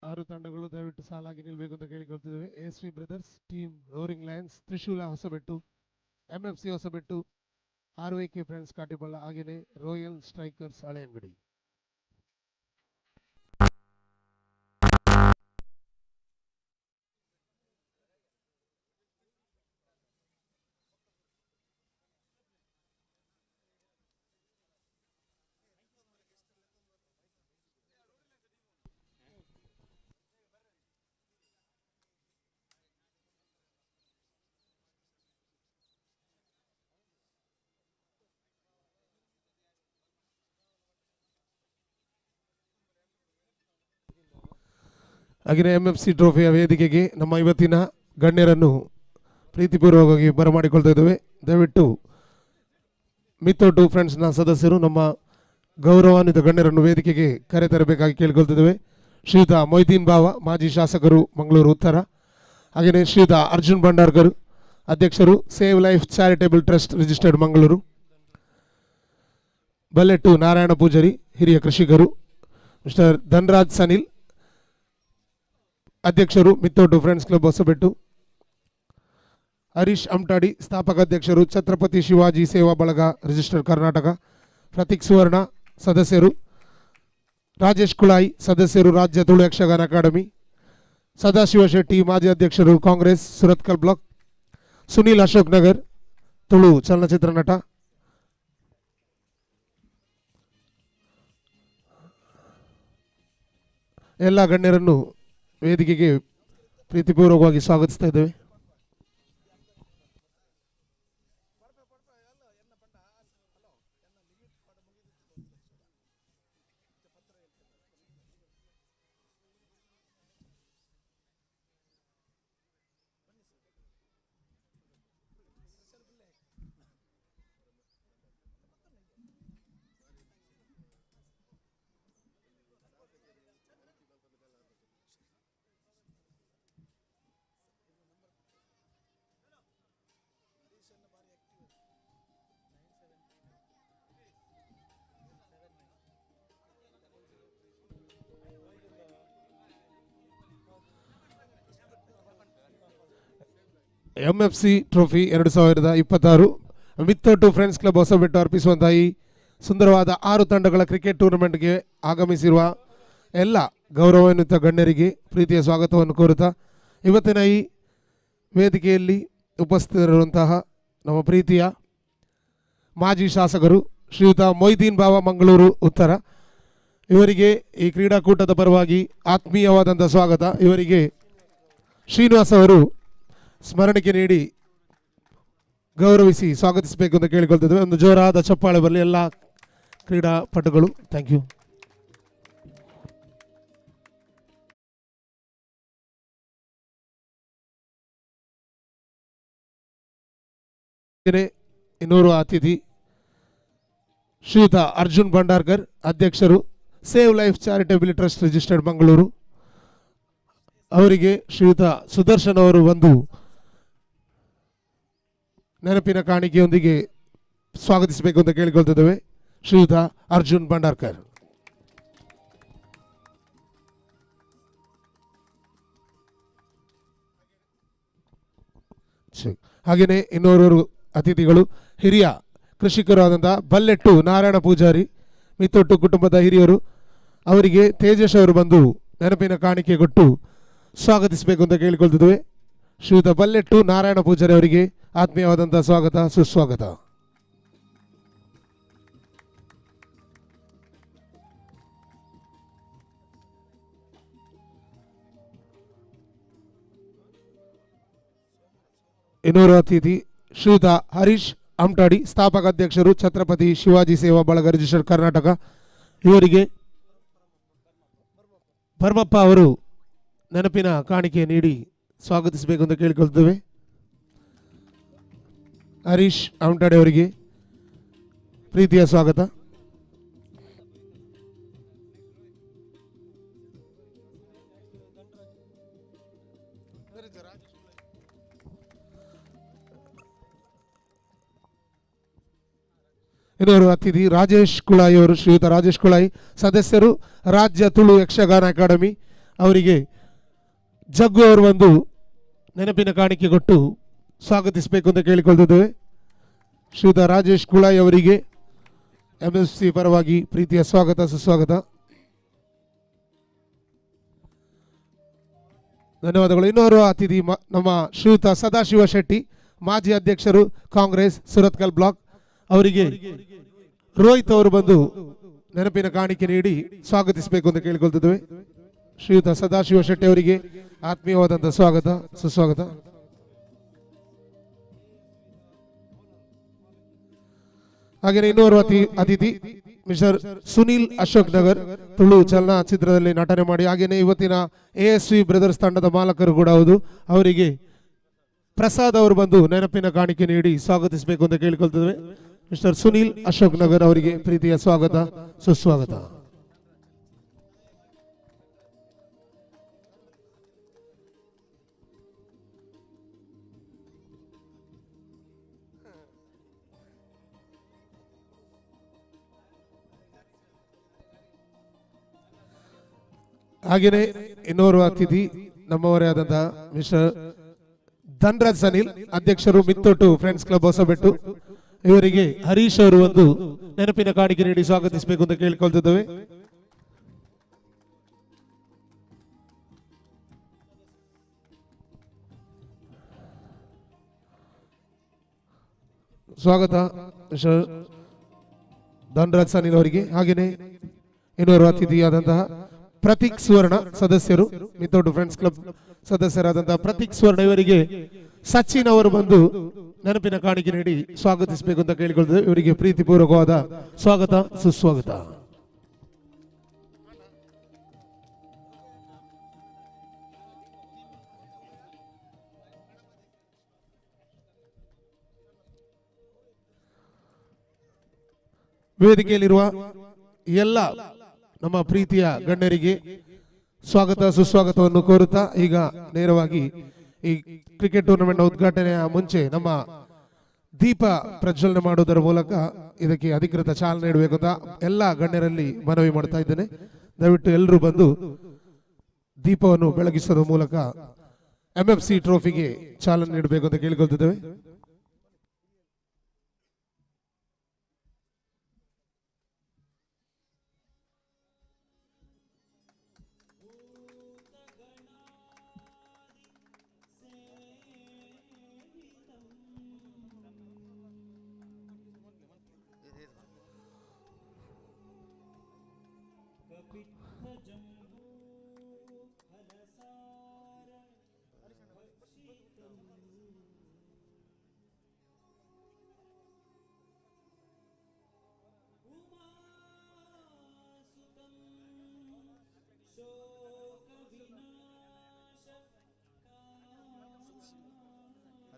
6 ತಂಡಗಳು ದಯವಿಟ್ಟು ಸಾಲಾಗಿ ನಿಲ್ಲಬೇಕು ಅಂತ ಕೇಳಿಕೊಳ್ತಿದ್ದೇವೆ. SV brothers, team roaring lions, Trishula Hosabettu, MFC Hosabettu, RYK friends Katiballa, ಹಾಗೆಯೇ ರಾಯಲ್ ಸ್ಟ್ರೈಕರ್ಸ್ ಹಳೆಯಂಗಡಿ. ಹಾಗೆಯೇ ಎಂಎಫ್ಸಿ ಟ್ರೋಫಿಯ ವೇದಿಕೆಗೆ ನಮ್ಮ ಇವತ್ತಿನ ಗಣ್ಯರನ್ನು ಪ್ರೀತಿಪೂರ್ವಕವಾಗಿ ಬರಮಾಡಿಕೊಳ್ತಾ ಇದ್ದೇವೆ. ದಯವಿಟ್ಟು ಮಿಥೋಟು ಫ್ರೆಂಡ್ಸ್ನ ಸದಸ್ಯರು ನಮ್ಮ ಗೌರವಾನ್ವಿತ ಗಣ್ಯರನ್ನು ವೇದಿಕೆಗೆ ಕರೆತರಬೇಕಾಗಿ ಕೇಳಿಕೊಳ್ತಿದ್ದೇವೆ. ಶ್ರೀಯುತ ಮೊಯ್ದೀನ್ ಬಾವ, ಮಾಜಿ ಶಾಸಕರು, ಮಂಗಳೂರು ಉತ್ತರ. ಹಾಗೆಯೇ ಶ್ರೀಯುತ ಅರ್ಜುನ್ ಭಂಡಾರ್ಕರ್, ಅಧ್ಯಕ್ಷರು, save life charitable trust registered Mangaluru. Ballettu Narayana Poojary, ಹಿರಿಯ ಕೃಷಿಕರು. ಮಿಸ್ಟರ್ ಧನ್ರಾಜ್ ಸನಿಲ್, ಅಧ್ಯಕ್ಷರು, ಮಿಥೋಟು ಫ್ರೆಂಡ್ಸ್ ಕ್ಲಬ್ ಹೊಸಬೆಟ್ಟು. ಹರೀಶ್ ಅಮ್ಟಾಡಿ, ಸ್ಥಾಪಕ ಅಧ್ಯಕ್ಷರು, ಛತ್ರಪತಿ ಶಿವಾಜಿ ಸೇವಾ ಬಳಗ ರಿಜಿಸ್ಟರ್ ಕರ್ನಾಟಕ. ಪ್ರತೀಕ್ ಸುವರ್ಣ, ಸದಸ್ಯರು. ರಾಜೇಶ್ ಕುಳಾಯಿ, ಸದಸ್ಯರು, ರಾಜ್ಯ ತುಳು ಯಕ್ಷಗಾನ ಅಕಾಡೆಮಿ. ಸದಾಶಿವ ಶೆಟ್ಟಿ, ಮಾಜಿ ಅಧ್ಯಕ್ಷರು, ಕಾಂಗ್ರೆಸ್ ಸುರತ್ಕಲ್ ಬ್ಲಾಕ್. ಸುನೀಲ್ ಅಶೋಕ್ ನಗರ್, ತುಳು ಚಲನಚಿತ್ರ ನಟ. ಎಲ್ಲ ಗಣ್ಯರನ್ನು ವೇದಿಕೆಗೆ ಪ್ರೀತಿಪೂರ್ವಕವಾಗಿ ಸ್ವಾಗತಿಸ್ತಾ ಇದ್ದೇವೆ. MFC trophy 2026 ಮಿಥೋಟು friends club Hosabettu ಅರ್ಪಿಸುವಂತಹ ಈ ಸುಂದರವಾದ 6 ತಂಡಗಳ ಕ್ರಿಕೆಟ್ ಟೂರ್ನಮೆಂಟ್ಗೆ ಆಗಮಿಸಿರುವ ಎಲ್ಲ ಗೌರವಾನ್ವಿತ ಗಣ್ಯರಿಗೆ ಪ್ರೀತಿಯ ಸ್ವಾಗತವನ್ನು ಕೋರುತ್ತಾ, ಇವತ್ತಿನ ಈ ವೇದಿಕೆಯಲ್ಲಿ ಉಪಸ್ಥಿತರಿರುವಂತಹ ನಮ್ಮ ಪ್ರೀತಿಯ ಮಾಜಿ ಶಾಸಕರು ಶ್ರೀಯುತ ಮೊಯ್ದೀನ್ ಬಾವ, ಮಂಗಳೂರು ಉತ್ತರ, ಇವರಿಗೆ ಈ ಕ್ರೀಡಾಕೂಟದ ಪರವಾಗಿ ಆತ್ಮೀಯವಾದಂಥ ಸ್ವಾಗತ. ಇವರಿಗೆ ಶ್ರೀನಿವಾಸ್ ಅವರು ಸ್ಮರಣಿಕೆ ನೀಡಿ ಗೌರವಿಸಿ ಸ್ವಾಗತಿಸಬೇಕು ಅಂತ ಕೇಳಿಕೊಳ್ತಿದ್ದೇವೆ. ಒಂದು ಜೋರಾದ ಚಪ್ಪಾಳೆ ಬರಲಿ ಎಲ್ಲ ಕ್ರೀಡಾಪಟುಗಳು. Thank you. ಇನ್ನೂರು ಅತಿಥಿ ಶ್ರೀಯುತ ಅರ್ಜುನ್ ಭಂಡಾರ್ಕರ್, ಅಧ್ಯಕ್ಷರು, save life charitable trust registered Mangaluru. ಅವರಿಗೆ ಶ್ರೀಯುತ ಸುದರ್ಶನ್ ಅವರು ಒಂದು ನೆನಪಿನ ಕಾಣಿಕೆಯೊಂದಿಗೆ ಸ್ವಾಗತಿಸಬೇಕು ಅಂತ ಕೇಳಿಕೊಳ್ತಿದ್ದೇವೆ. ಶ್ರೀಯುತ ಅರ್ಜುನ್ ಭಂಡಾರ್ಕರ್. ಹಾಗೆಯೇ ಇನ್ನೋರ್ವರು ಅತಿಥಿಗಳು ಹಿರಿಯ ಕೃಷಿಕರಾದಂಥ ಬಲ್ಲೆಟ್ಟು ನಾರಾಯಣ ಪೂಜಾರಿ, ಮಿಥೋಟು ಕುಟುಂಬದ ಹಿರಿಯರು. ಅವರಿಗೆ ತೇಜಸ್ ಅವರು ಬಂದು ನೆನಪಿನ ಕಾಣಿಕೆ ಕೊಟ್ಟು ಸ್ವಾಗತಿಸಬೇಕು ಅಂತ ಕೇಳಿಕೊಳ್ತಿದ್ದೇವೆ. ಶ್ರೀಯುತ ಬಲ್ಲೆಟ್ಟು ನಾರಾಯಣ ಪೂಜಾರಿ ಅವರಿಗೆ ಆತ್ಮೀಯವಾದಂಥ ಸ್ವಾಗತ, ಸುಸ್ವಾಗತ. ಇನ್ನೂರು ಅತಿಥಿ ಶ್ರೀಯುತ ಹರೀಶ್ ಅಮ್ಟಾಡಿ, ಸ್ಥಾಪಕ ಅಧ್ಯಕ್ಷರು, ಛತ್ರಪತಿ ಶಿವಾಜಿ ಸೇವಾ ಬಳಗ ರಿಜಿಸ್ಟರ್ ಕರ್ನಾಟಕ. ಇವರಿಗೆ ಪರಮಪ್ಪ ಅವರು ನೆನಪಿನ ಕಾಣಿಕೆ ನೀಡಿ ಸ್ವಾಗತಿಸಬೇಕು ಅಂತ ಕೇಳಿಕೊಳ್ತೇವೆ. ಹರೀಶ್ ಅಮ್ಟಾಡಿ ಅವರಿಗೆ ಪ್ರೀತಿಯ ಸ್ವಾಗತ. ಇನ್ನೋರು ಅತಿಥಿ ರಾಜೇಶ್ ಕುಳಾಯಿ ಅವರು, ಶ್ರೀಯುತ ರಾಜೇಶ್ ಕುಳಾಯಿ, ಸದಸ್ಯರು, ರಾಜ್ಯ ತುಳು ಯಕ್ಷಗಾನ ಅಕಾಡೆಮಿ. ಅವರಿಗೆ ಜಗ್ಗು ಅವರು ಒಂದು ನೆನಪಿನ ಕಾಣಿಕೆ ಕೊಟ್ಟು ಸ್ವಾಗತಿಸಬೇಕು ಅಂತ ಕೇಳಿಕೊಳ್ತಿದ್ದೇವೆ. ಶ್ರೀಯುತ ರಾಜೇಶ್ ಕುಳಾಯಿ ಅವರಿಗೆ MFC ಪರವಾಗಿ ಪ್ರೀತಿಯ ಸ್ವಾಗತ ಸುಸ್ವಾಗತ. ಧನ್ಯವಾದಗಳು. ಇನ್ನೋರ್ವ ಅತಿಥಿ ನಮ್ಮ ಶ್ರೀಯುತ ಸದಾಶಿವ ಶೆಟ್ಟಿ, ಮಾಜಿ ಅಧ್ಯಕ್ಷರು ಕಾಂಗ್ರೆಸ್ ಸುರತ್ಕಲ್ ಬ್ಲಾಕ್. ಅವರಿಗೆ ರೋಹಿತ್ ಅವರು ಬಂದು ನೆನಪಿನ ಕಾಣಿಕೆ ನೀಡಿ ಸ್ವಾಗತಿಸಬೇಕು ಅಂತ ಕೇಳಿಕೊಳ್ತಿದ್ದೇವೆ. ಶ್ರೀಯುತ ಸದಾಶಿವ ಶೆಟ್ಟಿ ಅವರಿಗೆ ಆತ್ಮೀಯವಾದಂತಹ ಸ್ವಾಗತ ಸುಸ್ವಾಗತ. ಹಾಗೆಯೇ ಇನ್ನೋರ್ವ ಅತಿಥಿ ಮಿಸ್ಟರ್ ಸುನೀಲ್ ಅಶೋಕ್ ನಗರ್, ತುಳು ಚಲನಚಿತ್ರದಲ್ಲಿ ನಟನೆ ಮಾಡಿ ಹಾಗೆಯೇ ಇವತ್ತಿನ ASV ಬ್ರದರ್ಸ್ ತಂಡದ ಮಾಲಕರು ಕೂಡ ಹೌದು. ಅವರಿಗೆ ಪ್ರಸಾದ್ ಅವರು ಬಂದು ನೆನಪಿನ ಕಾಣಿಕೆ ನೀಡಿ ಸ್ವಾಗತಿಸಬೇಕು ಅಂತ ಕೇಳಿಕೊಳ್ತಿದ್ದೇವೆ. ಮಿಸ್ಟರ್ ಸುನೀಲ್ ಅಶೋಕ್ ನಗರ್ ಅವರಿಗೆ ಪ್ರೀತಿಯ ಸ್ವಾಗತ ಸುಸ್ವಾಗತ. ಹಾಗೆಯೇ ಇನ್ನೋರ್ವ ಅತಿಥಿ ನಮ್ಮವರೇ ಆದಂತಹ ಮಿಸ್ಟರ್ ಧನ್ರಾಜ್ ಸನಿಲ್, ಅಧ್ಯಕ್ಷರು ಮಿತ್ತೊಟ್ಟು ಫ್ರೆಂಡ್ಸ್ ಕ್ಲಬ್ ಹೊಸಬೆಟ್ಟು. ಇವರಿಗೆ ಹರೀಶ್ ಅವರು ಒಂದು ನೆನಪಿನ ಕಾಣಿಕೆ ನೀಡಿ ಸ್ವಾಗತಿಸಬೇಕು ಅಂತ ಕೇಳಿಕೊಳ್ತಿದ್ದೇವೆ. ಸ್ವಾಗತ ಮಿಸ್ಟರ್ ಧನ್ರಾಜ್ ಸನಿಲ್ ಅವರಿಗೆ. ಹಾಗೆಯೇ ಇನ್ನೋರ್ವ ಅತಿಥಿಯಾದಂತಹ ಪ್ರತೀಕ್ ಸುವರ್ಣ, ಸದಸ್ಯರು ಮಿಥೋಟು ಫ್ರೆಂಡ್ಸ್ ಕ್ಲಬ್ ಸದಸ್ಯರಾದಂತಹ ಪ್ರತೀಕ್ ಸುವರ್ಣ, ಇವರಿಗೆ ಸಚಿನ್ ಅವರು ಬಂದು ನೆನಪಿನ ಕಾಣಿಕೆ ನೀಡಿ ಸ್ವಾಗತಿಸಬೇಕು ಅಂತ ಕೇಳಿಕೊಳ್ತೇವೆ. ಇವರಿಗೆ ಪ್ರೀತಿಪೂರ್ವಕವಾದ ಸ್ವಾಗತ ಸುಸ್ವಾಗತ. ವೇದಿಕೆಯಲ್ಲಿರುವ ಎಲ್ಲ ನಮ್ಮ ಪ್ರೀತಿಯ ಗಣ್ಯರಿಗೆ ಸ್ವಾಗತ ಸುಸ್ವಾಗತವನ್ನು ಕೋರುತ್ತಾ ಈಗ ನೇರವಾಗಿ ಈ ಕ್ರಿಕೆಟ್ ಟೂರ್ನಮೆಂಟ್ ಉದ್ಘಾಟನೆಯ ಮುಂಚೆ ನಮ್ಮ ದೀಪ ಪ್ರಜ್ವಲನೆ ಮಾಡುವುದರ ಮೂಲಕ ಇದಕ್ಕೆ ಅಧಿಕೃತ ಚಾಲನೆ ನೀಡಬೇಕು ಅಂತ ಎಲ್ಲ ಗಣ್ಯರಲ್ಲಿ ಮನವಿ ಮಾಡ್ತಾ ಇದ್ದೇನೆ. ದಯವಿಟ್ಟು ಎಲ್ಲರೂ ಬಂದು ದೀಪವನ್ನು ಬೆಳಗಿಸುವ ಮೂಲಕ MFC ಟ್ರೋಫಿಗೆ ಚಾಲನೆ ನೀಡಬೇಕು ಅಂತ ಕೇಳಿಕೊಳ್ತಿದ್ದೇವೆ.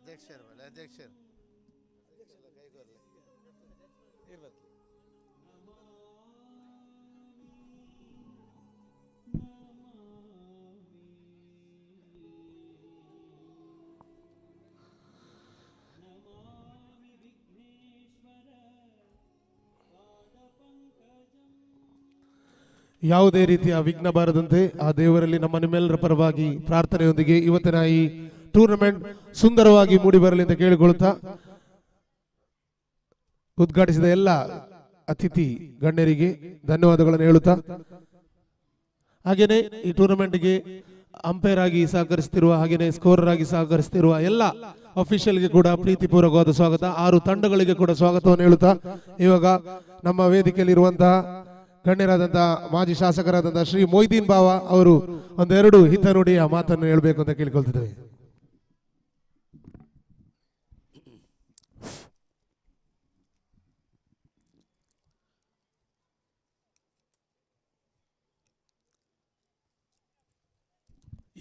ಅಧ್ಯಕ್ಷರು ಯಾವುದೇ ರೀತಿಯ ವಿಘ್ನ ಬಾರದಂತೆ ಆ ದೇವರಲ್ಲಿ ನಮ್ಮ ನಿಮ್ಮೆಲ್ಲರ ಪರವಾಗಿ ಪ್ರಾರ್ಥನೆಯೊಂದಿಗೆ ಇವತ್ತಿನ ಈ ಟೂರ್ನಮೆಂಟ್ ಸುಂದರವಾಗಿ ಮೂಡಿ ಬರಲಿ ಅಂತ ಕೇಳಿಕೊಳ್ಳುತ್ತಾ ಉದ್ಘಾಟಿಸಿದ ಎಲ್ಲ ಅತಿಥಿ ಗಣ್ಯರಿಗೆ ಧನ್ಯವಾದಗಳನ್ನು ಹೇಳುತ್ತಾ, ಹಾಗೇನೆ ಈ ಟೂರ್ನಮೆಂಟ್ಗೆ ಅಂಪೈರ್ ಆಗಿ ಸಹಕರಿಸುತ್ತಿರುವ ಹಾಗೇನೆ ಸ್ಕೋರರ್ ಆಗಿ ಸಹಕರಿಸುತ್ತಿರುವ ಎಲ್ಲ ಅಫಿಷಿಯಲ್ಗೆ ಕೂಡ ಪ್ರೀತಿಪೂರ್ವಕವಾದ ಸ್ವಾಗತ. 6 ತಂಡಗಳಿಗೆ ಕೂಡ ಸ್ವಾಗತವನ್ನು ಹೇಳುತ್ತಾ ಇವಾಗ ನಮ್ಮ ವೇದಿಕೆಯಲ್ಲಿರುವಂತಹ ಗಣ್ಯರಾದಂತಹ ಮಾಜಿ ಶಾಸಕರಾದಂತಹ ಶ್ರೀ ಮೊಯ್ದೀನ್ ಬಾವ ಅವರು ಒಂದೆರಡು ಹಿತನುಡಿಯ ಮಾತನ್ನು ಹೇಳಬೇಕು ಅಂತ ಕೇಳಿಕೊಳ್ತಿದ್ದೇವೆ.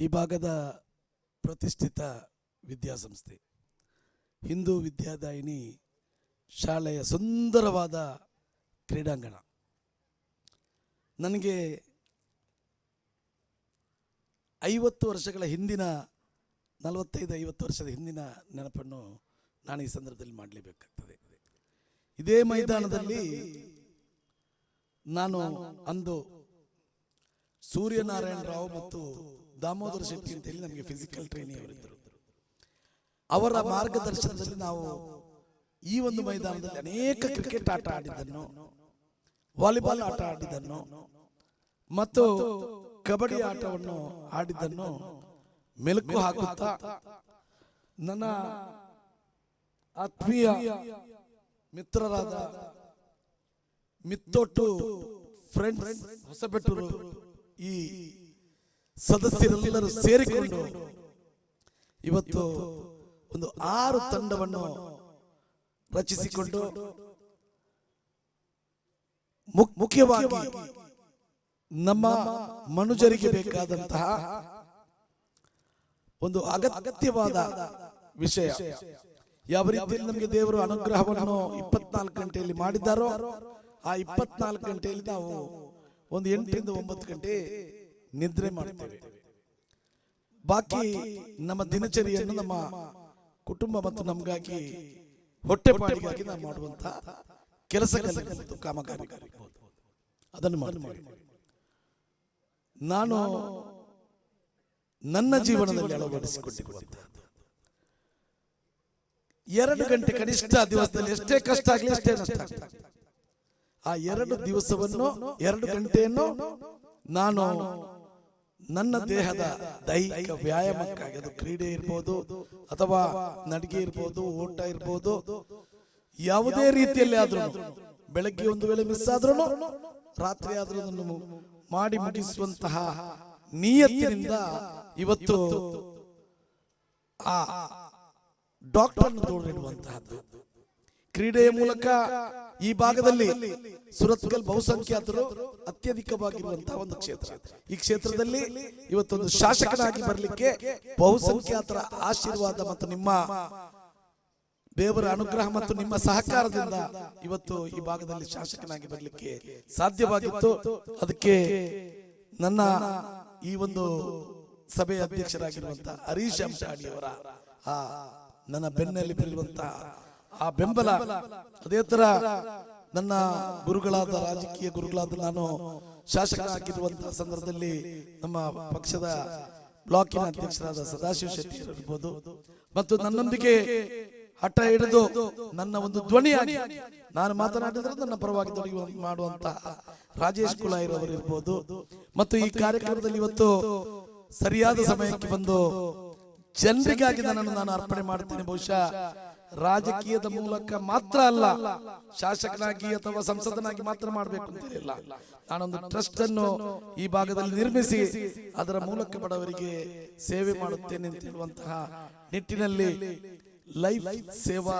ಈ ಭಾಗದ ಪ್ರತಿಷ್ಠಿತ ವಿದ್ಯಾಸಂಸ್ಥೆ ಹಿಂದೂ ವಿದ್ಯಾದಾಯಿನಿ ಶಾಲೆಯ ಸುಂದರವಾದ ಕ್ರೀಡಾಂಗಣ. ನನಗೆ 50 ವರ್ಷಗಳ ಹಿಂದಿನ 45-50 ವರ್ಷದ ಹಿಂದಿನ ನೆನಪನ್ನು ನಾನು ಈ ಸಂದರ್ಭದಲ್ಲಿ ಮಾಡಲೇಬೇಕಾಗ್ತದೆ. ಇದೇ ಮೈದಾನದಲ್ಲಿ ನಾನು ಅಂದು ಸೂರ್ಯನಾರಾಯಣ ರಾವ್ ಮತ್ತು ದಾಮೋದರ ಶೆಟ್ಟಿ ಅಂತ ಹೇಳಿ ನಮಗೆ ಫಿಸಿಕಲ್ ಟ್ರೈನಿಂಗ್ ಅವರಿದ್ದರು. ಅವರ ಮಾರ್ಗದರ್ಶನದಲ್ಲಿ ನಾವು ಈ ಒಂದು ಮೈದಾನದಲ್ಲಿ ಅನೇಕ ಕ್ರಿಕೆಟ್ ಆಟ ಆಡಿದ್ದನ್ನು, ವಾಲಿಬಾಲ್ ಆಟ ಆಡಿದ್ದನ್ನು ಮತ್ತು ಕಬಡ್ಡಿ ಆಟವನ್ನು ಆಡಿದ್ದನ್ನು ಮೆಲುಕು ಹಾಕುತ್ತಾ ನನ್ನ ಆತ್ಮೀಯ ಮಿತ್ರರಾದ ಮಿತ್ತೊಟ್ಟು ಫ್ರೆಂಡ್ಸ್ ಹೊಸಬೆಟ್ಟೂರು ಈ ಸದಸ್ಯರೆಲ್ಲರೂ ಸೇರಿಕೊಂಡು ಇವತ್ತು ಒಂದು 6 ತಂಡವನ್ನು ರಚಿಸಿಕೊಂಡು ಮುಖ್ಯವಾಗಿ ನಮ್ಮ ಮನುಜರಿಗೆ ಬೇಕಾದಂತಹ ಒಂದು ಅಗತ್ಯವಾದ ವಿಷಯ ಯಾವ ರೀತಿಯಲ್ಲಿ ನಮಗೆ ದೇವರು ಅನುಗ್ರಹವನ್ನು 24 ಗಂಟೆಯಲ್ಲಿ ಮಾಡಿದ್ದಾರೋ ಆ 24 ಗಂಟೆಯಲ್ಲಿ ನಾವು ಒಂದು 8 ರಿಂದ 9 ಗಂಟೆ ನಿದ್ರೆ ಮಾಡ್ತೇವೆ. ಬಾಕಿ ನಮ್ಮ ದಿನಚರಿಯನ್ನು ನಮ್ಮ ಕುಟುಂಬ ಮತ್ತು ನಮಗಾಗಿ ಹೊಟ್ಟೆಪಾಡಿಗಾಗಿ ನಾವು ಮಾಡುವಂತಹ ಕೆಲಸಗಳಲ್ಲಿ ಮತ್ತು ಕಾಮಗಾರಿಗಳಿರ್ಬೋದು ಅದನ್ನು ಮಾಡ್ತೇವೆ. ನಾನು ನನ್ನ ಜೀವನದಲ್ಲಿ ಅಳವಡಿಸಿಕೊಂಡಿರುವಂತಹ 2 ಗಂಟೆ ಕನಿಷ್ಠ ದಿವಸದಲ್ಲಿ ಎಷ್ಟೇ ಕಷ್ಟ ಆಗಲಿ ಎಷ್ಟೇ ನಷ್ಟ ಆಗಲಿ ಆ 2 ದಿವಸವನ್ನು 2 ಗಂಟೆಯನ್ನು ನಾನು ನನ್ನ ದೇಹದ ದೈಹಿಕ ವ್ಯಾಯಾಮಕ್ಕಾಗಿ, ಅದು ಕ್ರೀಡೆ ಇರ್ಬೋದು ಅಥವಾ ನಡಿಗೆ ಇರ್ಬೋದು, ಓಟ ಇರ್ಬೋದು, ಯಾವುದೇ ರೀತಿಯಲ್ಲಿ ಆದ್ರೂ ಬೆಳಗ್ಗೆ ಒಂದು ವೇಳೆ ಮಿಸ್ ಆದ್ರೂ ರಾತ್ರಿ ಆದ್ರೂ ಅದನ್ನು ಮಾಡಿ ಮುಗಿಸುವಂತಹ ನಿಯತ್ತಿನಿಂದ ಇವತ್ತು ಆ ಡಾಕ್ಟರ್ ದೂರವಿಡುವಂತಹದ್ದು. ಕ್ರೀಡೆಯ ಮೂಲಕ ಈ ಭಾಗದಲ್ಲಿ ಸುರತ್ಕಲ್ ಬಹುಸಂಖ್ಯಾತರು ಅತ್ಯಧಿಕವಾಗಿರುವಂತಹ ಒಂದು ಕ್ಷೇತ್ರ. ಈ ಕ್ಷೇತ್ರದಲ್ಲಿ ಇವತ್ತೊಂದು ಶಾಸಕನಾಗಿ ಬರಲಿಕ್ಕೆ ಬಹುಸಂಖ್ಯಾತರ ಆಶೀರ್ವಾದ ಮತ್ತು ನಿಮ್ಮ ದೇವರ ಅನುಗ್ರಹ ಮತ್ತು ನಿಮ್ಮ ಸಹಕಾರದಿಂದ ಇವತ್ತು ಈ ಭಾಗದಲ್ಲಿ ಶಾಸಕನಾಗಿ ಬರಲಿಕ್ಕೆ ಸಾಧ್ಯವಾಗಿತ್ತು. ಅದಕ್ಕೆ ನನ್ನ ಈ ಒಂದು ಸಭೆಯ ಅಧ್ಯಕ್ಷರಾಗಿರುವಂತಹ ಹರೀಶ್ ಅಂಶಾಡಿಯವರ ಆ ನನ್ನ ಬೆನ್ನಲ್ಲಿ ಬರುವಂತಹ ಆ ಬೆಂಬಲ, ಅದೇ ತರ ನನ್ನ ಗುರುಗಳಾದ ರಾಜಕೀಯ ಗುರುಗಳಾದ ನಾನು ಶಾಸಕನಾಗಿರುವಂತಹ ಸಂದರ್ಭದಲ್ಲಿ ನಮ್ಮ ಪಕ್ಷದ ಬ್ಲಾಕಿನ ಅಧ್ಯಕ್ಷರಾದ ಸದಾಶಿವ ಶೆಟ್ಟಿ ಇರಬಹುದು ಮತ್ತು ನನ್ನೊಂದಿಗೆ ಹಠ ಹಿಡಿದು ನನ್ನ ಒಂದು ಧ್ವನಿಯಾಗಿ ನಾನು ಮಾತನಾಡಿದ್ರೆ ನನ್ನ ಪರವಾಗಿ ಧ್ವನಿ ಮಾಡುವಂತಹ ರಾಜೇಶ್ ಕುಳಾಯಿರವರು ಇರ್ಬೋದು ಮತ್ತು ಈ ಕಾರ್ಯಕ್ರಮದಲ್ಲಿ ಇವತ್ತು ಸರಿಯಾದ ಸಮಯಕ್ಕೆ ಬಂದು ಜನರಿಗಾಗಿ ನನ್ನನ್ನು ನಾನು ಅರ್ಪಣೆ ಮಾಡ್ತೇನೆ. ಬಹುಶಃ ರಾಜಕೀಯದ ಮೂಲಕ ಮಾತ್ರ ಅಲ್ಲ, ಶಾಸಕನಾಗಿ ಅಥವಾ ಸಂಸದನಾಗಿ ಮಾತ್ರ ಮಾಡಬೇಕು ಅಂತ ಇಲ್ಲ. ನಾನೊಂದು ಟ್ರಸ್ಟ್ ಅನ್ನು ಈ ಭಾಗದಲ್ಲಿ ನಿರ್ಮಿಸಿ ಅದರ ಮೂಲಕ ಬಡವರಿಗೆ ಸೇವೆ ಮಾಡುತ್ತೇನೆ ಅಂತ ಹೇಳುವಂತಹ ನಿಟ್ಟಿನಲ್ಲಿ ಲೈಫ್ ಸೇವಾ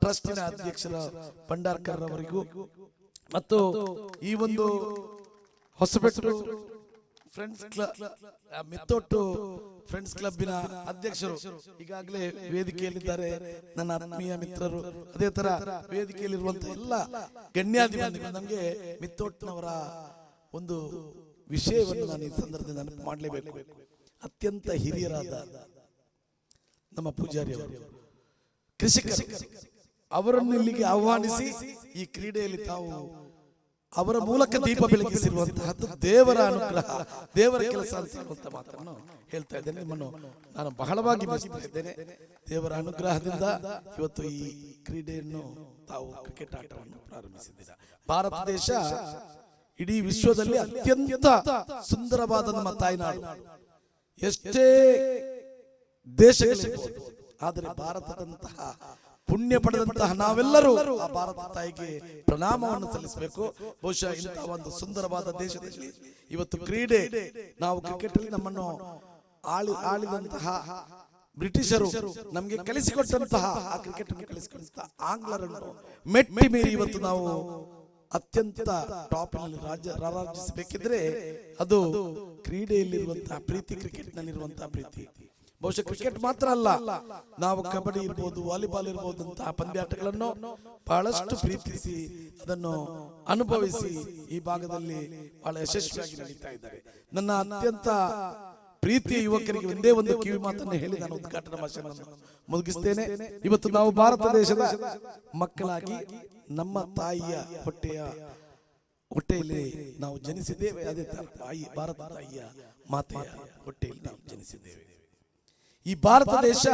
ಟ್ರಸ್ಟಿನ ಅಧ್ಯಕ್ಷರ ಭಂಡಾರ್ಕರ್ ಅವರಿಗೂ ಮತ್ತು ಈ ಒಂದು ಹೊಸಬೆಟ್ಟು ಫ್ರೆಂಡ್ಸ್ ಕ್ಲಬ್ ಮಿತ್ತೊಟ್ಟು ಫ್ರೆಂಡ್ಸ್ ಕ್ಲಬ್ಬಿನ ಅಧ್ಯಕ್ಷರು ಈಗಾಗಲೇ ವೇದಿಕೆಯಲ್ಲಿದ್ದಾರೆ, ನನ್ನ ಆತ್ಮೀಯ ಮಿತ್ರರು. ಅದೇ ತರ ವೇದಿಕೆಯಲ್ಲಿರುವಂತಹ ಎಲ್ಲ ಗಣ್ಯಾಧಿಪತಿಗಳು. ನಮಗೆ ಮಿತ್ತೊಟ್ಟಿನವರ ಒಂದು ವಿಷಯವನ್ನು ನಾನು ಈ ಸಂದರ್ಭದಲ್ಲಿ ನೆನಪು ಮಾಡಲೇಬೇಕು. ಅತ್ಯಂತ ಹಿರಿಯರಾದ ನಮ್ಮ ಪೂಜಾರಿ ಅವರು, ಕೃಷಿಕರು, ಅವರನ್ನು ಇಲ್ಲಿಗೆ ಆಹ್ವಾನಿಸಿ ಈ ಕ್ರೀಡೆಯಲ್ಲಿ ತಾವು ಅವರ ಮೂಲಕ ದೀಪ ಬೆಳಗಿಸಿರುವಂತಹದ್ದು ದೇವರ ಅನುಗ್ರಹ, ದೇವರ ಕೆಲಸ ಅಂತ ಹೇಳುವಂತ ಮಾತನ್ನು ಹೇಳ್ತಾ ಇದ್ದೇನೆ. ನಿಮ್ಮನ್ನು ನಾನು ಬಹಳವಾಗಿ ಮೆಚ್ಚುತ್ತಾ ಇದ್ದೇನೆ. ದೇವರ ಅನುಗ್ರಹದಿಂದ ಇವತ್ತು ಈ ಕ್ರೀಡೆಯನ್ನು ತಾವು ಕ್ರಿಕೆಟ್ ಆಟವನ್ನು ಪ್ರಾರಂಭಿಸಿದ್ದೀರಾ. ಭಾರತ ದೇಶ ಇಡೀ ವಿಶ್ವದಲ್ಲಿ ಅತ್ಯಂತ ಸುಂದರವಾದ ನಮ್ಮ ತಾಯ್ನಾಡು. ಎಷ್ಟೇ ದೇಶಗಳಿರ್ಬೋದು, ಆದರೆ ಭಾರತದಂತಹ ಪುಣ್ಯ ಪಡೆದಂತಹ ನಾವೆಲ್ಲರೂ ಆ ಭಾರತ ತಾಯಿಗೆ ಪ್ರಣಾಮವನ್ನು ಸಲ್ಲಿಸಬೇಕು. ಬಹುಶಃ ಇಂತಹ ಒಂದು ಸುಂದರವಾದ ದೇಶದಲ್ಲಿ ಇವತ್ತು ಕ್ರೀಡೆ, ನಾವು ಕ್ರಿಕೆಟ್ ಅಲ್ಲಿ ನಮ್ಮನ್ನು ಆಳಿದಂತಹ ಬ್ರಿಟಿಷರು ನಮಗೆ ಕಲಿಸಿಕೊಟ್ಟಂತಹ ಆ ಕ್ರಿಕೆಟ್ ಅನ್ನು ಕಲಿಸಿಕೊಟ್ಟಂತಹ ಆಂಗ್ಲರನ್ನು ಮೆಟ್ಟಿ ಮೀರಿ ಇವತ್ತು ನಾವು ಅತ್ಯಂತ ಟಾಪ್ ನಲ್ಲಿ ರಾರಾಜಿಸಬೇಕಿದ್ರೆ ಅದು ಕ್ರೀಡೆಯಲ್ಲಿರುವಂತಹ ಪ್ರೀತಿ, ಕ್ರಿಕೆಟ್ ನಲ್ಲಿರುವಂತಹ ಪ್ರೀತಿ. ಬಹುಶಃ ಕ್ರಿಕೆಟ್ ಮಾತ್ರ ಅಲ್ಲ, ನಾವು ಕಬಡ್ಡಿ ಇರ್ಬೋದು, ವಾಲಿಬಾಲ್ ಇರ್ಬೋದು ಅಂತಹ ಪಂದ್ಯಾಟಗಳನ್ನು ಬಹಳಷ್ಟು ಪ್ರೀತಿಸಿ ಅದನ್ನು ಅನುಭವಿಸಿ ಈ ಭಾಗದಲ್ಲಿ ಬಹಳ ಯಶಸ್ವಿಯಾಗಿ ನಡೀತಾ ಇದ್ದಾರೆ. ನನ್ನ ಅತ್ಯಂತ ಪ್ರೀತಿಯ ಯುವಕರಿಗೆ ಒಂದೇ ಒಂದು ಕಿವಿ ಮಾತನ್ನು ಹೇಳಿ ನಾನು ಉದ್ಘಾಟನಾ ಭಾಷಣವನ್ನು ಮುಗಿಸ್ತೇನೆ. ಇವತ್ತು ನಾವು ಭಾರತ ದೇಶದ ಮಕ್ಕಳಾಗಿ ನಮ್ಮ ತಾಯಿಯ ಹೊಟ್ಟೆಯ ಹೊಟ್ಟೆಯಲ್ಲಿ ನಾವು ಜನಿಸಿದ್ದೇವೆ. ಅದೇ ತಾಯಿ ಭಾರತ ತಾಯಿಯ ಮಾತೆಯ ಹೊಟ್ಟೆಯಲ್ಲಿ ನಾವು ಜನಿಸಿದ್ದೇವೆ. ಈ ಭಾರತ ದೇಶ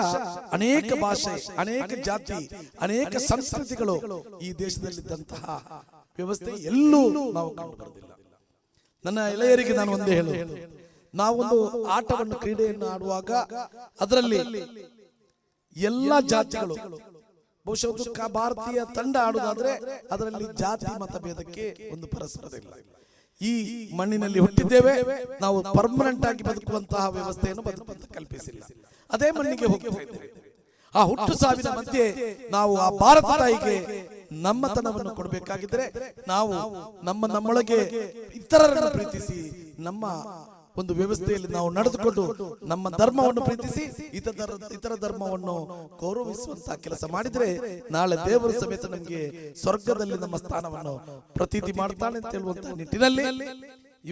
ಅನೇಕ ಭಾಷೆ, ಅನೇಕ ಜಾತಿ, ಅನೇಕ ಸಂಸ್ಕೃತಿಗಳು ಈ ದೇಶದಲ್ಲಿದ್ದಂತಹ ವ್ಯವಸ್ಥೆ ಎಲ್ಲೂ ನಾವು ಕಂಡು ಬರುವುದಿಲ್ಲ. ನನ್ನ ಎಳೆಯರಿಗೆ ನಾನು ಒಂದೇ ಹೇಳುವುದು, ನಾವೊಂದು ಆಟವನ್ನು, ಕ್ರೀಡೆಯನ್ನು ಆಡುವಾಗ ಅದರಲ್ಲಿ ಎಲ್ಲ ಜಾತಿಗಳು, ಬಹುಶಃ ಭಾರತೀಯ ತಂಡ ಆಡುವುದಾದ್ರೆ ಅದರಲ್ಲಿ ಜಾತಿ ಮತಭೇದಕ್ಕೆ ಒಂದು ಪರಸ್ಪರ ಇಲ್ಲ. ಈ ಮಣ್ಣಿನಲ್ಲಿ ಹುಟ್ಟಿದ್ದೇವೆ, ನಾವು ಪರ್ಮನೆಂಟ್ ಆಗಿ ಬದುಕುವಂತಹ ವ್ಯವಸ್ಥೆಯನ್ನು ಬದುಕುವಂತ ಕಲ್ಪಿಸಿಲ್ಲ. ಅದೇ ಮಣ್ಣಿಗೆ ಹೋಗ್ತಾ ಇದ್ದೇವೆ. ಆ ಹುಟ್ಟು ಸಾವಿನ ಮಧ್ಯೆ ನಾವು ಆ ಭಾರತ ತಾಯಿಗೆ ನಮ್ಮತನವನ್ನು ಕೊಡಬೇಕಾಗಿದ್ರೆ ನಾವು ನಮ್ಮೊಳಗೆ ಇತರರನ್ನು ಪ್ರೀತಿಸಿ, ನಮ್ಮ ಒಂದು ವ್ಯವಸ್ಥೆಯಲ್ಲಿ ನಾವು ನಡೆದುಕೊಂಡು ನಮ್ಮ ಧರ್ಮವನ್ನು ಪ್ರೀತಿಸಿ ಇತರ ಧರ್ಮವನ್ನು ಗೌರವಿಸುವಂತಹ ಕೆಲಸ ಮಾಡಿದ್ರೆ ನಾಳೆ ದೇವರ ಸಮೇತ ನಮಗೆ ಸ್ವರ್ಗದಲ್ಲಿ ನಮ್ಮ ಸ್ಥಾನವನ್ನು ಪ್ರತೀತಿ ಮಾಡ್ತಾನೆ ಅಂತ ಹೇಳುವಂತಹ ನಿಟ್ಟಿನಲ್ಲಿ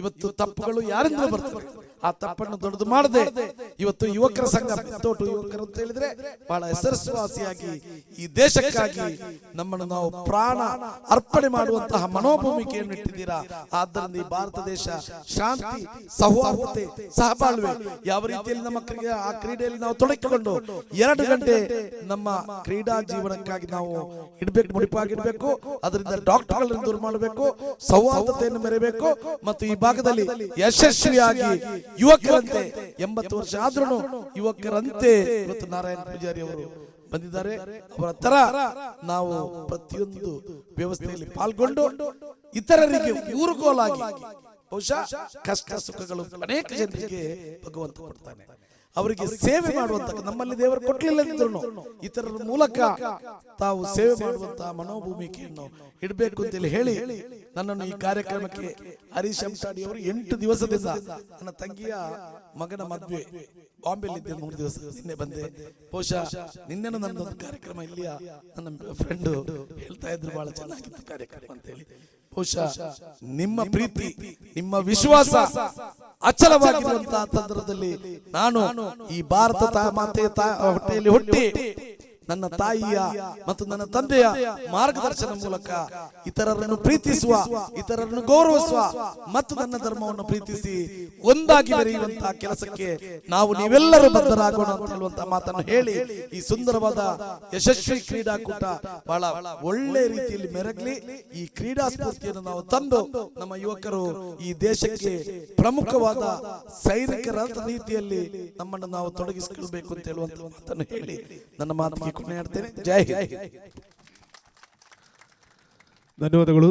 ಇವತ್ತು ತಪ್ಪುಗಳು ಯಾರಿಂದ ಬರ್ತವೆ, ಆ ತಪ್ಪನ್ನು ದೊಡ್ಡದು ಮಾಡದೆ ಇವತ್ತು ಯುವಕರ ಸಂಘ ಮಿಥೋಟು ಯುವಕರು ಅಂತ ಹೇಳಿದ್ರೆ ಬಹಳ ಹೆಸರುವಾಸಿಯಾಗಿ ಈ ದೇಶಕ್ಕಾಗಿ ನಮ್ಮನ್ನು ನಾವು ಪ್ರಾಣ ಅರ್ಪಣೆ ಮಾಡುವಂತಹ ಮನೋಭೂಮಿಕೆಯನ್ನು ಇಟ್ಟಿದ್ದೀರಾ. ಆದ್ದರಿಂದ ಈ ಭಾರತ ದೇಶ ಶಾಂತಿ, ಸೌಹಾರ್ದತೆ, ಸಹಬಾಳ್ವೆ ಯಾವ ರೀತಿಯಲ್ಲಿ ನಮ್ಮ ಆ ಕ್ರೀಡೆಯಲ್ಲಿ ನಾವು ತೊಡಗಿಕೊಂಡು 2 ಗಂಟೆ ನಮ್ಮ ಕ್ರೀಡಾ ಜೀವನಕ್ಕಾಗಿ ನಾವು ಇಡಬೇಕು, ಮುಡಿಪಾಗಿಡಬೇಕು. ಅದರಿಂದ ಡಾಕ್ಟರ್ಗಳನ್ನು ದೂರ ಮಾಡಬೇಕು, ಸೌಹಾರ್ದತೆಯನ್ನು ಮೆರೆಯಬೇಕು ಮತ್ತು ಈ ಭಾಗದಲ್ಲಿ ಯಶಸ್ವಿಯಾಗಿ ಯುವಕರಂತೆ 80 ವರ್ಷ ಆದ್ರೂ ಯುವಕರಂತೆ ಇವತ್ತು ನಾರಾಯಣ ಪೂಜಾರಿ ಅವರು ಬಂದಿದ್ದಾರೆ. ಅವರ ತರ ನಾವು ಪ್ರತಿಯೊಂದು ವ್ಯವಸ್ಥೆಯಲ್ಲಿ ಪಾಲ್ಗೊಂಡು ಇತರರಿಗೆ ಊರುಗೋಲಾಗಿ, ಬಹುಶಃ ಕಷ್ಟ ಸುಖಗಳು ಅನೇಕ ಜನರಿಗೆ ಭಗವಂತ ಕೊಡ್ತಾನೆ, ಅವರಿಗೆ ಸೇವೆ ಮಾಡುವಂತ, ನಮ್ಮಲ್ಲಿ ದೇವರು ಕೊಡ್ಲಿಲ್ಲ ಅಂದ್ರೂ ಇತರರ ಮೂಲಕ ತಾವು ಸೇವೆ ಮಾಡುವಂತಹ ಮನೋಭೂಮಿಕೆಯನ್ನು ಇಡಬೇಕು ಅಂತೇಳಿ ಹೇಳಿ ನನ್ನನ್ನು ಈ ಕಾರ್ಯಕ್ರಮಕ್ಕೆ ಹರೀಶ್ ಅಂಸಾಡಿ ಅವರು 8 ದಿವಸದಿಂದ, ನನ್ನ ತಂಗಿಯ ಮಗನ ಮದುವೆ ಬಾಂಬೆಲಿದ್ದೆ 3 ದಿವಸ, ನಿನ್ನೆ ಬಂದೆ. ಬಹುಶಃ ನಿನ್ನೆನೂ ನನ್ನೊಂದು ಕಾರ್ಯಕ್ರಮ ಇಲ್ಲಿಯ ನನ್ನ ಫ್ರೆಂಡ್ ಹೇಳ್ತಾ ಇದ್ರು, ಬಹಳ ಚೆನ್ನಾಗಿತ್ತು ಕಾರ್ಯಕ್ರಮ ಅಂತ ಹೇಳಿ. ಬಹುಶಃ ನಿಮ್ಮ ಪ್ರೀತಿ, ನಿಮ್ಮ ವಿಶ್ವಾಸ ಅಚಲವಾಗಿರುವಂತಹ ಸಂದರ್ಭದಲ್ಲಿ ನಾನು ಈ ಭಾರತ ಮಾತೆಯ ಹೊಟ್ಟೆಯಲ್ಲಿ ಹುಟ್ಟಿ ನನ್ನ ತಾಯಿಯ ಮತ್ತು ನನ್ನ ತಂದೆಯ ಮಾರ್ಗದರ್ಶನ ಮೂಲಕ ಇತರರನ್ನು ಪ್ರೀತಿಸುವ, ಇತರರನ್ನು ಗೌರವಿಸುವ ಮತ್ತು ನನ್ನ ಧರ್ಮವನ್ನು ಪ್ರೀತಿಸಿ ಒಂದಾಗಿ ಬೆರೆಯುವಂತಹ ಕೆಲಸಕ್ಕೆ ನಾವು ನೀವೆಲ್ಲರೂ ಬದ್ಧರಾಗೋಣ ಅಂತ ಹೇಳುವಂತಹ ಮಾತನ್ನು ಹೇಳಿ ಈ ಸುಂದರವಾದ ಯಶಸ್ವಿ ಕ್ರೀಡಾಕೂಟ ಬಹಳ ಒಳ್ಳೆ ರೀತಿಯಲ್ಲಿ ಮೆರಗಲಿ. ಈ ಕ್ರೀಡಾ ಸ್ಫೂರ್ತಿಯನ್ನು ನಾವು ತಂದು ನಮ್ಮ ಯುವಕರು ಈ ದೇಶಕ್ಕೆ ಪ್ರಮುಖವಾದ ಸೈನಿಕರ ರೀತಿಯಲ್ಲಿ ನಮ್ಮನ್ನು ನಾವು ತೊಡಗಿಸಿಕೊಳ್ಬೇಕು ಅಂತ ಹೇಳುವಂತಹ ಮಾತನ್ನು ಹೇಳಿ ನನ್ನ ಮಾತಿಗೆ ಜೈ ಹಿಂದ್. ಧನ್ಯವಾದಗಳು.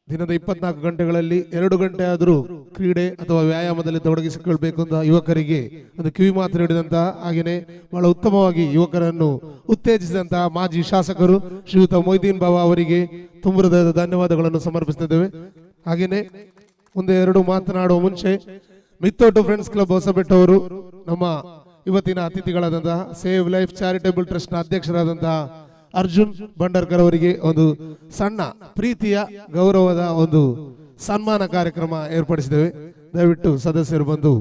ದಿನದ 24 ಗಂಟೆಗಳಲ್ಲಿ 2 ಗಂಟೆ ಆದರೂ ಕ್ರೀಡೆ ಅಥವಾ ವ್ಯಾಯಾಮದಲ್ಲಿ ತೊಡಗಿಸಿಕೊಳ್ಬೇಕು ಅಂತ ಯುವಕರಿಗೆ ಒಂದು ಕಿವಿ ಮಾತು ನೀಡಿದಂತಹ, ಹಾಗೆಯೇ ಬಹಳ ಉತ್ತಮವಾಗಿ ಯುವಕರನ್ನು ಉತ್ತೇಜಿಸಿದಂತಹ ಮಾಜಿ ಶಾಸಕರು ಶ್ರೀಯುತ ಮೊಯ್ದೀನ್ ಬಾವ ಅವರಿಗೆ ತುಂಬ ಧನ್ಯವಾದಗಳನ್ನು ಸಮರ್ಪಿಸುತ್ತಿದ್ದೇವೆ. ಹಾಗೆಯೇ ಮುಂದೆ 2 ಮಾತನಾಡುವ ಮುಂಚೆ ಮಿಥೋಟು ಫ್ರೆಂಡ್ಸ್ ಕ್ಲಬ್ ಹೊಸಬೆಟ್ಟು ಅವರು ನಮ್ಮ ಇವತ್ತಿನ ಅತಿಥಿಗಳಾದಂತಹ ಸೇವ್ ಲೈಫ್ ಚಾರಿಟೇಬಲ್ ಟ್ರಸ್ಟ್ ನ ಅಧ್ಯಕ್ಷರಾದಂತಹ ಅರ್ಜುನ್ ಬಂಡರ್ಕರ್ ಅವರಿಗೆ ಒಂದು ಸಣ್ಣ ಪ್ರೀತಿಯ ಗೌರವದ ಒಂದು ಸನ್ಮಾನ ಕಾರ್ಯಕ್ರಮ ಏರ್ಪಡಿಸಿದ್ದೇವೆ. ದಯವಿಟ್ಟು ಸದಸ್ಯರು ಬಂದು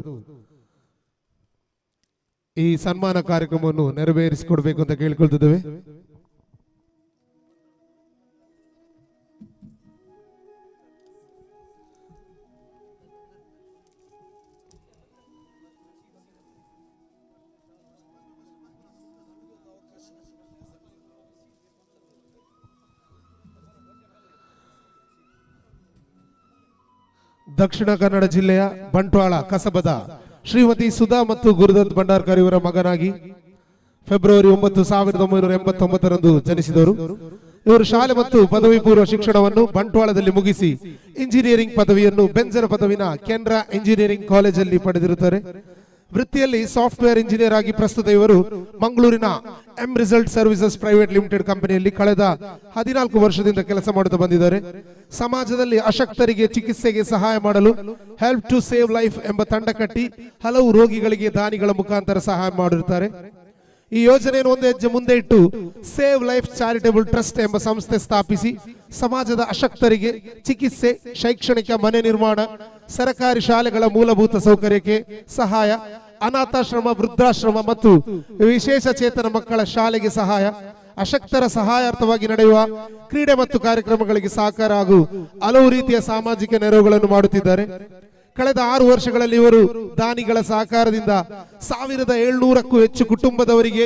ಈ ಸನ್ಮಾನ ಕಾರ್ಯಕ್ರಮವನ್ನು ನೆರವೇರಿಸಿಕೊಡ್ಬೇಕು ಅಂತ ಕೇಳಿಕೊಳ್ತಿದ್ದೇವೆ. ದಕ್ಷಿಣ ಕನ್ನಡ ಜಿಲ್ಲೆಯ ಬಂಟ್ವಾಳ ಕಸಬದ ಶ್ರೀಮತಿ ಸುಧಾ ಮತ್ತು ಗುರುದತ್ ಭಂಡಾರ್ಕರ್ ಇವರ ಮಗನಾಗಿ ಫೆಬ್ರವರಿ 9, 1989ರಂದು ಜನಿಸಿದವರು. ಇವರು ಶಾಲೆ ಮತ್ತು ಪದವಿ ಪೂರ್ವ ಶಿಕ್ಷಣವನ್ನು ಬಂಟ್ವಾಳದಲ್ಲಿ ಮುಗಿಸಿ ಇಂಜಿನಿಯರಿಂಗ್ ಪದವಿಯನ್ನು ಬೆಂಜರ ಪದವಿನ ಕೆನರಾ ಇಂಜಿನಿಯರಿಂಗ್ ಕಾಲೇಜಲ್ಲಿ ಪಡೆದಿರುತ್ತಾರೆ. ವೃತ್ತಿಯಲ್ಲಿ ಸಾಫ್ಟ್ವೇರ್ ಇಂಜಿನಿಯರ್ ಆಗಿ ಪ್ರಸ್ತುತ ಇವರು ಮಂಗಳೂರಿನ M result services private limited ಕಂಪನಿಯಲ್ಲಿ ಕಳೆದ 14 ವರ್ಷದಿಂದ ಕೆಲಸ ಮಾಡುತ್ತಾ ಬಂದಿದ್ದಾರೆ. ಸಮಾಜದಲ್ಲಿ ಅಶಕ್ತರಿಗೆ ಚಿಕಿತ್ಸೆಗೆ ಸಹಾಯ ಮಾಡಲು ಹೆಲ್ಪ್ ಟು ಸೇವ್ ಲೈಫ್ ಎಂಬ ತಂಡ ಕಟ್ಟಿ ಹಲವು ರೋಗಿಗಳಿಗೆ ದಾನಿಗಳ ಮುಖಾಂತರ ಸಹಾಯ ಮಾಡಿರುತ್ತಾರೆ. ಈ ಯೋಜನೆಯನ್ನು ಒಂದು ಹೆಜ್ಜೆ ಮುಂದೆ ಇಟ್ಟು ಸೇವ್ ಲೈಫ್ ಚಾರಿಟೇಬಲ್ ಟ್ರಸ್ಟ್ ಎಂಬ ಸಂಸ್ಥೆ ಸ್ಥಾಪಿಸಿ ಸಮಾಜದ ಅಶಕ್ತರಿಗೆ ಚಿಕಿತ್ಸೆ, ಶೈಕ್ಷಣಿಕ ಮನೆ ನಿರ್ಮಾಣ, ಸರ್ಕಾರಿ ಶಾಲೆಗಳ ಮೂಲಭೂತ ಸೌಕರ್ಯಕ್ಕೆ ಸಹಾಯ, ಅನಾಥಾಶ್ರಮ, ವೃದ್ಧಾಶ್ರಮ ಮತ್ತು ವಿಶೇಷ ಚೇತನ ಮಕ್ಕಳ ಶಾಲೆಗೆ ಸಹಾಯ, ಅಶಕ್ತರ ಸಹಾಯಾರ್ಥವಾಗಿ ನಡೆಯುವ ಕ್ರೀಡೆ ಮತ್ತು ಕಾರ್ಯಕ್ರಮಗಳಿಗೆ ಸಹಕಾರ ಹಾಗೂ ಹಲವು ರೀತಿಯ ಸಾಮಾಜಿಕ ನೆರವುಗಳನ್ನು ಮಾಡುತ್ತಿದ್ದಾರೆ. ಕಳೆದ 6 ವರ್ಷಗಳಲ್ಲಿ ಇವರು ದಾನಿಗಳ ಸಹಕಾರದಿಂದ 1700ಕ್ಕೂ ಹೆಚ್ಚು ಕುಟುಂಬದವರಿಗೆ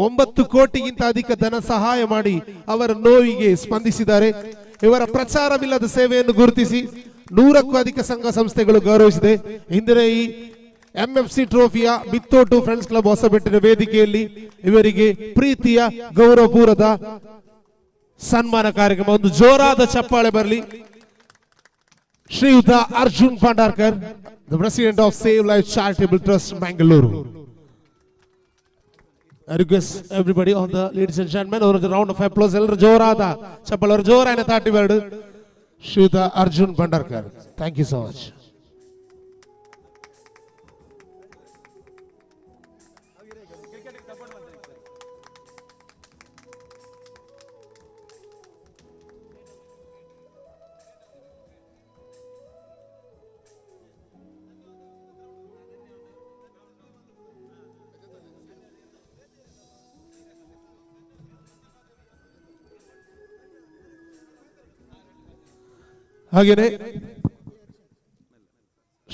9 ಕೋಟಿಗಿಂತ ಅಧಿಕ ಧನ ಸಹಾಯ ಮಾಡಿ ಅವರ ನೋವಿಗೆ ಸ್ಪಂದಿಸಿದ್ದಾರೆ. ಇವರ ಪ್ರಚಾರವಿಲ್ಲದ ಸೇವೆಯನ್ನು ಗುರುತಿಸಿ 100ಕ್ಕೂ ಅಧಿಕ ಸಂಘ ಸಂಸ್ಥೆಗಳು ಗೌರವಿಸಿದೆ. ಇಂದಿನ ಈ ಎಂಎಫ್ಸಿ ಟ್ರೋಫಿಯ ಮಿತ್ತೋಟು ಫ್ರೆಂಡ್ಸ್ ಕ್ಲಬ್ ಹೊಸಬೆಟ್ಟಿನ ವೇದಿಕೆಯಲ್ಲಿ ಇವರಿಗೆ ಪ್ರೀತಿಯ ಗೌರವಪೂರ್ವದ ಸನ್ಮಾನ ಕಾರ್ಯಕ್ರಮ. ಒಂದು ಜೋರಾದ ಚಪ್ಪಾಳೆ ಬರಲಿ. ಶ್ರೀಯುತ Arjun Bhandarkar, the president of Save Life Charitable Trust, Mangalore. I request everybody, all the ladies and gentlemen, over the round of applause. ಎಲ್ಲರೂ ಜೋರಾದ ಚಪ್ಪಾಳೆ, ಜೋರಾದ ತಾಟಿ ಬೇಡ. ಶ್ರೀಯುತ Arjun Bhandarkar, thank you so much. ಹಾಗೇನೆ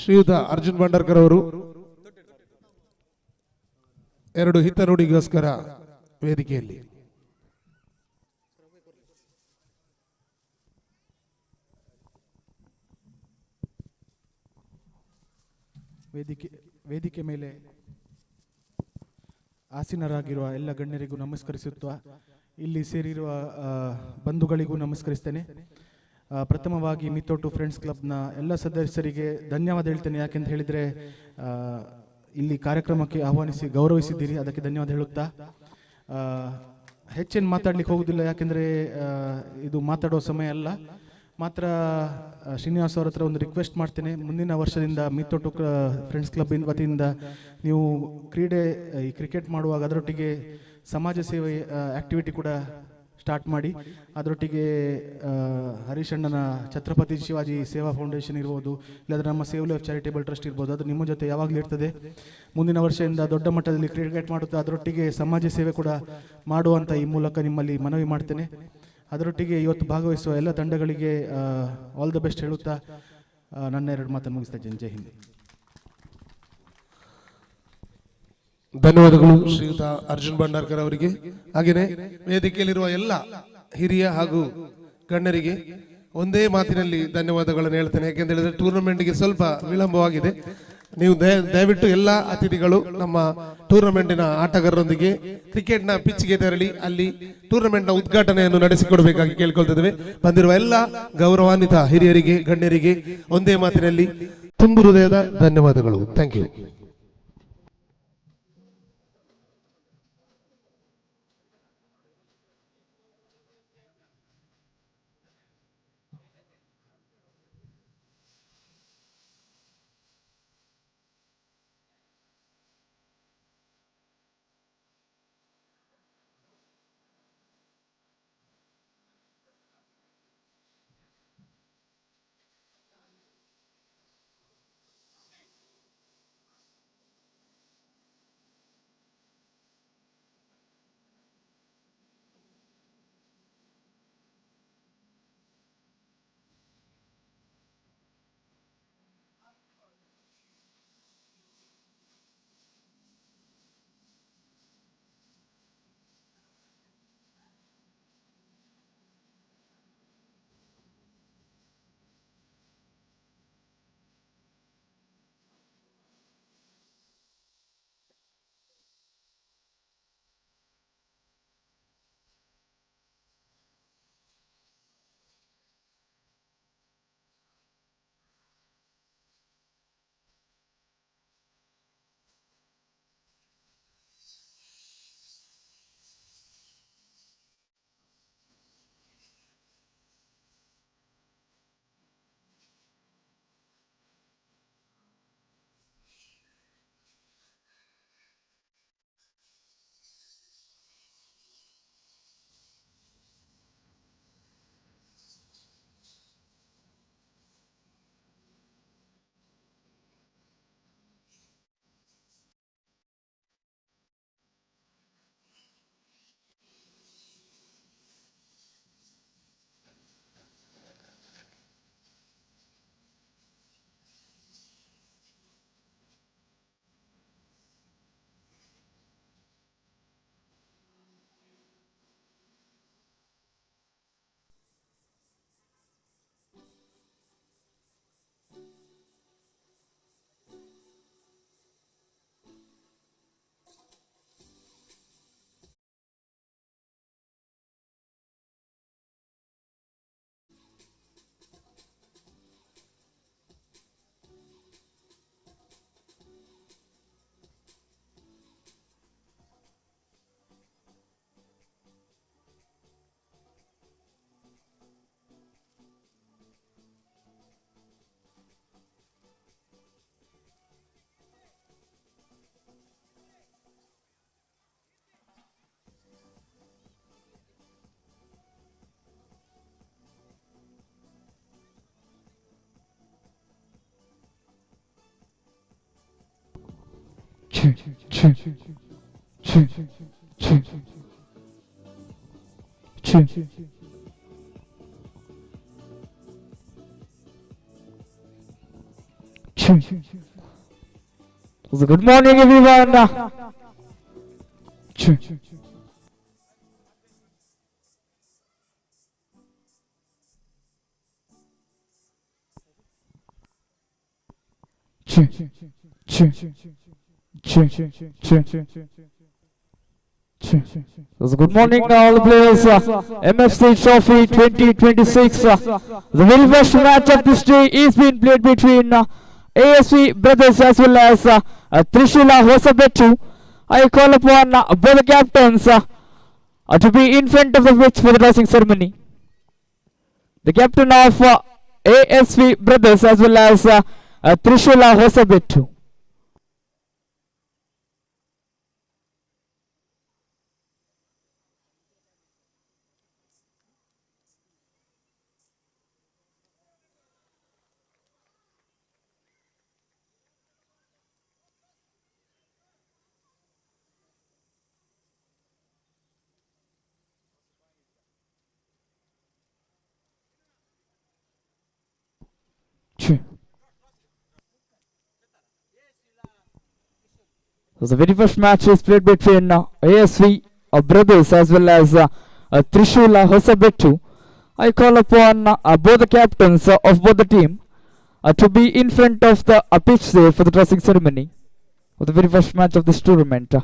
ಶ್ರೀಯುತ ಅರ್ಜುನ್ ಭಂಡಾರ್ಕರ್ ಅವರು 2 ಹಿತನುಡಿಗೋಸ್ಕರ ವೇದಿಕೆಯಲ್ಲಿ. ವೇದಿಕೆ ಮೇಲೆ ಆಸೀನರಾಗಿರುವ ಎಲ್ಲ ಗಣ್ಯರಿಗೂ ನಮಸ್ಕರಿಸುತ್ತಾ ಇಲ್ಲಿ ಸೇರಿರುವ ಬಂಧುಗಳಿಗೂ ನಮಸ್ಕರಿಸ್ತೇನೆ. ಪ್ರಥಮವಾಗಿ ಮಿಥೋಟು ಫ್ರೆಂಡ್ಸ್ ಕ್ಲಬ್ನ ಎಲ್ಲ ಸದಸ್ಯರಿಗೆ ಧನ್ಯವಾದ ಹೇಳ್ತೇನೆ. ಯಾಕೆಂತ ಹೇಳಿದರೆ ಇಲ್ಲಿ ಕಾರ್ಯಕ್ರಮಕ್ಕೆ ಆಹ್ವಾನಿಸಿ ಗೌರವಿಸಿದ್ದೀರಿ, ಅದಕ್ಕೆ ಧನ್ಯವಾದ ಹೇಳುತ್ತಾ ಹೆಚ್ಚೇನು ಮಾತಾಡ್ಲಿಕ್ಕೆ ಹೋಗುವುದಿಲ್ಲ. ಯಾಕೆಂದರೆ ಇದು ಮಾತಾಡೋ ಸಮಯ ಅಲ್ಲ. ಮಾತ್ರ ಶ್ರೀನಿವಾಸ್ ಅವ್ರ ಹತ್ರ ಒಂದು ರಿಕ್ವೆಸ್ಟ್ ಮಾಡ್ತೇನೆ. ಮುಂದಿನ ವರ್ಷದಿಂದ ಮಿಥೋಟು ಫ್ರೆಂಡ್ಸ್ ಕ್ಲಬ್ ವತಿಯಿಂದ ನೀವು ಈ ಕ್ರಿಕೆಟ್ ಮಾಡುವಾಗ ಅದರೊಟ್ಟಿಗೆ ಸಮಾಜ ಸೇವೆ ಆ್ಯಕ್ಟಿವಿಟಿ ಕೂಡ ಸ್ಟಾರ್ಟ್ ಮಾಡಿ. ಅದರೊಟ್ಟಿಗೆ ಹರೀಶ್ ಅಣ್ಣನ ಛತ್ರಪತಿ ಶಿವಾಜಿ ಸೇವಾ ಫೌಂಡೇಶನ್ ಇರ್ಬೋದು, ಇಲ್ಲಾಂದರೆ ನಮ್ಮ ಸೇವ್ ಲೈಫ್ ಚಾರಿಟೇಬಲ್ ಟ್ರಸ್ಟ್ ಇರ್ಬೋದು, ಅದು ನಿಮ್ಮ ಜೊತೆ ಯಾವಾಗಲೂ ಇರ್ತದೆ. ಮುಂದಿನ ವರ್ಷದಿಂದ ದೊಡ್ಡ ಮಟ್ಟದಲ್ಲಿ ಕ್ರಿಕೆಟ್ ಮಾಡುತ್ತಾ ಅದರೊಟ್ಟಿಗೆ ಸಮಾಜ ಸೇವೆ ಕೂಡ ಮಾಡುವಂಥ ಈ ಮೂಲಕ ನಿಮ್ಮಲ್ಲಿ ಮನವಿ ಮಾಡ್ತೇನೆ. ಅದರೊಟ್ಟಿಗೆ ಇವತ್ತು ಭಾಗವಹಿಸುವ ಎಲ್ಲ ತಂಡಗಳಿಗೆ ಆಲ್ ದ ಬೆಸ್ಟ್ ಹೇಳುತ್ತಾ ನನ್ನ 2 ಮಾತನ್ನು ಮುಗಿಸ್ತಾ ಇದ್ದೇನೆ. ಜೈ ಹಿಂದ್. ಧನ್ಯವಾದಗಳು ಶ್ರೀಯುತ ಅರ್ಜುನ್ ಭಂಡಾರ್ಕರ್ ಅವರಿಗೆ. ಹಾಗೆಯೇ ವೇದಿಕೆಯಲ್ಲಿರುವ ಎಲ್ಲ ಹಿರಿಯ ಹಾಗೂ ಗಣ್ಯರಿಗೆ ಒಂದೇ ಮಾತಿನಲ್ಲಿ ಧನ್ಯವಾದಗಳನ್ನು ಹೇಳ್ತೇನೆ. ಯಾಕೆಂತ ಹೇಳಿದ್ರೆ ಟೂರ್ನಮೆಂಟ್ಗೆ ಸ್ವಲ್ಪ ವಿಳಂಬವಾಗಿದೆ. ನೀವು ದಯವಿಟ್ಟು ಎಲ್ಲ ಅತಿಥಿಗಳು ನಮ್ಮ ಟೂರ್ನಮೆಂಟಿನ ಆಟಗಾರರೊಂದಿಗೆ ಕ್ರಿಕೆಟ್ನ ಪಿಚ್ಗೆ ತೆರಳಿ ಅಲ್ಲಿ ಟೂರ್ನಮೆಂಟ್ನ ಉದ್ಘಾಟನೆಯನ್ನು ನಡೆಸಿಕೊಡಬೇಕಾಗಿ ಕೇಳ್ಕೊಳ್ತಿದ್ದೇವೆ. ಬಂದಿರುವ ಎಲ್ಲ ಗೌರವಾನ್ವಿತ ಹಿರಿಯರಿಗೆ ಗಣ್ಯರಿಗೆ ಒಂದೇ ಮಾತಿನಲ್ಲಿ ತುಂಬು ಹೃದಯದ ಧನ್ಯವಾದಗಳು. Thank you. So good morning, everyone. So good morning, all the players. MFC Trophy 2026. The very first match of this day is being played between ASV brothers as well as Trishula Hosabettu. I call upon both the captains to be in front of the pitch for the tossing ceremony. The captain of ASV brothers as well as Trishula Hosabettu. So the very first match is played between ASV brothers as well as Trishula Hosabettu. I call upon both the captains of both the team to be in front of the pitch there for the tossing ceremony of the very first match of this tournament.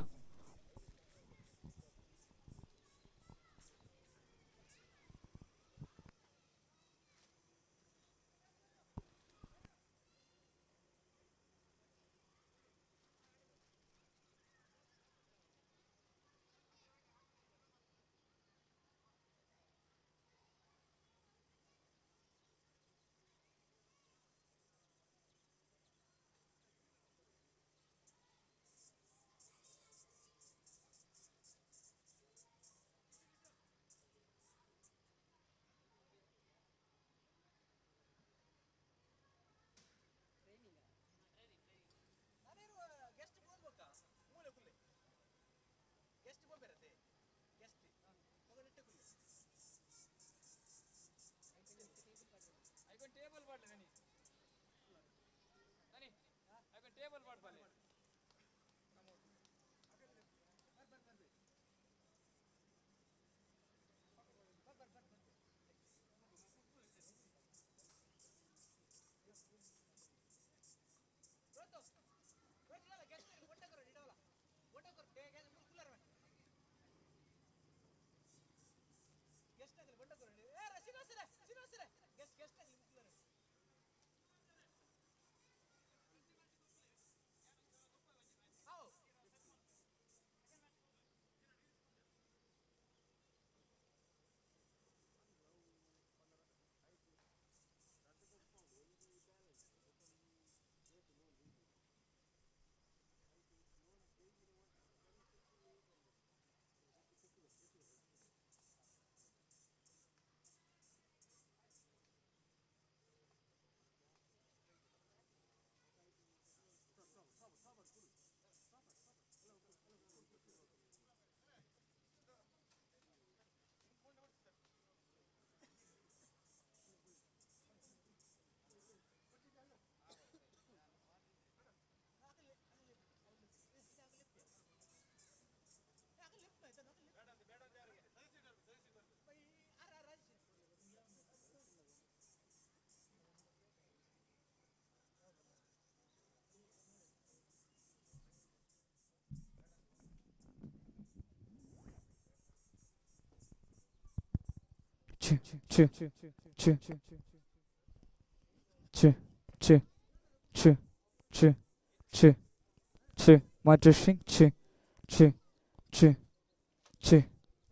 My texting,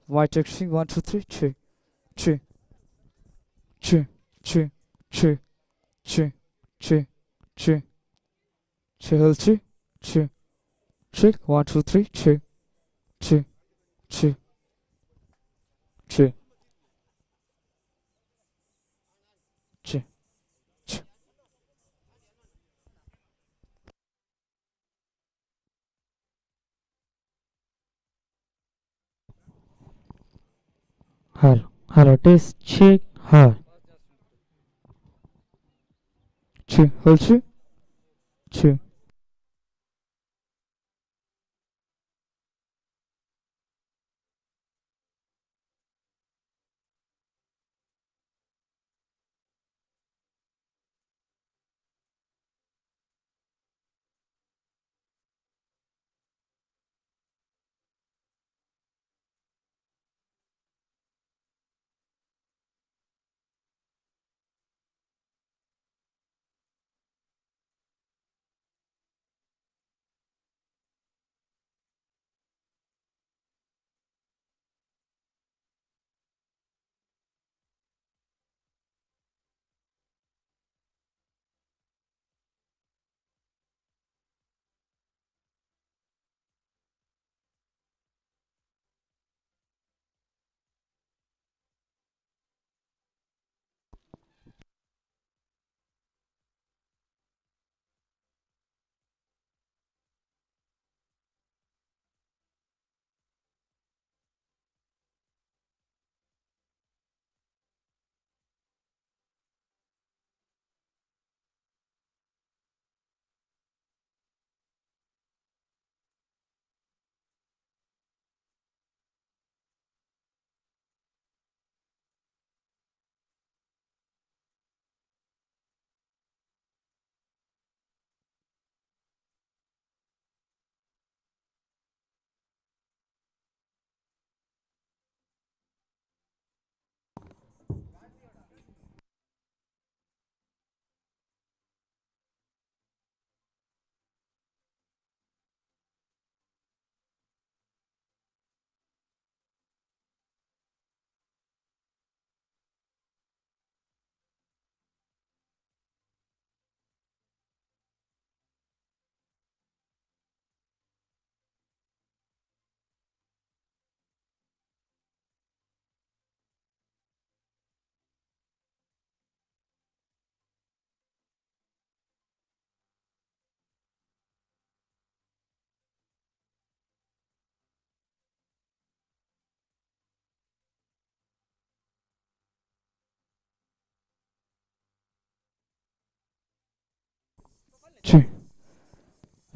my texting, 1, 2, 3, chi, chi, chi, chi, chi, chi, chi, chi, chi, chi, 1, 2, 3, chi, chi, chi, chi, chi. Hello, test, check, her. Hold two. Two.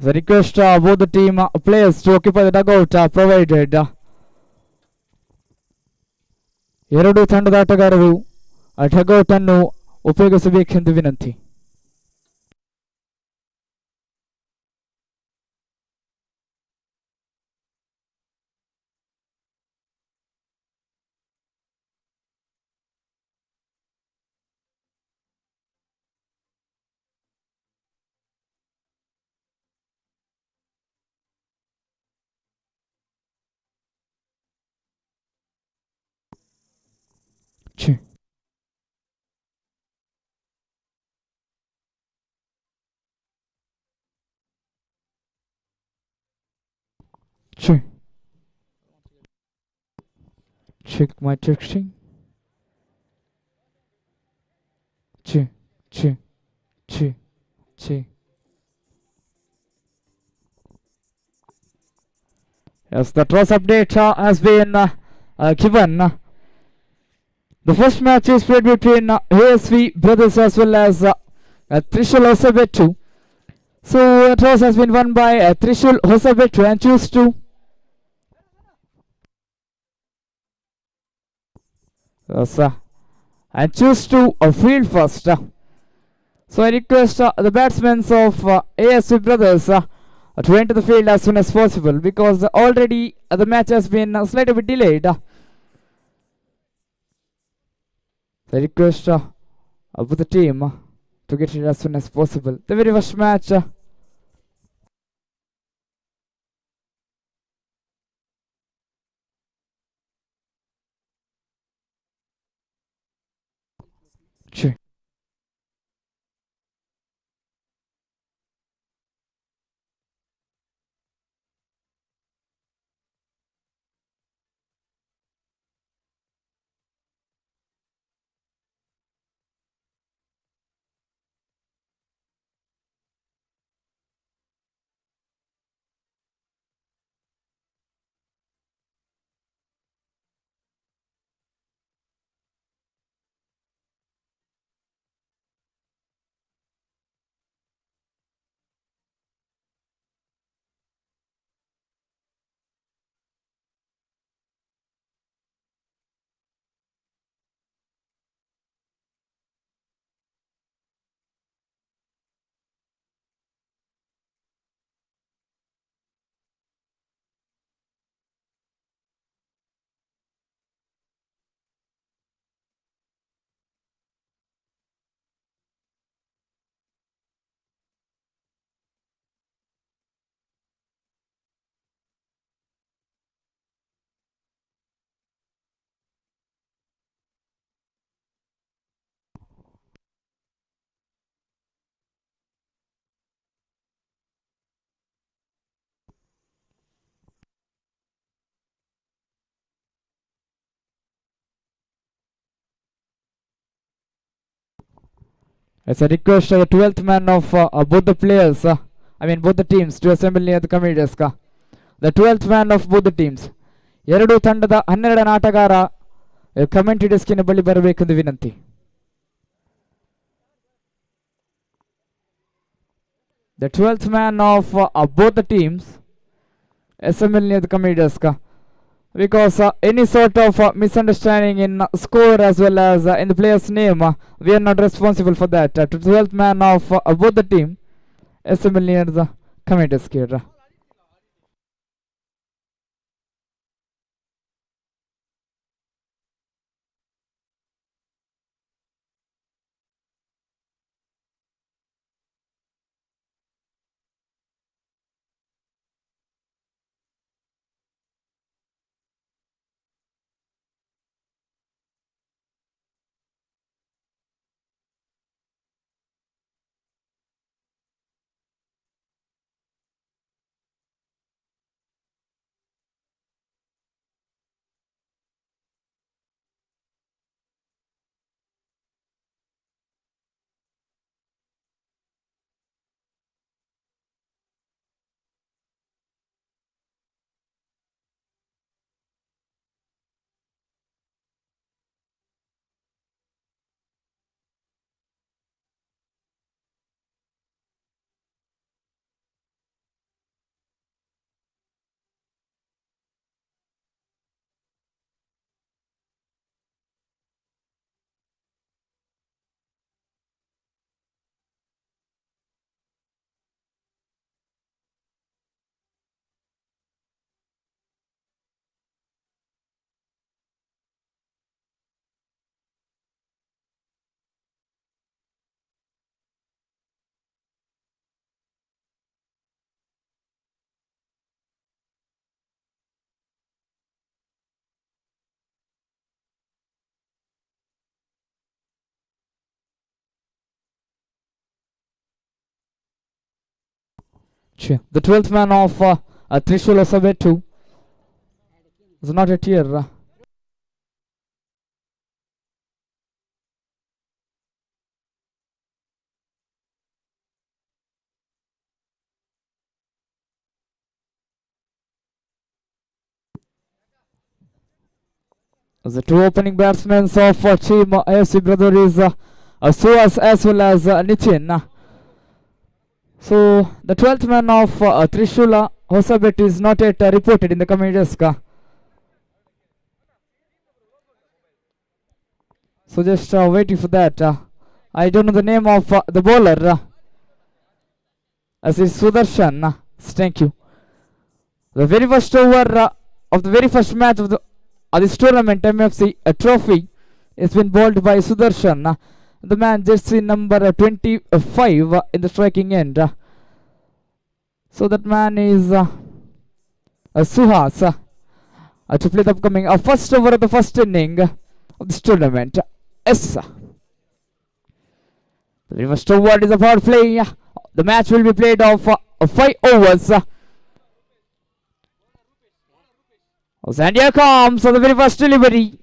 The request both the team players to occupy the dugout provided. ಎರಡು ತಂಡದ ಆಟಗಾರರು dugout ಅನ್ನು ಉಪಯೋಗಿಸಬೇಕೆಂದು ವಿನಂತಿ. Two. Two. Check my texting. Two. Two. Two. Two. Yes, the toss update has been given. The first match is played between ASV brothers as well as Trishul Hosabettu. So toss has been won by Trishul Hosabettu and choose to field first. So I request the batsmen of ASV brothers to enter the field as soon as possible because already the match has been slightly bit delayed. I request of the team to get it as soon as possible. The very first match. Sure. It's a request of the 12th man of both the players, both the teams to assemble near the committee desk. The 12th man of both the teams. ಎರಡು ತಂಡದ 12ನೇ ಆಟಗಾರ commentary ಡೆಸ್ಕಿನ ಬಳಿ ಬರಬೇಕೆಂದು ವಿನಂತಿ. The 12th man of both the teams assemble near the committee desk. Because any sort of misunderstanding in score as well as in the player's name, we are not responsible for that. To 12th man of both the team assemble near the committee desk here. The 12th man of Trishul Hosabettu is not yet here. The two opening batsmen of team AFC Brother is Suhas as well as Nitin. So the 12th man of Trishula Hosabettu is not yet reported in the committee desk. So just waiting for that. I don't know the name of the bowler. As is Sudarshan. Thank you. The very first over of the very first match of this tournament MFC trophy has been bowled by Sudarshan. The man jersey number 25 in the striking end. So that man is Suhas to play the upcoming first over of the first inning of this tournament. Yes. The very first over is a power play. The match will be played of 5 overs. And here comes the very first delivery.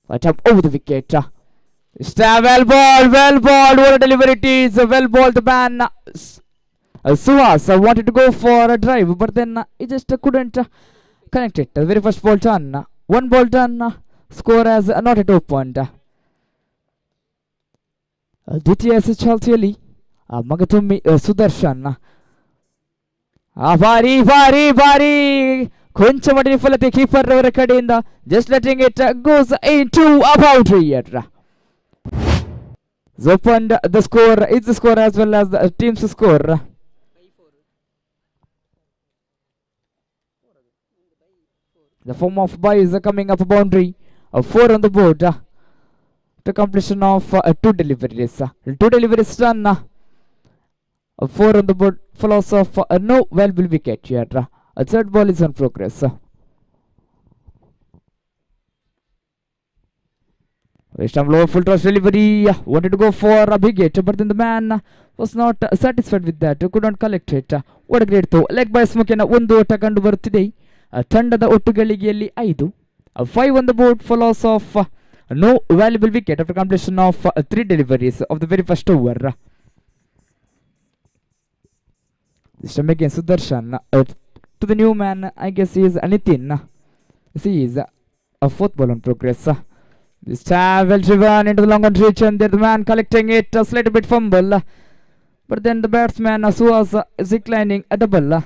Right up over the wicket. Well balled, what a delivery it is. Well balled, the man Suhas wanted to go for a drive, but then he just couldn't connect it. The very first ball done. One ball done. Score has not yet opened. Dvitiya ಚಾಲ್ತಿಯಲ್ಲಿ ಮಗದೊಮ್ಮೆ ಸುದರ್ಶನ್ ಭಾರಿ ಕೊಂಚ ಮಟ್ಟಿನ ವಿಫಲತೆ keeper ಅವರ ಕಡೆಯಿಂದ. Just letting it goes into a boundary here. Opened the score is the score as well as the team's score. The form of by is coming up a boundary of 4 on the board to completion of 2 deliveries. 2 deliveries done. 4 on the board for loss of no valuable wicket here. A third ball is on progress. Low full toss delivery, wanted to go for a big hit, but then the man was not satisfied with that, could not collect it. What a great throw. Leg by Smokena, ಒಂದು ಓಟ ಕಂಡು ಬರುತ್ತಿದೆ ತಂಡದ ಒಟ್ಟು ಗಳಿಗೆಯಲ್ಲಿ 5. 5 on the board for loss of no valuable wicket after completion of 3 deliveries of the very first over. This time again Sudarshan to the new man, I guess he is Nitin. He is a fourth ball on progress. This time well driven into the long on reach, and there the man collecting it, a slight bit fumble. But then the batsman was declining a double.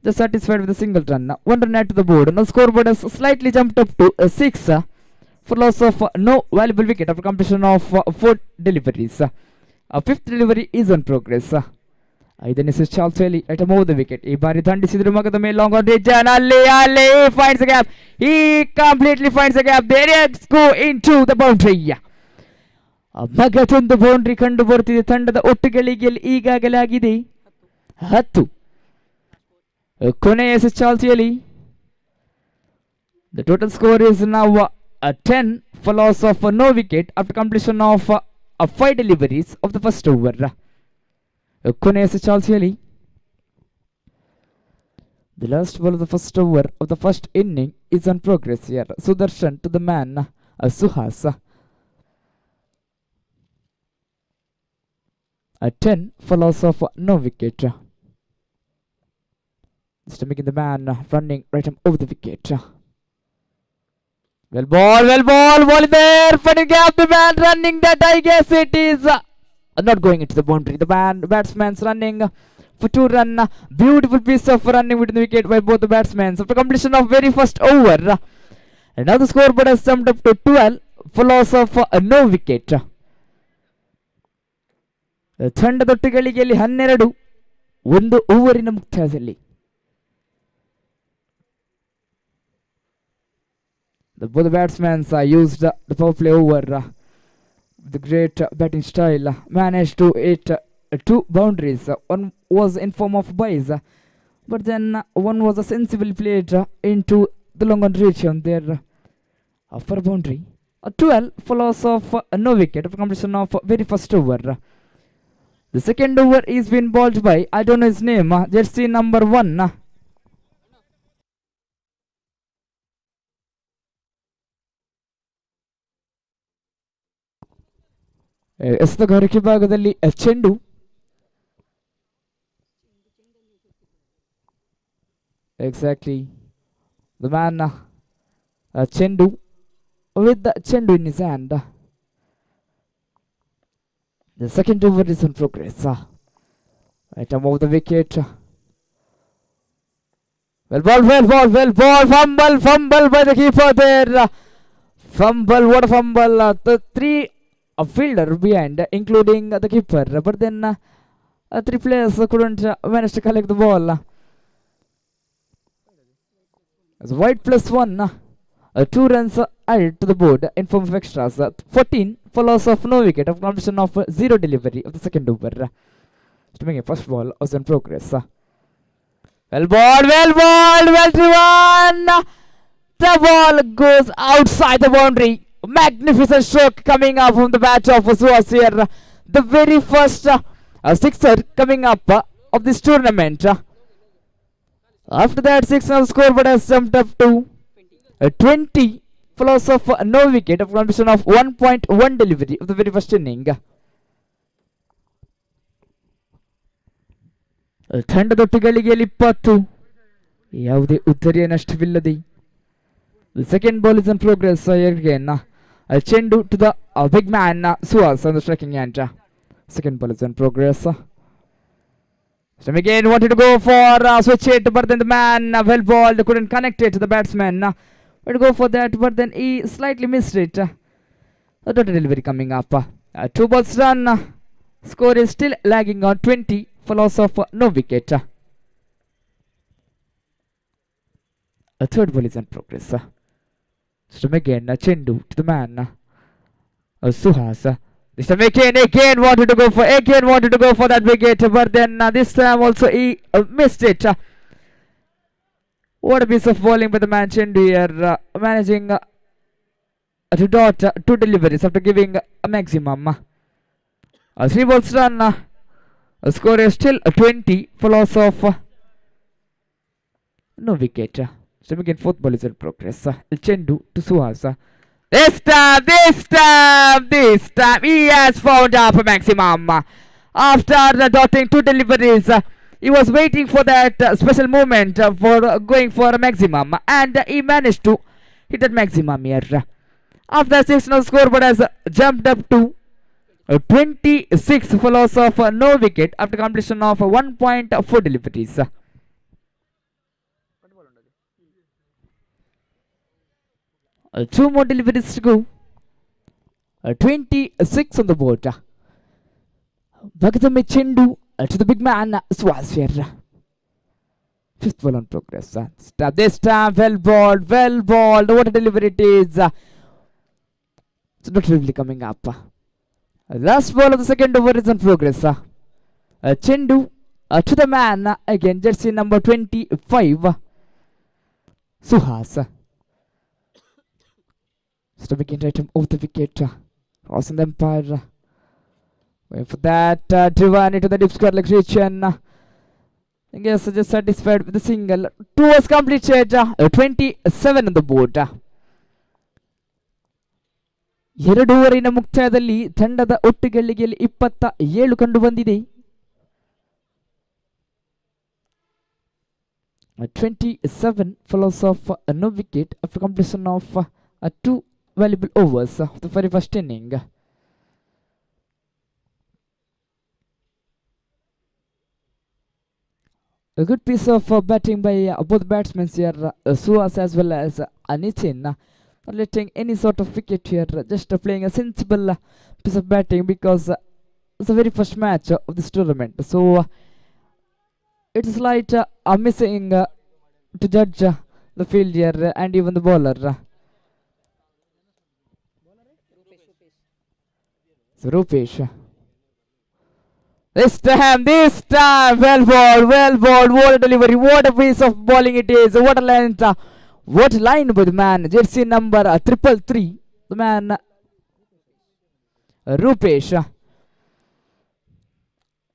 Just satisfied with a single run. 1 run add to the board. Now scoreboard has slightly jumped up to 6 for loss of no valuable wicket after completion of 4 deliveries. A fifth delivery is on progress. Then is Charles Haley at a move the wicket. He bari dandisidru magada ಮೇಲೆ long on reach, and Ali finds the gap. He completely finds the gap. There he go into the boundary. ಮಗದೊಂದು boundary ಕಂಡು ಬರುತ್ತಿದೆ ತಂಡದ ಒಟ್ಟುಗಳಿಗೆ ಈಗಾಗಲೇ ಆಗಿದೆ 10. ಕೊನೆಯ Charles Hayley. The total score is now 10 for loss of no wicket after completion of 5 deliveries of the first over. ಕೊನೆಯ Charles Hayley. The last ball of the first over of the first inning is on progress here. Sudarshan to the man Suhas. 10 for loss of no wicket. This time making the man running right over the wicket. Well ball there, finding gap, the man running that, I guess it is not going into the boundary. The batsman's running for 2 run. Beautiful piece of running within the wicket by both the batsmen after completion of very first over. And now the scoreboard has jumped up to 12 for loss of no wicket. ತಂಡದೊಟ್ಟಿಗಳಿಗೆ 12 1 ಓವರಿನ ಮುಕ್ತಾಯದಲ್ಲಿ. Both the batsmen used the power play over with great batting style. Managed to hit 2 boundaries. One was in form of byes, but then one was sensibly played into the long on reach on their for boundary. 12 for loss of no wicket for completion of very first over. The second over is being bowled by, I don't know his name, jersey number 1. ಎಸೆತಗಾರಿಕೆ ಭಾಗದಲ್ಲಿ ಚೆಂಡು. Exactly. The man ಚೆಂಡು with the ಚೆಂಡು in his hand. The second over is in progress. Right above the wicket. Well ball. Fumble by the keeper there. Fumble, what a fumble. The 3 fielder behind, including the keeper. But then 3 players couldn't manage to collect the ball. As white plus 1. 2 runs added to the board in form of extras. 14 for loss of no wicket of completion of 0 delivery of the second over. Making a first ball was in progress. Well driven. The ball goes outside the boundary. Magnificent stroke coming up from the bat of Suhas here. The very first sixer coming up of this tournament. After that 6 now scoreboard has jumped up to 20 for loss of no wicket of completion of 1.1 delivery of the very first inning. ತಂಡದೊಟ್ಟಿಗಳಿಗೆ 20 ಯಾವುದೇ ಉತ್ತರಿಯ ನಷ್ಟವಿಲ್ಲದೆ. The second ball is in progress again. ಚೆಂಡು to the big man Suhas on the striking end. Second ball is in progress. Some again wanted to go for switch it, but then the man well balled, couldn't connect it to the batsman. But go for that, but then he slightly missed it. The total delivery coming up. 2 balls run. Score is still lagging on 20 for loss of no wicket. A third ball is in progress. So again Chendu to the man Suhas. This time again wanted to go for that wicket, but then this time also he missed it. What a piece of bowling by the man Chendu here, managing to dot 2 deliveries after giving a maximum. 3 balls run. Score is still 20 for loss of no wicket. So again 4th ball is in progress. Chendu to Suhas. This time, he has found up a maximum. After dotting 2 deliveries, he was waiting for that special moment for going for a maximum, and he managed to hit that maximum here. After 6, no scoreboard has jumped up to 26 for loss of no wicket after completion of 1.4 deliveries. 2 more deliveries to go. 26 on the board. Bhagatami Chendu to the big man Swasir. 5th ball on progress. This time, well balled. What a delivery it is. It's not really coming up. Last ball of the second over is on progress. Chendu to the man again, jersey number 25, Suhas. Stepping in right off the wicket, crossing the umpire. Waiting for that, driven into the deep square leg region. I guess just satisfied with the single. 2 was completed, 27 on the board. 2 ಓವರಿನ ಮುಕ್ತಾಯದಲ್ಲಿ ತಂಡದ ಒಟ್ಟು ಗಳಿಗೆಯಲ್ಲಿ 27 ಕಂಡು ಬಂದಿದೆ. 27 for loss of no wicket after completion of 2 valuable overs of the very first inning. A good piece of batting by both batsmen here, Suhas as well as Nitin. Not letting any sort of wicket here, just playing a sensible piece of batting because it's the very first match of this tournament. So it's like missing to judge the field here and even the bowler. So Rupesh. This time, well balled. What a delivery, what a piece of bowling it is, what a length. What line by the man, jersey number 333, the man Rupesh.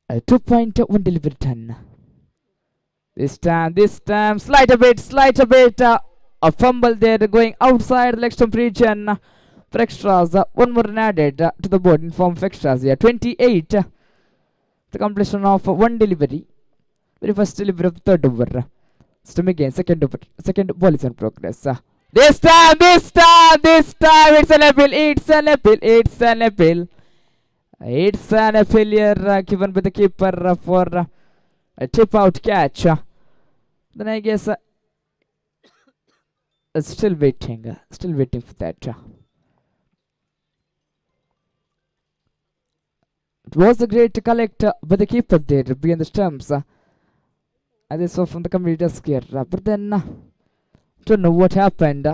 2.1 delivery ton. This time, slight a bit, a fumble there going outside the leg stump region for extras. 1 more run added to the board in form of extras here. 28, the completion of 1 delivery, very first delivery of the 3rd over. Stum again, second ball is in progress. This time, it's an appeal. It's an appeal here given by the keeper for a tip out catch. Then I guess still waiting for that. It was a great collect by the keeper there behind the stumps. As I saw from the committee desk here, but then don't know what happened.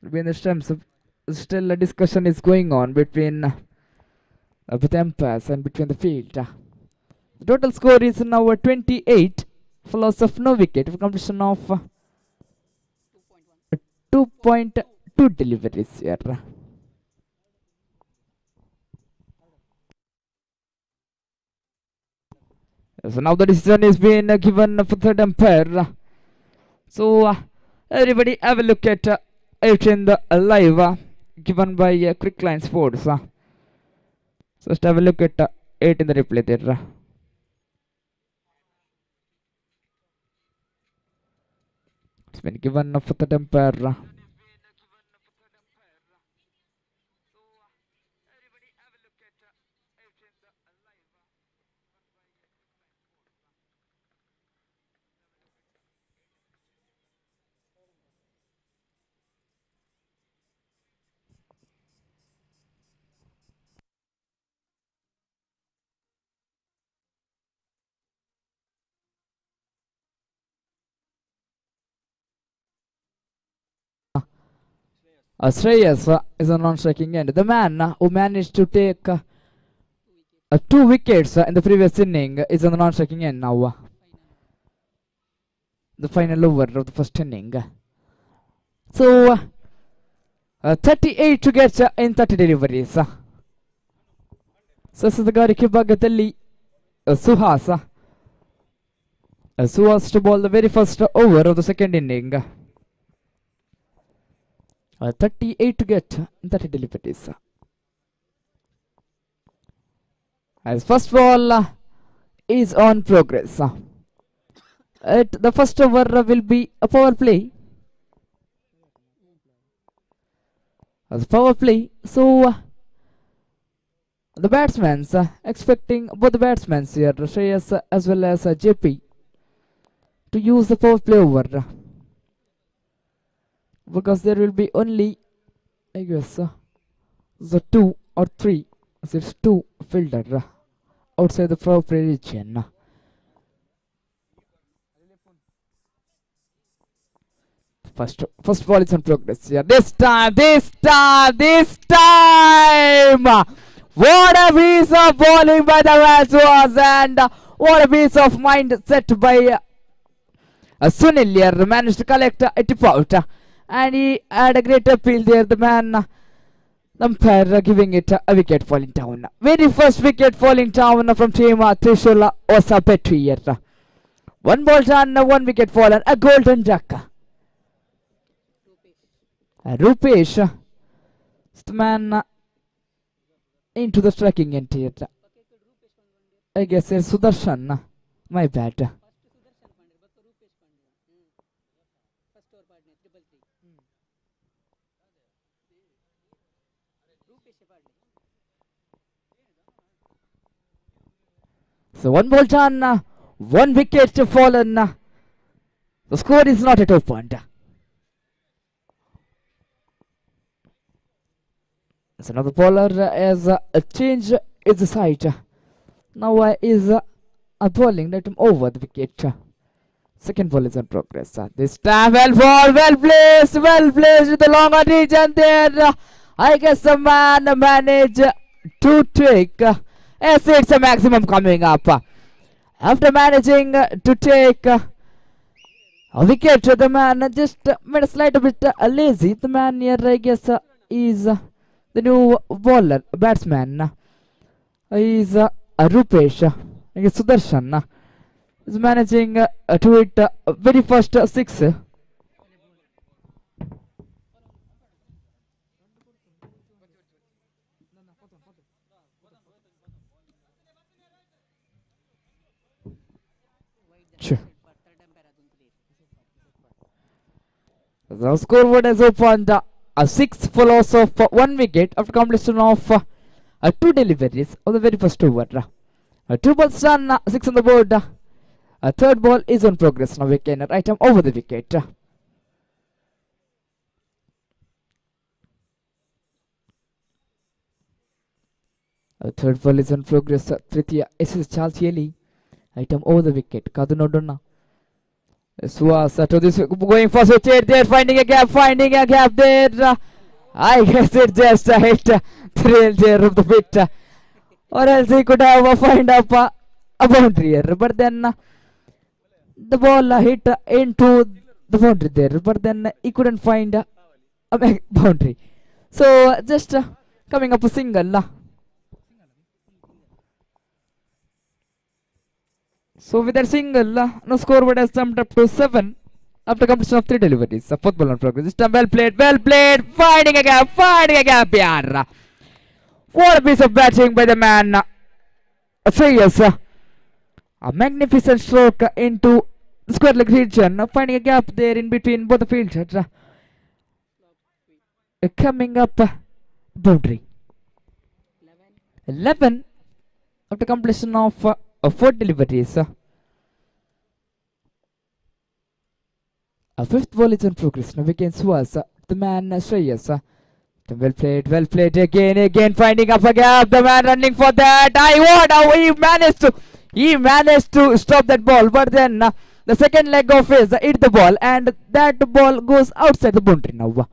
Behind the stumps, still a discussion is going on between the umpires and between the field. The total score is now 28 for loss of no wicket for completion of 2.2 deliveries here. So now the decision is being given for third umpire. So everybody have a look at it in the live given by Cricline Sports. So just have a look at it in the replay there. It's been given for third umpire. Shreyas is on non-striking end. The man who managed to take 2 wickets in the previous inning is on the non-striking end now. The final over of the first inning. So 38 to get in 30 deliveries. So this is the Gariki Bhagatali Suhas. Suhas to bowl the very first over of the second inning. 38 to get 30 deliveries. As first ball is on progress. The first over will be a power play. As power play, so the batsmen expecting both the batsmen here, Shreyas as well as JP, to use the power play over, because there will be only, I guess, the 2 or 3. So it's 2 fielder outside the power play region. First ball is on progress here. This time! What a piece of bowling by the Rajwas, and what a piece of mind set by Sunil here. Managed to collect a tip out, and he had a great appeal there. The man, umpire, giving it a wicket falling down. Very first wicket falling down from team Trishula Hosabettu here. 1 ball done, 1 wicket fallen, a golden duck. Rupesh, the man into the striking end here. I guess it's Sudarshan. My bad. So 1 ball done, 1 wicket fallen. The score is not at opened. So now the bowler as a change is the side. Now is a bowling, let him over the wicket. Second ball is on progress. This time well placed with the longer region there. I guess the man managed to take, yes, it's a maximum coming up. After managing to take a wicket, the man just made a slight bit lazy. The man here, I guess, is the new bowler, batsman, is Rupesh. I guess Sudarshan is managing to hit very first 6. Sure. The scoreboard has opened a 6 follows of 1 wicket after completion of 2 deliveries of the very first over. 2 balls done, 6 on the board. A third ball is on progress. Now we can write him over the wicket. A third ball is on progress. Tritiya is Charles Yeli. Item over the wicket. Kadu Nodonna. Suas to this going for switch there, finding a gap there. I guess it just hit the rail there of the bit, or else he could have find up a boundary here. But then the ball hit into the boundary there, but then he couldn't find a boundary. So just coming up a single. So with that single, no scoreboard has jumped up to 7 after completion of 3 deliveries. A fourth ball on progress. This time well played, finding a gap here. What a piece of batting by the man. Shreyas. A magnificent stroke into the square leg region, finding a gap there in between both the fielders. Coming up boundary. 11 after completion of 4 deliveries. A fifth ball is on progress. Now against was the man Shreyas. Well played again, finding up a gap. The man running for that. He managed to stop that ball, but then the second leg of his hit the ball, and that ball goes outside the boundary now.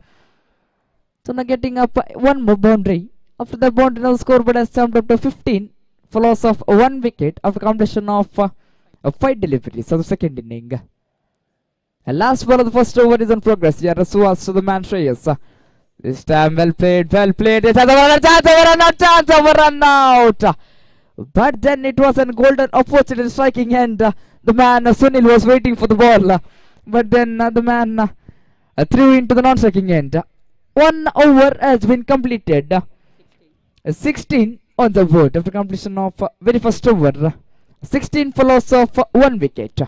So now getting up 1 more boundary. After that boundary, now the scoreboard has jumped up to 15 for loss of 1 wicket after completion of 5 deliveries of the second inning. And last ball of the first over is on progress. Here, Suas to the man Shreyas. This time well played. This has a chance of a run out. But then it was a golden opportunity striking end. The man Sunil was waiting for the ball. But then the man threw into the non-striking end. 1 over has been completed. 16 on the board after completion of very first over. 16 for loss of 1 wicket.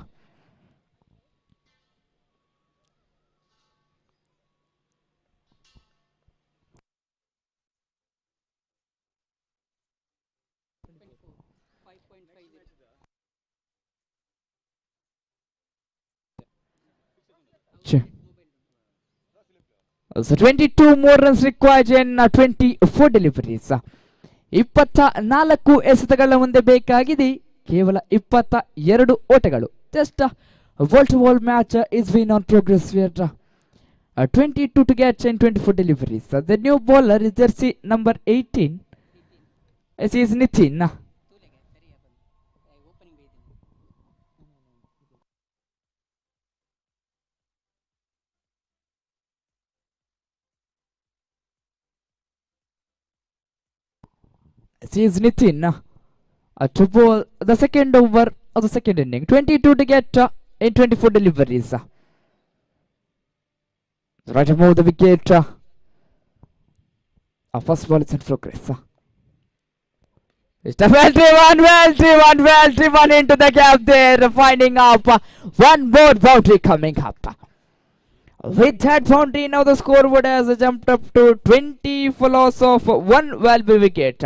So 22 more runs required in 24 deliveries. 24 ಎಸೆತಗಳ ಮುಂದೆ ಬೇಕಾಗಿದೆ ಕೇವಲ 22 ಓಟಗಳು. Just wall to wall match is been on progress here. 22 to get in 24 deliveries. The new bowler is jersey number 18. It is Nitin. This is Nitin to bowl the second over of the second inning. 22 to get in 24 deliveries. Right above the wicket. First ball is in progress. It's a well driven into the gap there, finding up one more boundary coming up. With that boundary, now the scoreboard has jumped up to 20 for loss of 1 valuable wicket.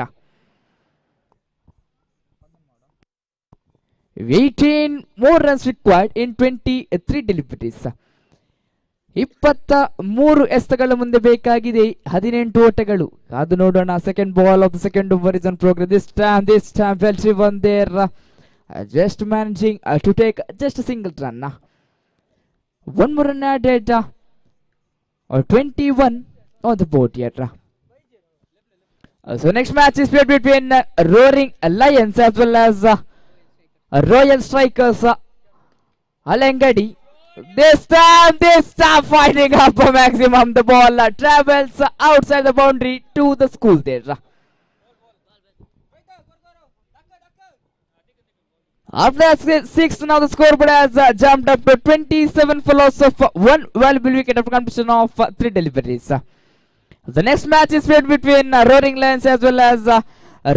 18 more runs required in 23 deliveries. 23 ಎಸೆತಗಳ ಮುಂದೆ ಬೇಕಾಗಿದೆ 18 ಓಟಗಳು. ಅದು ನೋಡೋಣ. Second ball of the second over is on progress. This time well driven there. Just managing to take just a single run. One more run added. 21 on the board here. So next match is played between Roaring Lions as well as Royal Strikers Alangadi. This time finding up a maximum. The ball travels outside the boundary to the school there. After that sixth, now the scoreboard has jumped up to 27 for loss of 1 valuable wicket after completion of 3 deliveries. The next match is played between Roaring Lions as well as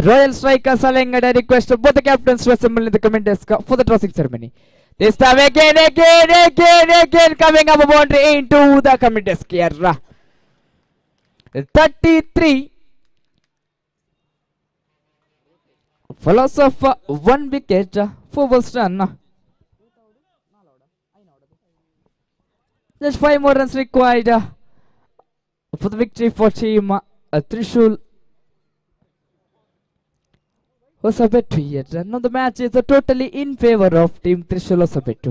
Royal Strikers Alangadi. I request both the captains to assemble in the comment desk for the tossing ceremony. This time again coming up a boundary into the comment desk here. 33 for loss of 1 wicket, 4 balls run. Just 5 more runs required for the victory for team Trishul Hosabettu here. Now the match is totally in favor of team Trishul Hosabettu.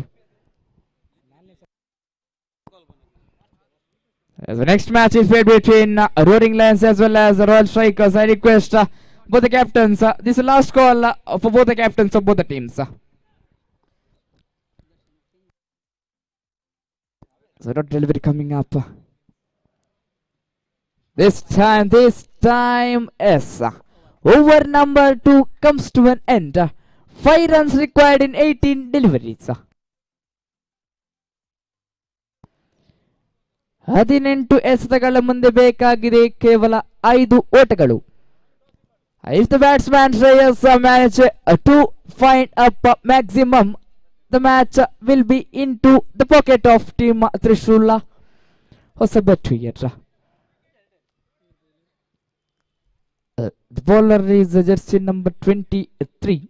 The next match is played between Roaring Lions as well as Royal Strikers. I request both the captains. This is the last call for both the captains of both the teams. So not delivery coming up. This time yes. Over number 2 comes to an end. 5 runs required in 18 deliveries. 18 ಎಸೆತಗಳ ಮುಂದೆ ಬೇಕಾಗಿದೆ ಕೇವಲ 5 ಓಟಗಳು. If the batsman Shreyas manage to find up maximum, the match will be into the pocket of team Trishul Hosabettu here. The bowler is jersey number 23.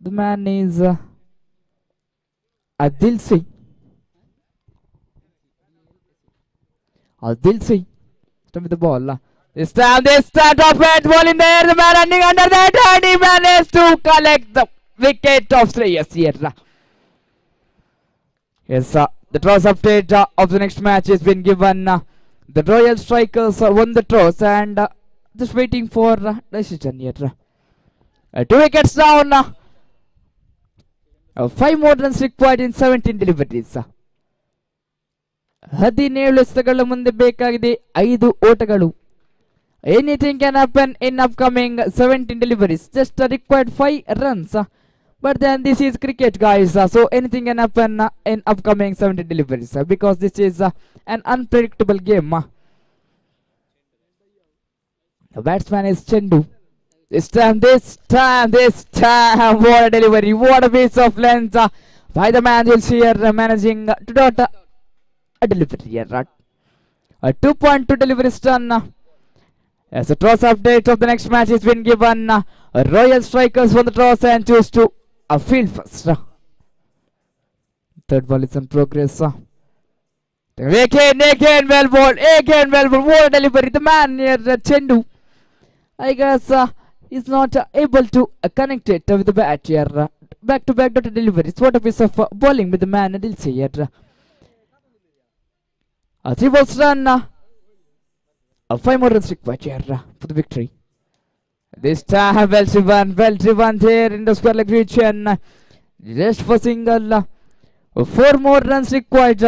The man is Adil Singh. Stop with the ball. This time top end ball in there. The man running under that and he managed to collect the wicket of Shreyas here. Yes, the toss update of the next match has been given. The Royal Strikers won the toss and just waiting for decision here. 2 wickets down. 5 more runs required in 17 deliveries. 17 ಎಸೆತಗಳ ಮುಂದೆ ಬೇಕಾಗಿದೆ 5 ಓಟಗಳು. Anything can happen in upcoming 17 deliveries. Just required 5 runs But then this is cricket, guys. So anything can happen in upcoming 70 deliveries because this is an unpredictable game. The batsman is Chendu. This time, what a delivery, what a piece of length by the man. You'll see here managing to dot a delivery here. A 2.2 delivery done. As the toss update of the next match has been given, Royal Strikers won the toss and choose to field first. Third ball is in progress. Again, well ball. What a delivery. The man here, Chendu, I guess is not able to connect it with the bat here. Back to back dot deliveries. What a piece of bowling with the man, Dilse here. 3 balls run. 5 more runs required here for the victory. This time well driven there in the square leg region. Just for single. 4 more runs required.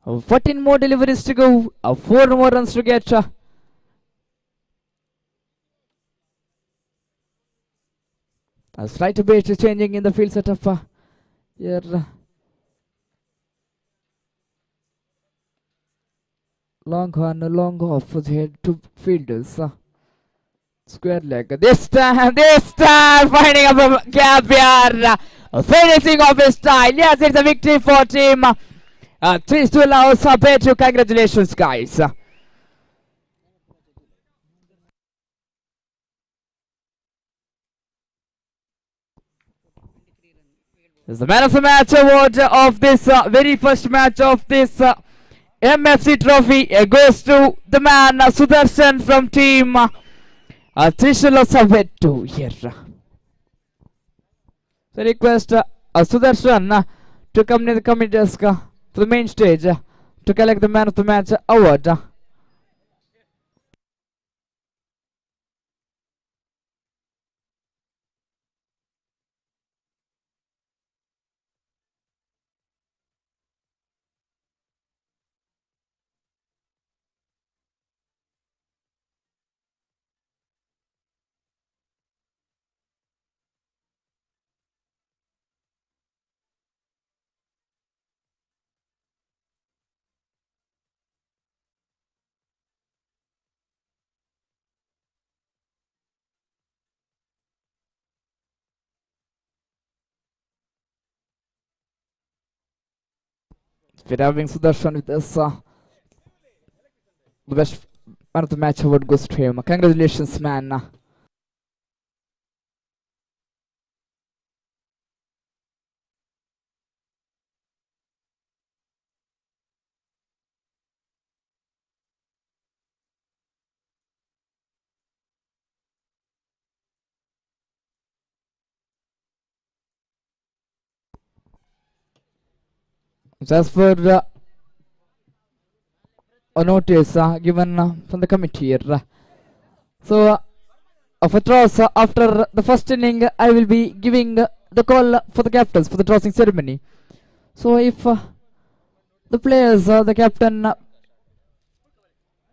14 more deliveries to go. 4 more runs to get. A slight bit changing in the field setup here. Long on, long off was head to fielders. Square leg. This time finding up a gap here. Finishing off his style. Yes, it's a victory for team. 3 to allow Hosabettu. Congratulations, guys. This is the man of the match award of this very first match of this MFC trophy goes to the man Sudarshan from team Hosabettu here. So request Sudarshan to come near the committee desk to the main stage to collect the man of the match award. We're having Sudarshan with us. The best man of the match award goes to him. Congratulations, man. As for a notice given from the committee here. So for toss after the first inning, I will be giving the call for the captains for the tossing ceremony. So if the players, the captain,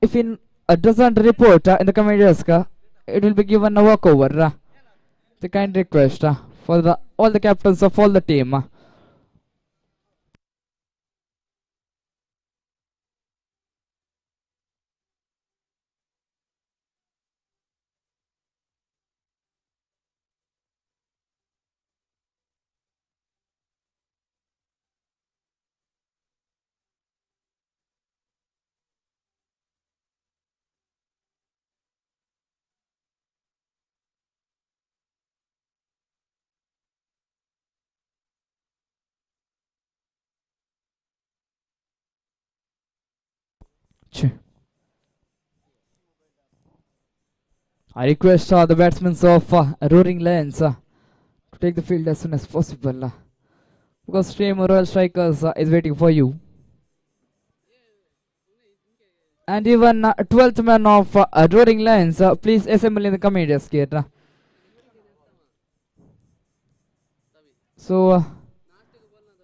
if he doesn't report in the committee desk, it will be given a walkover. The kind request for all the captains of all the team. I request the batsmen of Roaring Lions to take the field as soon as possible because team Royal Strikers is waiting for you. And even 12th man of Roaring Lions, please assemble in the committee desk here. So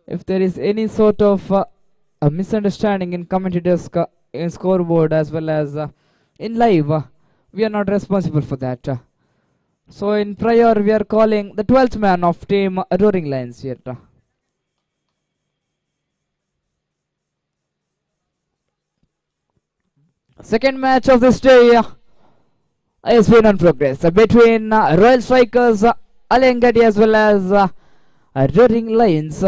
if there is any sort of a misunderstanding in committee desk, in scoreboard as well as in live, we are not responsible for that. So in prior, we are calling the 12th man of team Roaring Lions here. Second match of this day is been on progress between Royal Strikers Alengadi as well as Roaring Lions.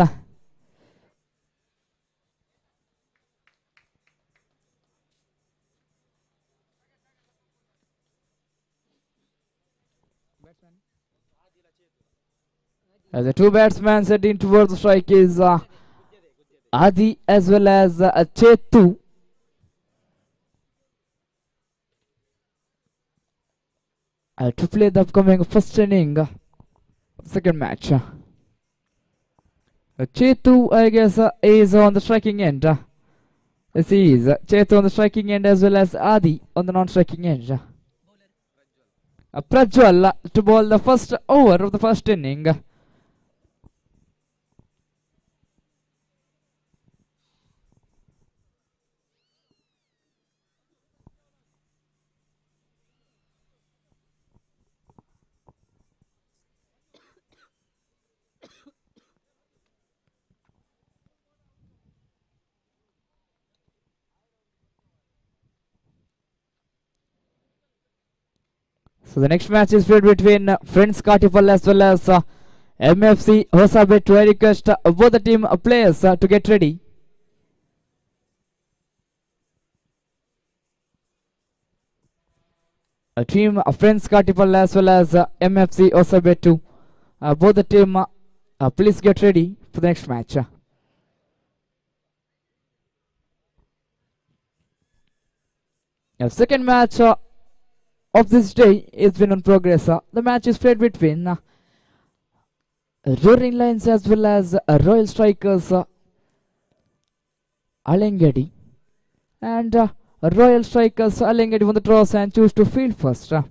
As the two batsmen heading towards the strike is Adi as well as Chetu. To play the upcoming first inning, second match. Chetu, I guess, is on the striking end. This is Chetu on the striking end as well as Adi on the non-striking end. Prajwal to bowl the first over of the first inning. So the next match is played between Friends Kartifal as well as MFC Hosabettu. I request both the team players to get ready. A team Friends Kartifal as well as MFC Hosabettu. Both the team please get ready for the next match. Second match of this day is been on progress. The match is played between Roaring Lions as well as Royal Strikers Alengadi, and Royal Strikers Alengadi won the toss and choose to field first. The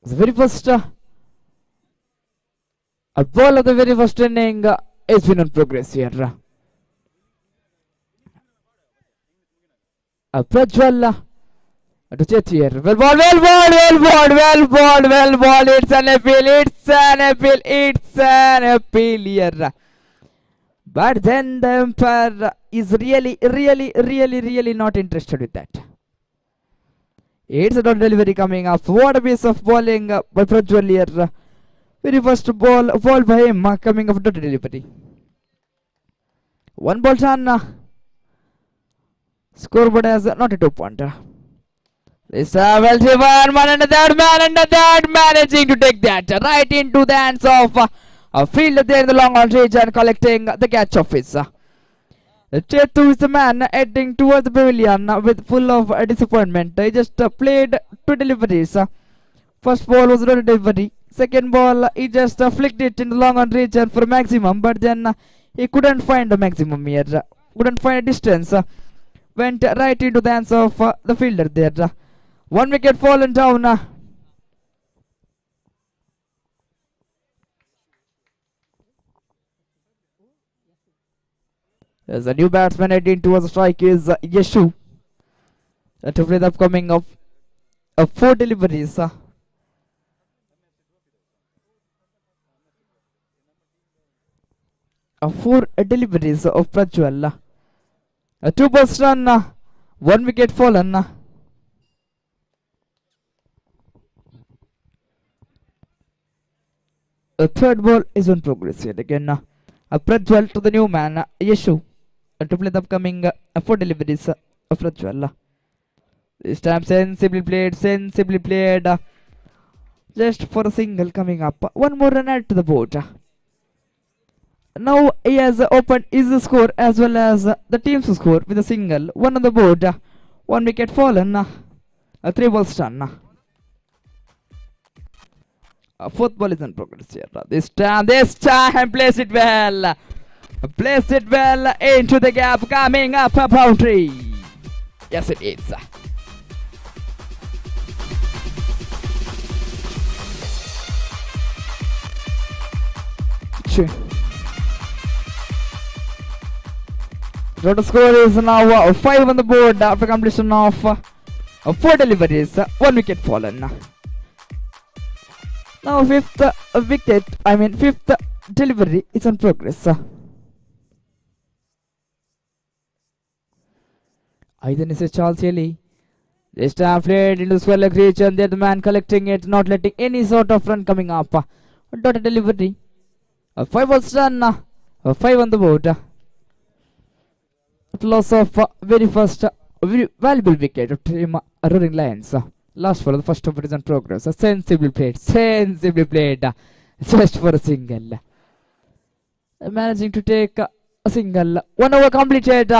very first ball of the very first inning is been on progress here. Prajwal to Chetu here. Well ball. It's an appeal here. But then the umpire is really not interested with that. It's a dot delivery coming up. What a piece of bowling by Prajwal here. Very first ball by him coming up dot delivery. One ball done. Scoreboard has not a 2-pointer. This well driven man under that managing to take that right into the hands of a fielder there in the long on range and collecting the catch of his. Chetu is the man heading towards the pavilion with full of disappointment. He just played 2 deliveries. First ball was not a delivery. Second ball he just flicked it in the long on range and for maximum, but then he couldn't find the maximum here. Couldn't find a distance. Went right into the hands of the fielder there. 1 wicket fallen down. As a new batsman heading towards the strike is Yeshu. To play the upcoming of 4 deliveries. 4 deliveries of Prajwal. 2 balls run, 1 wicket fallen. A third ball is on progress here again. Prajwal to the new man, Yeshu, to play the upcoming 4 deliveries of Prajwal. This time sensibly played, just for a single coming up. 1 more run add to the board. Now he has opened his score as well as the team's score with a single. 1 on the board, 1 wicket fallen, 3 balls done. 4th ball is in progress here. This time plays it well. Into the gap, coming up a boundary. Yes, it is. Total score is now 5 on the board after completion of 4 deliveries, 1 wicket fallen. Now fifth delivery is on progress. Aidan is a Charles Haley. This time played into square reach and there the man collecting it, not letting any sort of run coming up. Dot delivery. 5 was done. 5 on the board. Loss of very first very valuable wicket of Team Roaring Lions. Last for the first over is on progress. Sensibly played. Just for a single. Managing to take a single. 1 over completed.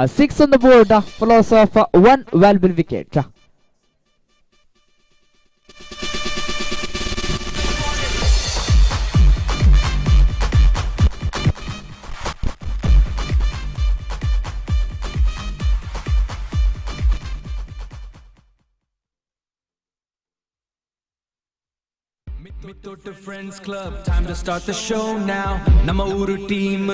6 on the board for loss of 1 valuable wicket. Mithottu Friends Club, time to start the show now. Nama Uru team,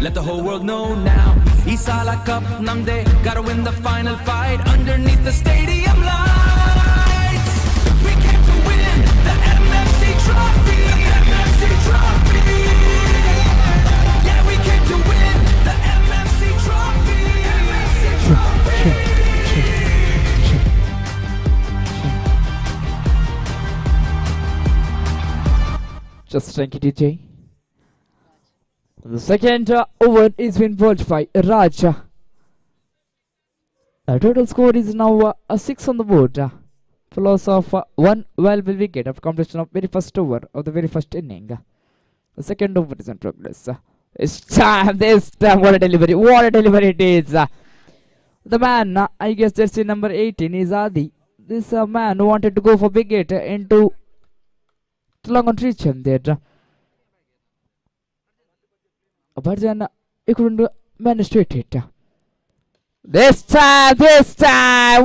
let the whole world know now. Isala Cup, Namde, gotta win the final fight underneath the stadium lights. We came to win the MFC Trophy, MFC Trophy. Yeah, we came to win the MFC Trophy, MFC Trophy. Just thank you, DJ. The second over is been bowled by Raj. The total score is now 6 on the board. For loss of 1 valuable wicket after completion of very first over of the very first inning. The second over is in progress. This time, what a delivery! What a delivery it is! The man, I guess jersey number 18 is Adi. This man wanted to go for big hit into long on reach him there. But then he couldn't manage to hit it. This time,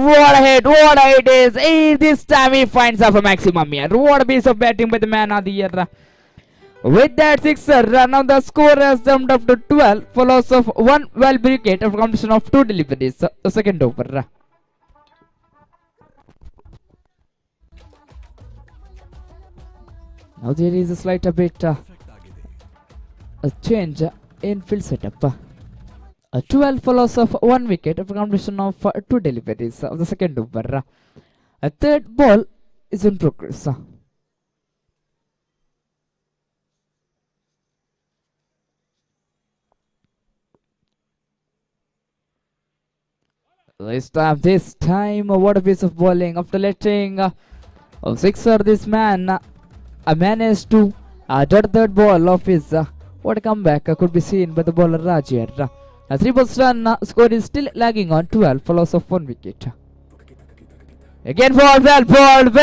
what a hit is. This time he finds up a maximum here. What a piece of batting by the man of the year. With that sixer, now the score has jumped up to 12 for loss of 1 valuable wicket after completion of 2 deliveries. The second over. Now there is a slight bit a change in field setup. 12 for loss of 1 wicket after completion of 2 deliveries of the second over. A third ball is in progress. This time, what a piece of bowling after letting sixer. This man managed to dot third ball of his. What a comeback could be seen by the bowler Raj here. 3 balls run, score is still lagging on 12 for loss of 1 wicket. Again well balled,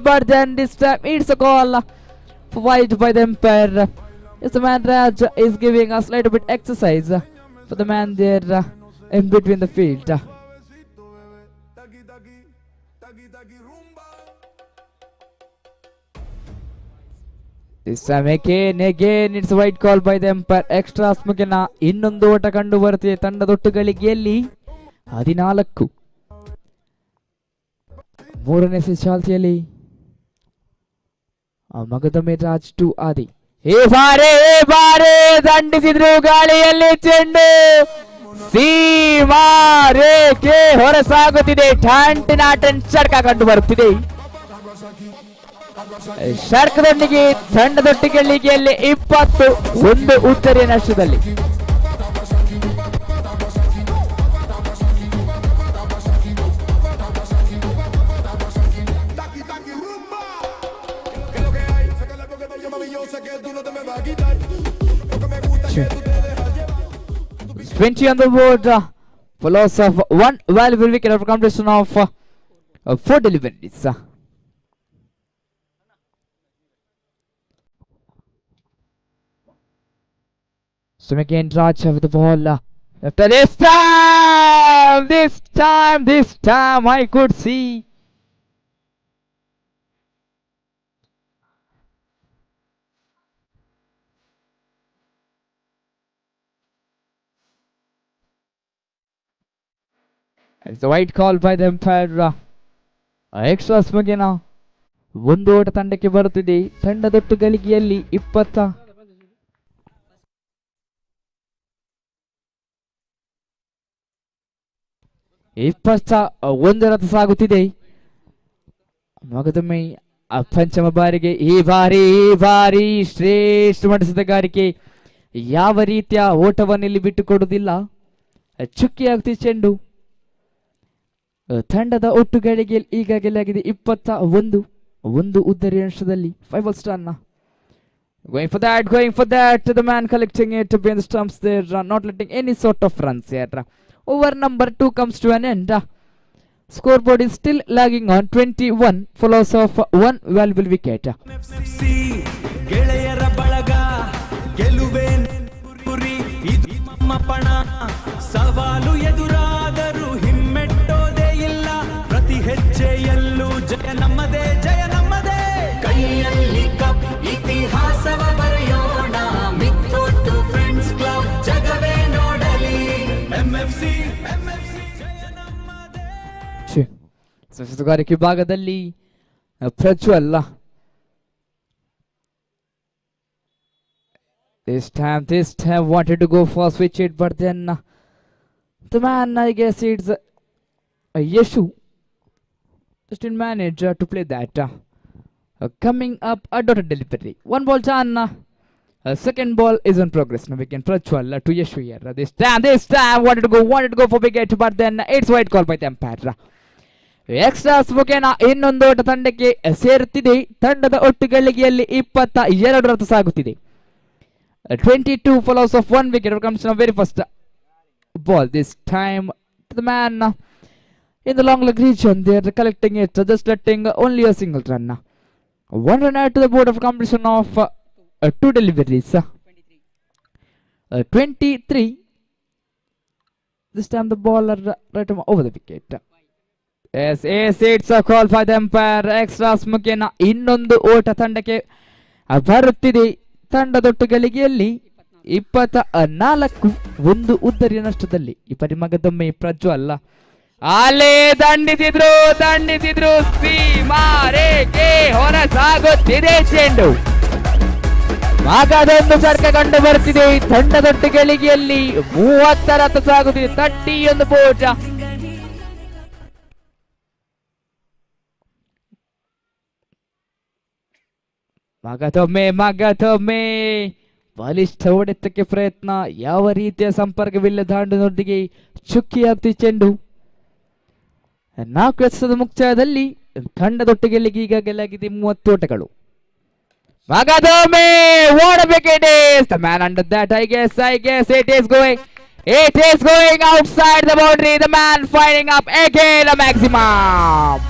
but then this time it's a call for wide by the umpire. Yes, the man Raj is giving a slight bit exercise for the man there in between the field. This time again it's a wide call by the umpire. Extra ಮುಗಿನ ಇನ್ನೊಂದು ಓಟ ಕಂಡು ಬರುತ್ತಿದೆ ತಂಡದೊಟ್ಟು ಗಳಿಗೆಯಲ್ಲಿ 14. ಮೂರನೇ ಚಾಲ್ತಿಯಲ್ಲಿ ಮಗದೊಮ್ಮೆ Raj to ಆದಿ. ಈ ಬಾರಿ ದಂಡಿಸಿದ್ರು ಗಾಳಿಯಲ್ಲಿ ಚೆಂಡು ಸೀಮಾ ರೇಖೆ ಹೊರಸಾಗುತ್ತಿದೆ. ಟನ್ ಚಡ್ಕ ಕಂಡು ಬರುತ್ತಿದೆ. ಶಾರ್ಕದೊಂದಿಗೆ ತಂಡದೊಟ್ಟಿಗೆಯಲ್ಲಿ 21 ಉತ್ತರೀಯ ನಷ್ಟದಲ್ಲಿ. Twenty on the board for loss of 1 valuable wicket after completion of 4 deliveries. So again Raj with the ball. After this time I could see It's a white call by the umpire. Extras ಮುಗಿನ ಒಂದು ಓಟ ತಂಡಕ್ಕೆ ಬರುತ್ತಿದೆ. ತಂಡದೊಟ್ಟು ಗಳಿಗೆಯಲ್ಲಿ 21 ರಥ ಸಾಗುತ್ತಿದೆ. ಮಗದೊಮ್ಮೆ ಪಂಚಮ ಬಾರಿಗೆ ಈ ಬಾರಿ ಶ್ರೇಷ್ಠ ಮಟ್ಟಸದಗಾರಿಕೆ. ಯಾವ ರೀತಿಯ ಓಟವನ್ನು ಇಲ್ಲಿ ಬಿಟ್ಟುಕೊಡುವುದಿಲ್ಲ. ಚುಕ್ಕಿಯಾಗುತ್ತಿದೆ ಚೆಂಡು. ತಂಡದ ಒಟ್ಟು ಗಳಿಗೆ ಈಗಾಗಲೇ ಆಗಿದೆ 21. ಒಂದು ಉದ್ದರಿ ಅಂಶದಲ್ಲಿ 5 balls run. Going for that. The man collecting it to be in the stumps there, not letting any sort of runs here. Over number 2 comes to an end. Scoreboard is still lagging on 21, follows of one valuable wicket. ಗೆಳೆಯರ ಬಳಗ ಗೆಲುವೆ ಗುರಿ ಇದು ನಮ್ಮ ಪಣ. ಸವಾಲು ಎದುರಾದರೂ ಹಿಮ್ಮೆಟ್ಟೋದೇ ಇಲ್ಲ. ಪ್ರತಿ ಹೆಜ್ಜೆಯಲ್ಲೂ ಜಯ ನಮ್ಮದೇ, ಜಯ ನಮ್ಮದೇ. ಕೈಯಲ್ಲಿ ಕಪ್ ಇತಿಹಾಸವ ಬರೆಯೋಣ. ಮಿಥೋಟು ಫ್ರೆಂಡ್ಸ್ ಕ್ಲಬ್ ಜಗವೇ ನೋಡಲಿ. ಎಂಎಫ್ಸಿ ಜಯ ನಮ್ಮದೇ. ಸಶಸ್ತ್ರಗಾರಿಕೆ ಭಾಗದಲ್ಲಿ Prajwal. This time wanted to go for a switch it, but then the man, I guess it's Yeshu, just didn't manage to play that. Coming up, a dotted delivery. 1 ball done. Second ball is in progress. Now we can Prajwal to Yeshu here. This time wanted to go for wicket, but then it's white call by the umpire. Extras ಮುಖೇನ ಇನ್ನೊಂದು ಓಟ ತಂಡಕ್ಕೆ ಸೇರುತ್ತಿದೆ. ತಂಡದ ಒಟ್ಟು ಗಳಿಗೆಯಲ್ಲಿ 22 ರಥ ಸಾಗುತ್ತಿದೆ. 22 follows of 1 wicket. Comes from very first ball. This time to the man in the long leg region. They are collecting it, just letting only a single run. 1 run add to the board of completion of 2 deliveries. 23. This time the baller right over the wicket. Yes, it's a call by the umpire. Extras ಮುಖೇನ ಇನ್ನೊಂದು ಓಟ ತಂಡಕ್ಕೆ ಬರುತ್ತಿದೆ. ತಂಡದೊಟ್ಟು ಗಳಿಗೆಯಲ್ಲಿ 24. ಒಂದು ಉದ್ದರಿಯ ನಷ್ಟದಲ್ಲಿ ಈ ಪರಿಮಗದೊಮ್ಮೆ ಪ್ರಜ್ವಲ್ ಅಲ್ಲೇ ದಂಡಿಸಿದ್ರು. ಸೀಮಾರೇಖೆ ಹೊರ ಸಾಗುತ್ತಿದೆ ಚೆಂಡು. ಮಗದೊಂದು ಸರ್ಕ ಕಂಡು ಬರ್ತಿದೆ. ತಂಡದೊಟ್ಟು ಗಳಿಗೆಯಲ್ಲಿ 30 ರಥ ಸಾಗುತ್ತಿದೆ. 31 ಬೋಟ. ಮಗದೊಮ್ಮೆ ಬಲಿಷ್ಠ ಹೊಡೆತಕ್ಕೆ ಪ್ರಯತ್ನ. ಯಾವ ರೀತಿಯ ಸಂಪರ್ಕವಿಲ್ಲ ದಾಂಡಿನೊಂದಿಗೆ ಚುಕ್ಕಿಯಾಗ್ತಿ ಚೆಂಡು. 4 ಎಸೆತದ ಮುಕ್ತಾಯದಲ್ಲಿ ತಂಡದೊಟ್ಟಿಗೆ ಈಗಾಗಲೇ ಆಗಿದೆ 30 ಓಟಗಳು. ಮಗದೊಮ್ಮೆ ಓಡಬೇಕಿದೆ. The man under that, I guess it is going outside the boundary. The man finding up again a maximum.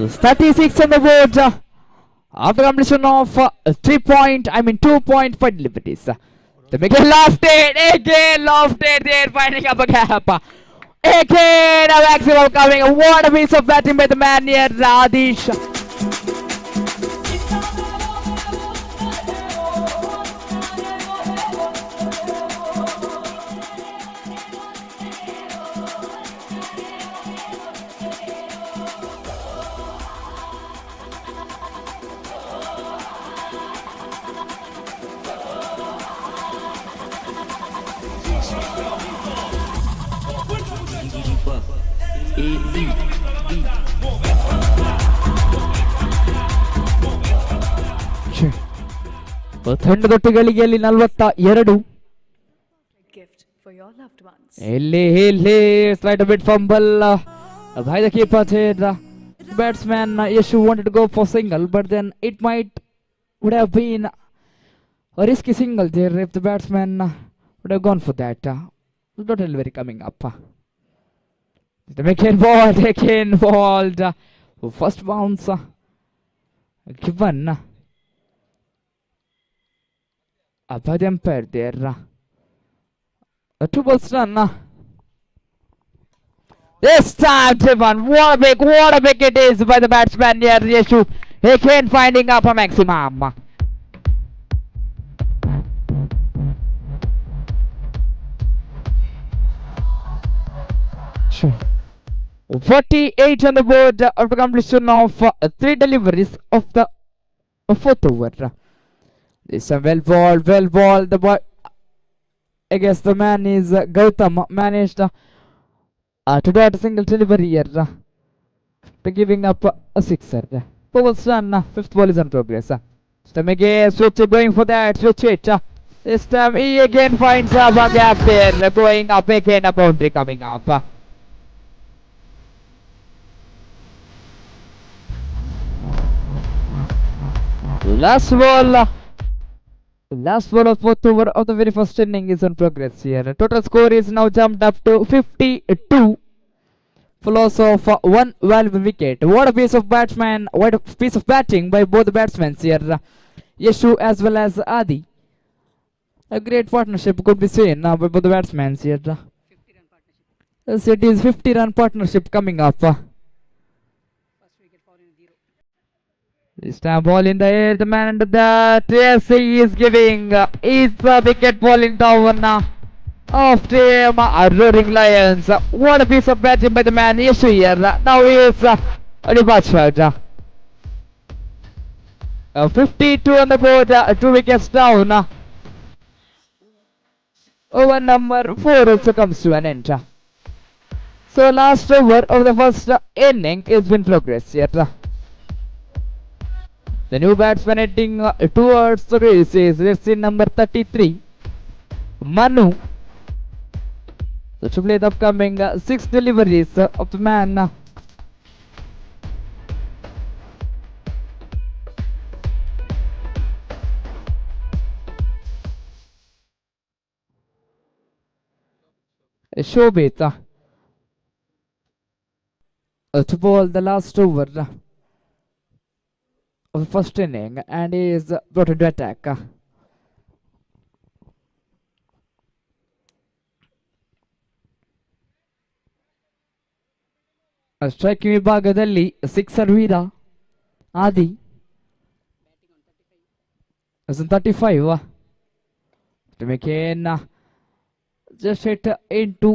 It's 36 on the board after completion of 2.5 deliveries. The Miguel lofted there, finding up a gap. Again, a maximum coming. What a piece of batting by the man here, Radish. ತಂಡದೊಟ್ಟು ಗಳಿಗೆಯಲ್ಲಿ 42. ಇಲ್ಲಿ slight a bit fumble by the keeper there. Batsman Yeshu wanted to go for single, but then it would have been a risky single there if the batsman would have gone for that. Not delivery coming up. The again balled. First bounce given by the umpire there. 2 balls run. This time, Tivan, what a big it is by the batsman near Yeshu. Again finding up a maximum. 48 on the board after completion of 3 deliveries of the fourth over. This time well ball. The boy, I guess the man is Gautam, managed to dot a single delivery here. Giving up a sixer. Bowls done, fifth ball is on progress. This time again, switch it, going for that, switch it. This time he again finds a gap there, going up again, a boundary coming up. Last ball of fourth over of the very first inning is on progress here. Total score is now jumped up to 52 for loss of one valuable wicket. What a piece of batting by both the batsmen here, Yeshu as well as Adi. A great partnership could be seen by both the batsmen here. Yes, it is 50-run partnership coming up. This time ball in the air, the man under that, yes, he is giving is a wicket falling down of team Roaring Lions. What a piece of batting by the man Yeshu here. Now he is departed. 52 on the board, 2 wickets down. Over number 4 also comes to an end. So last over of the first inning is in progress here. The new batsman heading towards the race is jersey number 33, Manu. So to play the upcoming 6 deliveries of the man. Hosabettu to bowl the last over of the first inning and he is brought into attack. Striking ವಿಭಾಗದಲ್ಲಿ sixer Veer Adi as in 35 to make in just hit into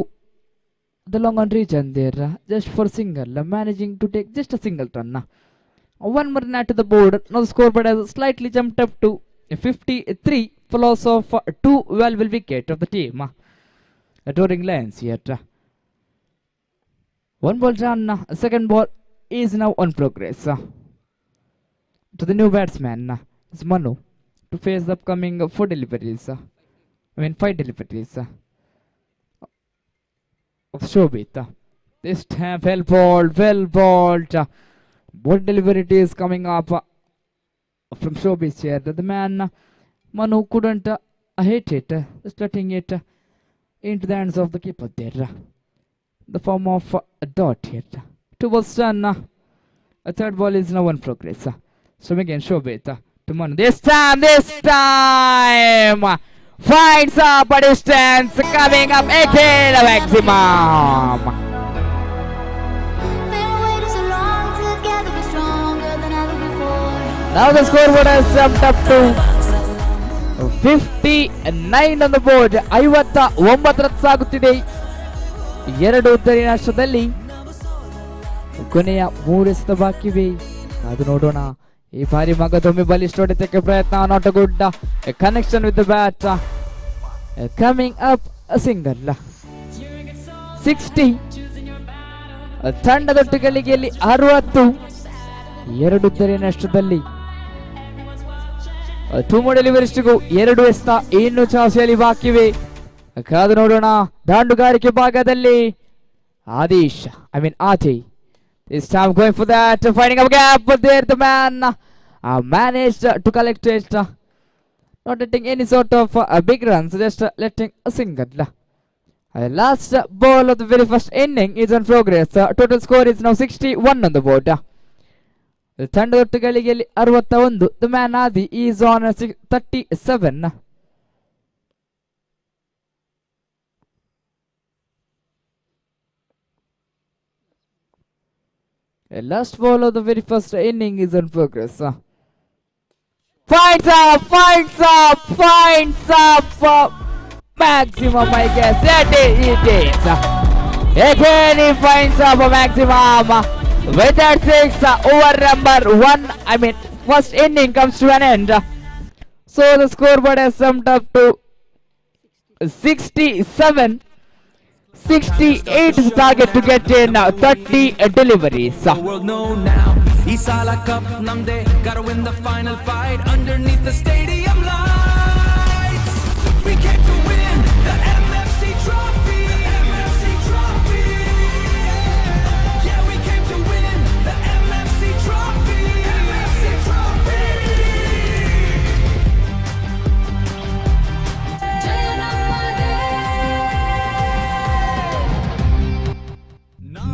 the long on region there just for single, managing to take just a single run. One more net to the board. Now the scoreboard has slightly jumped up to 53 for loss of 2 valuable wicket of the team. Roaring Lions here. One ball done. Second ball is now on progress. To the new batsman is Manu to face the upcoming 5 deliveries of Hosabettu. This time well balled. What delivery it is coming up from Hosabettu here. The man Manu couldn't hit it, just letting it into the hands of the keeper there. The form of a dot here. 2 balls done. A third ball is now in progress. So again Hosabettu to Manu. This time finds up a distance, coming up again a maximum. Now the scoreboard has jumped up to 59 on the board. 59 ಸಾಗುತ್ತಿದೆ 2 ಉತ್ತರಿನ ಅಷ್ಟದಲ್ಲಿ ಕೊನೆಯ 3 ಎಸೆತ ಬಾಕಿವೆ. ಅದು ನೋಡೋಣ. ಈ ಬಾರಿ ಮಗದೊಮ್ಮೆ ಬಲಿಷ್ಠ ಹೊಡೆತಕ್ಕೆ ಪ್ರಯತ್ನ. Not a good connection with the bat. Coming up a single 60. ತಂಡದೊಟ್ಟಿಗೆಯಲ್ಲಿ 60 2 ಉತ್ತರಿನ ಅಷ್ಟದಲ್ಲಿ 2 more ಡೆಲಿವರಿಸ್ಟಿಗೂ 2 ಎಸೆತ ಇನ್ನು ಚಾಸಿಯಲ್ಲಿ ಬಾಕಿವೆ. ಕಾದು ನೋಡೋಣ. ದಾಂಡುಗಾರಿಕೆ ಭಾಗದಲ್ಲಿ Adesh Ati. This time going for that, finding a gap, but there the man managed to collect it. Not letting any sort of big runs, just letting a single. Last ball of the very first inning is on progress. Total score is now 61 on the board. The ತಂಡದೊಟ್ಟಿಗೆಯಲ್ಲಿ 61. The man Adi is on 37. Last ball of the very first inning is in progress. Finds up, finds up, finds up. Maximum, I guess. It is. Again, he finds up a maximum. With that six, over number one, first inning comes to an end. So the scoreboard has summed up to 67. 68 is the target to get in 30 deliveries. The world know now. Isala Cup namde, gotta win the final fight underneath the stadium lights. We came to win the MFC Trophy. MFC Trophy. Yeah, we came to win the MFC Trophy. MFC Trophy.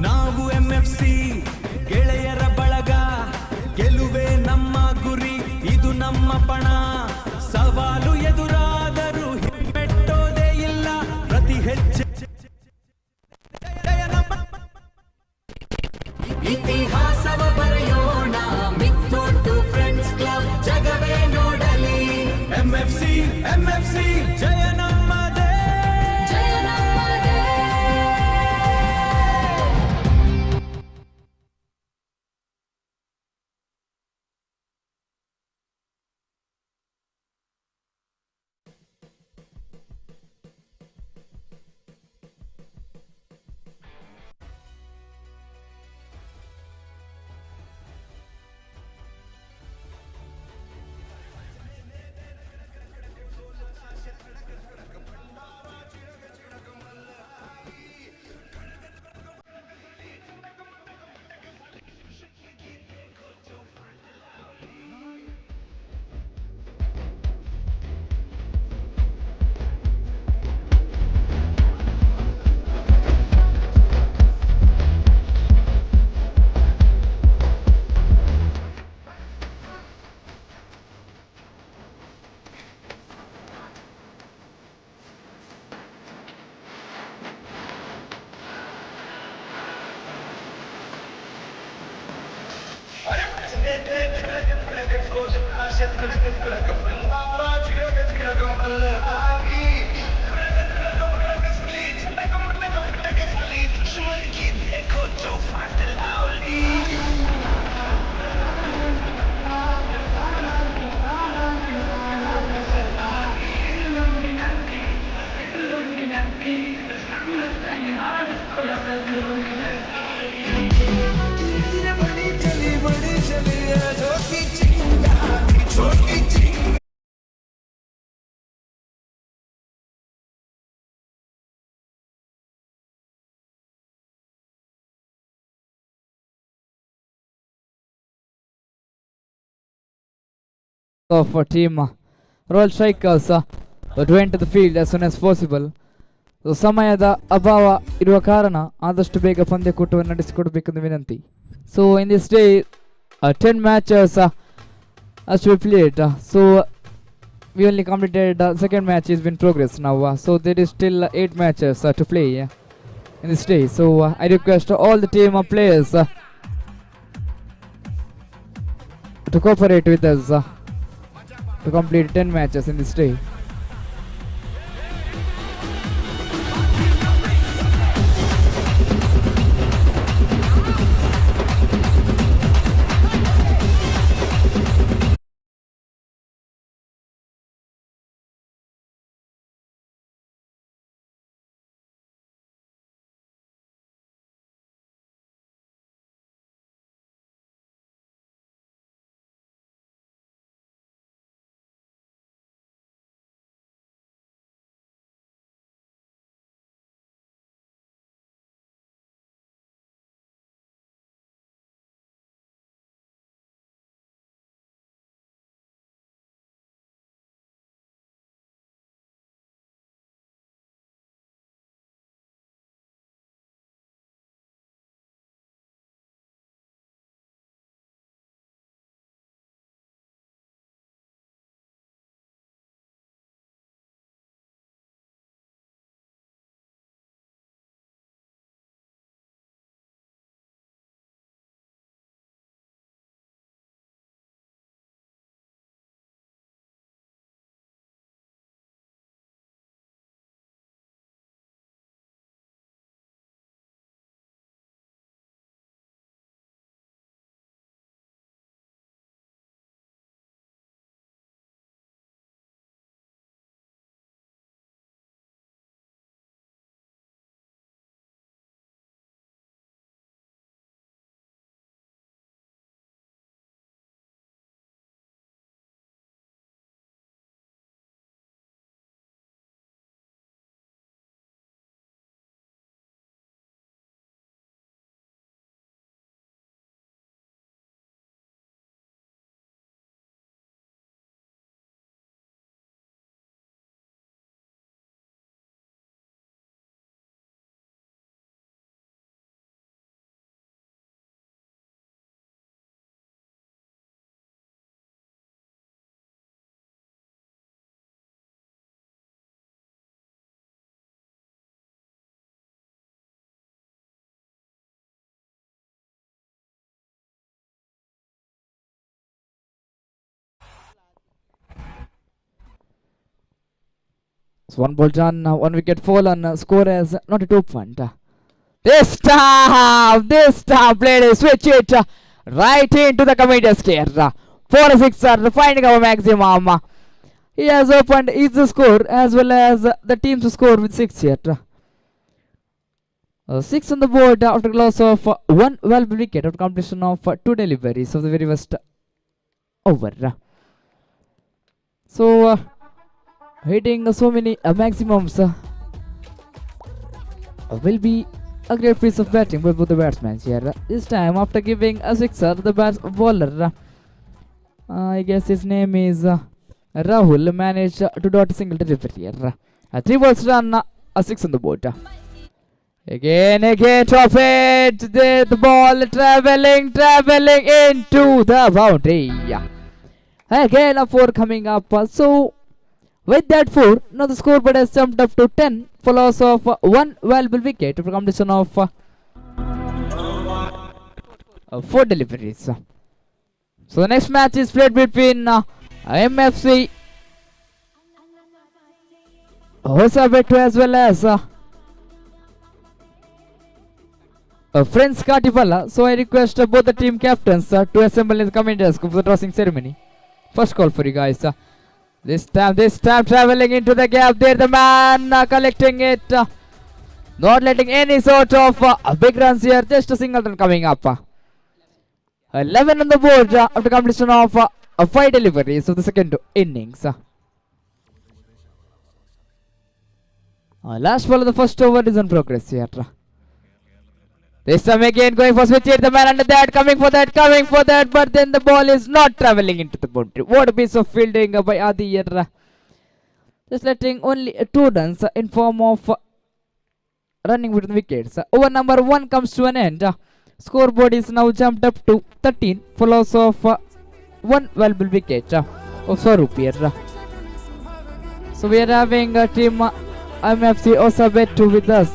ನಾವು MFC ಗೆಳೆಯರ ಬಳಗ, ಗೆಲುವೆ ನಮ್ಮ ಗುರಿ, ಇದು ನಮ್ಮ ಪಣ. ಸವಾಲು ಎದುರಾದರೂ ಹಿಮ್ಮೆಟ್ಟೋದೇ ಇಲ್ಲ, ಪ್ರತಿ ಹೆಜ್ಜೆ ಇತಿಹಾಸವ ಬರೆಯೋಣ. ಮಿಥೋಟು ಫ್ರೆಂಡ್ಸ್ ಕ್ಲಬ್ ಜಗವೇ ನೋಡಲಿ. MFC MFC ಜಯ ನಮ್ಮದೇ. For team Royal Strikers to enter the field as soon as possible. So ಸಮಯದ ಅಭಾವ ಇರುವ ಕಾರಣ ಆದಷ್ಟು ಬೇಗ ಪಂದ್ಯಕೂಟವನ್ನು ನಡೆಸಿಕೊಡಬೇಕೆಂದು ವಿನಂತಿ. So in this day 10 matches has to be played. So we only completed second match is in progress now. So there is still 8 matches to play in this day. So I request all the team players to cooperate with us to complete 10 matches in this day. So 1 ball done, 1 wicket fallen, score as not at opened. This time played switch it right into the comedian scare. 4 6 finding our maximum. He has opened his score as well as the team's score with 6 here. 6 on the board after loss of 1 valuable wicket after completion of 2 deliveries of the very first over. So hitting so many maximums will be a great piece of batting by both the batsmen here. This time after giving a sixer, the bowler, I guess his name is Rahul, managed to dot a single delivery here. 3 balls run, a 6 on the board. Again, top it, the ball traveling into the boundary. Again a 4 coming up. So with that 4, now the scoreboard has jumped up to 10 for loss of 1 valuable wicket for completion of 4 deliveries. So the next match is played between MFC Hosabettu as well as Friends Katipala. So I request both the team captains to assemble in the comment desk for the tossing ceremony. First call for you guys. This time traveling into the gap there, the man collecting it, not letting any sort of big runs here, just a single run coming up. 11 on the board after completion of 5 deliveries of the second innings. Last ball of the first over is in progress here. This time again going for switch, the man under that, coming for that, but then the ball is not traveling into the boundary. What a piece of fielding by Adi here. Just letting only 2 runs in form of running between wickets. Over number 1 comes to an end. Scoreboard is now jumped up to 13 for loss of 1 valuable wicket of Swaroop here. So we are having team MFC Hosabettu with us.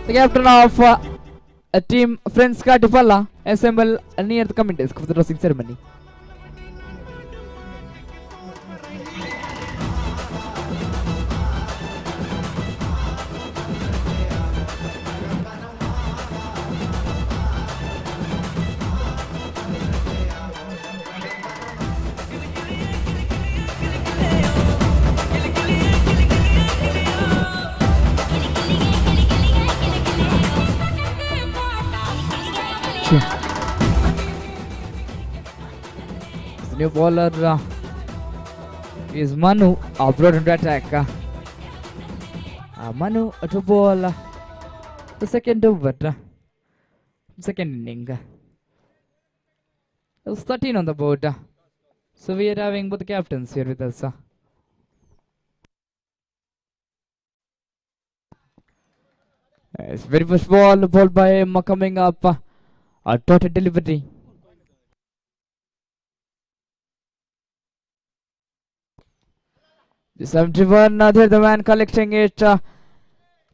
The captain of team Friends Katipala assemble near the comment desk for the tossing ceremony. The new bowler is Manu, brought into attack. Manu to bowl the second over, second inning. It was 13 on the board. So we are having both the captains here with us. It's very first ball bowled by him coming up. A dotted delivery. The 71, there the man collecting it.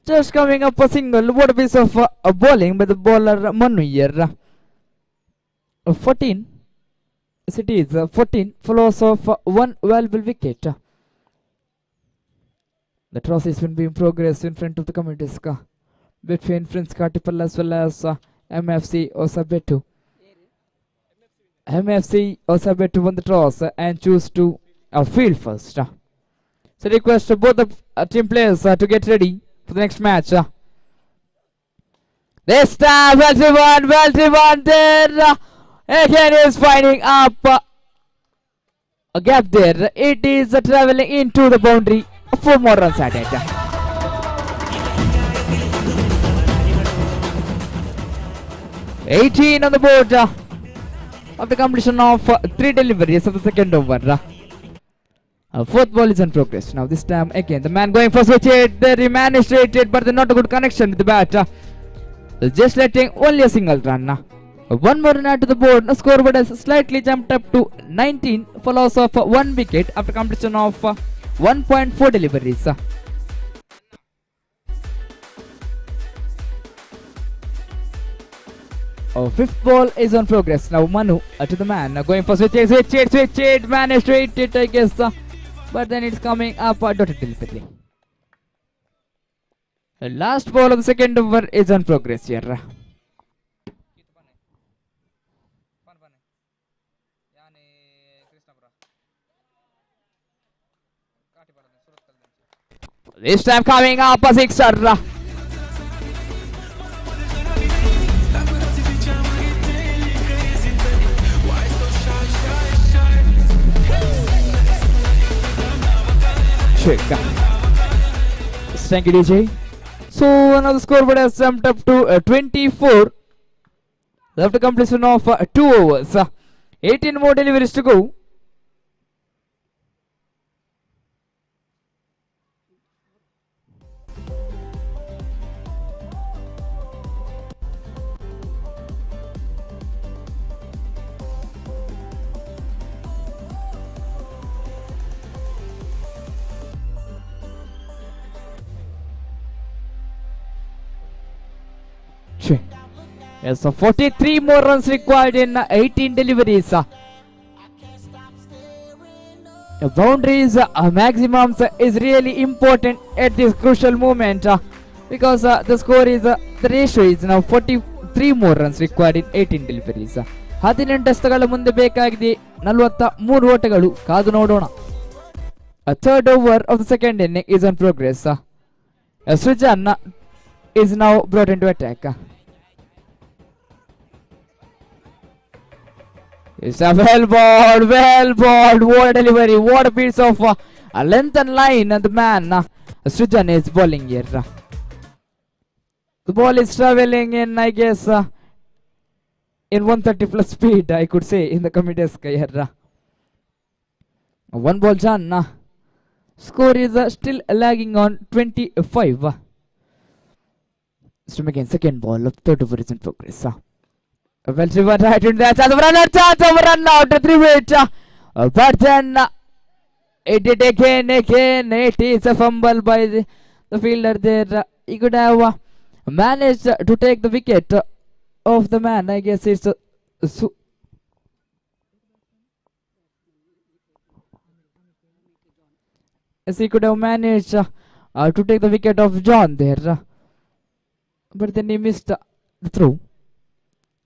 Just coming up a single. What a piece of bowling by the bowler Manu here. 14. Yes, it is 14 for loss of 1 valuable wicket. The toss is going to be in progress in front of the committee between Friends Katipala as well as MFC Hosabettu. MFC Hosabettu won the toss and choose to field first. So request both the team players to get ready for the next match. This time well driven there. Again is finding up a gap there. It is traveling into the boundary. 4 more runs added. $18 on the board after completion of 3 deliveries of the second over. 4th ball is in progress. Now this time again the man going for switch it. There he managed to hit it, but not a good connection with the bat. Just letting only a single run. 1 more run add to the board. The scoreboard has slightly jumped up to 19 for loss of 1 wicket after completion of 1.4 deliveries. 5th ball is on progress. Now Manu to the man going for switch it, managed to hit it, I guess, but then it's coming up dotted delivery. The last ball of the second over is on progress here. This time coming up a sixer. Check. Thank you, DJ. So another scoreboard has jumped up to 24 after completion of 2 overs. 18 more deliveries to go. Yes, so 43 more runs required in 18 deliveries. Boundaries maximums is really important at this crucial moment because the score is the ratio is now 43 more runs required in 18 deliveries. 18 ಎಸೆತಗಳ ಮುಂದೆ ಬೇಕಾಗಿದೆ 43 ಓಟಗಳು. ಕಾದು ನೋಡೋಣ. A third over of the second inning is on progress. Srijan is now brought into attack. It's a well balled. What a delivery, what a piece of a length and line. And the man, Srijan, is bowling here. The ball is traveling in, I guess, in 130 plus speed, I could say, in the committee's here. One ball done. Score is still lagging on 25. So again, second ball of third over is in progress. Well driven right into that chance of run out to 3-8. But then it did again. It is a fumble by the fielder there. He could have managed to take the wicket of the man. I guess it's yes, he could have managed to take the wicket of John there. But then he missed the throw.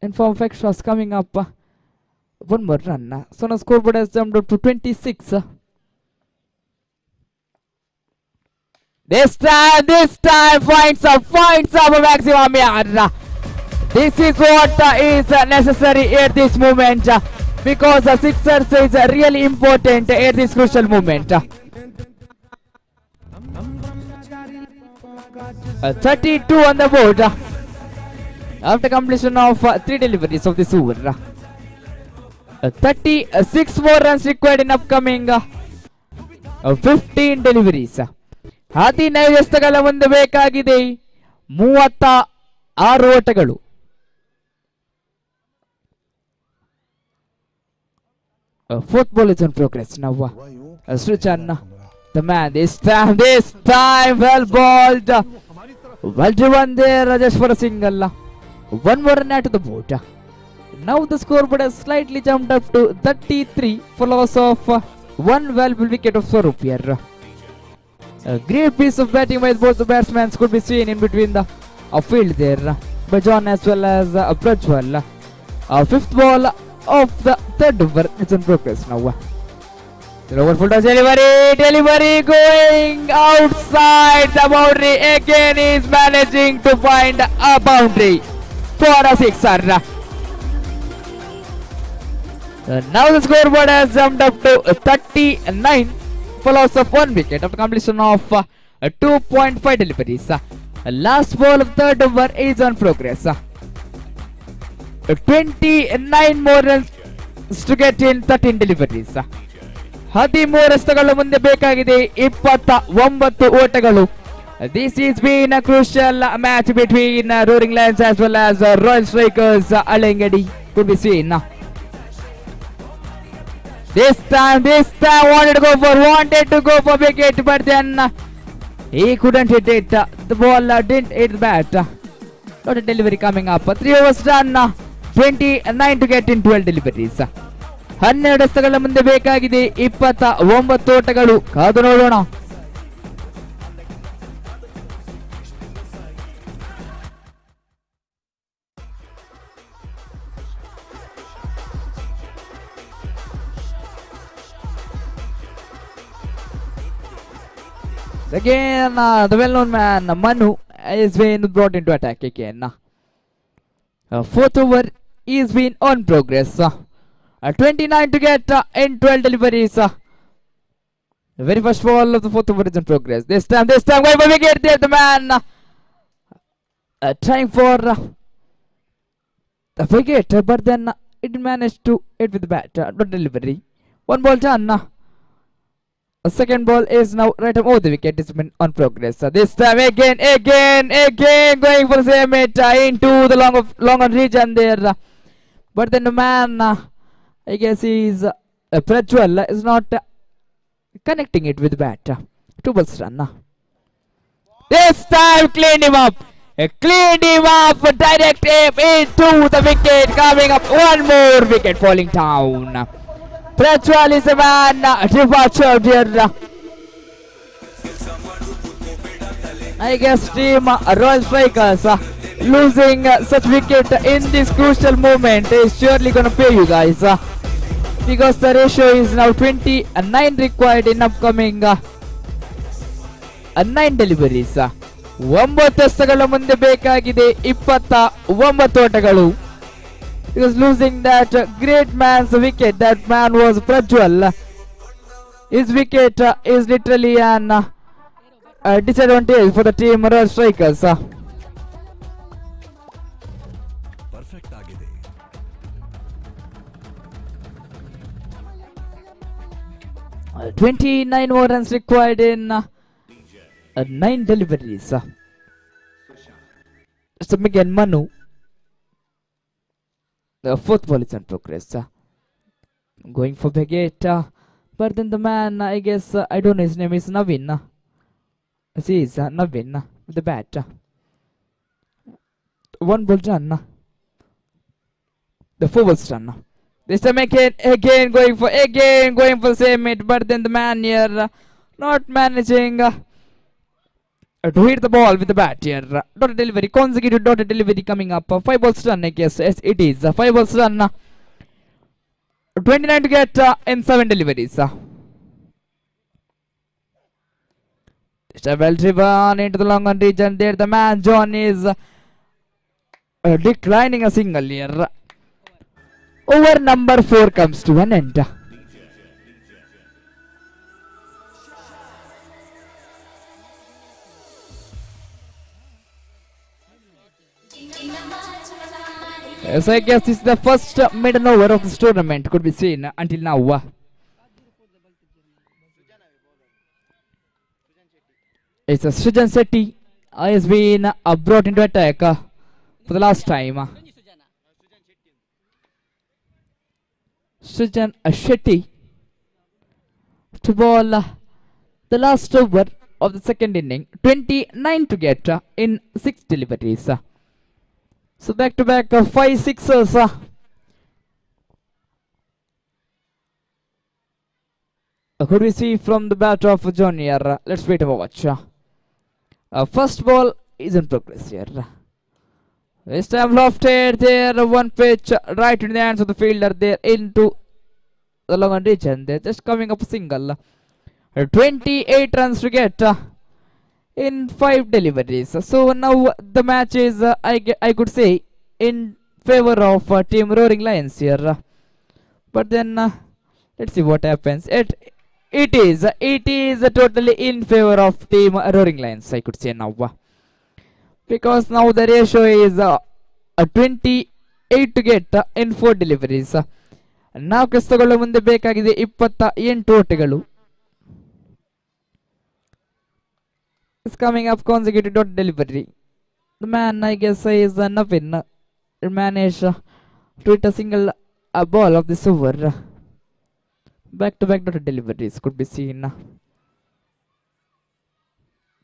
And form of extras coming up. One more run. So now scoreboard has jumped up to 26. This time finds up a maximum yard. This is what is necessary at this moment because the sixers is really important at this crucial moment. 32 on the board after completion of 3 deliveries of this over. 36 more runs required in upcoming 15 deliveries. 15 ಎಸೆತಗಳ ಮುಂದೆ ಬೇಕಾಗಿದೆ 36 ಓಟಗಳು. Fourth ball is in progress now. Srijan, the man, this time well balled. Well driven there just for a single. One more run to the board. Now the scoreboard has slightly jumped up to 33 for loss of one valuable wicket of Swarup here. A great piece of batting by both the batsmen could be seen in between the field there by John as well as Prajwal. Fifth ball of the third over is in progress now. The over full toss delivery going outside the boundary. Again he is managing to find a boundary for a sixer. Now the scoreboard has jumped up to 39 for loss of 1 wicket after completion of 2.5 deliveries. Last ball of third over is on progress. 29 more runs to get in 13 deliveries. 13 ಎಸೆತಗಳ ಮುಂದೆ ಬೇಕಾಗಿದೆ 29 ಓಟಗಳು. This is been a crucial match between Roaring Lions as well as Royal Strikers Alengadi could be seen. This time wanted to go for wicket, but then he couldn't hit it. The ball didn't hit the bat. Got a delivery coming up. 3 overs done. 29 to get in 12 deliveries. 12 ಎಸೆತಗಳ ಮುಂದೆ ಬೇಕಾಗಿದೆ 29 ಓಟಗಳು. ಕಾದು ನೋಡೋಣ. Again, the well-known man Manu is being brought into attack again. Fourth over is being on progress. 29 to get in 12 deliveries. The very first ball of the fourth over is in progress. This time, going for wicket there. The man trying for the wicket, but then it managed to hit with the bat. Not delivery. One ball done. A second ball is now right over the wicket. It's been on progress. This time again going for the same hit into the long on region there. But then the man, I guess he's Prajwal is not connecting it with the bat. 2 balls run. This time cleaned him up. Direct aim into the wicket. Coming up, one more wicket falling down. Prajwal is the man departure here. I guess team Royal Strikers losing such wicket in this crucial moment is surely gonna pay you guys, because the ratio is now 29 required in upcoming 9 deliveries. 9 ಎಸೆತಗಳ ಮುಂದೆ ಬೇಕಾಗಿದೆ 29 ಓಟಗಳು. Because losing that great man's wicket, that man was Prajwal. His wicket is literally an disadvantage for the team Royal Strikers. Perfect agide. 29 more runs required in 9 deliveries. So again, Manu. The fourth ball is in progress. Going for wicket, but then the man, I guess, I don't know, his name is Navin. He is Navin with the bat. 1 ball done. The 4 balls done. This time again going for the same hit, but then the man here not managing to hit the ball with the bat here. Dotted delivery, consecutive dotted delivery coming up. 5 balls done, I guess. Yes, it is. 5 balls done. 29 to get in 7 deliveries. Just a well driven into the long on region there. The man John is declining a single here. Over number 4 comes to an end. So I guess this is the first maiden over of this tournament could be seen until now. It's a Srijan Shetty has been brought into attack for the last time. Srijan Shetty to bowl the last over of the second inning. 29 to get in 6 deliveries. So back to back 5 sixers. Could we see from the bat of John here? Let's wait and watch. First ball is in progress here. This time lofted there, one pitch right in the hands of the fielder there into the long on region. They're just coming up a single. 28 runs to get in 5 deliveries. So now the match is, I could say, in favor of team Roaring Lions here. But then let's see what happens. It is totally in favor of team Roaring Lions, I could say now. Because now the ratio is 28 to get in 4 deliveries. ನಾವು ಕೆಸ್ತಗೊಳ್ಳ ಮುಂದೆ ಬೇಕಾಗಿದೆ 28 ಓಟಗಳು. It's coming up consecutive dot delivery. The man, I guess, is Navin. Managed to hit a single ball of this over. Back to back dot deliveries could be seen.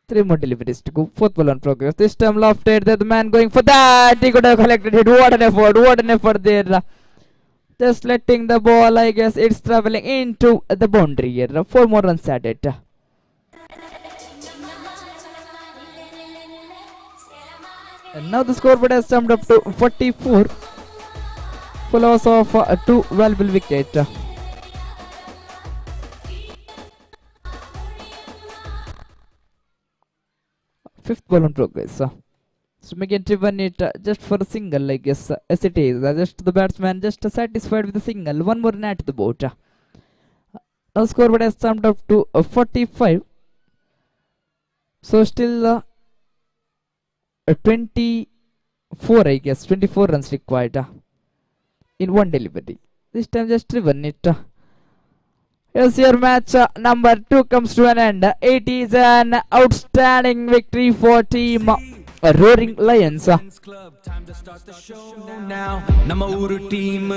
3 more deliveries to go. 4th ball on progress. This time lofted there. The man going for that. He could have collected it. What an effort there. Just letting the ball, I guess it's traveling into the boundary here. 4 more runs added. And now the scoreboard has jumped up to 44. Full loss of 2 valuable wickets. Fifth ball on progress. So Megan driven it just for a single, I guess, as it is. Just the batsman just satisfied with a single. One more net to the boat. Now scoreboard has jumped up to 45. So still 24, I guess. 24 runs required in one delivery. This time just driven it. Yes, your match number 2 comes to an end. It is an outstanding victory for team Roaring Lions. Friends Club, time to start the show now. Nama uru team.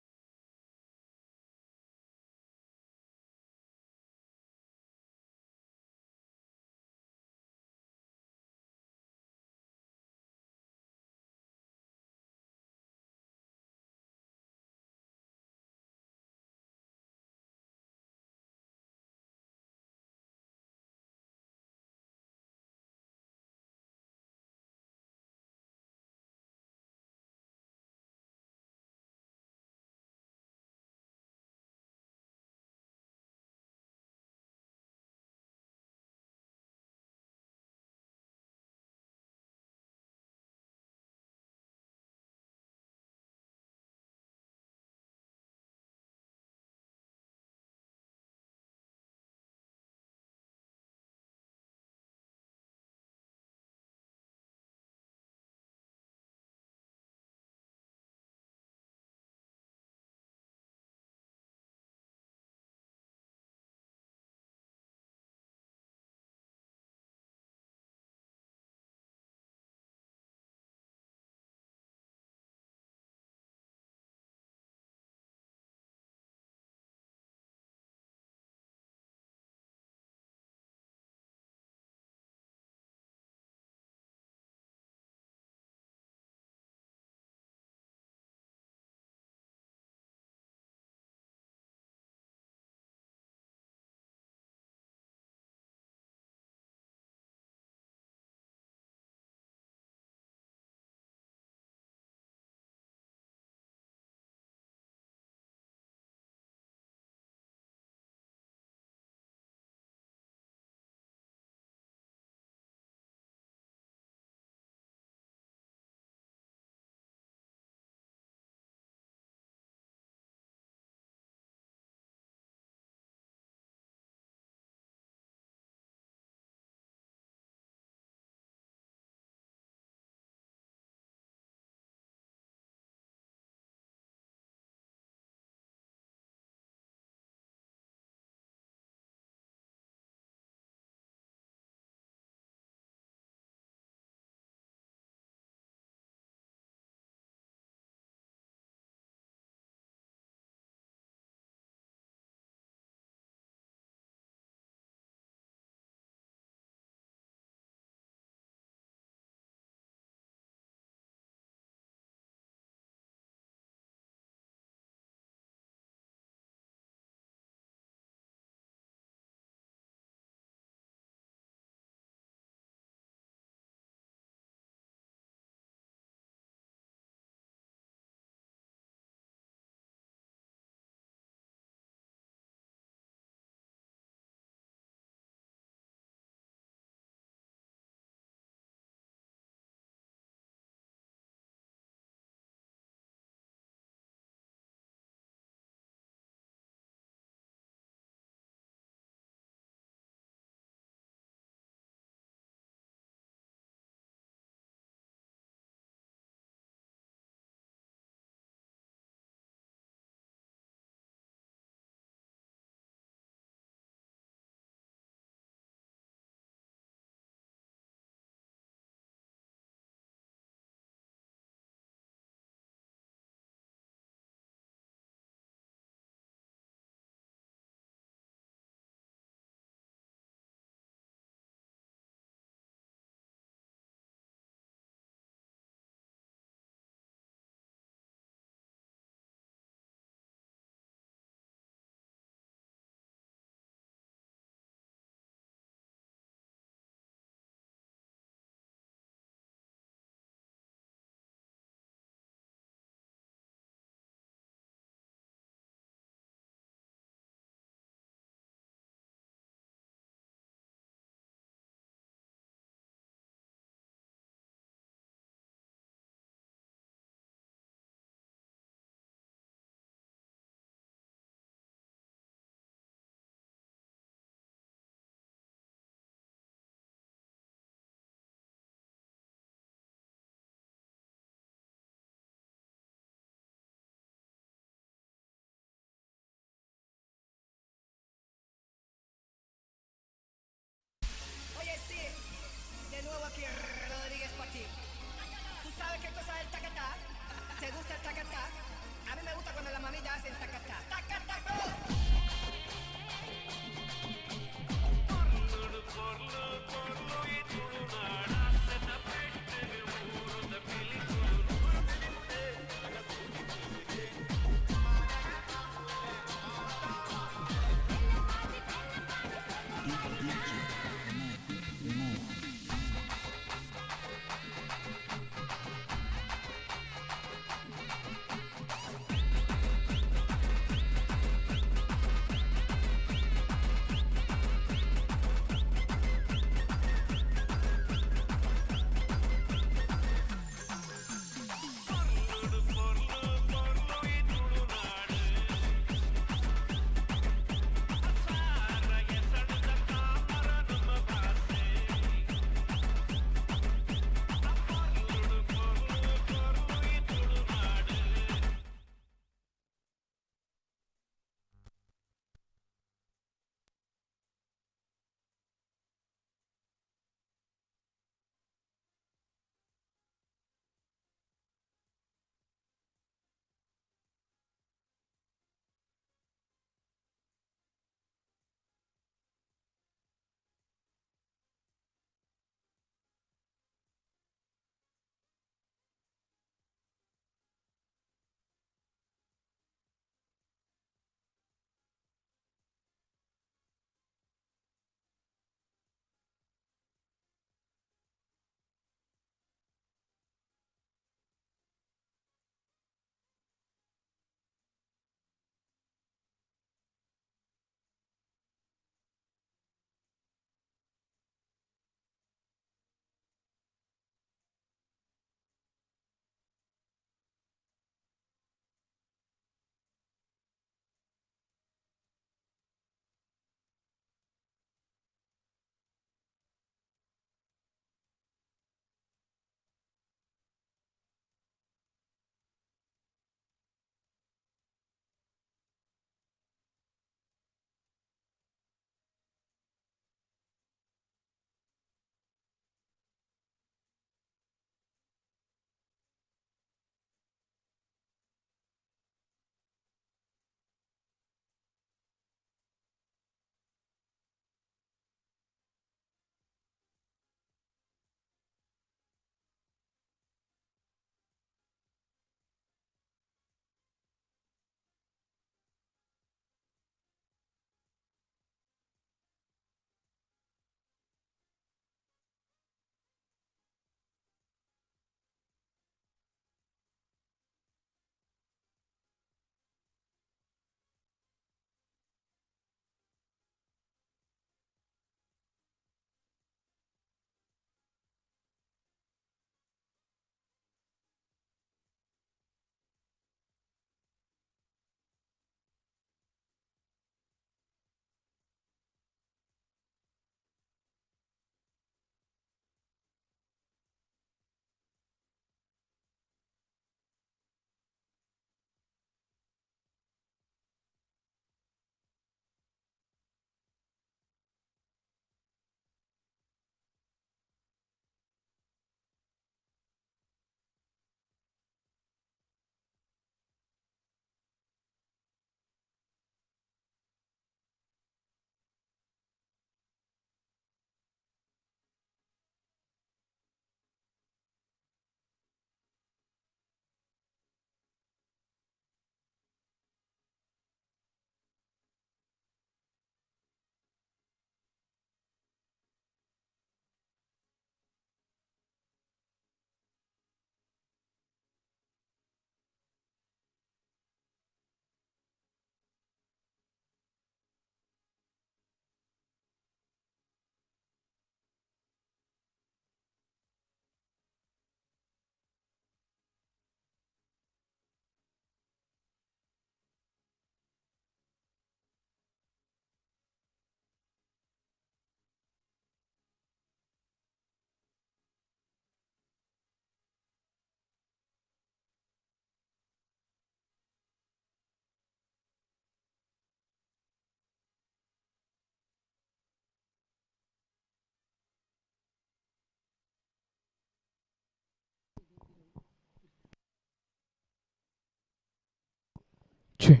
Sì.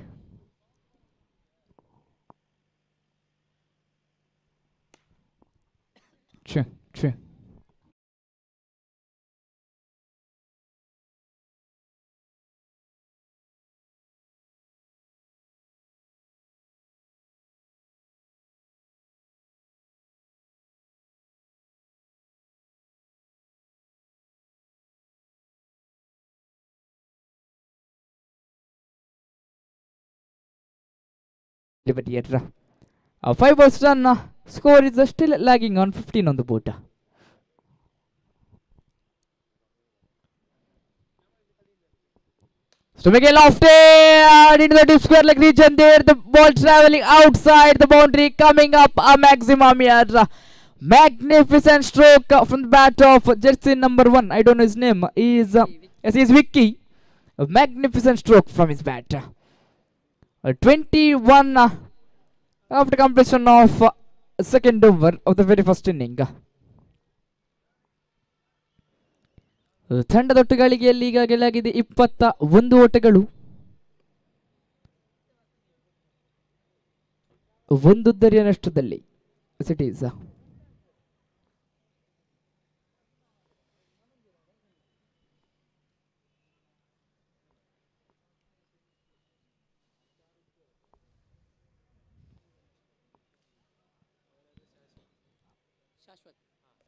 Sì, sì. delivery here. 5 balls done. Score is still lagging on 15 on the board. So Miguel lofted into the deep square leg region there. The ball traveling outside the boundary, coming up a maximum here. Magnificent stroke from the bat of jersey number 1. I don't know his name. Yes, he's Vicky. A magnificent stroke from his bat. 21 after completion of second over of the very first inning. ತಂಡದ ಒಟ್ಟುಗಳಿಗೆಯಲ್ಲಿ ಈಗಾಗಲೇ ಆಗಿದೆ 21 ಓಟಗಳು. ಒಂದುದ್ದರಿಯ ನಷ್ಟದಲ್ಲಿ cities.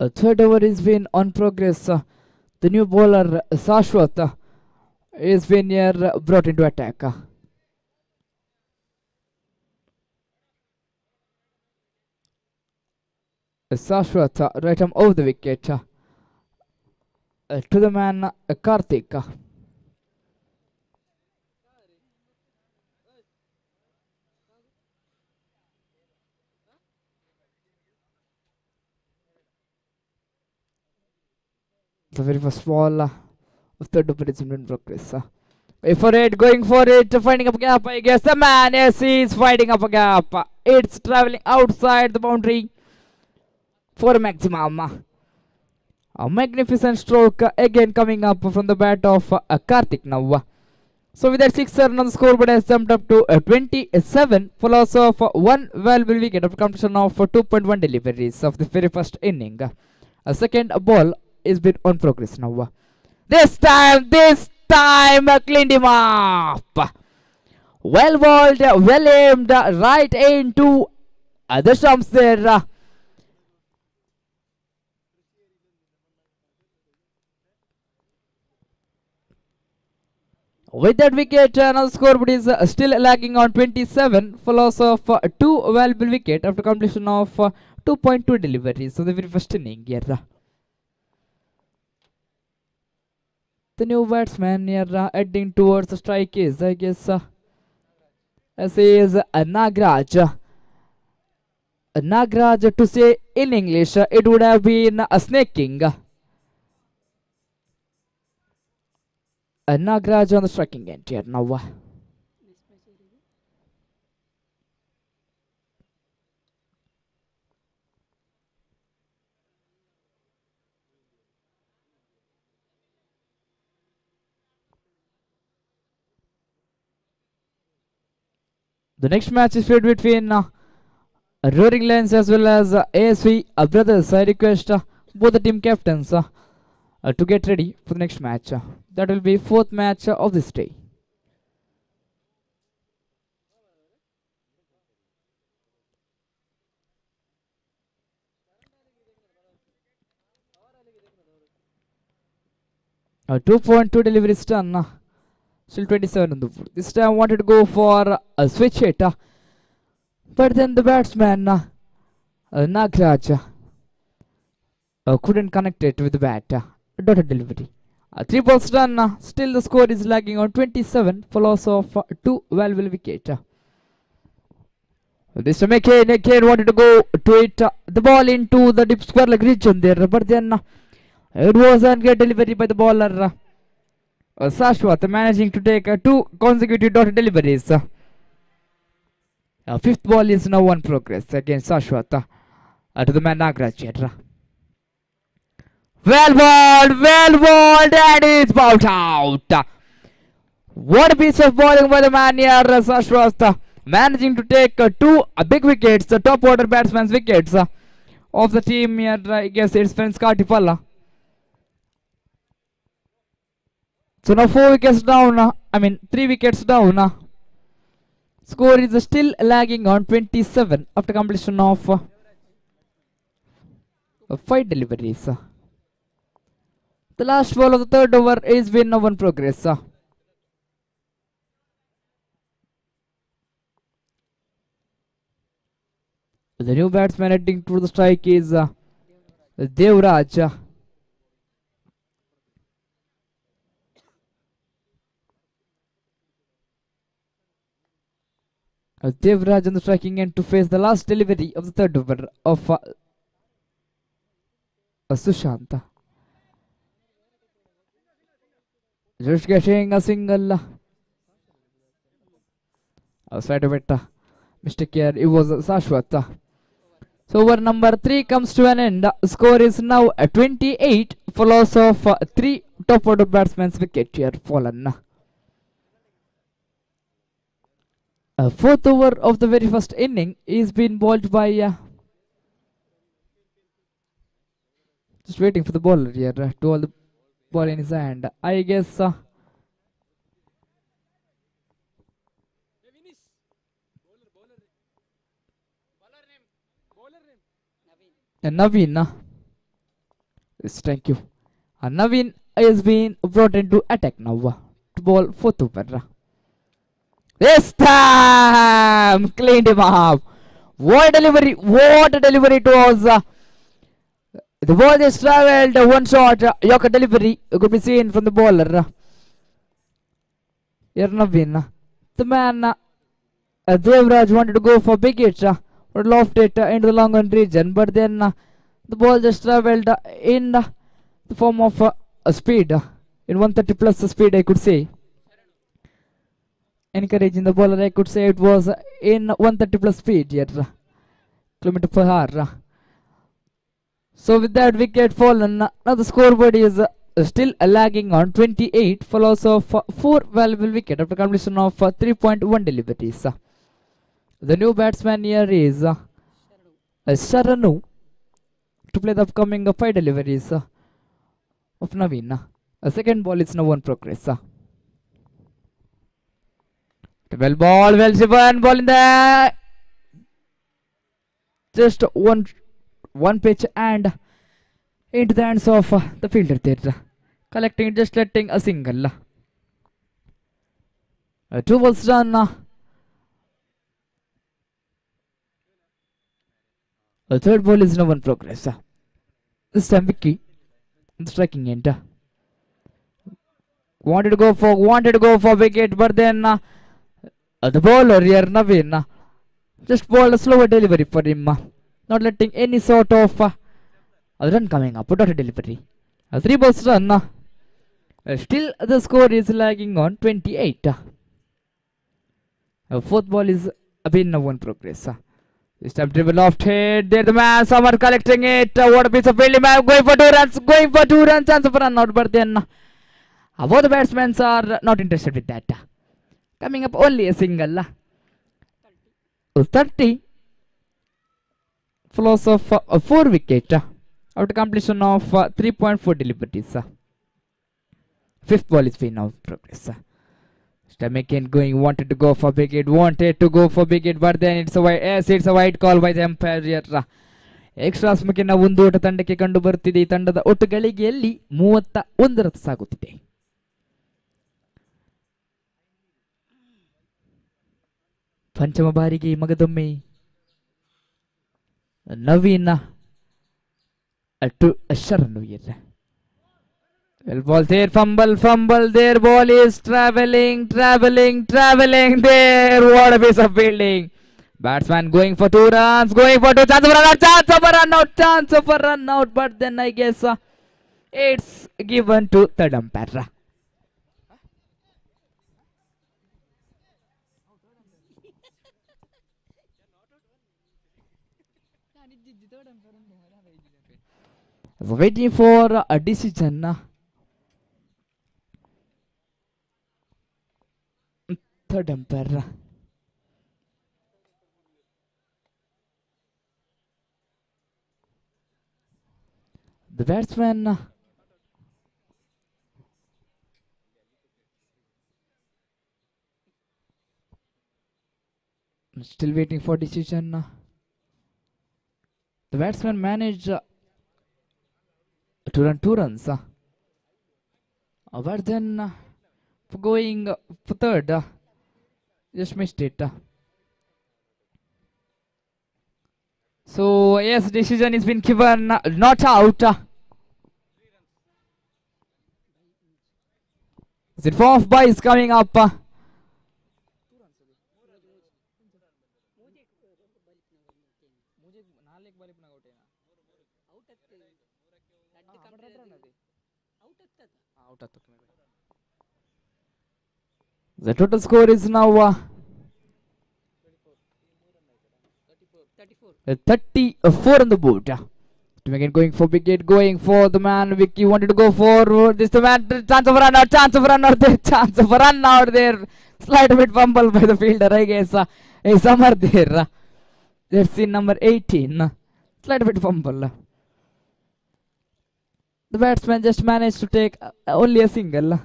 A third over is been on progress. The new bowler Sashwat is been here brought into attack. Sashwat right arm over the wicket to the man Karthik. The very first ball of third over is in progress. Wait for it, going for it, finding up a gap. I guess the man, yes, he's finding up a gap. It's traveling outside the boundary for a maximum. A magnificent stroke again coming up from the bat of Karthik now. So with that 6 run on the scoreboard has jumped up to 27, follows of 1 valuable wicket after completion of 2.1 deliveries of the very first inning. A second ball is been on progress now. This time cleaned him up. Well bowled, well aimed, right into the stumps there. With that wicket, now the scoreboard is still lagging on 27, follows of 2 valuable wicket after completion of 2.2 deliveries. So the very first inning here. The new batsman here heading towards the strike is, I guess, as he is Nagraj. Nagraj, to say in English, it would have been a snaking. Nagraj on the striking end here now. The next match is played between Roaring Lions as well as ASV Brothers. I request both the team captains to get ready for the next match. That will be 4th match of this day. A 2.2 deliveries done. Still 27 on the board. This time I wanted to go for a switch hit, but then the batsman Nagraj couldn't connect it with the bat. Dotted delivery. 3 balls done. Still the score is lagging on 27 for loss of 2 valuable wicket. This time again wanted to go to it. The ball into the deep square leg region there, but then it was a great delivery by the bowler Sashwat, managing to take 2 consecutive dotted deliveries. 5th ball is now on progress against Sashwat to the man Nagraj. Well bowled, and it's bowled out. What a piece of bowling by the man here, Sashwat, managing to take 2 big wickets, the top order batsman's wickets of the team here. I guess it's friends Kartipalla. So now 4 wickets down, 3 wickets down. Score is still lagging on 27 after completion of 5 deliveries. The last ball of the third over is been now in progress. The new batsman heading to the strike is Devraj. Devraj on the striking end to face the last delivery of the third over of Sushant. Just getting a single. Outside of it, mistake here. It was Sashwat. So over number 3 comes to an end. Score is now 28 for loss of 3 top order batsmen's wicket here fallen. Fourth over of the very first inning is being bowled by just waiting for the bowler here to hold the ball in his hand. I guess Naveen. Yes, thank you. Naveen is being brought into attack now to bowl fourth over. This time cleaned him up. What a delivery! What a delivery it was! The ball just travelled one shot. Yorker delivery could be seen from the bowler. Here Naveen. The man Devraj wanted to go for big hit. Would loft it into the long on region, but then the ball just travelled in the form of a speed, in 130 plus speed, I could say. Encouraging the bowler, I could say it was in 130 plus speed here, kilometer per hour. So with that wicket fallen, now the scoreboard is still lagging on 28 for loss of 4 valuable wicket after completion of 3.1 deliveries. The new batsman here is Sharanu to play the upcoming 5 deliveries of Naveen. A second ball is now on progress. Well ball, well driven, ball in there. Just one pitch and into the hands of the fielder there. Collecting, just letting a single. 2 balls done. The third ball is now on progress. This time Vicky on the striking end. Wanted to go for wicket, but then the bowler here Naveen just bowled a slower delivery for him, not letting any sort of run coming up without a delivery. 3 balls run. Still the score is lagging on 28. Fourth ball is again now on progress. This time dribble off head. There the man, someone collecting it. What a piece of fielding, man. Going for 2 runs. Chance of a run out, but then both the batsmen are not interested with that. Coming up only a single. 30 for loss of 4 wicket after completion of 3.4 deliveries. Fifth ball is being now in progress. Again going, wanted to go for big hit, but then it's a wide call by the umpire here. Extra ಸ್ಮಕಿನ ಒಂದು ಓಟ ತಂಡಕ್ಕೆ ಕಂಡು ಬರುತ್ತಿದೆ. ಈ ತಂಡದ ಒಟ್ಟು ಗಳಿಗೆಯಲ್ಲಿ 31 run ಸಾಗುತ್ತಿದೆ. ಪಂಚಮ ಬಾರಿಗೆ ಮಗದೊಮ್ಮೆ ನವೀನ ಶರಣು here. Well, ball there, fumble there, ball is travelling there. What a piece of fielding. Batsman going for 2 runs, chance of a run out, but then I guess it's given to third umpire. Waiting for a decision. Third umpire. The batsman still waiting for decision. The batsman managed to run 2 runs. But then going for third, just missed it. So yes, decision has been given, not out. The fourth ball is coming up. The total score is now 34 on the board. Again going for wicket, going for the man. Vicky wanted to go forward. This the man. Chance of run out. Chance of run out there. Chance of run out there. Slight bit fumble by the fielder, I guess. A summer there. That's in number 18. Slight bit fumble. The batsman just managed to take only a single.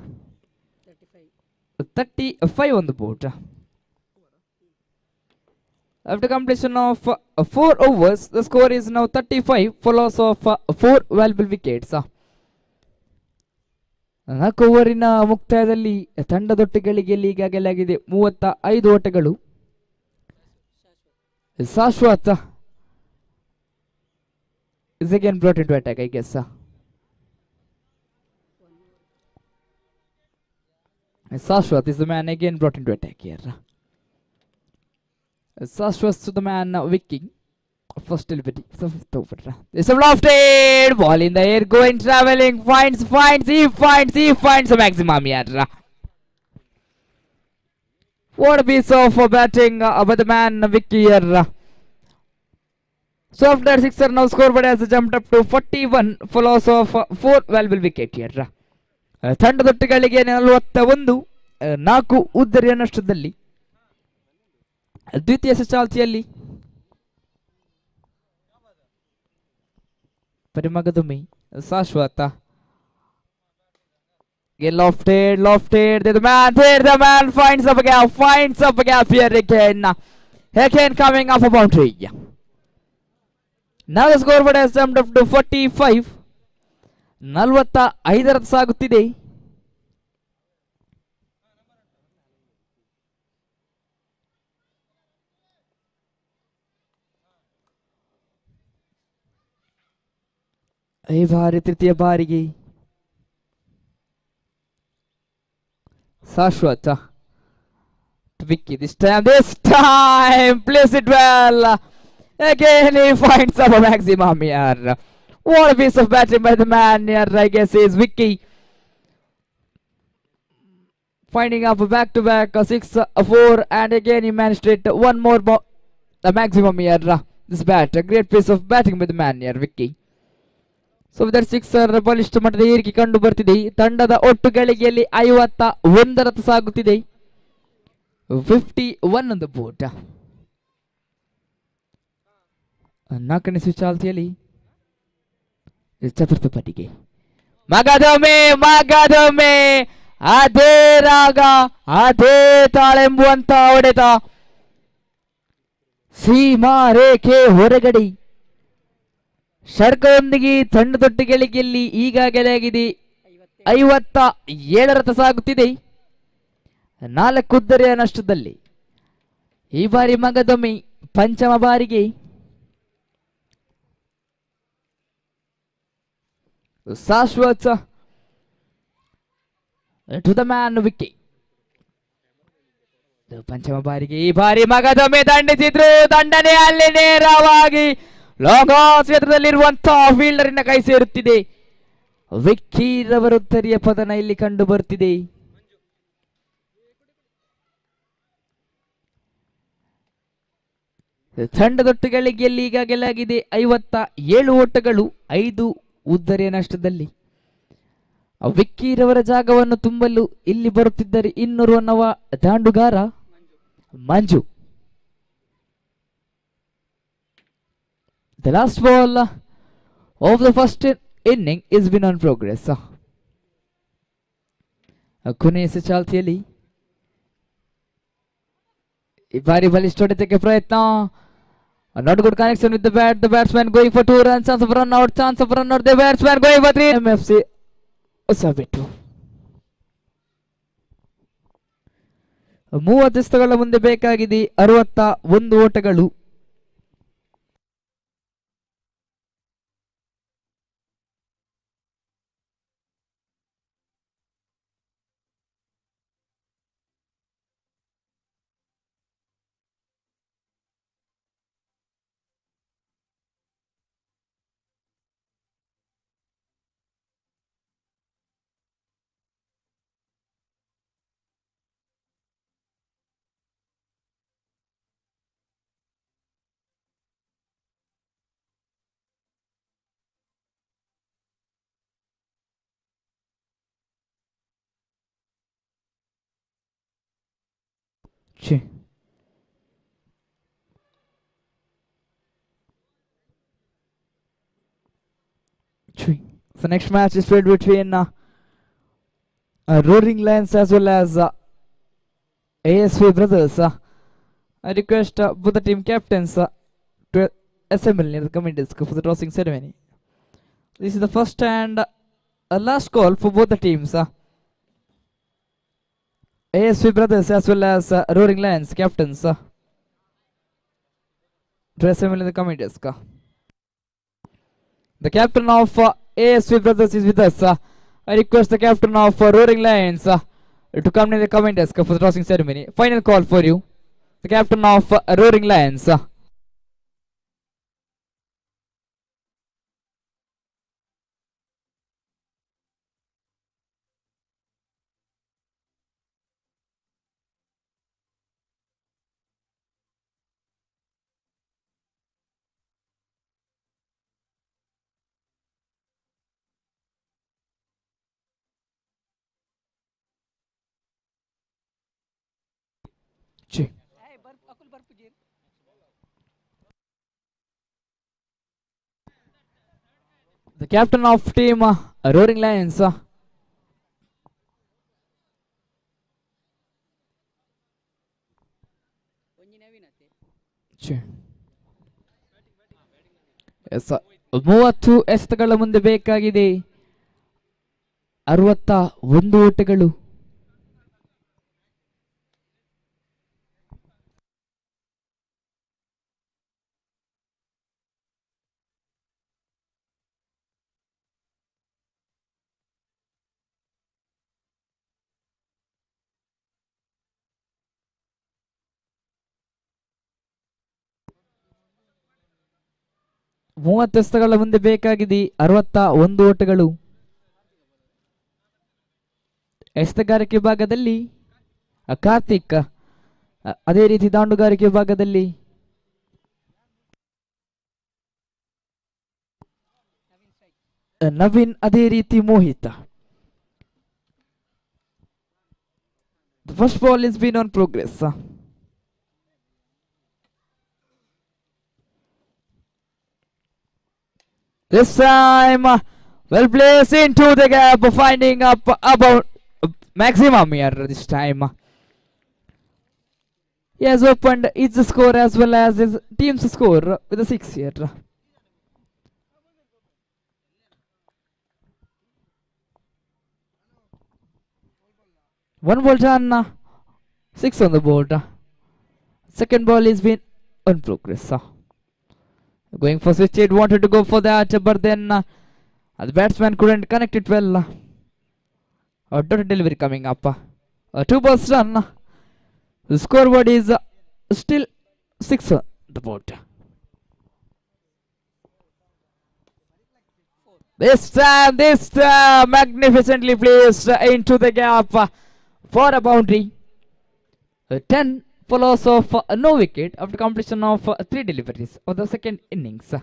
35 on the board. After completion of 4 overs, the score is now 35 for loss of 4 valuable wickets. 4 ಓವರಿನ ಮುಕ್ತಾಯದಲ್ಲಿ ತಂಡದೊಟ್ಟಿಗಳಿಗೆ ಈಗಾಗಲೇ ಆಗಿದೆ 35 ಓಟಗಳು. ಶಾಶ್ವತ is again brought into attack, I guess. Shashwat is the man again brought into attack here. Shashwat to the man Vicky. First delivery. It's a lofted ball in the air, going traveling, finds, he finds a maximum here. What a piece of batting by the man Vicky here. So after sixer, now scoreboard has jumped up to 41 for loss of 4 valuable wicket here. ತಂಡದೊಟ್ಟಿಗಳಿಗೆ 41, 4 ಉದ್ದರಿಯ ನಷ್ಟದಲ್ಲಿ ದ್ವಿತೀಯ ಚಾಲ್ತಿಯಲ್ಲಿ ಪರಿಮಗದುಮಿ ಶಾಶ್ವತ lofted, the man finds up a gap here again coming off a boundary. Now the scoreboard has jumped up to 45. 45 ಸಾಗುತ್ತಿದೆ. ಈ ಬಾರಿ ತೃತೀಯ ಬಾರಿಗೆ ಶಾಶ್ವತ Vicky this time plays it well. Again he finds up a maximum here. What a piece of batting by the man here, I guess, is Vicky. Finding up a back-to-back 6, 4, and again he managed to hit one more the maximum here. This bat, a great piece of batting by the man here, Vicky. So with that sixer, ಬಲಿಷ್ಠ ಮಟ್ಟದ ಏರಿಕೆ ಕಂಡು ಬರ್ತಿದೆ. ತಂಡದ ಒಟ್ಟು ಗಳಿಗೆಯಲ್ಲಿ 51 ಸಾಗುತ್ತಿದೆ. 51 on the board. ನಾಲ್ಕನೇ ಚಾಲ್ತಿಯಲ್ಲಿ ಚತುರ್ಥ ಪಟ್ಟಿಗೆ ಮಗದೊಮ್ಮೆ ಅದೇ ರಾಗ ಅದೇ ತಾಳೆಂಬುವಂತ ಹೊಡೆತ. ಸೀಮಾ ರೇಖೆ ಹೊರಗಡೆ ಷಡ್ಕದೊಂದಿಗೆ ತಂಡದೊಟ್ಟಿಗೆಯಲ್ಲಿ ಈಗಾಗಲೇ ಆಗಿದೆ 57 ಸಾಗುತ್ತಿದೆ. 4 ಉದ್ದರಿಯ ನಷ್ಟದಲ್ಲಿ ಈ ಬಾರಿ ಮಗದೊಮ್ಮೆ ಪಂಚಮ ಬಾರಿಗೆ ಶಾಶ್ವತ to the man Vicky. ಪಂಚಮ ಬಾರಿಗೆ ಈ ಬಾರಿ ಮಗದೊಮ್ಮೆ ದಂಡಿಸಿದ್ರು. ದಂಡನೆ ಅಲ್ಲಿ ನೇರವಾಗಿ ಲಾಂಗ್ ಕ್ಷೇತ್ರದಲ್ಲಿರುವಂತಹ ಫೀಲ್ಡರಿನ ಕೈ ಸೇರುತ್ತಿದೆ. ವಿಕ್ಕಿ ರವರ ಉತ್ತರಿಯ ಪತನ ಇಲ್ಲಿ ಕಂಡು ಬರ್ತಿದೆ. ತಂಡದೊಟ್ಟಿಗಳಿಗೆ ಈಗಾಗಲೇ ಆಗಿದೆ 57 ಓಟಗಳು 5 ಉದ್ದರಿಯ ನಷ್ಟದಲ್ಲಿ. ವಿಕ್ಕಿರವರ ಜಾಗವನ್ನು ತುಂಬಲು ಇಲ್ಲಿ ಬರುತ್ತಿದ್ದರೆ ಇನ್ನೋರ್ವ ನವ ದಾಂಡುಗಾರ ಮಂಜು. The last ball of the first inning is been on progress. ಕೊನೆಯ ಚಾಲ್ತಿಯಲ್ಲಿ ಈ ಬಾರಿ ಬಲಿಷ್ಠ ಹೊಡೆತಕ್ಕೆ ಪ್ರಯತ್ನ. Not good connection with the bat. The batsman going for 2 runs. Chance of run out. The batsman going for 3. MFC Hosabettu. 30 ಎಸೆತಗಳ ಮುಂದೆ ಬೇಕಾಗಿದೆ 61 ಓಟಗಳು. Chi. Chi. So next match is played between Roaring Lions as well as ASV Brothers. I request both the team captains to assemble near the committee desk for the tossing ceremony. This is the first and last call for both the teams. ASV Brothers as well as Roaring Lions captains to assemble in the committee desk. The captain of ASV Brothers is with us. I request the captain of Roaring Lions to come in the committee desk for the tossing ceremony. Final call for you. The captain of Roaring Lions. Chi. The captain of team Roaring Lions. Chi. Yes, 30 ಎಸೆತಗಳ ಮುಂದೆ ಬೇಕಾಗಿದೆ 61 ಓಟಗಳು. ಮೂವತ್ತು ಎಸೆತಗಳ ಮುಂದೆ ಬೇಕಾಗಿದೆ 61 ಓಟಗಳು. ಎಸೆತಗಾರಿಕೆ ವಿಭಾಗದಲ್ಲಿ ಕಾರ್ತಿಕ್, ಅದೇ ರೀತಿ ದಾಂಡುಗಾರಿಕೆ ವಿಭಾಗದಲ್ಲಿ ನವೀನ್, ಅದೇ ರೀತಿ Mohit. The first ball is been on progress. This time, well placed into the gap, finding up about maximum here this time. He has opened his score as well as his team's score with a 6 here. One ball done, 6 on the board. Second ball is been on progress. Going for switch, it wanted to go for that, but then the batsman couldn't connect it well. A dot delivery coming up. 2 balls done. The scoreboard is still 6 on the board. This time, magnificently placed into the gap for a boundary. 10 for loss of no wicket after completion of 3 deliveries of the second innings.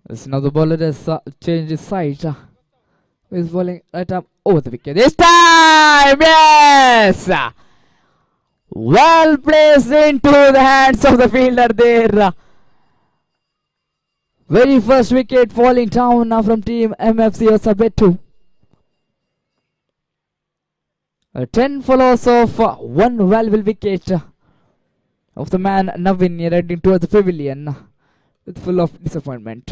This now the bowler has changed his side. He's bowling right up over the wicket. This time, yes! Well placed into the hands of the fielder there. Very first wicket falling down from team MFC Hosabettu. 10 for loss of 1 valuable wicket of the man Navin heading towards the pavilion with full of disappointment.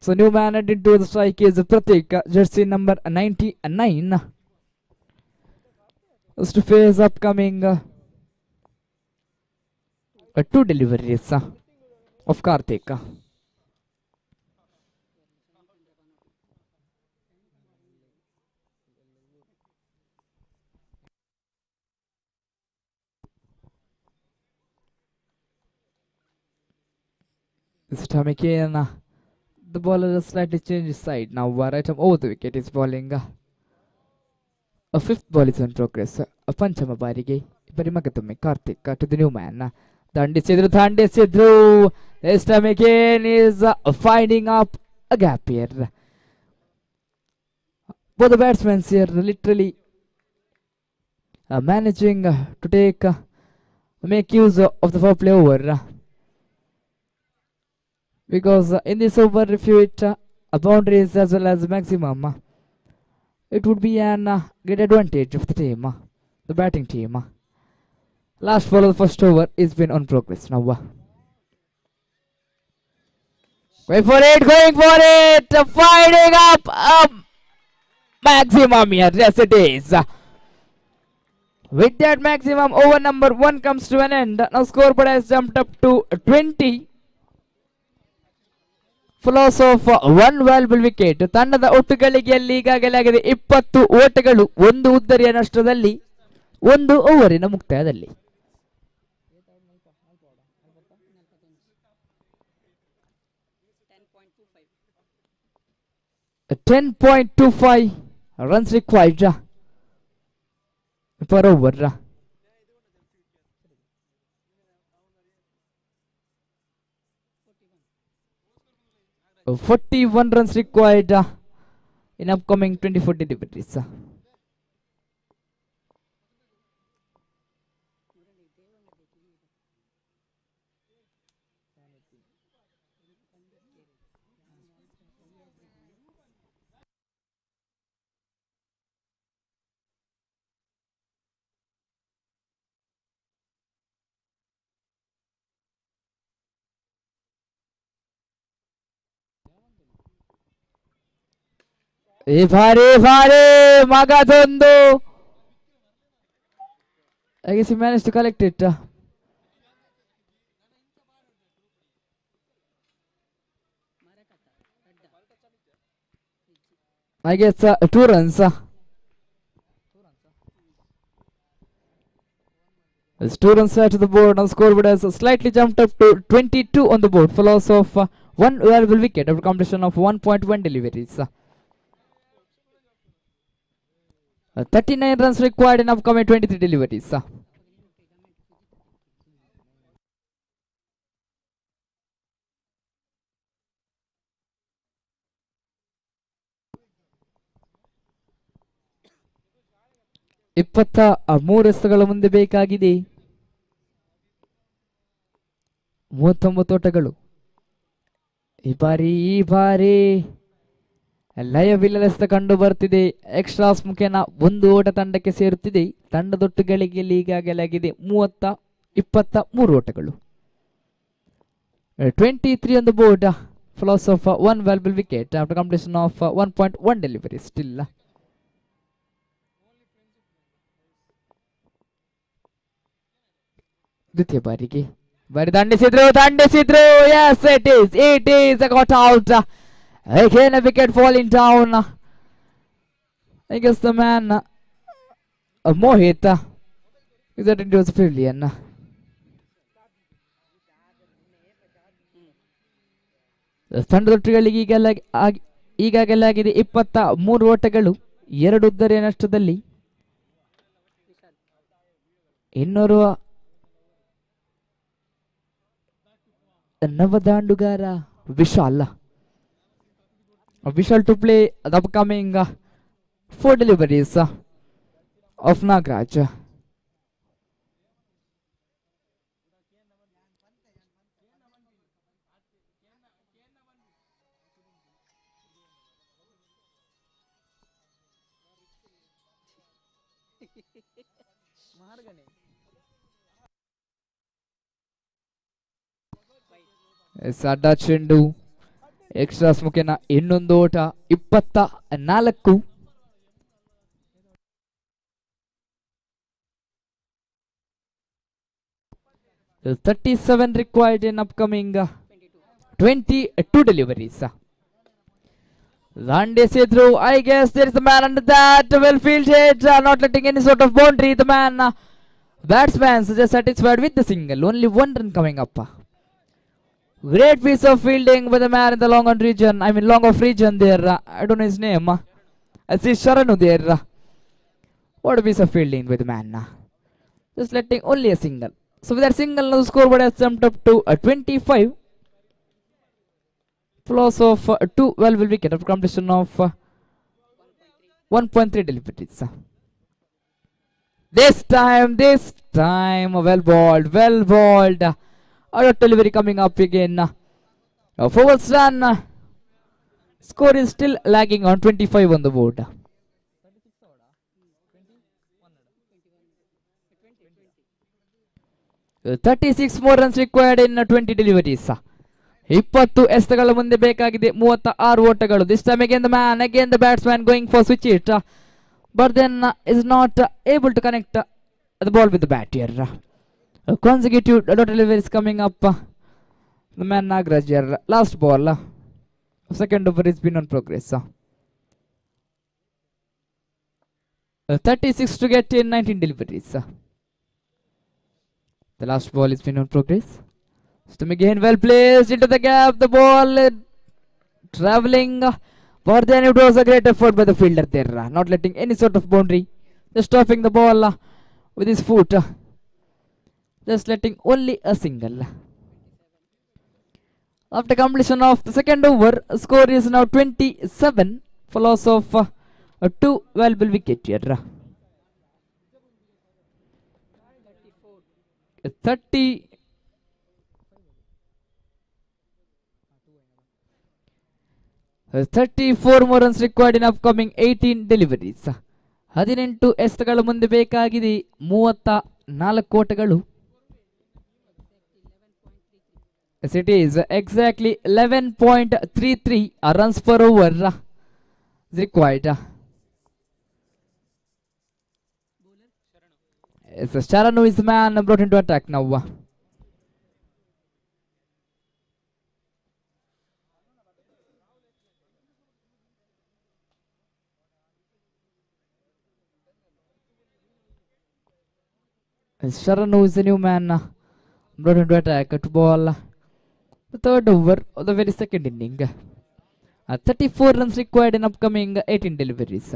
So new man heading towards the strike is Pratik, jersey number 99. Is to face upcoming 2 deliveries of Karthik. This time again, the bowler has slightly changed his side. Now right arm over the wicket is bowling. A 5th ball is in progress. A Panchama Barige, Parimakatume Karthik to the new man. Dandisidru. This time again is finding up a gap here. Both the batsmen here literally managing to make use of the four play over. Because in this over, if you hit boundaries as well as maximum, it would be an great advantage of the team, the batting team. Last ball of the first over is been on progress now. Going for it, finding up maximum here. Yes, it is. With that maximum, over number 1 comes to an end. Now scoreboard has jumped up to 20. Follows of one valuable wicket. ತಂಡದ ಒಟ್ಟುಗಳಿಗೆ ಈಗಾಗಲೇ ಆಗಿದೆ 20 ಓಟಗಳು, ಒಂದು ಉದ್ದರಿಯ ನಷ್ಟದಲ್ಲಿ, ಒಂದು ಓವರಿನ ಮುಕ್ತಾಯದಲ್ಲಿ. $10.25 runs required per over. 41 runs required in upcoming 24 deliveries. Bhare Magadondo. I guess he managed to collect it. I guess 2 runs. There's 2 runs to the board. Now scoreboard has slightly jumped up to 22 on the board for loss of 1 valuable wicket after completion of 1.1 deliveries. 39 runs required in upcoming 23 deliveries. ಇಪ್ಪತ್ತ 3 ಎಸೆತಗಳ ಮುಂದೆ ಬೇಕಾಗಿದೆ 39 ಓಟಗಳು. ಈ ಬಾರಿ ಲಯವಿಲ್ಲದ ಕಂಡು ಬರ್ತಿದೆ. Extras ಮುಖೇನ 1 ಓಟ ತಂಡಕ್ಕೆ ಸೇರುತ್ತಿದೆ. ತಂಡದೊಟ್ಟುಗಳಿಗೆ ಈಗಾಗಲೇ ಆಗಿದೆ 23 ಓಟಗಳು. 23 on the board for loss of 1 valuable wicket after completion of 1.1 delivery still. ದ್ವಿತೀಯ ಬಾರಿಗೆ ದಂಡಿಸಿದ್ರು. Yes, it is got out. Again a wicket falling down. I guess the man Mohit is that it was a pavilion. ತಂಡದೊಟ್ಟಿಗಳಿಗೆ ಈಗಾಗಲೇ ಆಗಿದೆ 23 ಓಟಗಳು, 2 ಉದ್ದರಿಯ ನಷ್ಟದಲ್ಲಿ. ಇನ್ನೋರ್ವ ನವದಾಂಡುಗಾರ Vishal to play the upcoming 4 deliveries of Nagraj. Sada Chendu extras ಮುಖೇನ ಇನ್ನೊಂದು ಓಟ 24. There's 37 required in upcoming 22 deliveries. Landesidru, I guess there is a man under that, well fielded, not letting any sort of boundary. The man, batsman is just satisfied with the single, only 1 run coming up. Great piece of fielding by the man in the long off region there. I don't know his name. I see Sharanu there. What a piece of fielding by the man. Just letting only a single. So with that single, now the scoreboard has jumped up to 25. Loss of 2 valuable wicket after completion of 1.3 deliveries. This time, well balled. Out delivery coming up again. Forwards run. Score is still lagging on 25 on the board. Uh, 36 more runs required in 20 deliveries. 20 ಎಸೆತಗಳ ಮುಂದೆ ಬೇಕಾಗಿದೆ 36 ಓಟಗಳು. This time again the batsman going for switch it, but then is not able to connect the ball with the bat here. Consecutive deliveries coming up. The man Nagraj here. Last ball. Second over is been on progress. 36 to get in 19 deliveries. The last ball is been on progress. Stum again well placed into the gap. The ball traveling. But then it was a great effort by the fielder there. Not letting any sort of boundary. Just stopping the ball with his foot. Just letting only a single. After completion of the second over, score is now 27 for loss of 2 valuable wicket here. 34 more runs required in upcoming 18 deliveries. 18 ಎಸೆತಗಳ ಮುಂದೆ ಬೇಕಾಗಿದೆ 34 ಓಟಗಳು. Yes, it is exactly 11.33 runs per over is required. Yes, Sharanu is the man brought into attack now. Sharanu is the new man brought into attack to ball the third over of the very second inning. 34 runs required in upcoming 18 deliveries.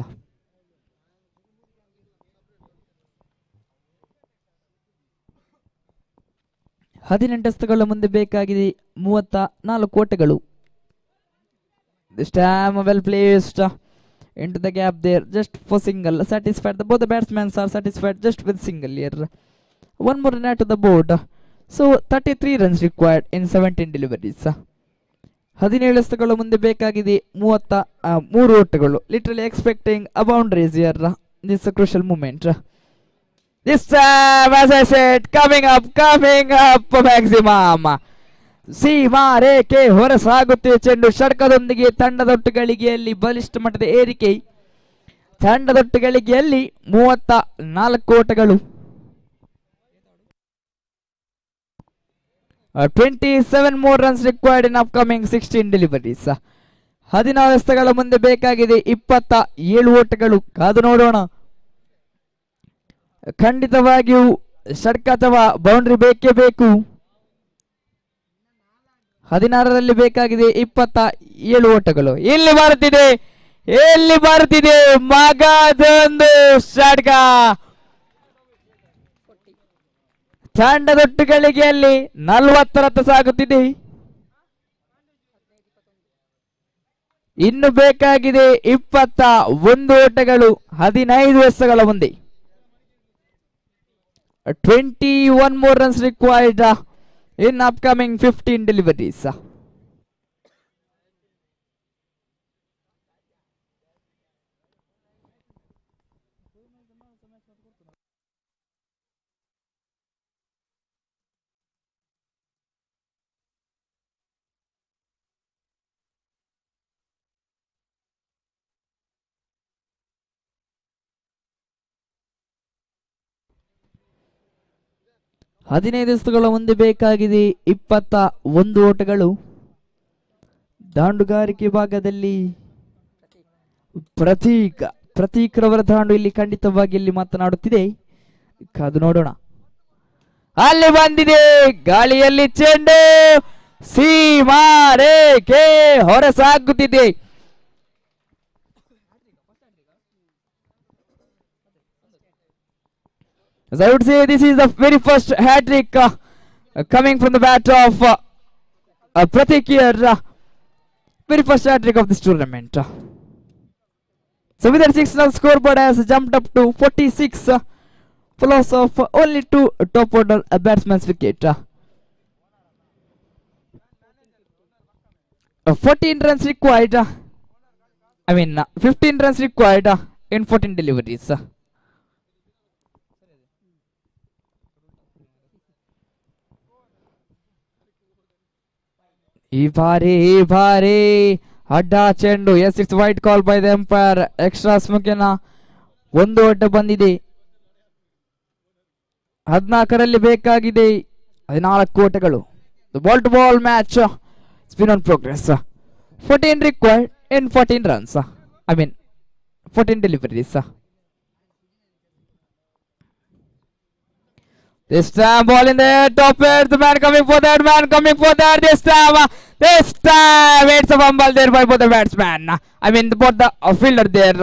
ಹದಿನೆಂಟು ಎಸೆತಗಳ ಮುಂದೆ ಬೇಕಾಗಿದೆ 34 ಓಟಗಳು. This time well placed into the gap there, just for single. Satisfied. Both the batsmen are satisfied just with single here. One more run to the board. So 33 runs required in 17 deliveries. 17 ಎಸೆತಗಳ ಮುಂದೆ ಬೇಕಾಗಿದೆ 33 ಓಟಗಳು. Literally expecting a boundaries here. This is a crucial moment. This time, as I said, coming up maximum. Seema ರೇಖೆ ಹೊರಸಾಗುತ್ತೆ ಚೆಂಡು. ಷಟ್ಕದೊಂದಿಗೆ ತಂಡದೊಟ್ಟು ಗಳಿಗೆಯಲ್ಲಿ ಬಲಿಷ್ಠ ಮಟ್ಟದ ಏರಿಕೆ. ತಂಡದೊಟ್ಟು ಗಳಿಗೆಯಲ್ಲಿ 34 ಓಟಗಳು. 27 more runs required in upcoming 16 deliveries. 16 ಎಸೆತಗಳ ಮುಂದೆ ಬೇಕಾಗಿದೆ 27 ಓಟಗಳು. ಕಾದು ನೋಡೋಣ. ಖಂಡಿತವಾಗಿಯೂ ಷಟ್ಕ ಅಥವಾ ಬೌಂಡ್ರಿ ಬೇಕೇ ಬೇಕು. 16ರಲ್ಲಿ ಬೇಕಾಗಿದೆ 27 ಓಟಗಳು. ಇಲ್ಲಿ ಬರುತ್ತಿದೆ ಮಗದೊಂದು ಷಟ್ಕ. ತಂಡದೊಟ್ಟು ಗಳಿಗೆಯಲ್ಲಿ 40ರತ್ತ ಸಾಗುತ್ತಿದೆ. ಇನ್ನು ಬೇಕಾಗಿದೆ 21 ಓಟಗಳು 15 ಎಸೆತಗಳ ಮುಂದೆ. 21 more runs required in upcoming 15 deliveries. ಹದಿನೈದು ಎಸೆತಗಳ ಮುಂದೆ ಬೇಕಾಗಿದೆ 21 ಓಟಗಳು. ದಾಂಡುಗಾರಿಕೆ ಭಾಗದಲ್ಲಿ ಪ್ರತೀಕ್ ರವರ ದಾಂಡು ಇಲ್ಲಿ ಖಂಡಿತವಾಗಿ ಇಲ್ಲಿ ಮಾತನಾಡುತ್ತಿದೆ. ಕಾದು ನೋಡೋಣ. ಅಲ್ಲಿ ಬಂದಿದೆ ಗಾಳಿಯಲ್ಲಿ ಚೆಂಡು. ಸೀಮಾ ರೇಖೆ ಹೊರಸಾಗುತ್ತಿದೆ. As I would say, this is the very first hat trick coming from the bat of Pratik here. Very first hat trick of this tournament. So with that 6 now scoreboard has jumped up to 46 for loss of only 2 top order batsmen's wicket. 14 runs required. 15 runs required in 14 deliveries. Ibare Adda Chendu. Yes, it's white call by the umpire. Extra smukena ಒಂದು ಅಡ್ಡ ಬಂದಿದೆ. 14ರಲ್ಲಿ ಬೇಕಾಗಿದೆ 14 ಓಟಗಳು. The ball to ball match spin on progress. 14 required in 14 runs. 14 deliveries. This time ball in the top edge. The man coming for that. This time it's a fumble there by both the batsmen. Both the fielder there.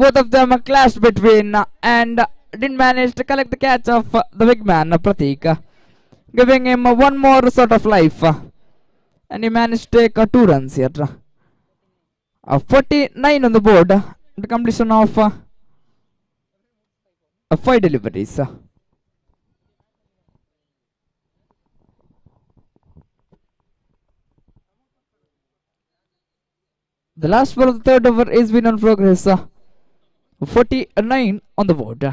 Both of them clashed between and didn't manage to collect the catch of the big man Pratik, giving him one more sort of life. And he managed to take 2 runs here. 49 on the board. The completion of 5 deliveries. The last ball of the third over is been on progress. 49 on the board.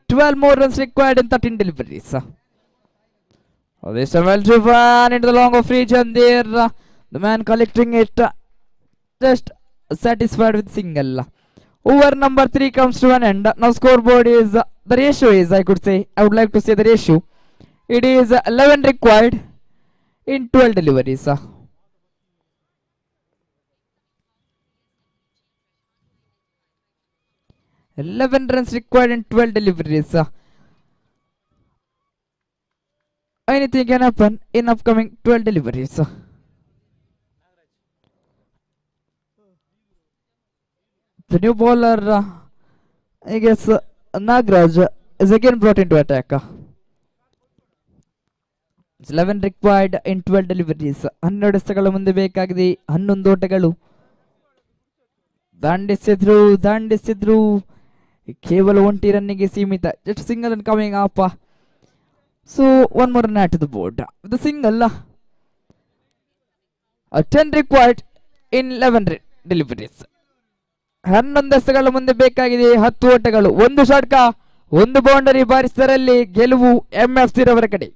12 more runs required in 13 deliveries. This time well driven into the long off region there. The man collecting it. Just satisfied with single. Over number 3 comes to an end. Now scoreboard is, the ratio is, I would like to say the ratio. It is 11 required in 12 deliveries. 11 runs required in 12 deliveries. Anything can happen in upcoming 12 deliveries. The new bowler, I guess, Nagraj, is again brought into attack. It's 11 required in 12 deliveries. 12 ಎಸೆಗಳ ಮುಂದೆ ಬೇಕಾಗಿದೆ 11 ಓಟಗಳು. ದಾಂಡಿಸಿದ್ರು ಕೇವಲ 1 ರನ್ನಿಗೆ ಸೀಮಿತ. Just single and coming up. So one more run at the board. The single, 10 required in 11 deliveries. 11 ಎಸೆಗಳ ಮುಂದೆ ಬೇಕಾಗಿದೆ 10 ಓಟಗಳು. 1 ಷಟ್ಕ 1 boundary ಬಾರಿಸಿದರಲ್ಲಿ ಗೆಲುವು MFC ರವರ ಕಡೆ.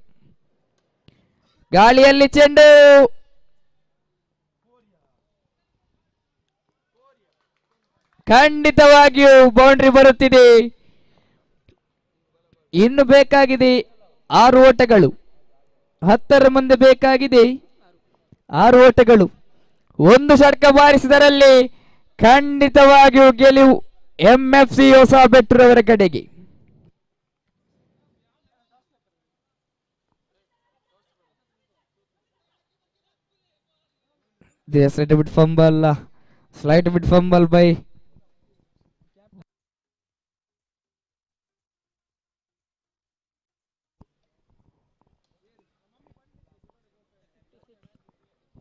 ಗಾಳಿಯಲ್ಲಿ ಚೆಂಡು ಖಂಡಿತವಾಗಿಯೂ ಬೌಂಡ್ರಿ ಬರುತ್ತಿದೆ. ಇನ್ನು ಬೇಕಾಗಿದೆ 6 ಓಟಗಳು. 10ರ ಮುಂದೆ ಬೇಕಾಗಿದೆ 6 ಓಟಗಳು. 1 ಷಟ್ಕ ಬಾರಿಸಿದರಲ್ಲಿ ಖಂಡಿತವಾಗಿಯೂ ಗೆಲುವು MFC ಹೊಸಬೆಟ್ಟುರವರ ಕಡೆಗೆ. There's slight bit fumble by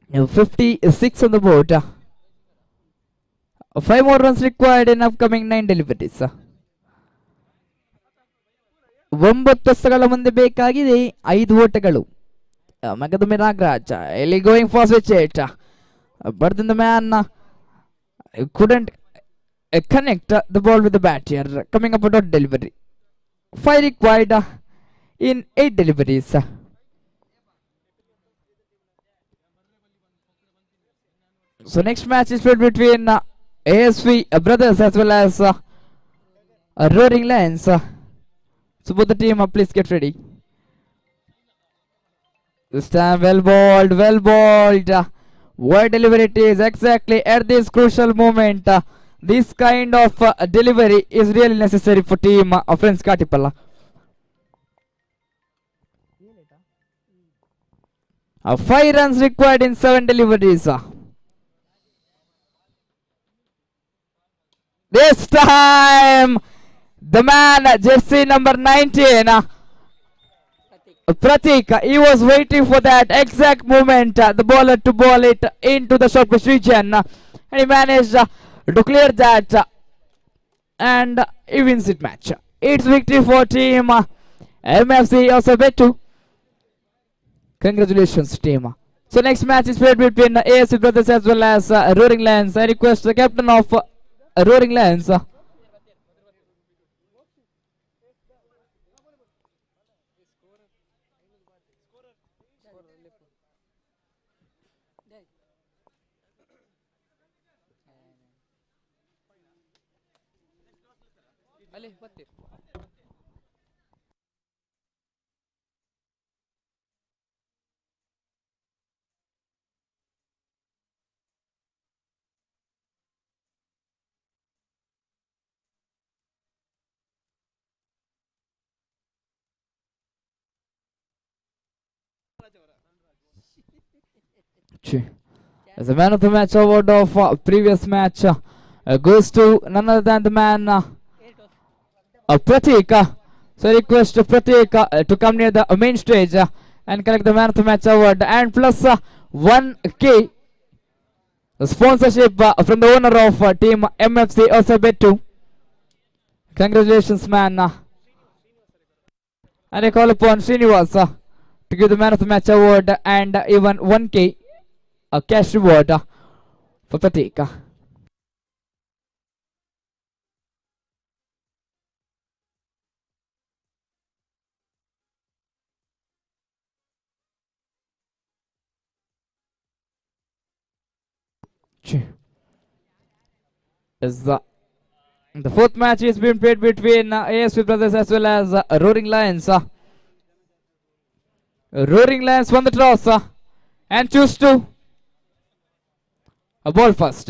now 56 on the board. 5 more runs required in upcoming 9 deliveries. 9 ಎಸೆಗಳ ಮುಂದೆ ಬೇಕಾಗಿದೆ 5 ಓಟಗಳು. ಮಗದೊಮ್ಮೆ ನಾಗರಾಜ್ ಇಲ್ಲಿ going for switch it. But then the man couldn't connect the ball with the bat here. Coming up a dot delivery. 5 required in 8 deliveries. So next match is played between ASV brothers as well as Roaring Lions. So both the team, please get ready. This time well bowled. Wide delivery it is exactly at this crucial moment. This kind of delivery is really necessary for team Friends Katipalla. 5 runs required in 7 deliveries. This time, the man, jersey number 19, Pratik, he was waiting for that exact moment, the bowler to ball it into the short pitch region, and he managed to clear that, and he wins it match. It's victory for team MFC Hosabettu. Congratulations, team. So next match is played between AFC Brothers as well as Roaring Lions. I request the captain of Roaring Lions. As a man of the match award of previous match goes to none other than the man Pratik. So I request Pratik to come near the main stage and collect the man of the match award, and plus 1K sponsorship from the owner of team MFC Hosabettu. Congratulations, man. And I call upon Srinivas to give the man of the match award and even 1K cash reward for Pratik. Is the fourth match is being played between ASP Brothers as well as Roaring Lions. Roaring Lions won the toss and choose to ball first.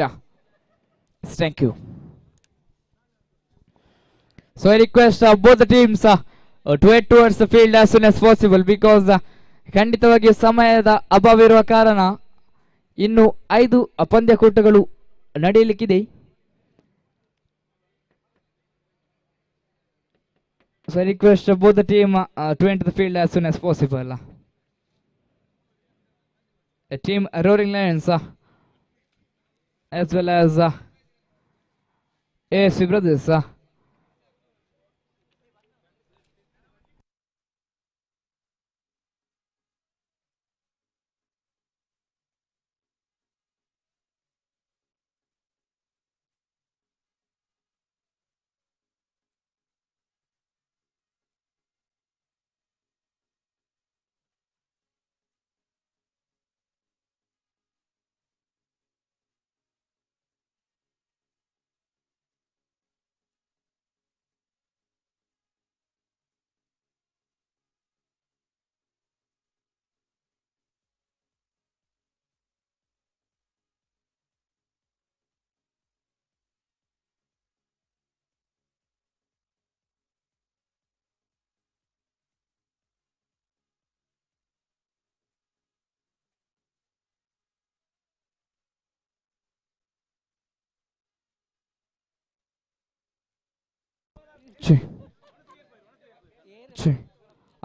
Thank you. So I request both the teams to head towards the field as soon as possible because ಖಂಡಿತವಾಗಿ ಸಮಯದ ಅಭಾವ ಇರುವ ಕಾರಣ ಇನ್ನು 5 ಪಂದ್ಯಕೂಟಗಳು ನಡೆಯಲಿಕ್ಕಿದೆ. So I request both the team to enter the field as soon as possible. A team Roaring Lions as well as AFC Brothers.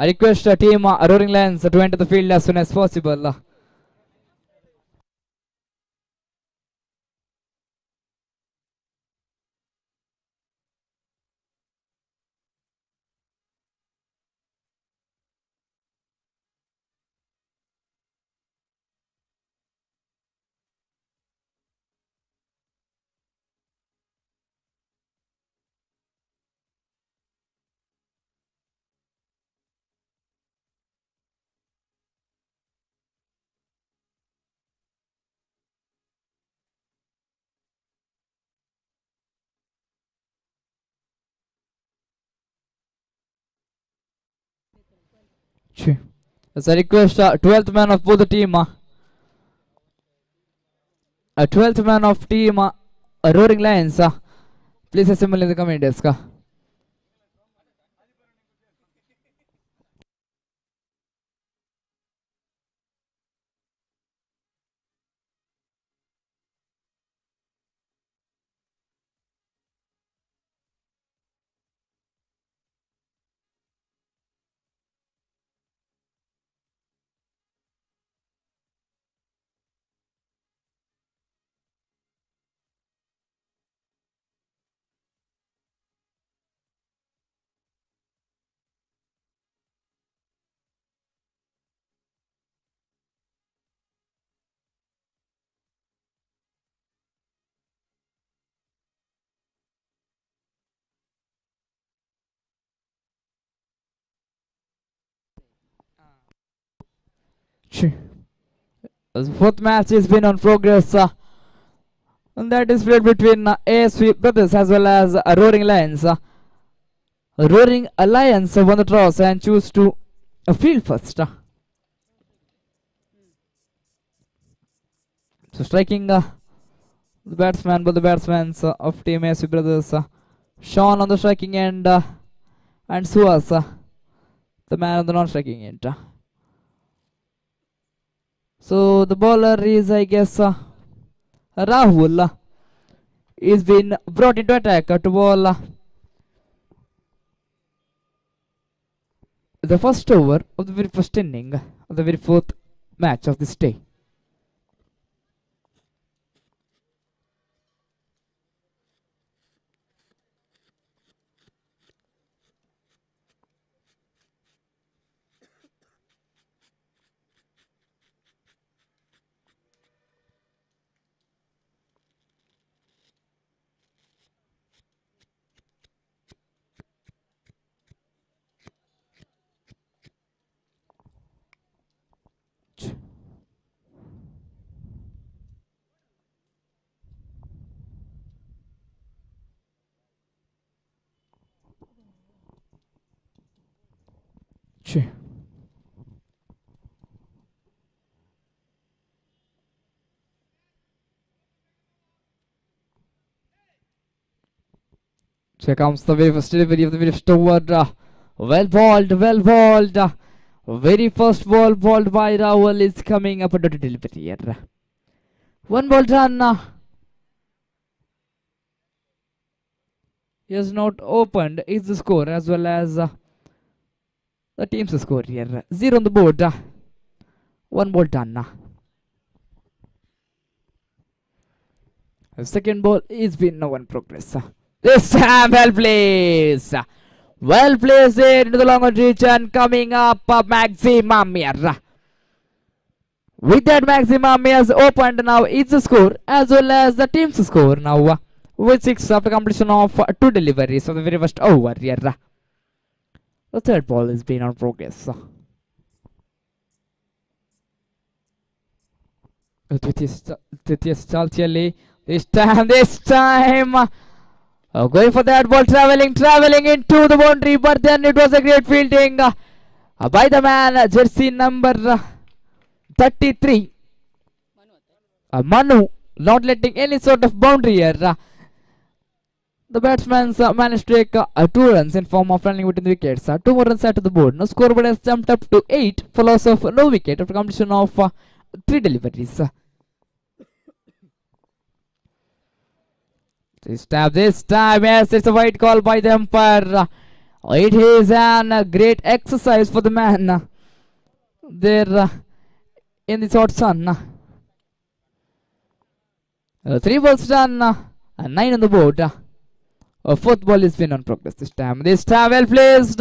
I request team Roaring Lions to enter the field as soon as possible. As I request 12th man of both the team, 12th man of team Roaring Lions, please assemble in the comment desk. The fourth match has been on progress. And that is played between ASV Brothers as well as Roaring Lions. Roaring Lions won the toss and choose to field first. So striking the batsman, but the batsmen of Team ASV Brothers, Sean on the striking end, and Suas, the man on the non-striking end. So the bowler is, I guess, Rahul is been brought into attack to bowl the first over of the very first inning of the very fourth match of this day. So here comes the very first delivery of the very first over. Well bowled, well bowled. Very first ball bowled by Rahul is coming up under the delivery here. One ball done. He has not opened is the score as well as the team's score here. 0 on the board. One ball done. The second ball is been now in progress. This time well placed. Well placed there into the long reach and coming up maximum here. With that maximum he has opened now is the score as well as the team's score now. With 6 after completion of 2 deliveries of the very first over here. The third ball is been on progress. This time going for that ball, traveling into the boundary, but then it was a great fielding by the man jersey number 33 Manu, not letting any sort of boundary here. The batsman managed to take 2 runs in form of running between the wickets. 2 more runs added to the board. Now scoreboard has jumped up to 8 for loss of no wicket after completion of 3 deliveries. This time, yes, it's a white call by the umpire. It is a great exercise for the man there in the hot sun. 3 balls done, 9 on the board. Fourth ball is been on progress this time. This time well placed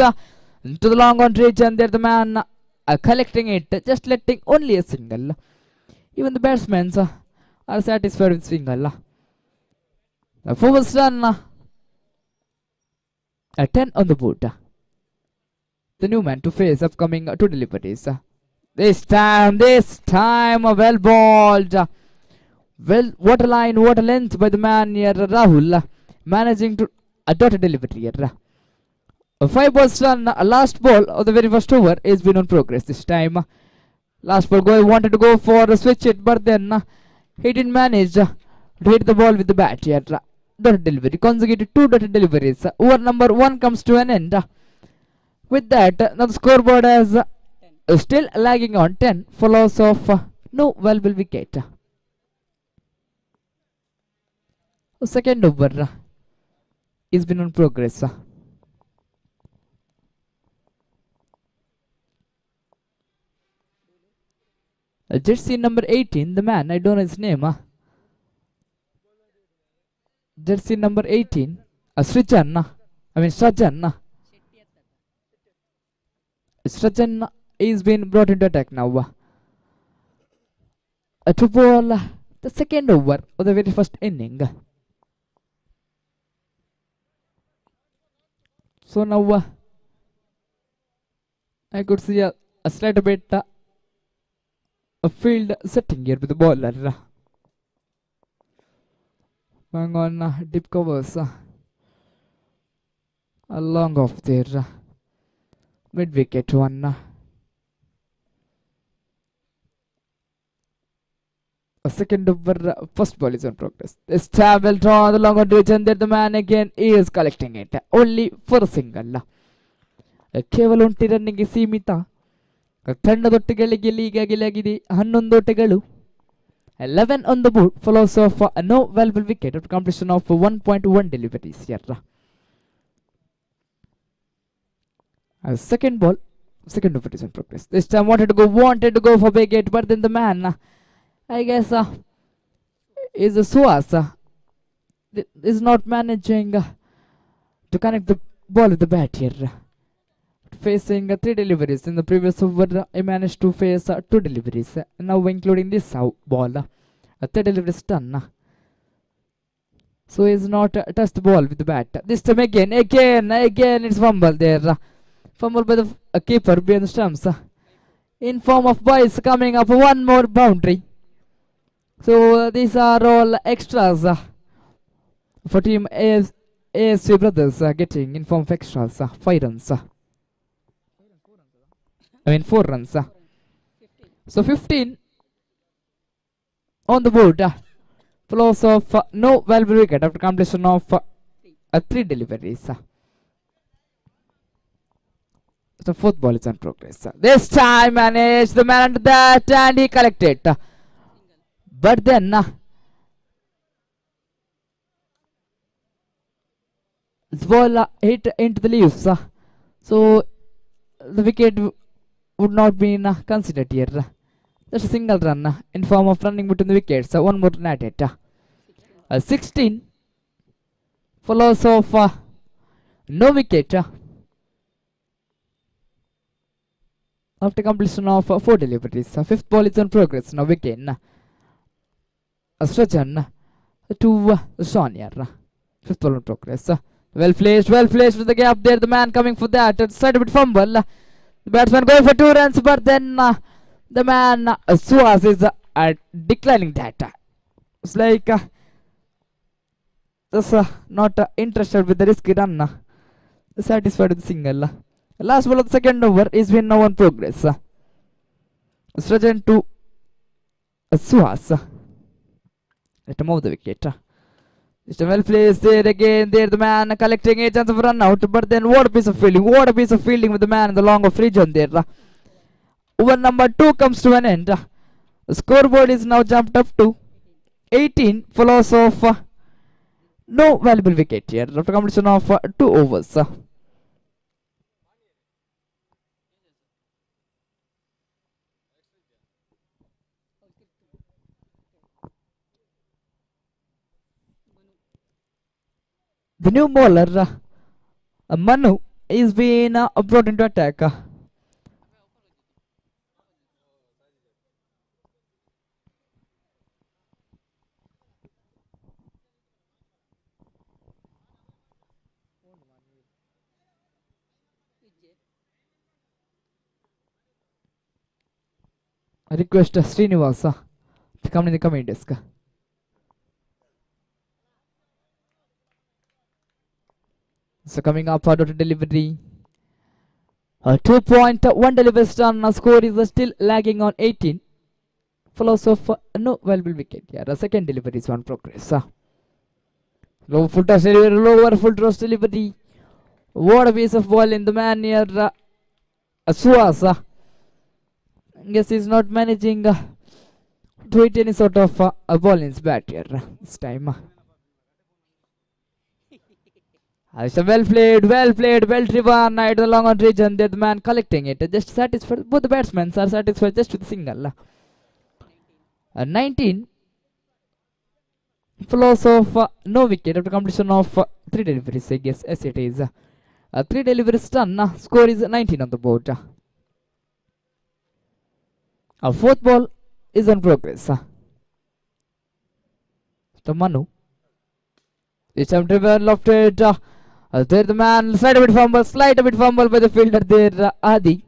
into the long on reach, and there the man collecting it, just letting only a single. Even the batsmen are satisfied with single. 4 balls done, 10 on the board. The new man to face upcoming 2 deliveries. This time well bowled. Well, what a line, what a length by the man here, Rahul, managing to dot a delivery here. 5 balls done, last ball of the very first over is been on progress this time. Last ball wanted to go for a switch it, but then he didn't manage to hit the ball with the bat here. Dot delivery, consecutive 2 dotted deliveries. Over number 1 comes to an end. With that, now the scoreboard is still lagging on 10 for loss of no valuable wicket. Second over is been on progress. Jersey number 18, the man, I don't know his name. Jersey number 18, Srajan. Srajan is being brought into attack now. To bowl the second over of the very first inning. So now I could see a slight bit A field setting here with the bowler. Going on deep covers. Along off there. Mid wicket one. A second over, first ball is on progress. This time will draw the long on reach, and there the man again is collecting it. Only for a single. ಕೇವಲ 1 ರನ್ನಿಗೆ ಸೀಮಿತ. ತಂಡದೊಟ್ಟಿಗಳಿಗೆ ಲೀಗಾಗಿದೆ 11 ಓಟಗಳು. 11 on the board follows of no valuable wicket after completion of 1.1 deliveries here. Second ball, second over is in progress. This time wanted to go for big hit, but then the man, I guess, is Suas is not managing to connect the ball with the bat here. Facing 3 deliveries in the previous over, he managed to face 2 deliveries. Now including this ball, a 3 deliveries done. So he's not touched the ball with the bat. This time again it's fumble there. Fumble by the keeper behind the stumps. In form of boys coming up one more boundary. So these are all extras for team ASV brothers getting in form of extras. 5 runs. 4 runs. So 15 on the board. Flows of no valuable wicket after completion of 3 deliveries. The fourth ball is on progress. This time managed the man under that and he collected. But then the ball hit into the leaves. So the wicket would not be considered here. Just a single run in form of running between the wickets. One more run at it. 16 follows of no wicket after completion of 4 deliveries. Fifth ball is on progress now again. Srajan to Sean here. Fifth ball on progress. Well placed with the gap there. The man coming for that. Side a bit fumble. The batsman going for 2 runs, but then the man Suas is declining that. It's like just not interested with the risky run. Satisfied with the single. Last ball of the second over is been now on progress. Srajan to Suas. Let him move the wicket. It's a well placed there again. There the man collecting a chance of run out. But then what a piece of fielding. What a piece of fielding with the man in the long of region there. Over number 2 comes to an end. The scoreboard is now jumped up to 18. Follows of no valuable wicket here after completion of 2 overs. The new bowler, Manu, is being brought into attack. I request Srinivasa to come in the comment desk. So coming up out of the delivery. 2.1 deliveries done. Score is still lagging on 18. Follows of no valuable wicket. Yeah, the second delivery is on progress. Low full toss delivery, lower full toss delivery. What a piece of ball in the man here. Suas. Guess he's not managing to hit any sort of a ball in his bat here this time. It's a well played, well driven. Right along on region. There the man collecting it. Just satisfied. Both the batsmen are satisfied just with the single. 19 flows of no wicket after completion of 3 deliveries. I guess as it is. 3 deliveries done. Score is 19 on the board. Our fourth ball is on progress. The Manu. It's a driven lofted. There the man slide a bit fumble by the fielder there, Adi.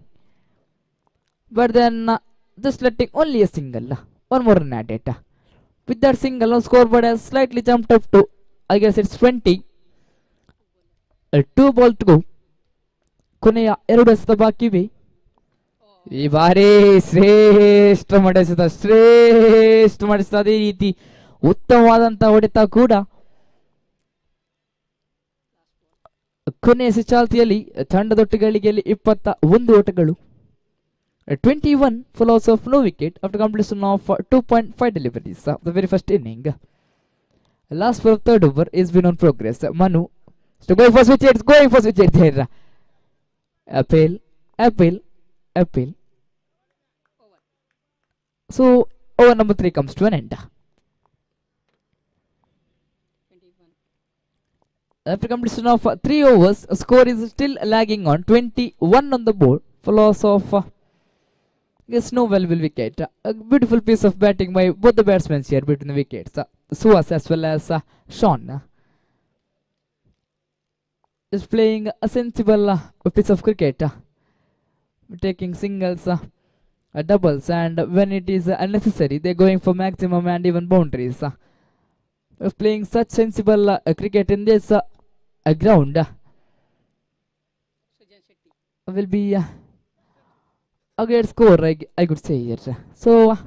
But then just letting only a single. One more run at it. With that single, now scoreboard has slightly jumped up to, I guess it's 20. 2 ball to go. ಕೊನೆಯ 2 ಎಸೆತ ಬಾಕಿ ಇವೆ. ಈ ಬಾರಿ ಶ್ರೇಷ್ಠ ಮಾಡಿಸಿದ ಅದೇ ರೀತಿ ಉತ್ತಮವಾದಂತಹ ಹೊಡೆತ ಕೂಡ. ಕೊನೆಯ ಚಾಲ್ತಿಯಲ್ಲಿ ತಂಡದೊಟ್ಟಿಗಳಿಗೆ 21 ಓಟಗಳು. 21 for loss of no wicket after completion of 2.5 deliveries of the very first inning. Last for third over is been on progress. Manu so going for switch it there. Appeal. So over number 3 comes to an end. After completion of 3 overs, score is still lagging on 21 on the board for loss of yes, no valuable wicket. A beautiful piece of batting by both the batsmen here between the wickets. Suas as well as Sean. Is playing a sensible piece of cricket. Taking singles, doubles, and when it is unnecessary, they're going for maximum and even boundaries. Playing such sensible cricket in this ground will be a great score, I could say here. So,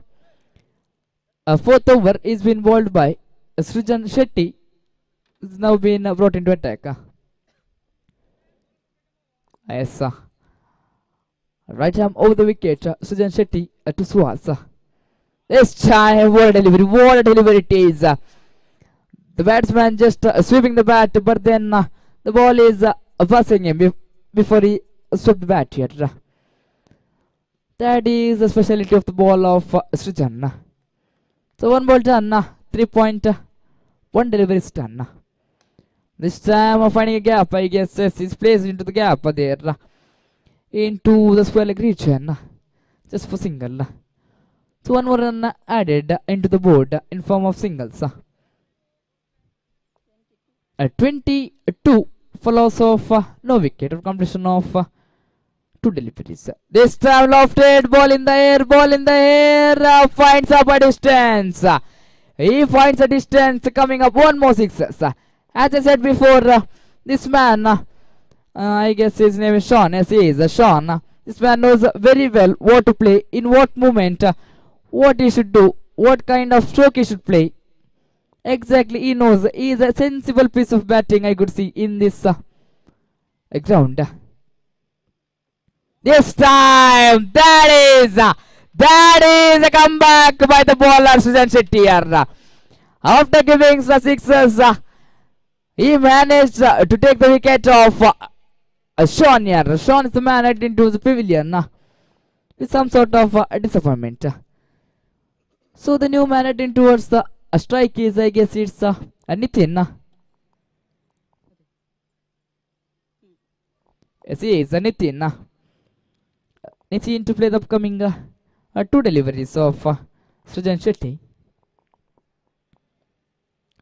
fourth over is been bowled by Srijan Shetty. Is now been brought into attack. Yes, right arm over the wicket. Srijan Shetty to Suhas. This time, what a delivery it is. The batsman just sweeping the bat, but then the ball is passing him before he swept the bat here. That is the speciality of the ball of Srijan. So 1 ball done, 3.1 delivery is done. This time finding a gap, I guess he's placed into the gap there, into the square leg region, just for single. So 1 more run added into the board in form of singles. 22 for loss of no wicket of completion of 2 deliveries. This time lofted, ball in the air, finds up a distance. He finds a distance, coming up 1 more sixes. As I said before, this man, I guess his name is Sean. Yes, he is Sean. This man knows very well what to play, in what moment, what he should do, what kind of stroke he should play. Exactly, he knows. He is a sensible piece of batting, I could see in this ground. This time, that is a comeback by the bowler Srijan Shetty here. After giving the sixes, he managed to take the wicket of Sean here. Sean is the man heading into the pavilion with some sort of disappointment. So the new man heading towards the strike is, I guess it's Nitin. Yes, he is Nitin. Nitin to play the upcoming 2 deliveries of Srijan Shetty.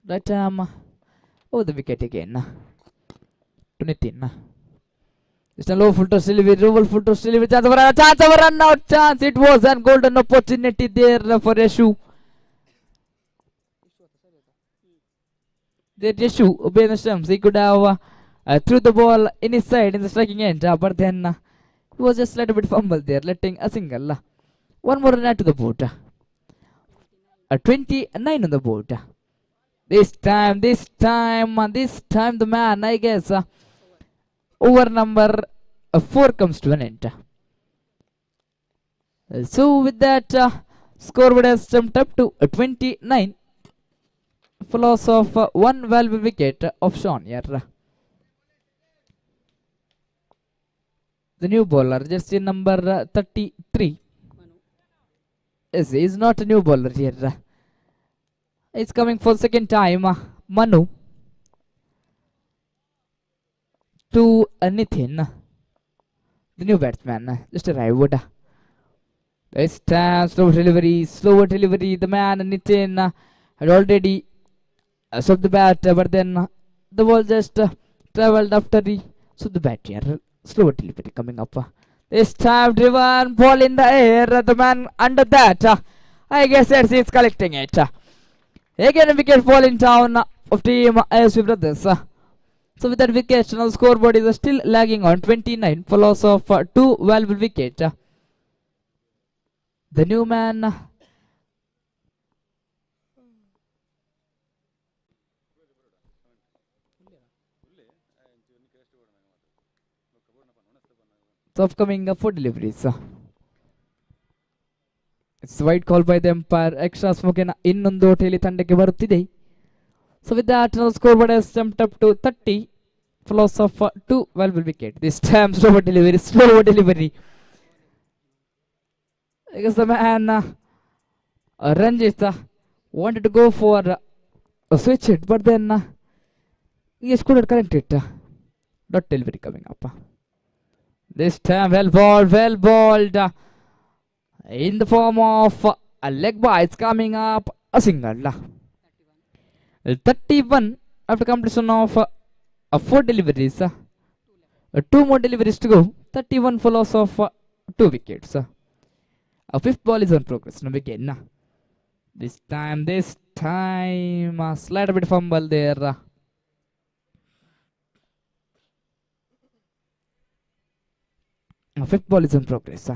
Right arm over the wicket again to Nitin. Just a low full toss delivery, chance of a run out, chance. It was a golden opportunity there for Yashu. That Yashu obey the stumps. He could have threw the ball in his side in the striking end, but then he was just a little bit fumble there, letting a single. 1 more run add to the board. 29 on the board. This time the man, I guess, over number 4 comes to an end. So with that, scoreboard has jumped up to 29 for loss of 1 valuable wicket of Sean here. The new bowler, just in number 33. Yes, he is not a new bowler here. He's coming for the second time. Manu to Nitin, the new batsman, just arrived. This time, slower delivery. The man Nitin had already swept the bat, but then the ball just travelled after he swept the bat here. Slower delivery coming up. This time driven ball in the air. The man under that. I guess that's he's collecting it. Again a wicket falling down of team ASV Brothers. So with that wicket, now the scoreboard is still lagging on 29 for loss of 2 valuable wickets. The new man the upcoming 4 deliveries. It's a wide call by the umpire. Extra smoke ಇನ್ನೊಂದು ಓಟೆಯಲ್ಲಿ ತಂಡಕ್ಕೆ ಬರುತ್ತಿದೆ. So with that, now the scoreboard has jumped up to 30 for loss of 2 valuable wicket. This time slow delivery. I guess the man Ranjit wanted to go for a switch it, but then he couldn't connect it. Dot delivery coming up. This time well balled in the form of a leg bites coming up, a single. 31 after completion of 4 deliveries. 2 more deliveries to go. 31 for loss of 2 wickets. A 5th ball is on progress now again. This time slight bit fumble there. A 5th ball is on progress.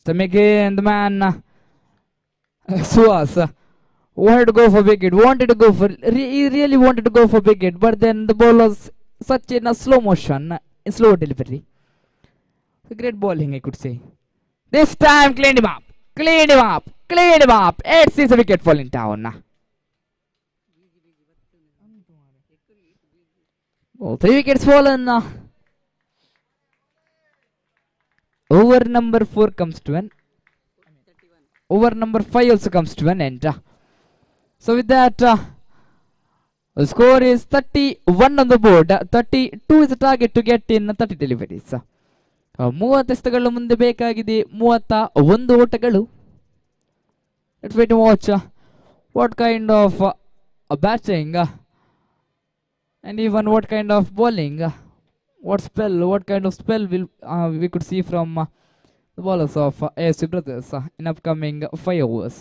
So again the man Suas wanted to go for wicket. He really wanted to go for wicket, but then the ball was such in a slow motion, in slow delivery. A great bowling, I could say. This time cleaned him up. 8 is a wicket falling down. Oh, 3 wickets fallen. Over number 4 comes to an. Over number 5 also comes to an end. So with that, the score is 31 on the board. 32 is the target to get in 30 deliveries. 30 ಎಸೆತಗಳು ಮುಂದೆ ಬೇಕಾಗಿದೆ 31 ಓಟಗಳು. Let's wait and watch what kind of batting and even what kind of bowling, what kind of spell will we could see from the bowlers of ASC Brothers in upcoming 5 overs.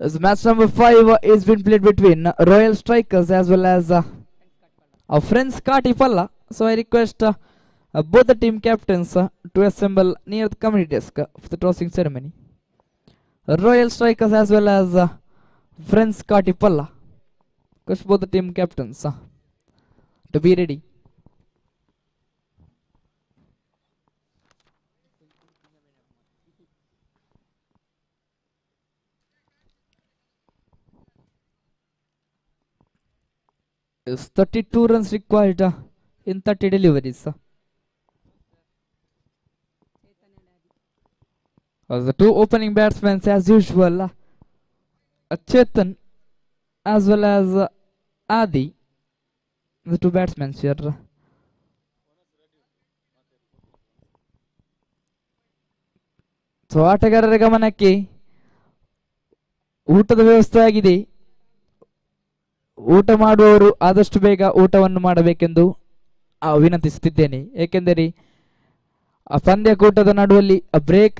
As match number 5 is been played between Royal Strikers as well as our friends Kati Palla. So I request both the team captains to assemble near the committee desk for the tossing ceremony. Royal Strikers as well as friends Kati Palla. Request both the team captains to be ready. Is 32 runs required in 30 deliveries. The 2 opening batsmen as usual, Chetan as well as Adi, the 2 batsmen here. So ಆಟಗಾರರ ಗಮನಕ್ಕೆ ಊಟದ ವ್ಯವಸ್ಥೆ ಆಗಿದೆ. ಊಟ ಮಾಡುವವರು ಆದಷ್ಟು ಬೇಗ ಊಟವನ್ನು ಮಾಡಬೇಕೆಂದು ವಿನಂತಿಸುತ್ತಿದ್ದೇನೆ. ಏಕೆಂದರೆ ಪಂದ್ಯಕೂಟದ ನಡುವಲ್ಲಿ ಬ್ರೇಕ್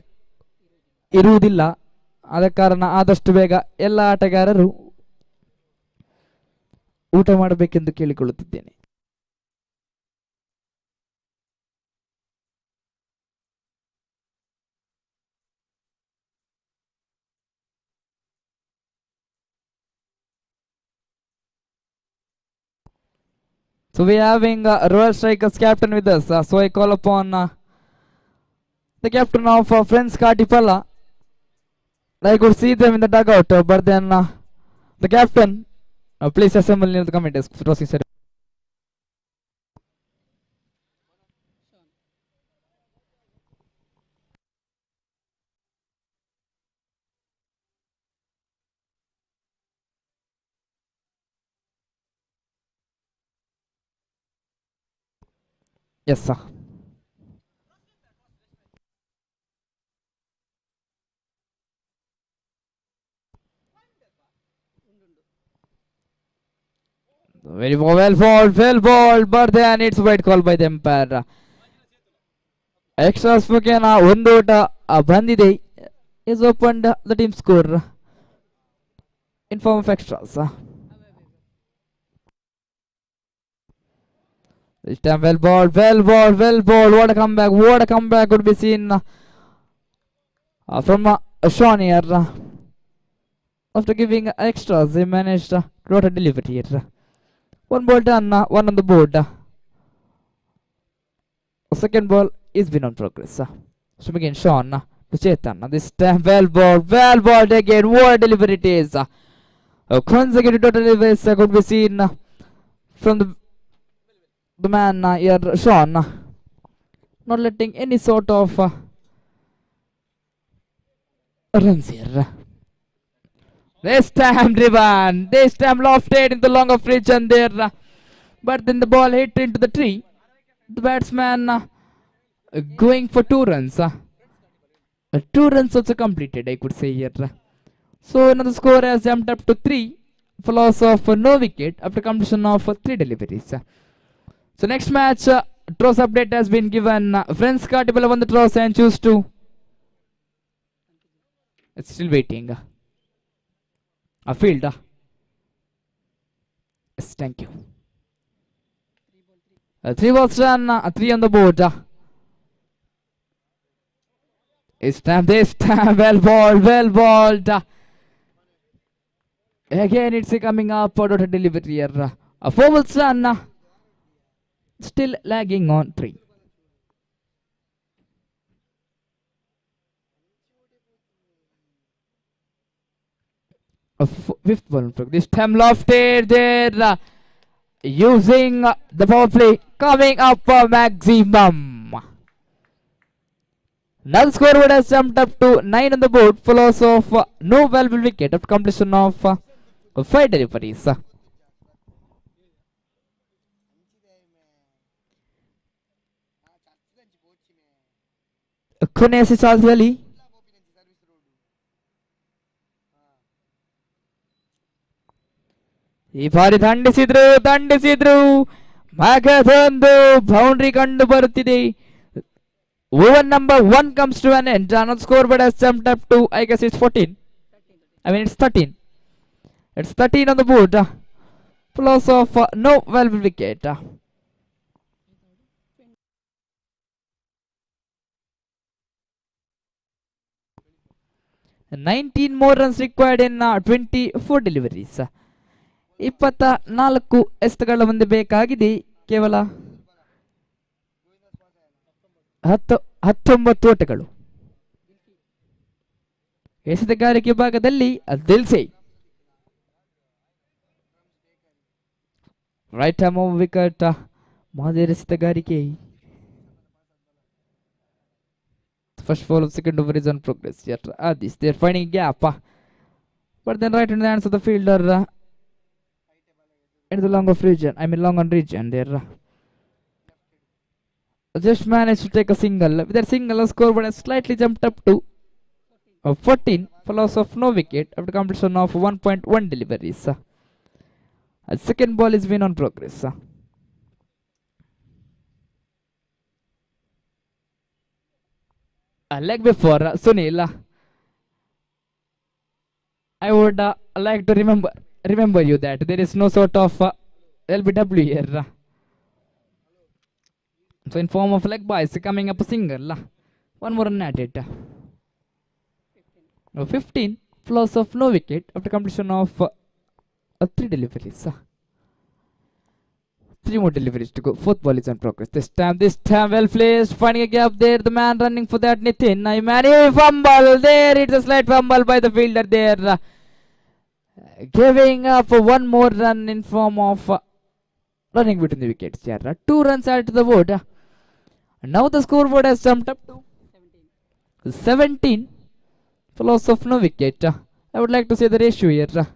ಇರುವುದಿಲ್ಲ. ಆದ ಕಾರಣ ಆದಷ್ಟು ಬೇಗ ಎಲ್ಲ ಆಟಗಾರರು ಊಟ ಮಾಡಬೇಕೆಂದು ಕೇಳಿಕೊಳ್ಳುತ್ತಿದ್ದೇನೆ. So we are having Royal Strikers captain with us. So I call upon the captain of Friends Katipala. I could see them in the dugout, but then the captain, please assemble near the committee. Yes, sir. Very well ball, but then it's white call by the umpire. Extra spoken, ಒಂದು ಓಟ ಬಂದಿದೆ. Is opened the team score in form of extras. This time well ball. What a comeback could be seen from Sean here. After giving extras, he managed to get a delivery here. One ball done, one on the board. Second ball is been on progress. So again, Sean to Chetan. This time well ball again. What a delivery it is. Consecutive total deliveries could be seen from the man here, Sean. Not letting any sort of runs here. This time driven. This time lofted in the longer fridge and there. But then the ball hit into the tree. The batsman going for 2 runs. 2 runs also completed, I could say here. So now the score has jumped up to 3 for loss of no wicket after completion of 3 deliveries. So next match, toss update has been given. Friends Katipala won the toss and choose to. It's still waiting. A field. Yes, thank you. 3 balls done, 3 on the board. This time, well balled. Again, it's coming up out of a delivery here. 4 balls done, still lagging on 3. Fifth ball. This time lofted there. Using the power play, coming up maximum. Now the scoreboard has jumped up to 9 on the board for loss of no valuable wicket after completion of 5 deliveries. ಕೊನೆಯ ಚಾಲ್ತಿಯಲ್ಲಿ ಈ ಬಾರಿ ದಂಡಿಸಿದ್ರು ಮಗದೊಂದು boundary ಕಂಡು ಬರುತ್ತಿದೆ. Over number 1 comes to an end. Another scoreboard has jumped up to, I guess it's 14. It's 13. It's 13 on the board. Plus of no valuable wicket. 19 more runs required in 24 deliveries. 24 ಎಸೆತಗಳ ಮುಂದೆ ಬೇಕಾಗಿದೆ ಕೇವಲ 19 ಓಟಗಳು. ಎಸೆತಗಾರಿಕೆ ಭಾಗದಲ್ಲಿ Dil Se right arm wicket ಮಾದರಿ ಎಸೆತಗಾರಿಕೆ. First ball of second over is on progress. They're finding a gap. But then right in the hands of the fielder into the long on region there. Just managed to take a single. With that single, the scoreboard has slightly jumped up to 14 for loss of no wicket after completion of 1.1 deliveries. Second ball is been on progress. Leg before Sunil. I would like to remember you that there is no sort of LBW here. So in form of leg byes coming up a single. One more run at it. 15 for loss of no wicket after completion of 3 deliveries. 3 more deliveries to go. Fourth ball is on progress. This time well placed. Finding a gap there. The man running for that Nitin. He fumble there. It's a slight fumble by the fielder there. Giving up one more run in form of running between the wickets here. 2 runs added to the board. Now the scoreboard has jumped up to 17 for loss of no wicket. I would like to say the ratio here.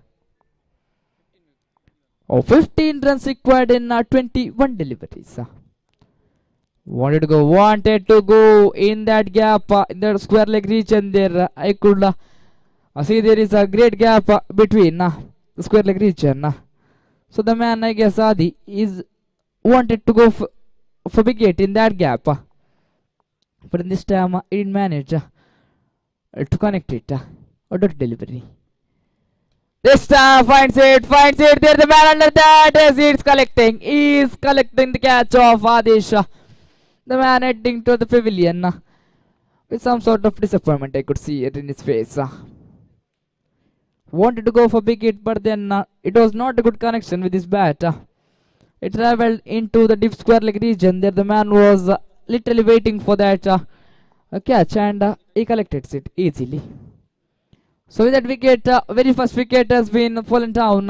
15 runs required in 21 deliveries. Wanted to go in that gap, in that square leg region there. I could see there is a great gap between the square leg region. So the man, I guess Adi, is wanted to go for wicket in that gap. But in this time, he didn't manage to connect it. Or dot delivery. This time finds it there, the man under that as he's collecting. He's collecting the catch of Adesha. The man heading to the pavilion with some sort of disappointment I could see it in his face. Wanted to go for big hit, but then it was not a good connection with his bat. It traveled into the deep square leg region. There the man was literally waiting for that catch, and he collected it easily. So with that wicket, very first wicket has been fallen down.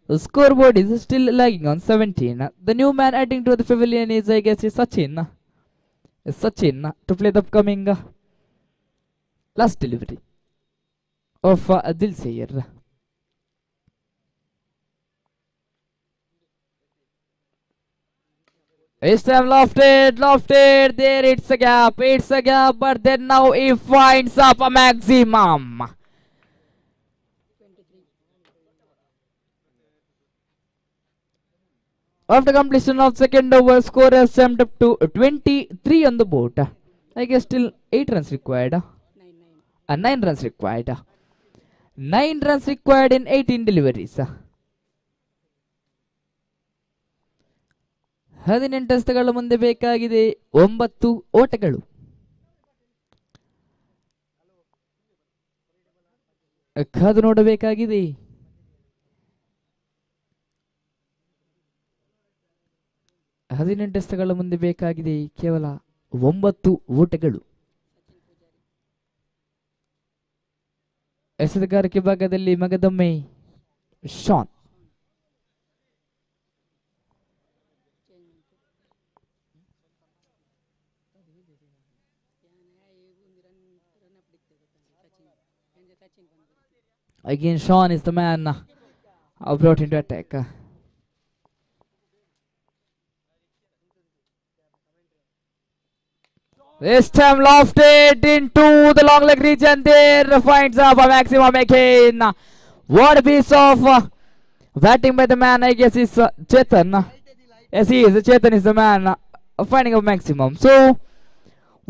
The scoreboard is still lagging on 17. The new man adding to the pavilion is, I guess, Sachin. To play the upcoming last delivery of Dil Sayer. This time lofted, there it's a gap, but then now he finds up a maximum. After completion of second over, score has jumped up to 23 on the board. I guess still 8 runs required. 9 runs required. 9 runs required in 18 deliveries. 18 ಎಸೆತಗಳ ಮುಂದೆ ಬೇಕಾಗಿದೆ 9 ಓಟಗಳು. ಕಾದು ನೋಡಬೇಕಾಗಿದೆ. ಎಸೆತಗಳ ಮುಂದೆ ಬೇಕಾಗಿದೆ ಕೇವಲ 9 ಓಟಗಳು. ಎಸೆತಗಾರಿಕೆ ಭಾಗದಲ್ಲಿ ಮಗದೊಮ್ಮೆ ಶಾನ್. Again, Sean is the man brought into attack. This time lofted into the long leg region. There finds up a maximum again. What a piece of batting by the man. I guess is Chetan. Yes, he is. Chetan is the man finding a maximum. So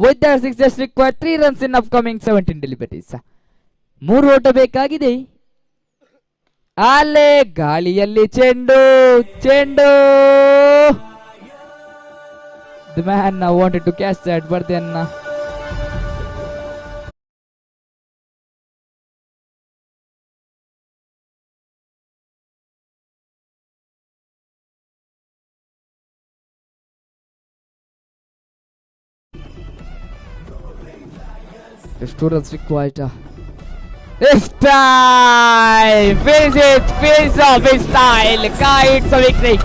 with that 6 just required 3 runs in upcoming 17 deliveries. 3 ಓಟ ಬೇಕಾಗಿದೆ. ಅಲ್ಲೇ ಗಾಳಿಯಲ್ಲಿ ಚೆಂಡು. The man wanted to catch that, but then there's 2 runs required. This time! Finish off his style! Kites a victory!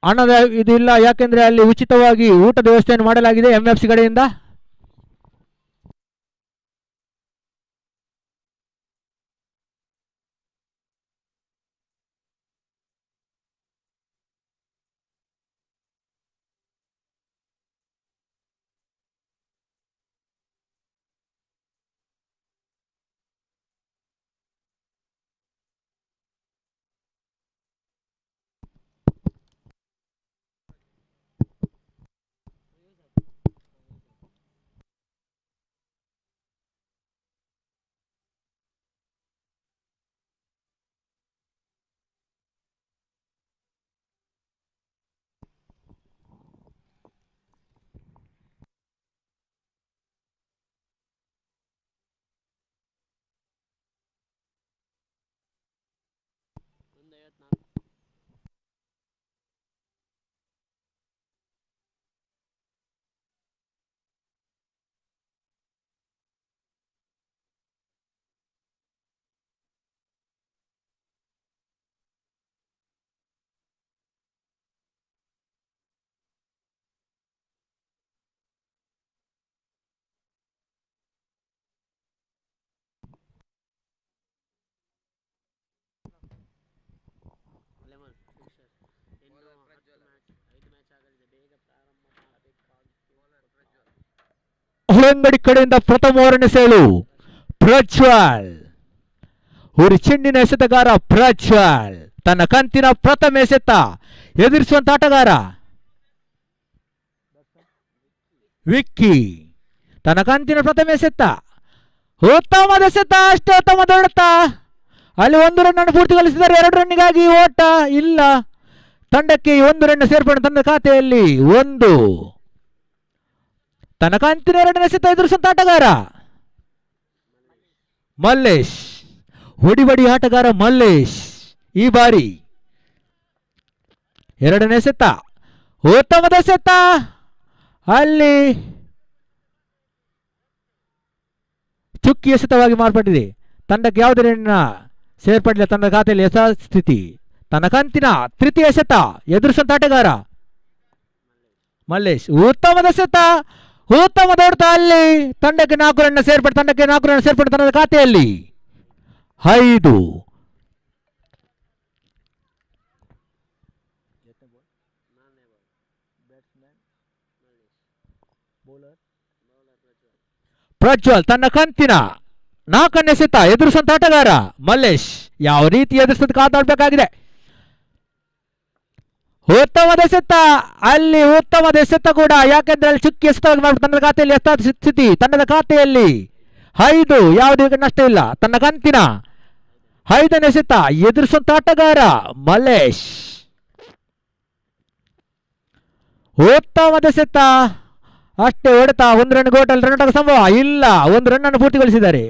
ಹಣದ ಇದು ಇಲ್ಲ, ಯಾಕೆಂದರೆ ಅಲ್ಲಿ ಉಚಿತವಾಗಿ ಊಟದ ವ್ಯವಸ್ಥೆಯನ್ನು ಮಾಡಲಾಗಿದೆ MFC ಕಡೆಯಿಂದ. ಹೊಳಂಗಡಿ ಕಡೆಯಿಂದ ಪ್ರಥಮ ಓವರನ್ನು ಸೇಳು ಪ್ರಜ್ವಲ್. ಹುರಿ ಚೆಂಡಿನ ಎಸೆತಗಾರ ಪ್ರಜ್ವಲ್. ತನ್ನ ಕಂತಿನ ಪ್ರಥಮ ಎಸೆತ ಎದುರಿಸುವಂತ ಆಟಗಾರ ವಿಕ್ಕಿ. ತನ್ನ ಕಂತಿನ ಪ್ರಥಮ ಎಸೆತ ಉತ್ತಮದ ಎಸೆತ, ಅಷ್ಟೇ ಉತ್ತಮ ಹೊಡೆತ. ಅಲ್ಲಿ 1 ರನ್ ಅನ್ನು ಪೂರ್ತಿಗೊಳಿಸಿದ್ದಾರೆ. 2 ರನ್ನಿಗಾಗಿ ಓಟ ಇಲ್ಲ. ತಂಡಕ್ಕೆ 1 ರನ್ ಸೇರ್ಪಡೆ ತಂಡ ಖಾತೆಯಲ್ಲಿ 1. ತನ್ನ ಕಂತಿನ 2ನೇ ಎಸೆತ ಎದುರಿಸುವಂತ ಆಟಗಾರ ಮಲ್ಲೇಶ್. ಹೊಡಿಬಡಿ ಆಟಗಾರ ಮಲ್ಲೇಶ್ ಈ ಬಾರಿ 2ನೇ ಎಸೆತ ಉತ್ತಮದ ಎಸೆತ. ಅಲ್ಲಿ ಚುಕ್ಕಿ ಎಸೆತವಾಗಿ ಮಾರ್ಪಟ್ಟಿದೆ. ತಂಡಕ್ಕೆ ಯಾವುದೇ ರನ್ನ ಸೇರ್ಪಡಿಲ್ಲ. ತಂಡದ ಖಾತೆಯಲ್ಲಿ ಯಥಾಸ್ಥಿತಿ. ತನ್ನ ಕಂತಿನ 3ಯ ಎಸೆತ ಎದುರಿಸುವಂತ ಆಟಗಾರ ಮಲ್ಲೇಶ್. ಉತ್ತಮದ ಎಸೆತ, ಉತ್ತಮ ಹೊಡೆತ. ಅಲ್ಲಿ ತಂಡಕ್ಕೆ 4 ರನ್ ಸೇರ್ಪಡೆ. ತಂಡದ ಖಾತೆಯಲ್ಲಿ 5. ಪ್ರಜ್ವಲ್ ತನ್ನ ಕಂತಿನ 4ನೇ ಎಸೆತ ಎದುರಿಸುವಂತ ಆಟಗಾರ ಮಲ್ಲೇಶ್. ಯಾವ ರೀತಿ ಎದುರಿಸೋದು ಕಾದಾಡಬೇಕಾಗಿದೆ. ಉತ್ತಮದ ಎಸೆತ, ಅಲ್ಲಿ ಉತ್ತಮದ ಎಸೆತ ಕೂಡ, ಯಾಕೆಂದ್ರೆ ಅಲ್ಲಿ ಚುಕ್ಕಿ ಎಸೆತವಾಗಿ ಮಾಡ್ಬಿಟ್ಟು ತಂಡದ ಖಾತೆಯಲ್ಲಿ ಸ್ಥಿತಿ. ತಂಡದ ಖಾತೆಯಲ್ಲಿ 5, ಯಾವುದೇ ನಷ್ಟ ಇಲ್ಲ. ತನ್ನ ಕಂತಿನ 5ನೇ ಎಸೆತ ಎದುರಿಸುವಂತ ಆಟಗಾರ ಮಲ್ಲೇಶ್. ಉತ್ತಮದ ಎಸೆತ, ಅಷ್ಟೇ ಹೊಡೆತ. 1 ರನ್ ಗೋಟಲ್ ರನ್ ಔಟ್ ಸಂಭವ ಇಲ್ಲ. 1 ರನ್ ಅನ್ನು ಪೂರ್ತಿಗೊಳಿಸಿದ್ದಾರೆ.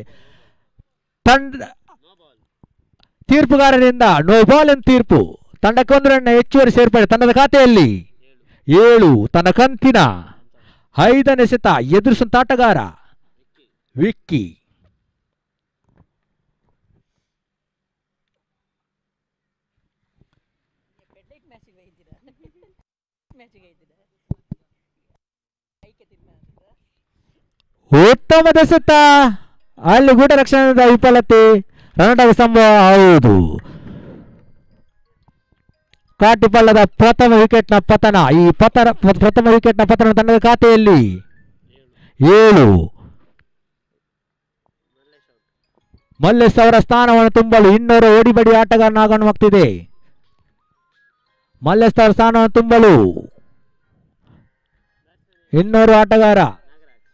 ತೀರ್ಪುಗಾರರಿಂದ ನೋ ಬಾಲ್ ಎಂದು ತೀರ್ಪು. ತಂಡಕ್ಕೆ 1 ರನ್ ಹೆಚ್ಚುವರಿ ಸೇರ್ಪಡೆ. ತಂಡದ ಖಾತೆಯಲ್ಲಿ 7. ತನ್ನ ಕಂತಿನ 5ನೇ ಎಸೆತ ಎದುರಿಸುವಂತ ಆಟಗಾರ ವಿಕ್ಕಿ. ಉತ್ತಮದ ಎಸೆತ, ಅಲ್ಲಿ ಗೂಟ ರಕ್ಷಣೆಯಿಂದ ವಿಫಲತೆ. ರನ್ ಔಟ್ ಸಂಭವ ಹೌದು. ಕಾಟಿಪಳ್ಳದ ಪ್ರಥಮ ವಿಕೆಟ್ನ ಪತನ. ಈ ಪ್ರಥಮ ವಿಕೆಟ್ನ ಪತನ ತಂಡದ ಖಾತೆಯಲ್ಲಿ 7. ಮಲ್ಲೇಶ್ ಅವರ ಸ್ಥಾನವನ್ನು ತುಂಬಲು 200 ಓಡಿಬಡಿ ಆಟಗಾರನ ಆಗಮನವಾಗ್ತಿದೆ. ಮಲ್ಲೇಶ್ ಅವರ ಸ್ಥಾನವನ್ನು ತುಂಬಲು 200 ಆಟಗಾರ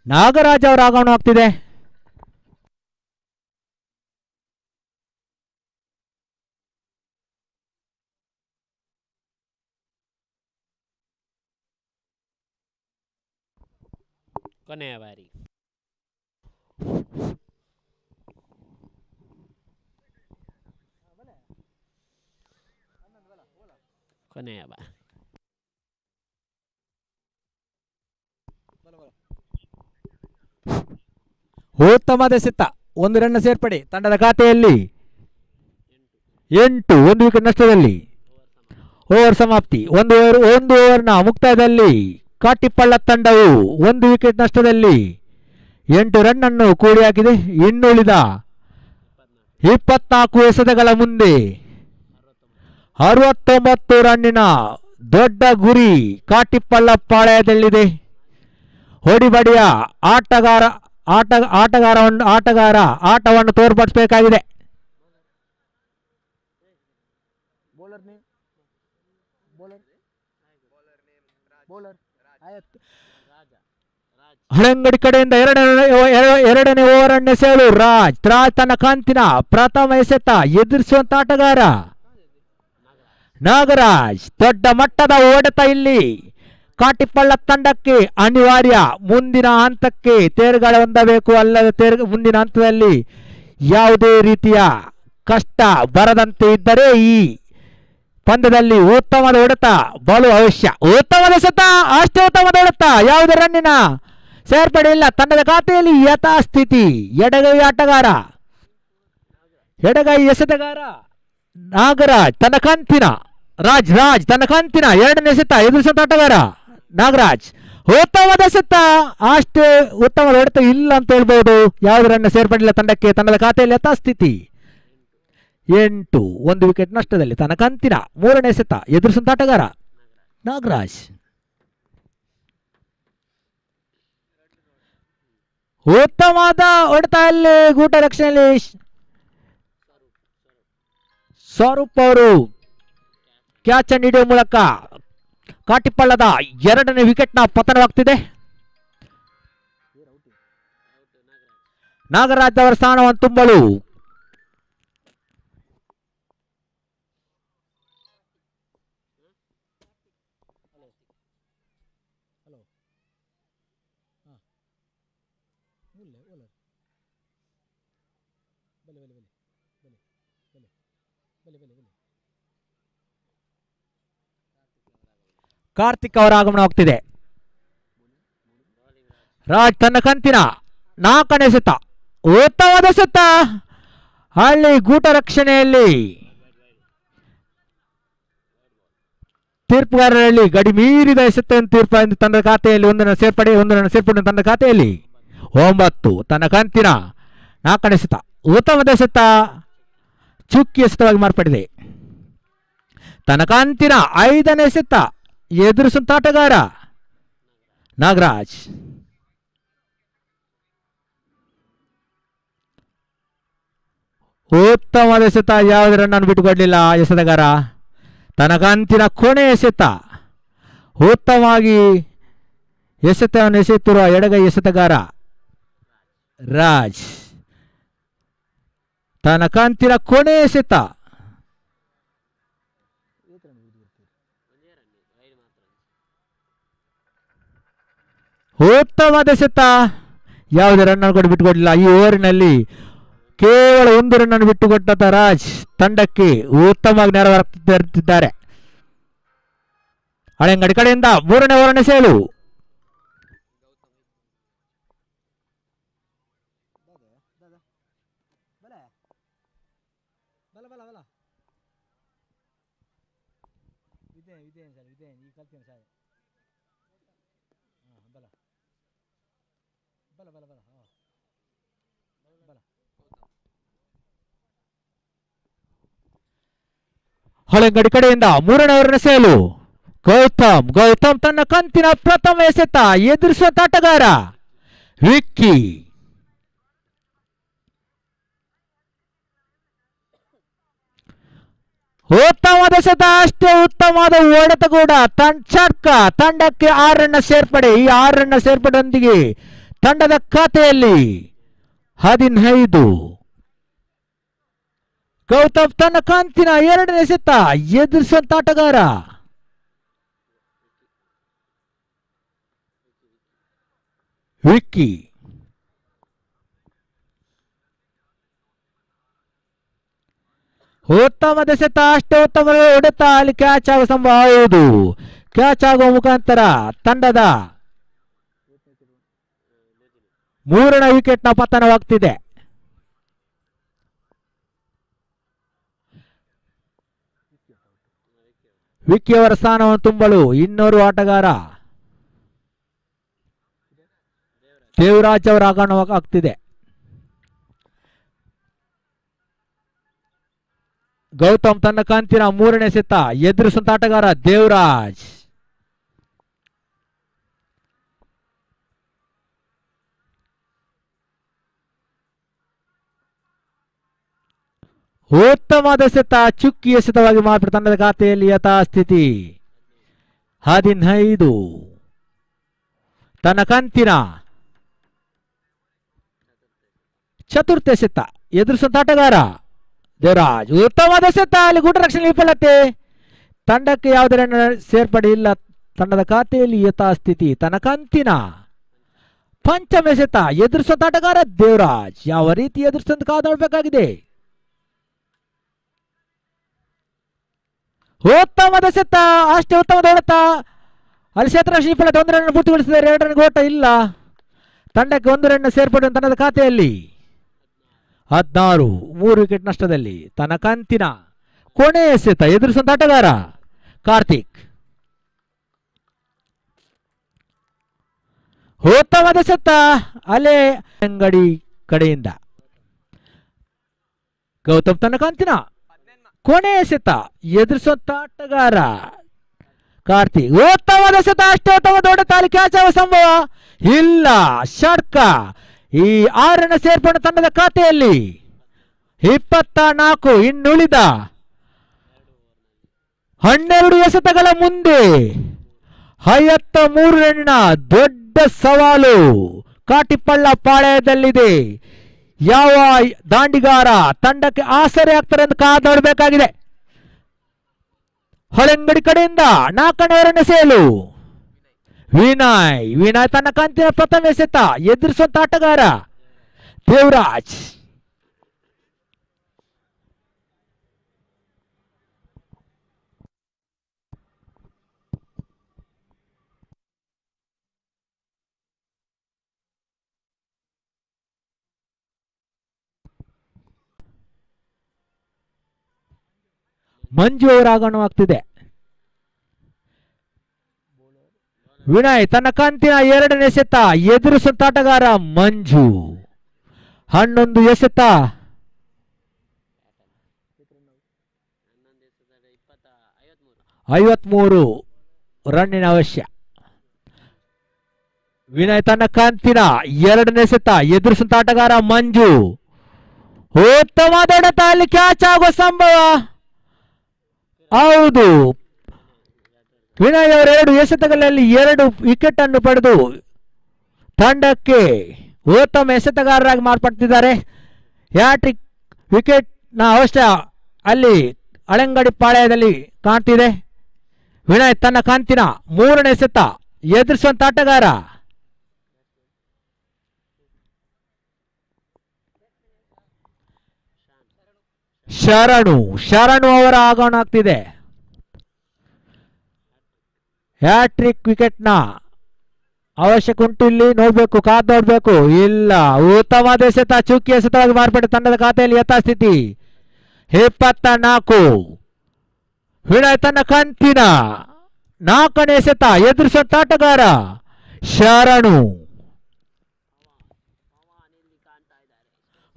ನಾಗರಾಜ್ ಅವರ ಆಗಮನವಾಗ್ತಿದೆ. ಕೊನೆಯ ಬಾರಿ ಉತ್ತಮದ ಎಸೆತ, 1 ರನ್ ಸೇರ್ಪಡೆ. ತಂಡದ ಖಾತೆಯಲ್ಲಿ 8. 1 ವಿಕೆಟ್ ನಷ್ಟದಲ್ಲಿ ಓವರ್ ಸಮಾಪ್ತಿ. ಒಂದು ಓವರ್ನ ಮುಕ್ತಾಯದಲ್ಲಿ ಕಾಟಿಪಳ್ಳ ತಂಡವು 1 ವಿಕೆಟ್ ನಷ್ಟದಲ್ಲಿ 8 ರನ್ ಅನ್ನು ಕೂಡಿ ಹಾಕಿದೆ. ಇನ್ನುಳಿದ 24 ಎಸೆತಗಳ ಮುಂದೆ 69 ರನ್ನಿನ ದೊಡ್ಡ ಗುರಿ ಕಾಟಿಪಳ್ಳ ಪಾಳ್ಯದಲ್ಲಿದೆ. ಹೊಡಿಬಡಿಯ ಆಟಗಾರ ಆಟವನ್ನು ತೋರ್ಪಡಿಸಬೇಕಾಗಿದೆ. ಹಳಂಗಡಿ ಕಡೆಯಿಂದ ಎರಡನೇ ಓವರ್ ಅನ್ನು ಎಸೆಯಲು ರಾಜ್ ತನ್ನ ಕಂತಿನ ಪ್ರಥಮ ಎಸೆತ ಎದುರಿಸುವಂತ ಆಟಗಾರ ನಾಗರಾಜ್. ದೊಡ್ಡ ಮಟ್ಟದ ಓಡತ ಇಲ್ಲಿ ಕಾಟಿಪಳ್ಳ ತಂಡಕ್ಕೆ ಅನಿವಾರ್ಯ. ಮುಂದಿನ ಹಂತಕ್ಕೆ ತೇರ್ಗಡೆ ಹೊಂದಬೇಕು. ಅಲ್ಲದೆ ಮುಂದಿನ ಹಂತದಲ್ಲಿ ಯಾವುದೇ ರೀತಿಯ ಕಷ್ಟ ಬರದಂತೆ ಇದ್ದರೆ ಈ ಪಂದ್ಯದಲ್ಲಿ ಉತ್ತಮದ ಹೊಡೆತ ಬಲು ಅವಶ್ಯ. ಉತ್ತಮದ ಎಸೆತ, ಅಷ್ಟೇ ಉತ್ತಮದ ಹೊಡೆತ, ಯಾವುದೇ ರನ್ನಿನ ಸೇರ್ಪಡೆ ಇಲ್ಲ. ತಂಡದ ಖಾತೆಯಲ್ಲಿ ಯಥಾಸ್ಥಿತಿ. ಎಡಗೈ ಎಸೆತಗಾರ ನಾಗರಾಜ್ ತನ್ನ ಕಂತಿನ ರಾಜ್ ತನ್ನ ಕಂತಿನ ಎರಡನೇ ಎಸೆತ ಎದುರಿಸುವಂತ ಆಟಗಾರ ನಾಗರಾಜ್. ಉತ್ತಮದ ಎಸೆತ, ಅಷ್ಟೇ ಉತ್ತಮದ ಹೊಡೆತ ಇಲ್ಲ ಅಂತ ಹೇಳ್ಬಹುದು. ಯಾವುದೇ ರನ್ನ ಸೇರ್ಪಡಿಲ್ಲ ತಂಡಕ್ಕೆ. ತಂಡದ ಖಾತೆಯಲ್ಲಿ ಯಥಾಸ್ಥಿತಿ 8. 1 ವಿಕೆಟ್ ನಷ್ಟದಲ್ಲಿ ತನ್ನ ಕಂತಿನ 3ನೇ ಎಸೆತ ಎದುರಿಸುವಂತ ಆಟಗಾರ ನಾಗರಾಜ್. ಉತ್ತಮವಾದ ಹೊಡೆತದಲ್ಲಿ ಗೂಟ ರಕ್ಷಣೆಯಲ್ಲಿ ಸ್ವರೂಪ್ ಅವರು ಕ್ಯಾಚ್ ಅನ್ನು ಹಿಡಿಯುವ ಮೂಲಕ ಕಾಟಿಪಳ್ಳದ 2ನೇ ವಿಕೆಟ್ನ ಪತನವಾಗ್ತಿದೆ. ನಾಗರಾಜ್ ಅವರ ಸ್ಥಾನವನ್ನು ತುಂಬಲು ಕಾರ್ತಿಕ್ ಅವರ ಆಗಮನವಾಗ್ತಿದೆ. ರಾಜ್ ತನ್ನ ಕಂತಿನ 4ನೇ ಎಸೆತ, ಉತ್ತಮವಾದ ಎಸೆತ, ಅಲ್ಲಿ ಗೂಟ ರಕ್ಷಣೆಯಲ್ಲಿ ತೀರ್ಪುಗಾರರಲ್ಲಿ ಗಡಿ ಮೀರಿದ ಎಸೆತವನ್ನು ತೀರ್ಪು ತಂಡದ ಖಾತೆಯಲ್ಲಿ ಒಂದನ್ನು ಸೇರ್ಪಡೆ ತಂಡದ ಖಾತೆಯಲ್ಲಿ 9. ತನ್ನ ಕಂತಿನ 4ನೇ ಎಸೆತ, ಉತ್ತಮದ ಎಸೆತ, ಚುಕ್ಕಿ ಎಸೆತವಾಗಿ ಮಾರ್ಪಡಿದೆ. ತನ್ನ ಕಂತಿನ 5ನೇ ಎಸೆತ ಎದುರಿಸುವಂತ ಆಟಗಾರ ನಾಗರಾಜ್. ಉತ್ತಮವಾದ ಎಸೆತ, ಯಾವುದೇ ರನ್ನನ್ನು ಬಿಟ್ಟುಕೊಡಲಿಲ್ಲ ಎಸೆತಗಾರ. ತನ್ನ ಕಂತಿನ ಕೊನೆ ಎಸೆತ, ಉತ್ತಮವಾಗಿ ಎಸೆತವನ್ನು ಎಸೆಯುತ್ತಿರುವ ಎಡಗೈ ಎಸೆತಗಾರ ರಾಜ್. ತನ್ನ ಕಂತಿನ ಕೊನೆ ಎಸೆತ, ಉತ್ತಮವಾದ ಎಸೆತ, ಯಾವುದೇ ರನ್ನನ್ನು ಕೂಡ ಬಿಟ್ಟುಕೊಡಲಿಲ್ಲ. ಈ ಓವರಿನಲ್ಲಿ ಕೇವಲ 1 ರನ್ನನ್ನು ಬಿಟ್ಟುಕೊಟ್ಟ ರಾಜ್ ತಂಡಕ್ಕೆ ಉತ್ತಮವಾಗಿ ನೆರವಾಗುತ್ತಿದ್ದಾರೆ. ಹಳೆಂಗಡಿ ಕಡೆಯಿಂದ 3ನೇ ಓವರ್ ಎಸೆಯಲು ಹಳೆಂಗಡಿ ಕಡೆಯಿಂದ 3ನೇ ಓವರ್ ಎಸೆಯಲು ಗೌತಮ್ ತನ್ನ ಕಂತಿನ ಪ್ರಥಮ ಎಸೆತ ಎದುರಿಸುವಂತ ಆಟಗಾರ ವಿಕ್ಕಿ. ಉತ್ತಮವಾದ ಎಸೆತ, ಅಷ್ಟೇ ಉತ್ತಮವಾದ ಹೊಡೆತ ಕೂಡ ತಂಡಕ್ಕೆ 6 ರನ್ನ ಸೇರ್ಪಡೆ. ಈ 6 ರನ್ನ ಸೇರ್ಪಡೆಯೊಂದಿಗೆ ತಂಡದ ಖಾತೆಯಲ್ಲಿ 15. ಗೌತಮ್ ತನ್ನ ಕಂತಿನ 2ನೇ ಎಸೆತ ಎದುರಿಸುವಂತ ಆಟಗಾರ ವಿಕ್ಕಿ. ಉತ್ತಮದ ಎಸೆತ, ಅಷ್ಟೇ ಉತ್ತಮ ಹೊಡೆತ, ಅಲ್ಲಿ ಕ್ಯಾಚ್ ಆಗುವ ಸಂಭವ. ಹೌದು, ಕ್ಯಾಚ್ ಆಗುವ ಮುಖಾಂತರ ತಂಡದ 3ನೇ ವಿಕೆಟ್ನ ಪತನವಾಗ್ತಿದೆ. ವಿಕ್ಕಿ ಅವರ ಸ್ಥಾನವನ್ನು ತುಂಬಲು ಇನ್ನೋರ್ವ ಆಟಗಾರ ದೇವರಾಜ್ ಅವರ ಆಗಮನವಾಗ್ತಿದೆ. ಗೌತಮ್ ತನ್ನ ಕಂತಿನ 3ನೇ ಎಸೆತ ಎದುರಿಸುವಂತ ಆಟಗಾರ ದೇವರಾಜ್. ಉತ್ತಮವಾದ ಎಸೆತ, ಚುಕ್ಕಿ ಎಸೆತವಾಗಿ ಮಾತ್ರ ತಂಡದ ಖಾತೆಯಲ್ಲಿ ಯಥಾಸ್ಥಿತಿ 15. ತನ್ನ ಕಂತಿನ 4th ಎಸೆತ ಎದುರಿಸುವಂತ ಆಟಗಾರ ದೇವರಾಜ್. ಉತ್ತಮವಾದ ಎಸೆತ, ಅಲ್ಲಿ ಗುಡ್ ರಕ್ಷಣೆ ವಿಫಲತೆ, ತಂಡಕ್ಕೆ ಯಾವುದೇ ರನ್ ಸೇರ್ಪಡೆ ಇಲ್ಲ, ತಂಡದ ಖಾತೆಯಲ್ಲಿ ಯಥಾಸ್ಥಿತಿ. ತನ್ನ ಕಂತಿನ 5ಮ ಎಸೆತ ಎದುರಿಸುವಂತ ಆಟಗಾರ ದೇವರಾಜ್. ಯಾವ ರೀತಿ ಎದುರಿಸುವಂತ ಕಾದಾಡಬೇಕಾಗಿದೆ. ಉತ್ತಮವಾದ ಎಸೆತ, ಅಷ್ಟೇ ಉತ್ತಮದ ಹೊಡೆತ, ಅಲ್ಲಿ ಕ್ಷೇತ್ರ ವಿಫಲತೆ, 1 ರನ್ ಪೂರ್ತಿಗೊಳಿಸಿದ್ದಾರೆ, 2 ರನ್ ಓಟ ಇಲ್ಲ, ತಂಡಕ್ಕೆ 1 ರನ್ ಸೇರ್ಪಡೆ ತಂಡದ ಖಾತೆಯಲ್ಲಿ 16. 3 ವಿಕೆಟ್ ನಷ್ಟದಲ್ಲಿ ತನ್ನ ಕಂತಿನ ಕೊನೆಯ ಎಸೆತ ಎದುರಿಸುವಂತ ಆಟಗಾರ ಕಾರ್ತಿಕ್. ಉತ್ತಮವಾದ ಎಸೆತ, ಅಲೆ ಅಂಗಡಿ ಕಡೆಯಿಂದ ಗೌತಮ್ ತನ್ನ ಕಂತಿನ ಕೊನೆಯ ಎಸೆತ ಎದುರಿಸುವಂತ ಆಟಗಾರ ಕಾರ್ತಿಕ್. ಉತ್ತಮವಾದ ಎಸೆತ, ಅಷ್ಟೇ ಉತ್ತಮ ದೊಡ್ಡ ತಾಲಿ ಕ್ಯಾಚ್ ಆಗುವ ಸಂಭವ ಇಲ್ಲ, ಷಟ್ಕ. ಈ 6 ರನ್ ಸೇರ್ಪಡೆ ತಂಡದ ಖಾತೆಯಲ್ಲಿ 24. ಇನ್ನುಳಿದ 12 ಎಸೆತಗಳ ಮುಂದೆ 53 ರನ್ನಿನ ದೊಡ್ಡ ಸವಾಲು ಕಾಟಿಪಳ್ಳ ಪಾಳ್ಯದಲ್ಲಿದೆ. ಯಾವ ದಾಂಡಿಗಾರ ತಂಡಕ್ಕೆ ಆಸರೆ ಆಗ್ತಾರೆ ಅಂತ ಕಾದಾಡಬೇಕಾಗಿದೆ. ಹೊಳೆಂಗಡಿ ಕಡೆಯಿಂದ 4ನೇ ರನ್ ಎಸೆಯಲು ವಿನಯ್ ತನ್ನ ಕಂತಿನ ಪ್ರಥಮ ಎಸೆತ ಎದುರಿಸುವಂತ ಆಟಗಾರ ದೇವರಾಜ್. ಮಂಜು ಅವರ ಆಗಮನವಾಗ್ತಿದೆ. ವಿನಯ್ ತನ್ನ ಕಂತಿನ 2ನೇ ಎಸೆತ ಎದುರಿಸುವಂತ ಆಟಗಾರ ಮಂಜು. 11 ಎಸೆತ 53 ರನ್ನಿನ ಅವಶ್ಯ. ವಿನಯ್ ತನ್ನ ಕಂತಿನ 2ನೇ ಎಸೆತ ಎದುರಿಸುವಂತ ಆಟಗಾರ ಮಂಜು. ಉತ್ತಮವಾದ ಹೊಡೆತ, ಅಲ್ಲಿ ಕ್ಯಾಚ್ ಆಗುವ ಸಂಭವ. ಹೌದು, ವಿನಯ್ ಅವರ 2 ಎಸೆತಗಳಲ್ಲಿ 2 ವಿಕೆಟ್ ಅನ್ನು ಪಡೆದು ತಂಡಕ್ಕೆ ಉತ್ತಮ ಎಸೆತಗಾರರಾಗಿ ಮಾರ್ಪಡ್ತಿದ್ದಾರೆ. ಹ್ಯಾಟ್ರಿಕ್ ವಿಕೆಟ್ ನ ಅವಶ್ಯ ಅಲ್ಲಿ ಅಳಂಗಡಿ ಪಾಳ್ಯದಲ್ಲಿ ಕಾಣ್ತಿದೆ. ವಿನಯ್ ತನ್ನ ಕಂತಿನ 3ನೇ ಎಸೆತ ಎದುರಿಸುವಂತ ಆಟಗಾರ ಶರಣು ಅವರ ಆಗಮನ ಆಗ್ತಿದೆ. ಹ್ಯಾಟ್ರಿಕ್ ವಿಕೆಟ್ ನ ಅವಶ್ಯಕ ಉಂಟು, ಇಲ್ಲಿ ನೋಡ್ಬೇಕು, ಕಾದ್ ನೋಡ್ಬೇಕು. ಇಲ್ಲ, ಉತ್ತಮವಾದ ಎಸೆತ, ಚುಕ್ಕಿ ಎಸೆತವಾಗಿ ಮಾರ್ಪಟ್ಟ ತಂಡದ ಖಾತೆಯಲ್ಲಿ ಯಥಾಸ್ಥಿತಿ 24. ವಿನಯ್ ತನ್ನ ಕಂತಿನ 4ನೇ ಎಸೆತ ಎದುರಿಸುವಂತ ಆಟಗಾರ ಶರಣು.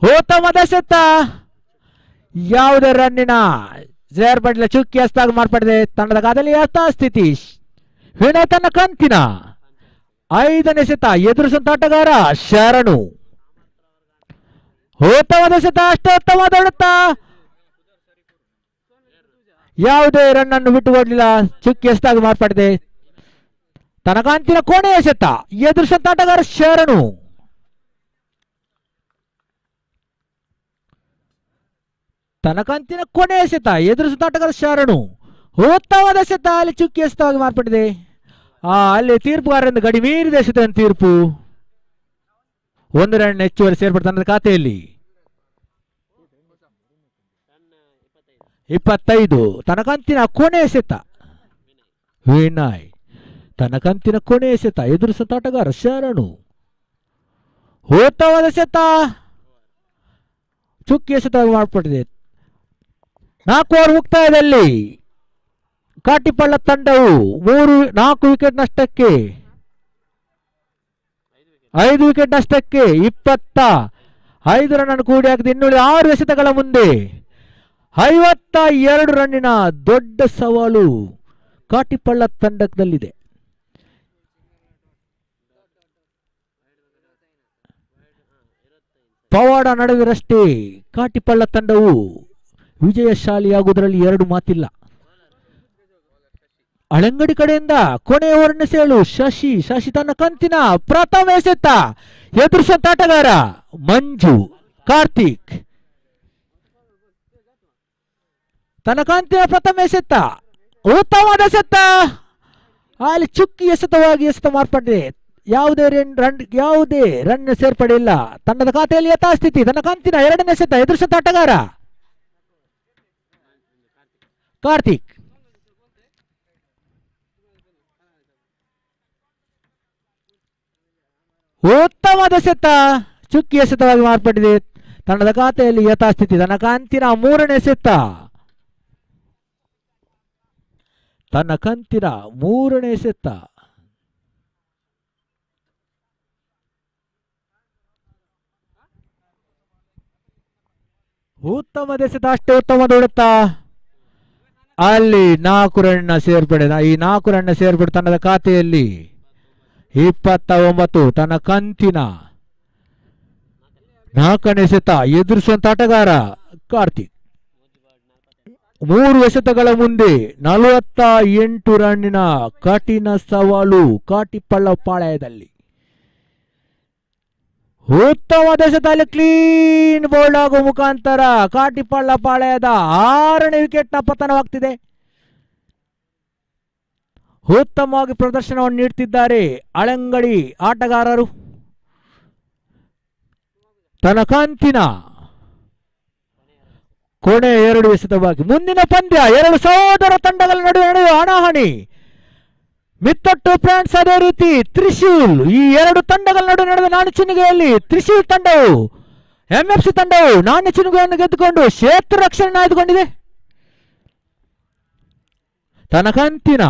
ಉತ್ತಮವಾದ ಎಸೆತ, ಯಾವುದೇ ರನ್ನಿನ ಸೇರ್ಪಡಿಲ್ಲ, ಚುಕ್ಕಿ ಎಸೆತವಾಗಿ ಮಾರ್ಪಟ್ಟಿದೆ ತಂಡದ ಖಾತೆಯಲ್ಲಿ ಯಥಾಸ್ಥಿತಿ. ವಿನಯ್ ತನ್ನ ಕಂತಿನ 5ನೇ ಎಸೆತ ಎದುರಿಸುವಂತ ಆಟಗಾರ ಶರಣು. ಉತ್ತಮವಾದ ಎಸೆತ, ಅಷ್ಟೇ ಉತ್ತಮವಾದ ಹೊಡೆತ, ಯಾವುದೇ ರನ್ ಅನ್ನು ಬಿಟ್ಟುಕೊಡಲಿಲ್ಲ, ಚುಕ್ಕಿ ಎಸೆತವಾಗಿ ಮಾರ್ಪಟ್ಟಿದೆ. ತನ್ನ ಕಂತಿನ ಕೊನೆಯ ಎಸೆತ ಎದುರಿಸುವಂತ ಆಟಗಾರ ಶರಣು. ತನ್ನ ಕಂತಿನ ಕೊನೆಯ ಎಸೆತ ಎದುರಿಸುವಂತ ಆಟಗಾರ ಶರಣು. ಉತ್ತಮವಾದ ಎಸೆತ, ಅಲ್ಲಿ ಚುಕ್ಕಿ ಎಸೆತವಾಗಿ ಮಾರ್ಪಟ್ಟಿದೆ. ಅಲ್ಲಿ ತೀರ್ಪುಗಾರರಿಂದ ಗಡಿ ಮೀರಿದ ಎಸೆತ ತೀರ್ಪು. 1 ರನ್ ಹೆಚ್ಚುವರಿ ಸೇರ್ಪಡೆ ತಂಡದ ಖಾತೆಯಲ್ಲಿ 25. ತನ್ನ ಕಂತಿನ ಕೊನೆಯ ಎಸೆತ ವಿನಯ್. ತನ್ನ ಕಂತಿನ ಕೊನೆಯ ಎಸೆತ ಎದುರಿಸುವಂತ ಆಟಗಾರ ಶರಣು. ಉತ್ತಮವಾದ ಎಸೆತ, ಚುಕ್ಕಿ ಎಸೆತವಾಗಿ ಮಾರ್ಪಟ್ಟಿದೆ. 4 ಓವರ್ ಮುಕ್ತಾಯದಲ್ಲಿ ಕಾಟಿಪಳ್ಳ ತಂಡವು 4 ವಿಕೆಟ್ ನಷ್ಟಕ್ಕೆ 5 ವಿಕೆಟ್ ನಷ್ಟಕ್ಕೆ 25 ರನ್ ಕೂಡಿ ಹಾಕಿದೆ. ಇನ್ನುಳಿದ 6 ಎಸೆತಗಳ ಮುಂದೆ 52 ರನ್ನಿನ ದೊಡ್ಡ ಸವಾಲು ಕಾಟಿಪಳ್ಳ ತಂಡದಲ್ಲಿದೆ. ಪವಾಡ ನಡೆದರಷ್ಟೇ ಕಾಟಿಪಳ್ಳ ತಂಡವು ವಿಜಯಶಾಲಿಯಾಗುವುದರಲ್ಲಿ 2 ಮಾತಿಲ್ಲ. ಅಳಂಗಡಿ ಕಡೆಯಿಂದ ಕೊನೆಯ ಓವರಿನ ಸೇಳು ಶಶಿ ತನ್ನ ಕಂತಿನ ಪ್ರಥಮ ಎಸೆತ ಎದುರಿಸುವಂತ ಆಟಗಾರ ಮಂಜು ಕಾರ್ತಿಕ್ ತನ್ನ ಕಂತಿನ ಪ್ರಥಮ ಎಸೆತ ಉತ್ತಮವಾದ ಎಸೆತ ಅಲ್ಲಿ ಚುಕ್ಕಿ ಎಸೆತ ಮಾರ್ಪಟ್ಟಿದೆ. ಯಾವುದೇ ರನ್ ಸೇರ್ಪಡೆಯಿಲ್ಲ. ತಂಡದ ಖಾತೆಯಲ್ಲಿ ಯಥಾಸ್ಥಿತಿ. ತನ್ನ ಕಂತಿನ 2ನೇ ಎಸೆತ ಎದುರಿಸುವಂತ ಆಟಗಾರ ಕಾರ್ತಿಕ್ ಉತ್ತಮವಾದ ಎಸೆತ ಚುಕ್ಕಿ ಎಸೆತವಾಗಿ ಮಾರ್ಪಟ್ಟಿದೆ. ತಂಡದ ಖಾತೆಯಲ್ಲಿ ಯಥಾಸ್ಥಿತಿ. ತನ್ನ ಕಂತಿನ 3ನೇ ಎಸೆತ ಉತ್ತಮ ಎಸೆತ ಅಷ್ಟೇ ಉತ್ತಮ ಹೊಡೆತ. ಅಲ್ಲಿ 4 ರನ್ನ ಸೇರ್ಪಡೆ. ಈ 4 ರನ್ನ ಸೇರ್ಪಡೆ ತಂಡದ ಖಾತೆಯಲ್ಲಿ 29. ತನ್ನ ಕಂತಿನ 4ನೇ ಎಸೆತ ಎದುರಿಸುವಂತ ಆಟಗಾರ ಕಾರ್ತಿಕ್ 3 ಎಸೆತಗಳ ಮುಂದೆ 48 ರನ್ನಿನ ಕಠಿಣ ಸವಾಲು ಕಾಟಿಪಳ್ಳ ಪಾಳ್ಯದಲ್ಲಿ. ಉತ್ತಮ ಎಸೆತದಲ್ಲಿ ಕ್ಲೀನ್ ಬೌಲ್ಡ್ ಆಗುವ ಮುಖಾಂತರ ಕಾಟಿಪಳ್ಳ ಪಾಳ್ಯದ 6ನೇ ವಿಕೆಟ್ನ ಪತನವಾಗ್ತಿದೆ. ಉತ್ತಮವಾಗಿ ಪ್ರದರ್ಶನವನ್ನು ನೀಡುತ್ತಿದ್ದಾರೆ ಅಳಂಗಡಿ ಆಟಗಾರರು. ತನ್ನ ಕಂತಿನ ಕೊನೆ 2 ಎಸೆತವಾಗಿ ಮುಂದಿನ ಪಂದ್ಯ 2 ಸಹೋದರ ತಂಡಗಳ ನಡುವೆ ನಡೆಯುವ ಹಣಾಹಣಿ. ಮಿತ್ತೊಟ್ಟು ಫ್ರಾನ್ಸ್ ಅದೇ ರೀತಿ ತ್ರಿಶೂಲ್. ಈ 2 ತಂಡಗಳ ನಡುವೆ ನಡೆದ ನಾಣ್ಯ ಚಿನ್ನಿಗೆಯಲ್ಲಿ ತ್ರಿಶೂಲ್ ತಂಡವು MFC ತಂಡವು ನಾಣ್ಯ ಚಿನ್ನಿಗೆಯನ್ನು ಗೆದ್ದುಕೊಂಡು ಕ್ಷೇತ್ರ ರಕ್ಷಣೆ ಆಯ್ದುಕೊಂಡಿದೆ. ತನ್ನ ಕಂತಿನ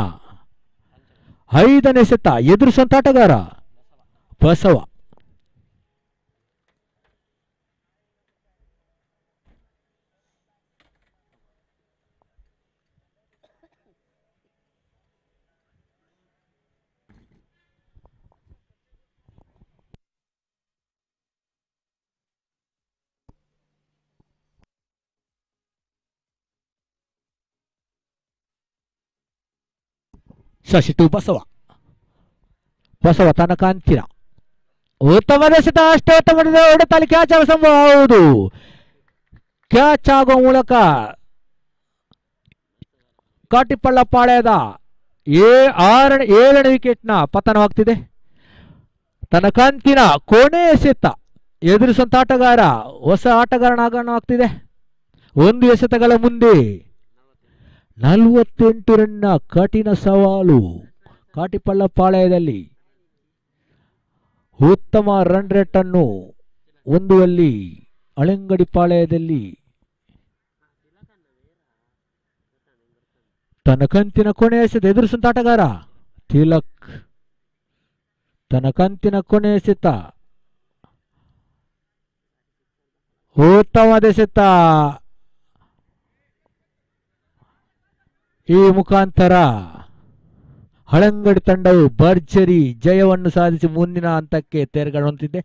5ನೇ ಎಸೆತ ಎದುರಿಸುವಂತ ಆಟಗಾರ ಬಸವ. ಶಶಿ ಟು ಬಸವ ತನ್ನ ಕಾಂತಿನ ಉತ್ತಮದ ಎಸೆತ ಅಷ್ಟೇ ಉತ್ತಮ ಹೊಡೆತಲ್ಲಿ ಕ್ಯಾಚ್ ಆಗುವ ಸಂಭವ. ಹೌದು, ಕ್ಯಾಚ್ ಆಗುವ ಮೂಲಕ ಕಾಟಿಪಳ್ಳ ಪಾಳ್ಯದ 7ನೇ ವಿಕೆಟ್ನ ಪತನವಾಗ್ತಿದೆ. ತನ್ನ ಕಂತಿನ ಕೊನೆ ಎಸೆತ ಎದುರಿಸುವಂತ ಆಟಗಾರ ಹೊಸ ಆಟಗಾರನ ಆಗಮನವಾಗ್ತಿದೆ. 1 ಎಸೆತಗಳ ಮುಂದೆ 48 ರನ್ನ ಕಠಿಣ ಸವಾಲು ಕಾಟಿಪಳ್ಳ ಪಾಳ್ಯದಲ್ಲಿ. ಉತ್ತಮ ರನ್ ರೇಟ್ ಅನ್ನು ಹೊಂದುವಲ್ಲಿ ಅಳಂಗಡಿ ಪಾಳ್ಯದಲ್ಲಿ ತನ್ನ ಕಂತಿನ ಕೊನೆ ಎಸೆತ ಎದುರಿಸುವಂತ ಆಟಗಾರ ತಿಲಕ್. ತನ್ನ ಕಂತಿನ ಕೊನೆ ಎಸೆತ ಉತ್ತಮವಾದ ಎಸೆತ. ಈ ಮುಖಾಂತರ ಹಳಂಗಡಿ ತಂಡವು ಭರ್ಜರಿ ಜಯವನ್ನು ಸಾಧಿಸಿ ಮುಂದಿನ ಹಂತಕ್ಕೆ ತೆರಳುವಂತಿದೆ.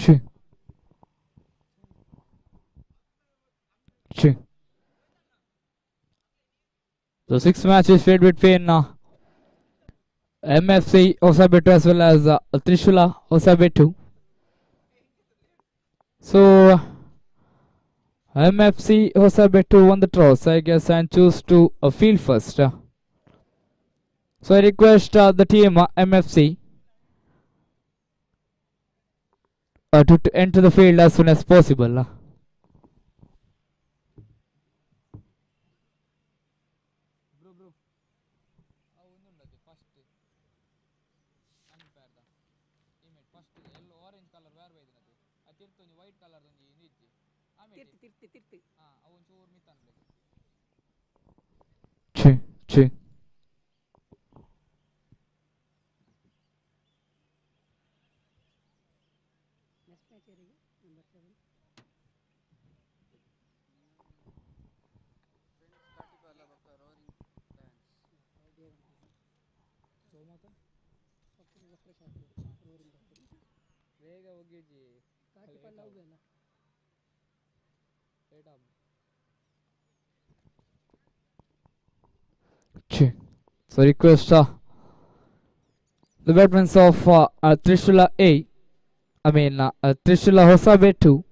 True. True. So 6 matches played between MFC Hosabettu as well as Trishula Hosabettu. So MFC Hosabettu won the toss, I guess, and choose to field first. So I request the team MFC to enter the field as soon as possible. True, true. True. So request the veterans of Trishula Trishula Hosabettu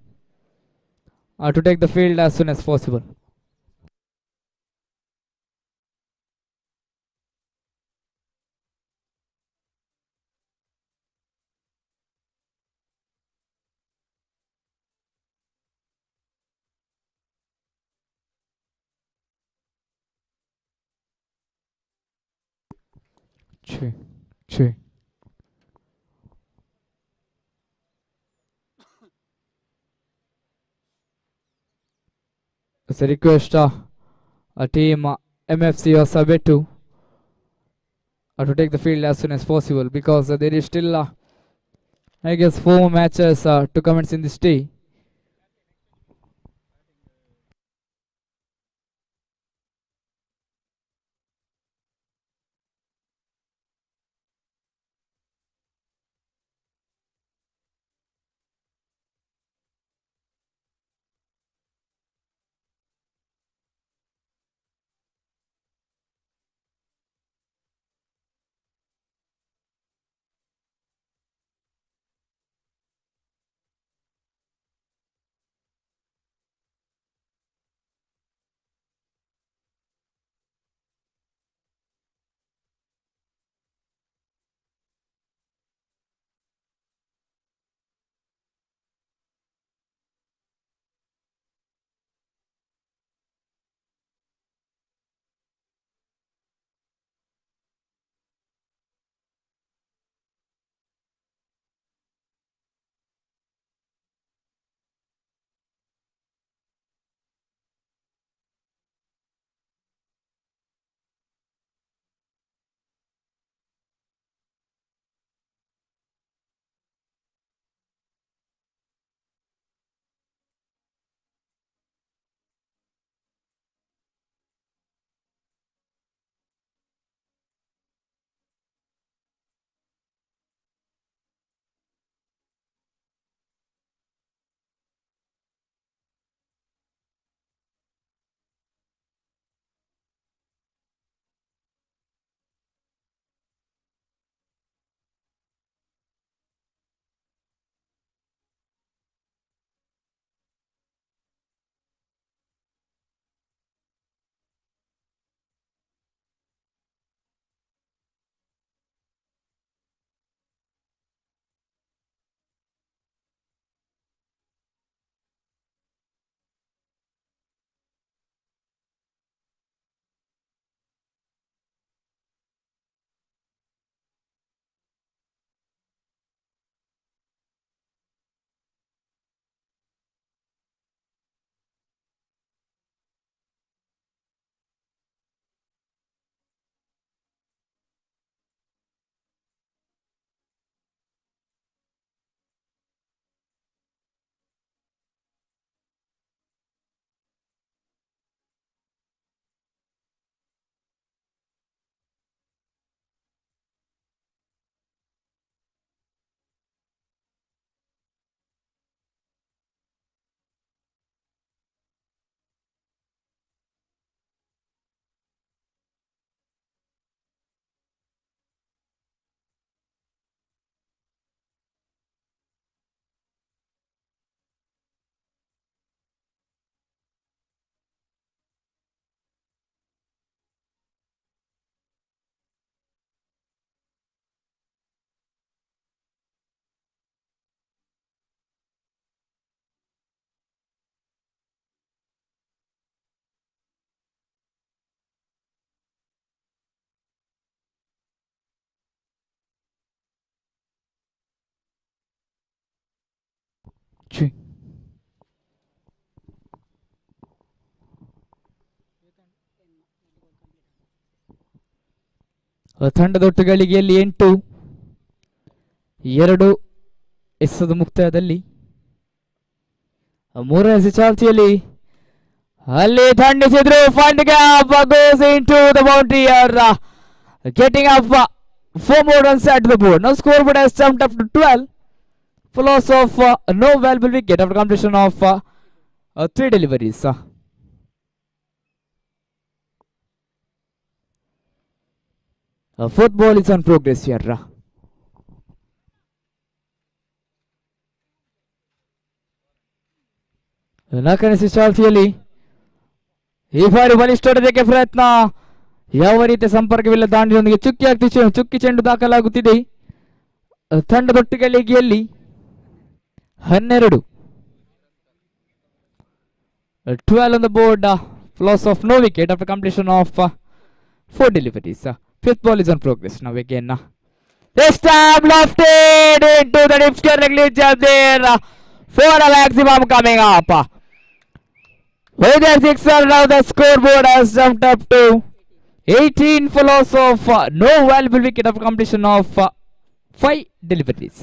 to take the field as soon as possible. True, true. It's a request a team MFC Hosabettu to take the field as soon as possible because there is still I guess 4 matches to commence in this day. pitch. ತಂಡದೊಟ್ಟುಗಳಿಗೆ 8 2 ಎಸೆದ ಮುಕ್ತಾಯದಲ್ಲಿ ಮೂರನೇ ಚಾಲ್ತಿಯಲ್ಲಿ ಅಲ್ಲಿ ಥಂಡಿಸಿದ್ರು. Fund gap goes into the boundary here, getting up 4 more runs at the board. Now scoreboard has jumped up to 12 for loss of no valuable wicket after completion of 3 deliveries. Fourth ball is on progress here. ನಾಲ್ಕನೇ ಚಾಲ್ತಿಯಲ್ಲಿ ಈ ಬಾರಿ ಬಲಿಷ್ಠತೆ ಪ್ರಯತ್ನ, ಯಾವ ರೀತಿಯ ಸಂಪರ್ಕವಿಲ್ಲ, ದಾಂಡಿನೊಂದಿಗೆ ಚುಕ್ಕಿ ಚೆಂಡು ದಾಖಲಾಗುತ್ತಿದೆ. ತಂಡದೊಟ್ಟಿಗೆಯಲ್ಲಿ 12 on the board, loss of no wicket after completion of 4 deliveries. Fifth ball is on progress now again. This time lofted into the deep square leg there for a maximum coming up. With a sixer, now the scoreboard has jumped up to 18 for loss of no valuable wicket after completion of 5 deliveries.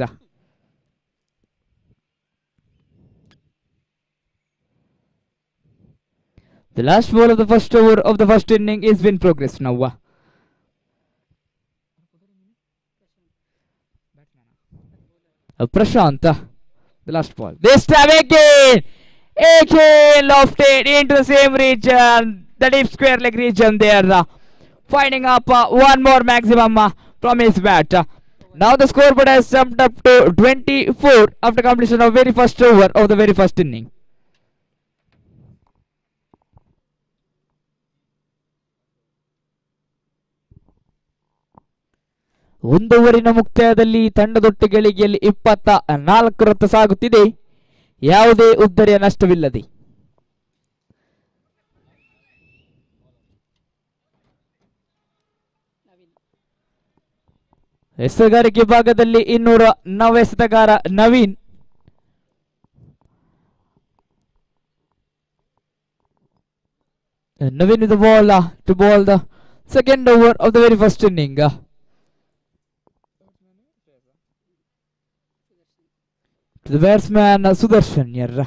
The last ball of the first over of the first inning is in progress now. Prashant, the last ball. This time again lofted into the same region, the deep square leg region there, finding up one more maximum from his bat. Now the scoreboard has jumped up to 24 after completion of very first over of the very first inning. ಒಂದು ಓವರಿನ ಮುಕ್ತಾಯದಲ್ಲಿ ತಂಡದೊಟ್ಟಿಗೆಯಲ್ಲಿ 24 ರತ್ತ ಸಾಗುತ್ತಿದೆ, ಯಾವುದೇ ಉದ್ದರಿಯ ನಷ್ಟವಿಲ್ಲದೆ. ಎಸೆಗಾರಿಕೆ ಭಾಗದಲ್ಲಿ 209 ಎಸೆತಗಾರ Naveen. Naveen with the ball to bowl the second over of the very first inning. To the batsman Sudarshan here.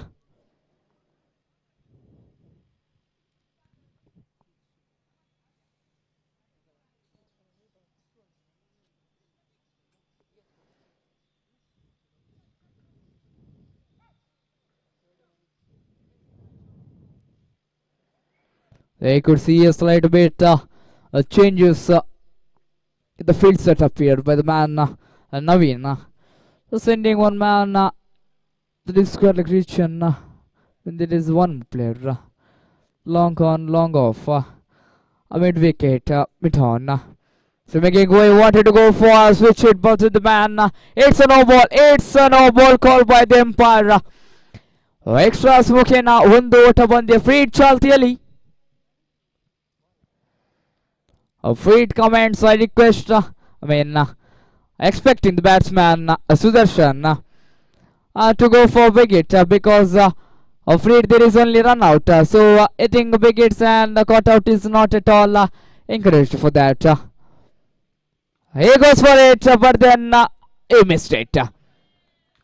They could see a slight bit changes in the field setup here by the man Naveen. So sending one man to the square leg region when there is one player. Long on, long off. A mid wicket, mid on. So making way, wanted to go for a switch it, but with the man. It's a no ball. It's a no ball called by the umpire. Extra smoking ಒಂದು ಓಟ ಬಂದೆ free ಚಾಲ್ತಿಯಲ್ಲಿ. Freed comments, I request, expecting the batsman Sudarshan to go for wicket because of Freed there is only run out. So hitting wickets and caught out is not at all encouraged for that. He goes for it, but then he missed it.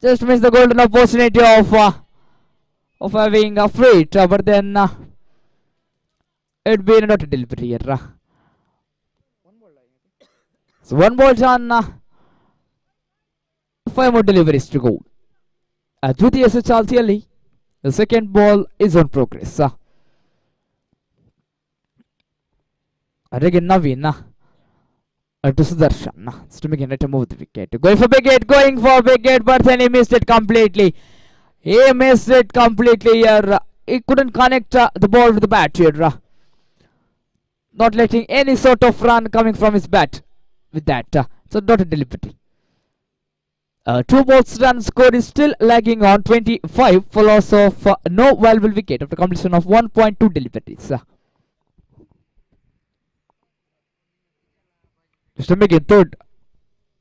Just missed the golden opportunity of having a Freed, but then it been not a delivery here. So one ball done, 5 more deliveries to go. Dvitiya ಚಾಲ್ತಿಯಲ್ಲಿ the second ball is on progress. Again Naveen to Sudarshan. Still to move the wicket. Going for wicket, but then he missed it completely. He couldn't connect the ball with the bat here. Not letting any sort of run coming from his bat. With that, so not a delivery. 2 balls run score is still lagging on 25 for loss of no valuable wicket after completion of 1.2 deliveries. Just to make it third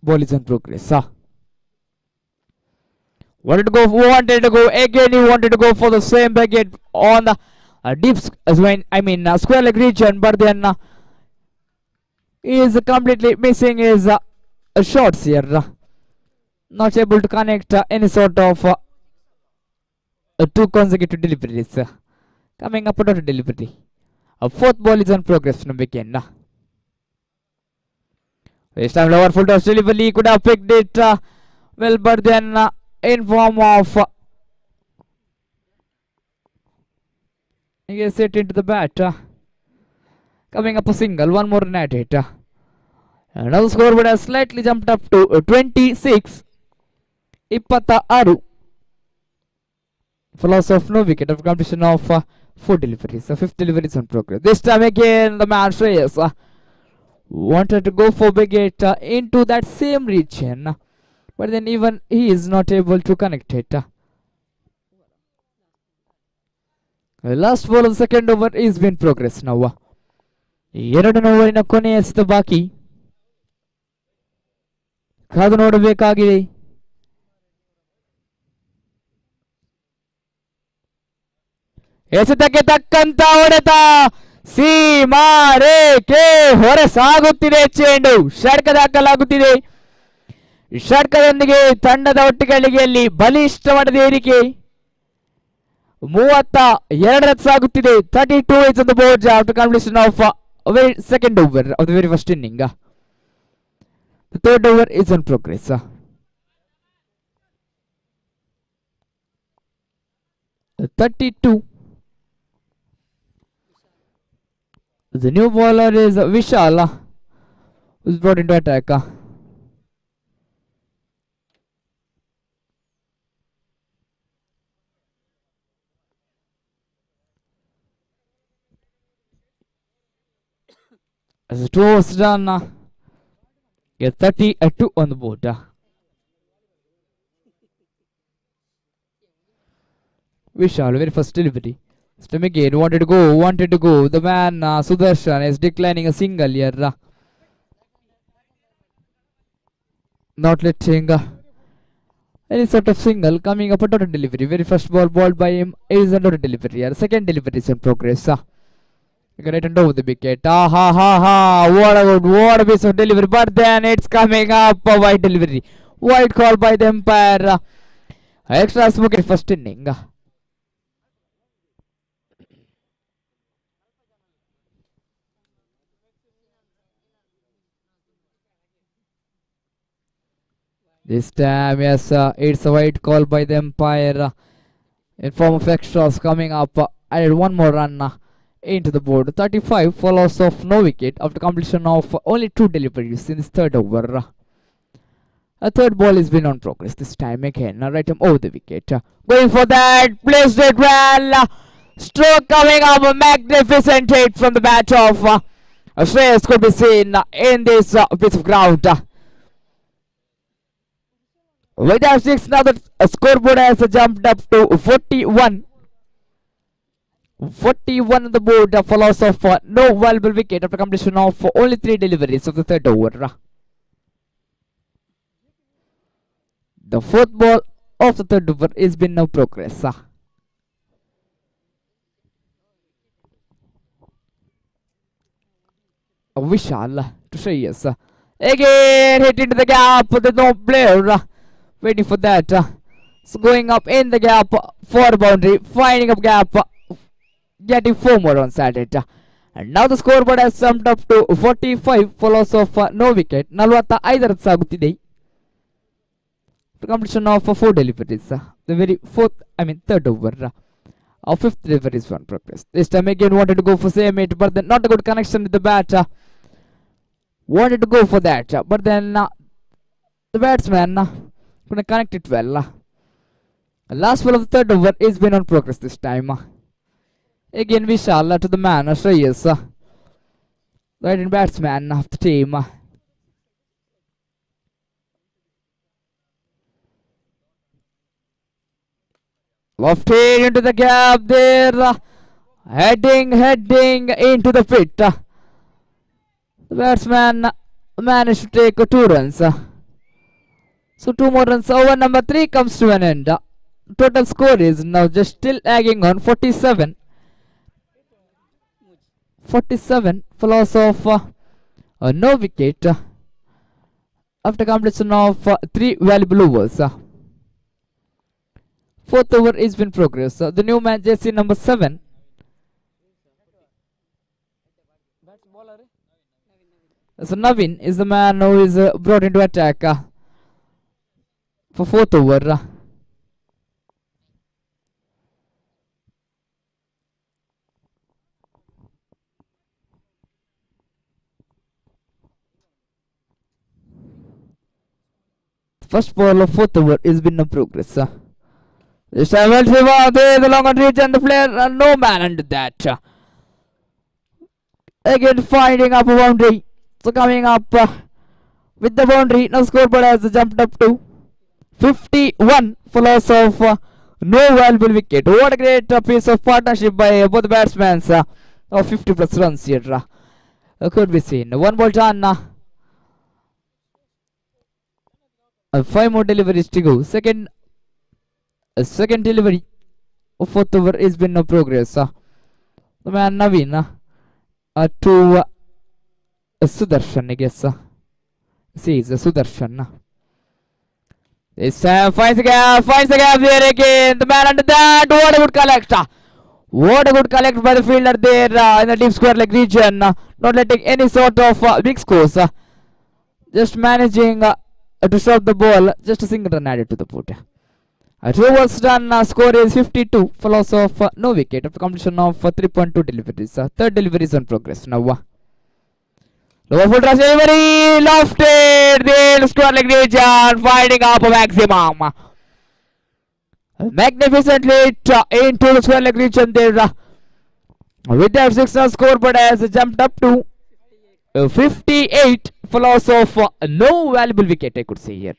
ball is in progress. wanted to go again. He wanted to go for the same wicket on the deep, square leg region, but then he is completely missing his shots here. Not able to connect any sort of two consecutive deliveries. Coming up with a delivery. A fourth ball is on progress from weekend. This time lower full toss delivery, he could have picked it well, but then in form of he gets it into the bat. Coming up a single, one more net hit. And now the scoreboard has slightly jumped up to 26. 26. For loss of no wicket after completion of 4 deliveries. The fifth delivery is on progress. This time again the man Shreyas wanted to go for wicket into that same region, but then even he is not able to connect it. The last ball of the second over is in progress now. 2 ಓವರಿನ ಕೊನೆಯ ಎಸೆತ ಬಾಕಿ. ಕಾದು ನೋಡಬೇಕಾಗಿದೆ. ಎಸೆತಕ್ಕೆ ತಕ್ಕಂತ ಹೊಡೆತ, ಸೀಮಾರೇಖೆ ಹೊರ ಸಾಗುತ್ತಿದೆ ಚೆಂಡು, ಷಟ್ಕ ದಾಖಲಾಗುತ್ತಿದೆ. ಷಟ್ಕದೊಂದಿಗೆ ತಂಡದ ಒಟ್ಟಿಗೆಯಲ್ಲಿ ಬಲಿಷ್ಠವಾದ ಏರಿಕೆ 32 ರನ್ಸ್ ಆಗುತ್ತಿದೆ. 32 is on the board after completion of second over of the very first inning. The third over is on progress. The 32. The new bowler is Vishal, who is brought into attack. As the 2 overs done, get 32 on the board. Vishal, very first delivery. Stem again, wanted to go. The man Sudarshan is declining a single here. Not letting any sort of single. Coming up a dotted delivery. Very first ball bowled by him is a dotted delivery here. Second delivery is in progress. Right and over the wicket. What a piece of delivery. But then it's coming up a wide delivery. Wide call by the umpire. Extra smoke in first inning. This time, yes, it's a wide call by the umpire in form of extras coming up. Added one more run into the board. 35 for loss of no wicket after completion of only 2 deliveries in this third over. A third ball has been on progress this time again. Right him over the wicket. Going for that, placed it well. Stroke coming up, a magnificent hit from the bat of Shreyas could be seen in this piece of ground. With that 6, now the scoreboard has jumped up to 41. 41 on the board for loss of no valuable wicket after completion of only 3 deliveries of the third over. The fourth ball of the third over is been no progress. Vishal to Shreyas. Again hit into the gap, there's no player waiting for that. So going up in the gap for boundary, finding up gap, getting 4 more runs at it. And now the scoreboard has jumped up to 45 for loss of no wicket. 45 runs ಆಗುತ್ತಿದೆ. Completion of 4 deliveries. The very third over. Our fifth delivery is one progress. This time again wanted to go for same hit, but then not a good connection with the bat. Wanted to go for that, but then the batsman couldn't connect it well. Last ball of the third over is been on progress this time. Again Vishal to the man Shreyas, right hand batsman of the team. Lofted into the gap there, heading into the pit. The batsman managed to take 2 runs. So 2 more runs. Over number 3 comes to an end. Total score is now just still lagging on 47. 47 for loss of no wicket after completion of 3 valuable overs. Fourth over is in progress. The new man, jersey number 7. So Navin is the man who is brought into attack for fourth over. First ball of fourth over is been in progress. This time well there the long on reach and the player no man under that. Again finding up a boundary. So coming up with the boundary, now scoreboard has jumped up to 51 for loss of no valuable wicket. What a great piece of partnership by both the batsmen of 50 plus runs here. Could be seen. One ball done. 5 more deliveries to go. Second delivery of fourth over is been no progress. The man Navin to Sudarshan, I guess. Sees Sudarshan. This time finds the gap there again. The man under that. What a good collect. What a good collect by the fielder there in the deep square leg region. Not letting any sort of big scores. Just managing to stop the ball. Just a single run added to the put. 2 overs done. Score is 52 for loss of no wicket after completion of 3.2 deliveries. Third delivery is on progress now. Lower full toss delivery, lofted, then square leg region, finding up a maximum. Magnificently into the square leg region there. With that 6 run scoreboard has jumped up to 58 for loss of no valuable wicket, I could say here.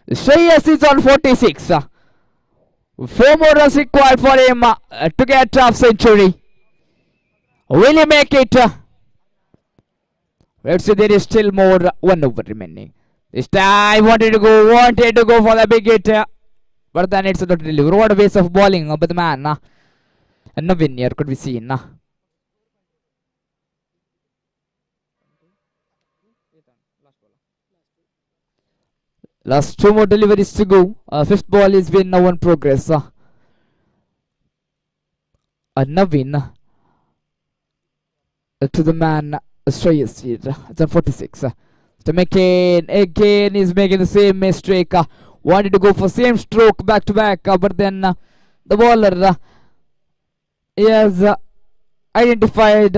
Shreyas is on 46. 4 more runs required for him to get half century. Will he make it? Let's see, there is still more 1 over remaining. This time wanted to go for the big hit, but then it's not delivered. What a waste of bowling by the man. And no win here could be seen. Last 2 more deliveries to go. Fifth ball is been now in progress. Navin to the man Shreyas here. It's on 46. So again is making the same mistake. Wanted to go for same stroke back to back, but then the bowler he has identified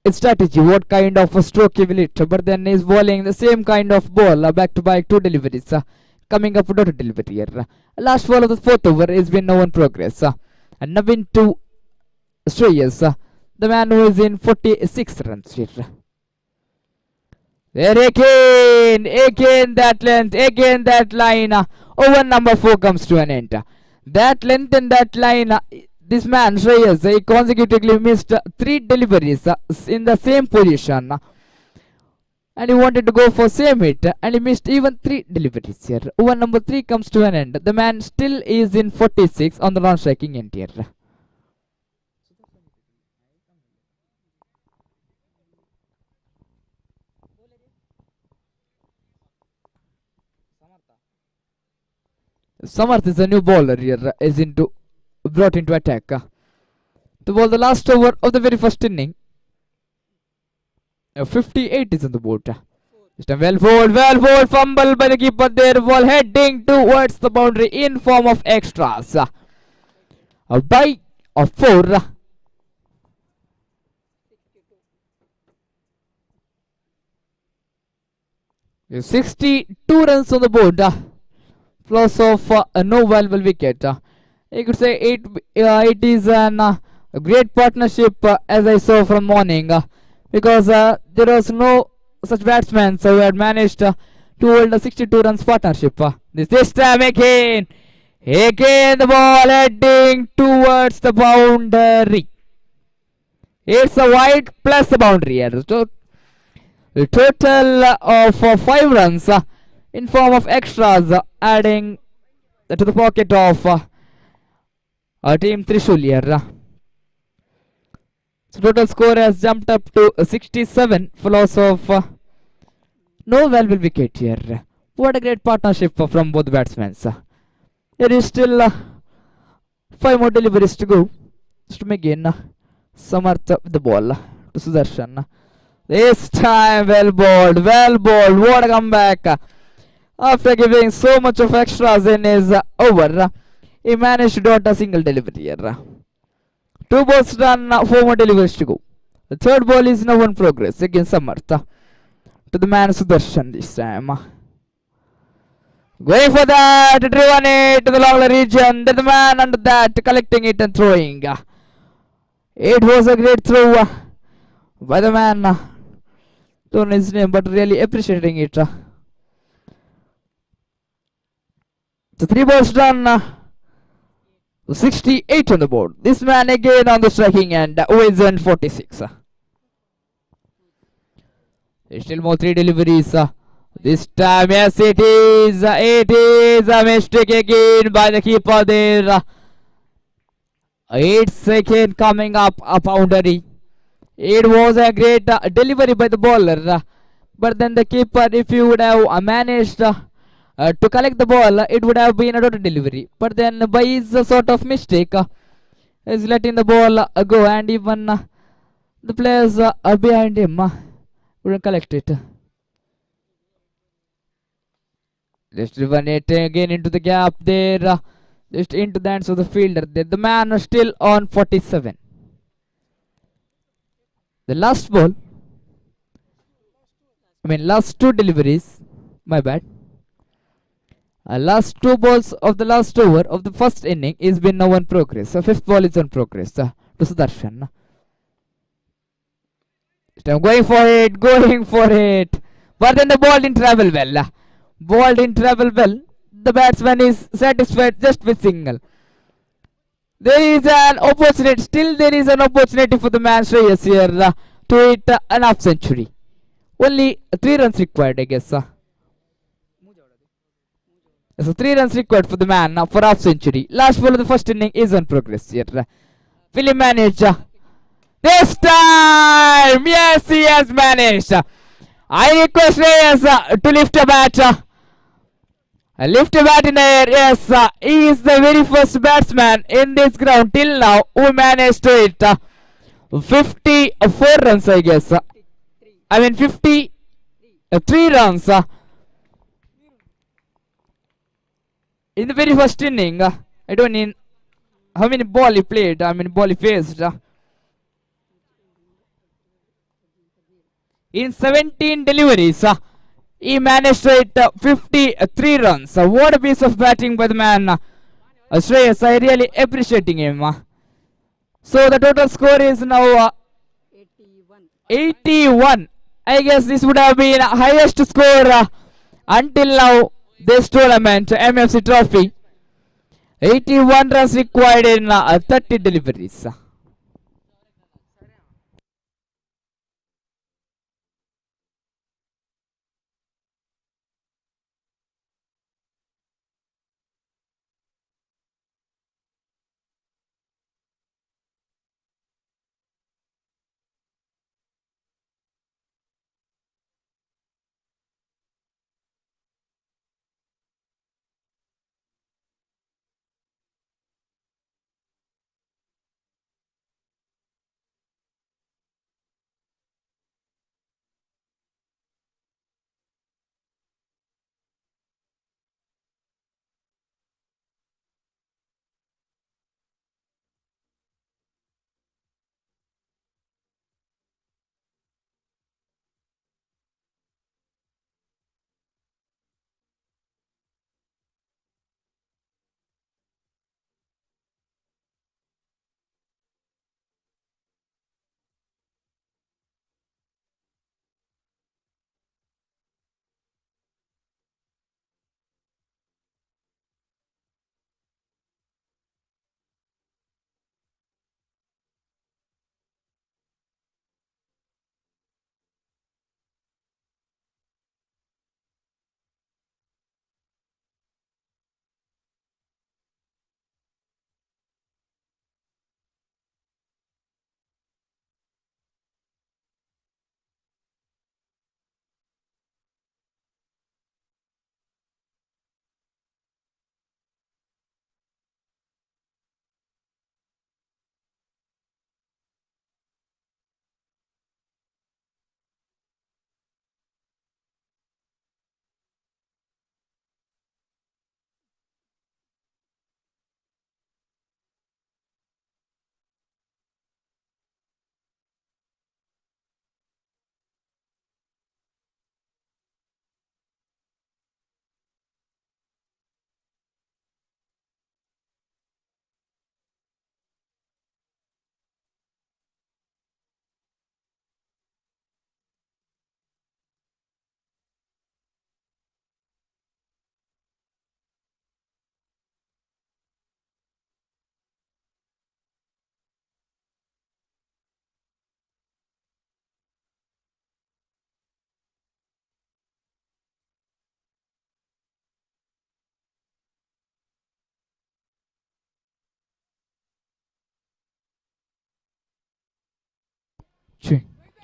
its strategy, what kind of a stroke he will hit, but then he's bowling the same kind of ball back to back 2 deliveries. Coming up with a delivery here. Last ball of the fourth over is been now in progress. And Navin to Shreyas, the man who is in 46 runs here. There again that length, again that line. Over number 4 comes to an end. That length and that line, this man Shreyas, he consecutively missed 3 deliveries in the same position. And he wanted to go for same hit, and he missed even 3 deliveries here. Over number 3 comes to an end. The man still is in 46 on the non-striking end here. Samarth is a new bowler here, is brought into attack to bowl the last over of the very first inning. 58 is on the board. This time well bowled, fumble by the keeper there, ball heading towards the boundary in form of extras. A by of 4. There's 62 runs on the board. Plus of no valuable wicket. You could say it is a great partnership as I saw from morning, because there was no such batsmen who had managed to hold a 62 runs partnership. This time again the ball heading towards the boundary. It's a wide plus the boundary here. So A total of 5 runs in form of extras, adding to the pocket of team Trishul here. So total score has jumped up to 67 for loss of no valuable wicket here. What a great partnership from both batsmen. There is still 5 more deliveries to go. Just to begin, Samarth with the ball to Sudarshan. This time well bowled, what a comeback. After giving so much of extras in his over, he managed to dot a single delivery here. 2 balls done, 4 more deliveries to go. The third ball is now in progress against Samarth. To the man Sudarshan this time. Going for that, driven it to the long region. Then the man under that collecting it and throwing. It was a great throw by the man. Don't know his name, but really appreciating it. So 3 balls done. 68 on the board. This man again on the striking end. Wins on 46. There's still more 3 deliveries. This time, yes, it is. It is a mistake again by the keeper there. 8 seconds coming up a boundary. It was a great delivery by the bowler. But then the keeper, if you would have managed to collect the ball, it would have been a total delivery. But then by his sort of mistake, is letting the ball go, and even the players behind him wouldn't collect it. Just driven it again into the gap there, just into the hands of the fielder. The man still on 47. The last ball, last 2 deliveries, my bad. Last 2 balls of the last over of the first inning is been now on progress. So 5th ball is on progress to Sudarshan. Going for it. But then the ball didn't travel well. The batsman is satisfied just with single. There is an opportunity. Still there is an opportunity for the man Shreyas here to hit an half century. Only 3 runs required, I guess. So 3 runs required for the man for half century. Last ball of the first inning is on progress here. Will he manage? This time! Yes, he has managed. I request Shreyas to lift a bat. Lift a bat in the air. Yes, he is the very first batsman in this ground till now who managed to hit 54 runs, I guess. 53 runs in the very first inning. I don't know how many ball he played, ball he faced. In 17 deliveries, he managed to hit 53 runs. What a piece of batting by the man Shreyas. I really appreciating him. So the total score is now 81. I guess this would have been highest score until now this tournament, MFC Trophy. 81 runs required in 30 deliveries.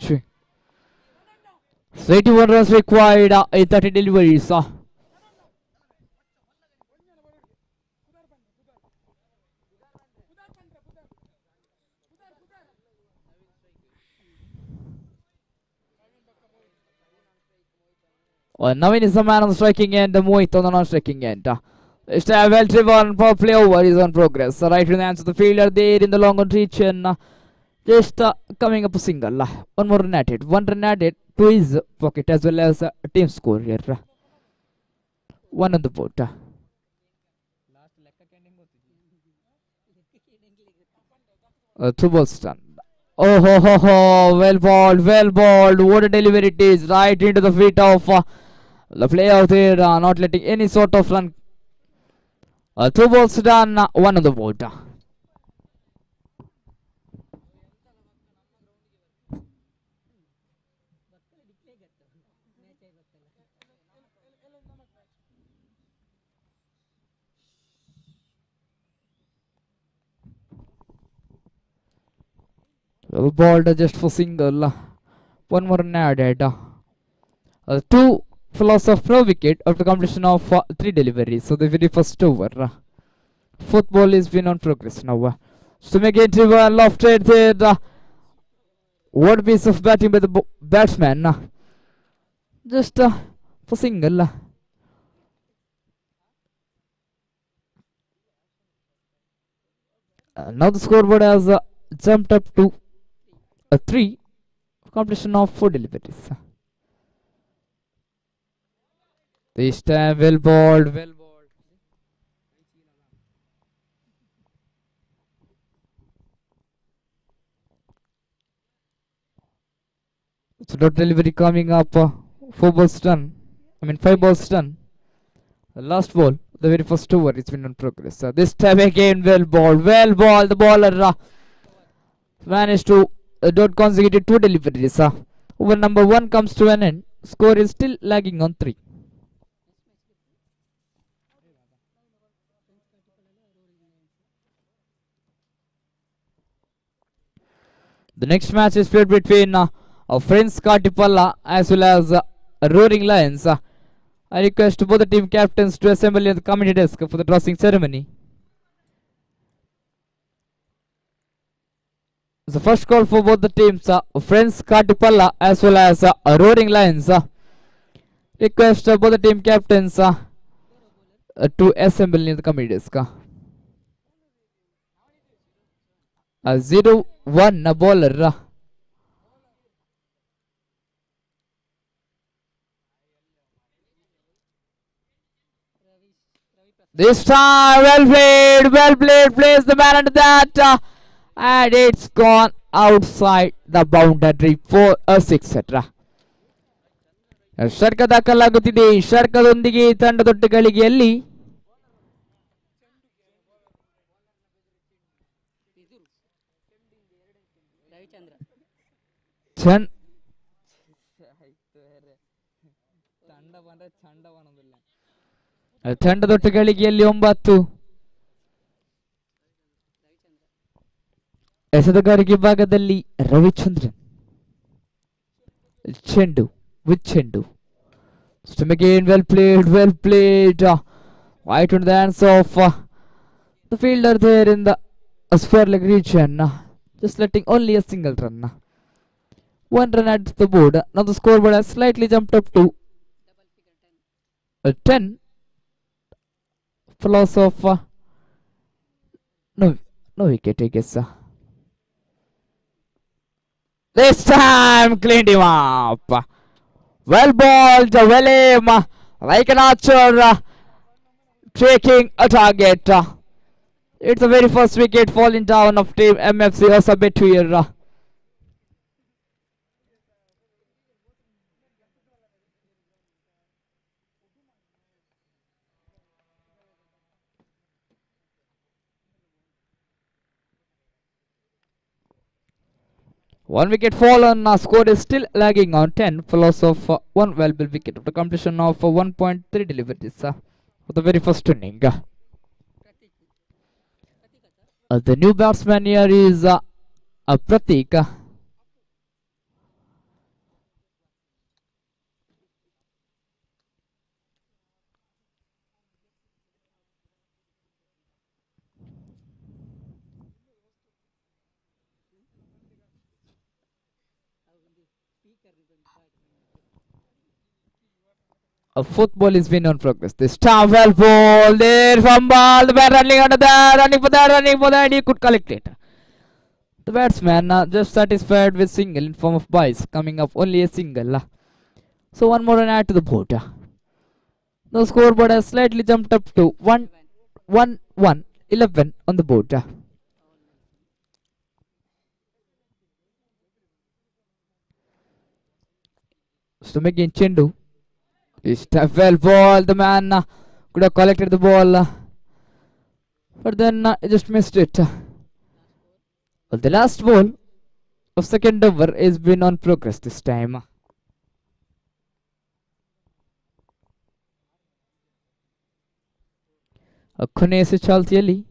victory. So 81 runs required in 30 deliveries. Navin is the man on the striking end, Mohit on the non-striking end. It's a well-driven power play over is on progress. Right in the hands of the fielder there in the long on reach and just coming up a single. One more run at it. One run at it to his pocket as well as team score here. One on the board. 2 balls done. Oh ho ho ho! Well balled, well balled. What a delivery it is! Right into the feet of the player there, not letting any sort of run. 2 balls done. One on the board. Well balled just for single. One more run added. 2 floss of no wicket after completion of 3 deliveries. So the very first over. Fourth ball is been on progress now. So again lofted there. What piece of batting by the batsman. Just for single. Now the scoreboard has jumped up to 3. Completion of 4 deliveries. This time well balled, well balled. So dot delivery coming up. 4 balls done. 5 balls done. The last ball, the very first over, it's been on progress. This time again well balled, well balled. The bowler managed to dot consecutive 2 deliveries. Over number 1 comes to an end. Score is still lagging on 3. The next match is played between Friends Katipalla as well as Roaring Lions. I request both the team captains to assemble in the committee desk for the tossing ceremony. The first call for both the teams, Friends Katipalla as well as Roaring Lions. Request both the team captains to assemble in the committee desk. 0-1 bowler. This time, well played, plays the man under that, and it's gone outside the boundary for a 6 etc. ಷಟ್ಕ ದಾಖಲಾಗುತ್ತಿದೆ. ಷಟ್ಕದೊಂದಿಗೆ ತಂಡದೊಟ್ಟು ಗಳಿಗೆಯಲ್ಲಿ ತಂಡದೊಟ್ಟು ಗಳಿಗೆಯಲ್ಲಿ 9. ಎಸೆತಗಾರಿಕೆ ಭಾಗದಲ್ಲಿ ರವಿಚಂದ್ರನ್. ಚೆಂಡು with ಚೆಂಡು. Stem again, well played. Right on the hands of the fielder there in the square leg region. Just letting only a single run. 1 run at the board. Now the scoreboard has slightly jumped up to 10. For loss of no wicket, I guess. This time cleaned him up. Well balled, well aim, like an archer taking a target. It's the very first wicket falling down of team MFC Hosabettu here. One wicket fallen, score is still lagging on 10 for loss of 1 valuable wicket after completion of 1.3 deliveries for the very first inning. The new batsman here is Pratik. A fourth ball is been on progress. This time well ball there from ball. The bat running under there, running for that. He could collect it. The batsman just satisfied with single in form of buys, coming up only a single. So one more run add to the board. The scoreboard has slightly jumped up to 11 on the board. So again Chendu. This well ball. The man could have collected the ball, but then just missed it. Well, the last ball of second over has been on progress this time. Khune se chalti ali.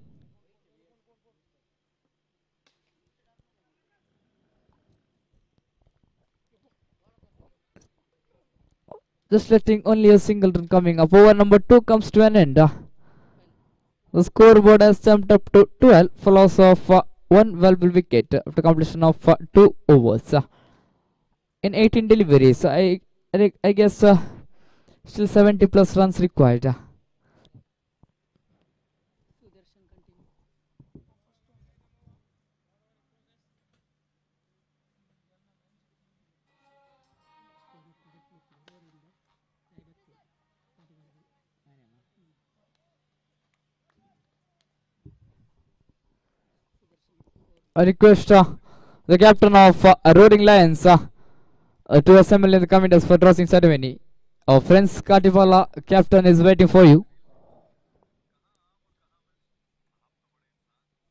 Just letting only a single run coming up. Over number 2 comes to an end. The scoreboard has jumped up to 12 for loss of one valuable wicket after completion of 2 overs. In 18 deliveries, I guess still 70 plus runs required. I request the captain of Roaring Lions to assemble in the committees for dressing ceremony. Our friends Kativala captain is waiting for you.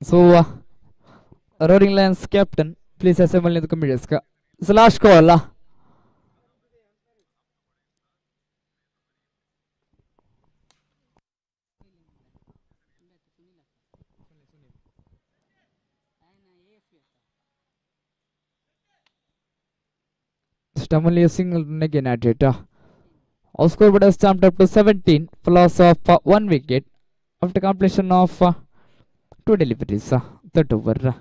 So Roaring Lions captain, please assemble in the committees. It's the last call. Only a single run again at it. Our scoreboard has jumped up to 17 for loss of 1 wicket after completion of 2 deliveries. Third over.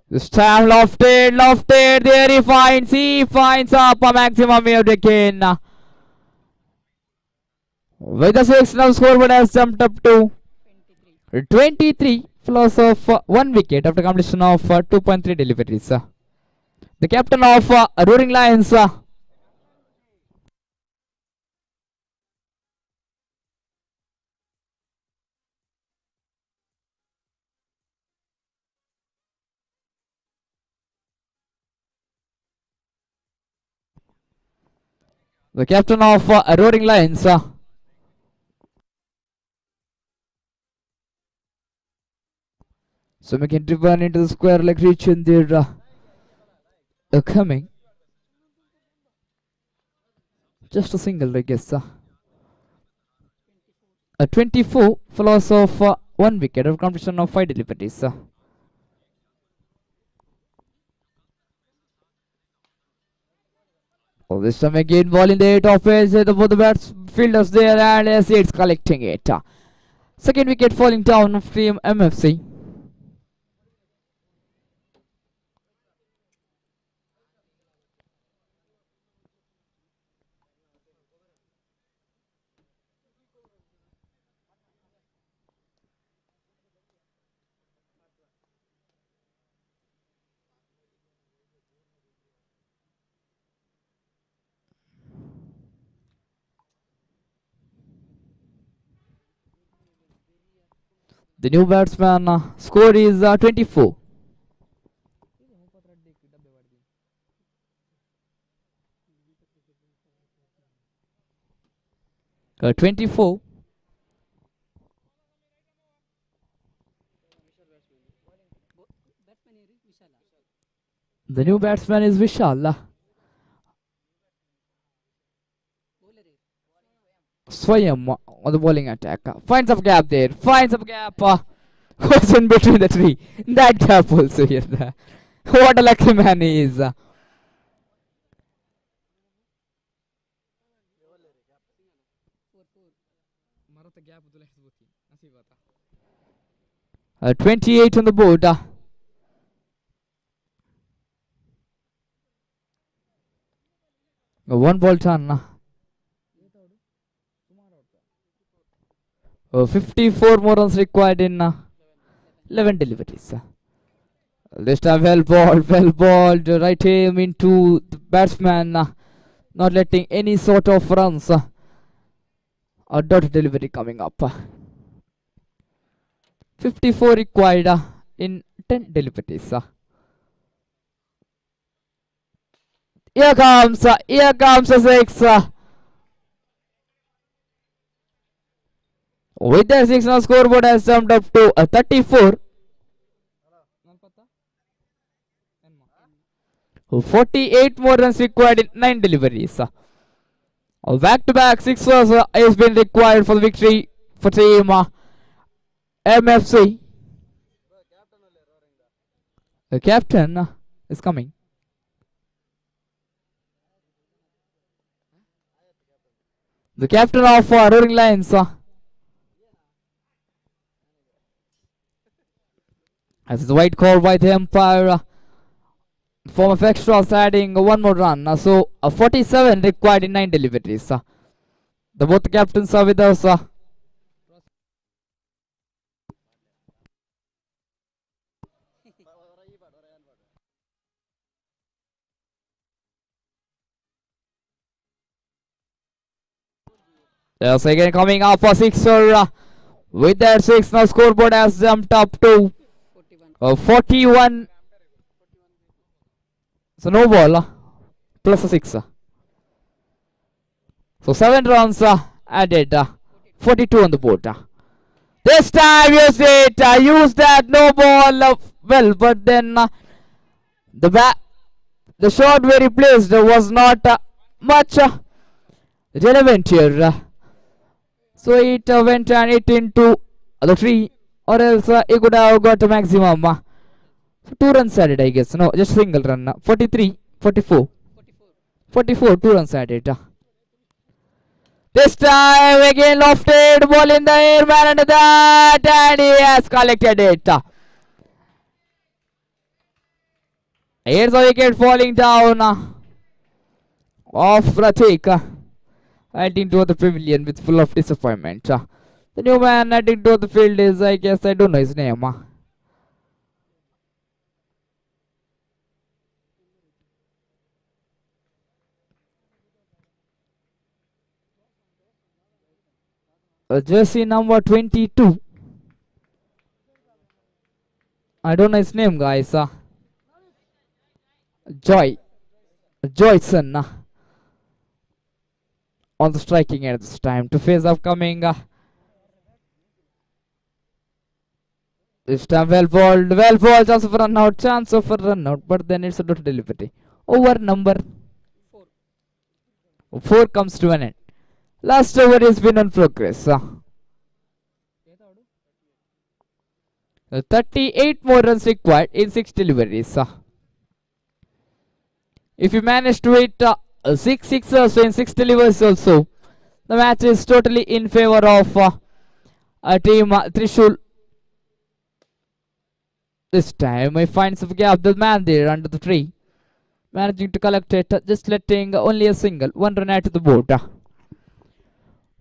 This time lofted, there he finds up a maximum here again. With the 6 now scoreboard has jumped up to 23 for loss of 1 wicket after completion of 2.3 deliveries. The captain of Roaring Lions Roaring Lions so making run into the square leg region there coming. Just a single, I guess. A 24 for loss of 1 wicket of completion of 5 deliveries. This time again ball in the top edge. Both the bats fielders there and it's collecting it. Second wicket falling down of team MFC. The new batsman score is 24. Uh, 24. The new batsman is Vishal. Swayam on the bowling attack. Finds a gap there. Goes in between the tree. That gap also here. What a lucky man he is. 28 on the board. 1 ball turn. 54 more runs required in 11 deliveries. This time well balled, right aim into the batsman, not letting any sort of runs. A dot delivery coming up. 54 required in 10 deliveries. Here comes a 6. With that 6 now scoreboard has jumped up to 34. 48 more runs required in 9 deliveries. Back-to-back 6 has been required for the victory for team MFC. The captain is coming. The captain of Roaring Lions. As is white call by the umpire. Form of extras adding 1 more run. So 47 required in 9 deliveries. The both captains are with us. Yes, again coming up for 6. With that 6 now scoreboard has jumped up to 41. So no ball plus a 6. So 7 runs added. 42 on the board. This time use it. Use that no ball. Well, but then the shot where he placed was not much relevant here. So it went and hit into the tree, or else he could have got a maximum. So 2 runs added, I guess. No, just single run. 43, 44. 44, 2 runs added. This time again lofted, ball in the air, man under that, and he has collected it. Here's a wicket falling down off Pratik, heading to the pavilion with full of disappointment. The new man heading to the field is, I guess, I don't know his name. Jersey number 22. I don't know his name, guys. Joyson on the striking at this time to face upcoming. This time well balled, chance of a run out, but then it's a dot delivery. Over number 4 comes to an end. Last over has been on progress. 38 more runs required in 6 deliveries. If you manage to hit 6 sixers in 6 deliveries also, the match is totally in favor of team Trishul. This time he finds a gap, the man there under the tree, managing to collect it, just letting only a single, 1 run at the board.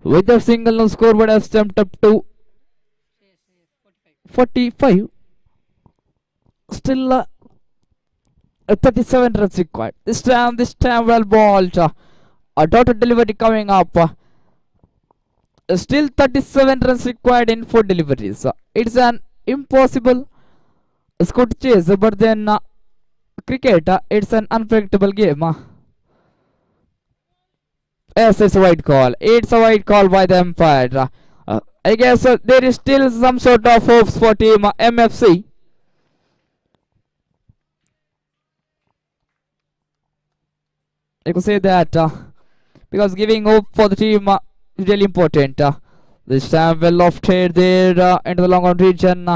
With the single, no scoreboard has jumped up to 45. Still 37 runs required. This time well balled. A dotted delivery coming up. Still 37 runs required in 4 deliveries. It's an impossible score to chase, but then cricket, it's an unpredictable game. Yes, it's a white call. It's a white call by the umpire. I guess there is still some sort of hopes for team MFC. I could say that because giving hope for the team is really important. This time well lofted there into the long on region.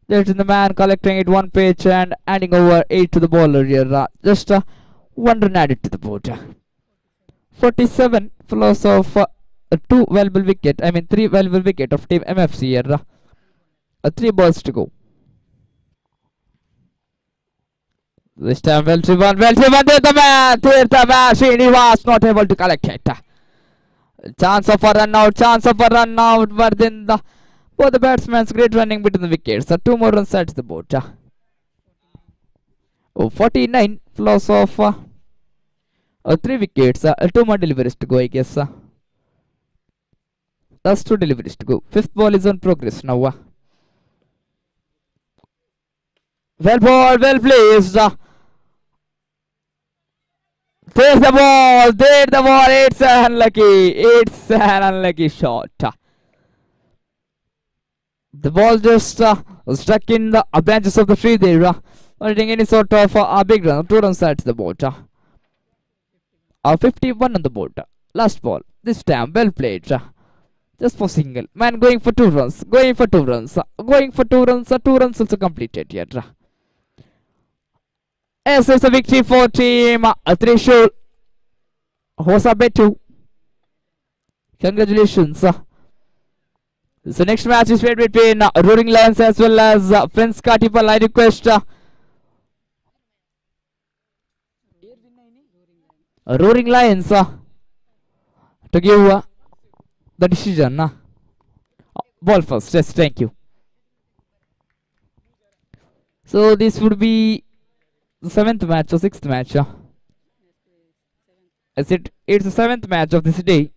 There's the man collecting it 1 pitch and adding over 8 to the bowler here. Just 1 run added to the board. 47 follows of two valuable wicket. I mean, three valuable wicket of team MFC here. Three balls to go. This time, well driven. There the man. Srinivas not able to collect it. Chance of a run out. But then both the batsmen's great running between the wickets. Two more runs at the board. 49 loss of 3 wickets. 2 more deliveries to go, I guess. That's 2 deliveries to go. Fifth ball is on progress now. Well ball, well placed. There's the ball. It's an unlucky shot. The ball just stuck in the branches of the tree there. Not getting any sort of big run. 2 runs at the board. 51 on the board. Last ball. This time, well played. Just for single. Man going for 2 runs. 2 runs also completed here. Yes, it's a victory for team Trishul. Hosabettu. Congratulations. So next match is played between Roaring Lions as well as Friends Katipal. I request Roaring Lions to give the decision. Ball first. Yes, thank you. So this would be the 7th match or 6th match. It's the 7th match of this day.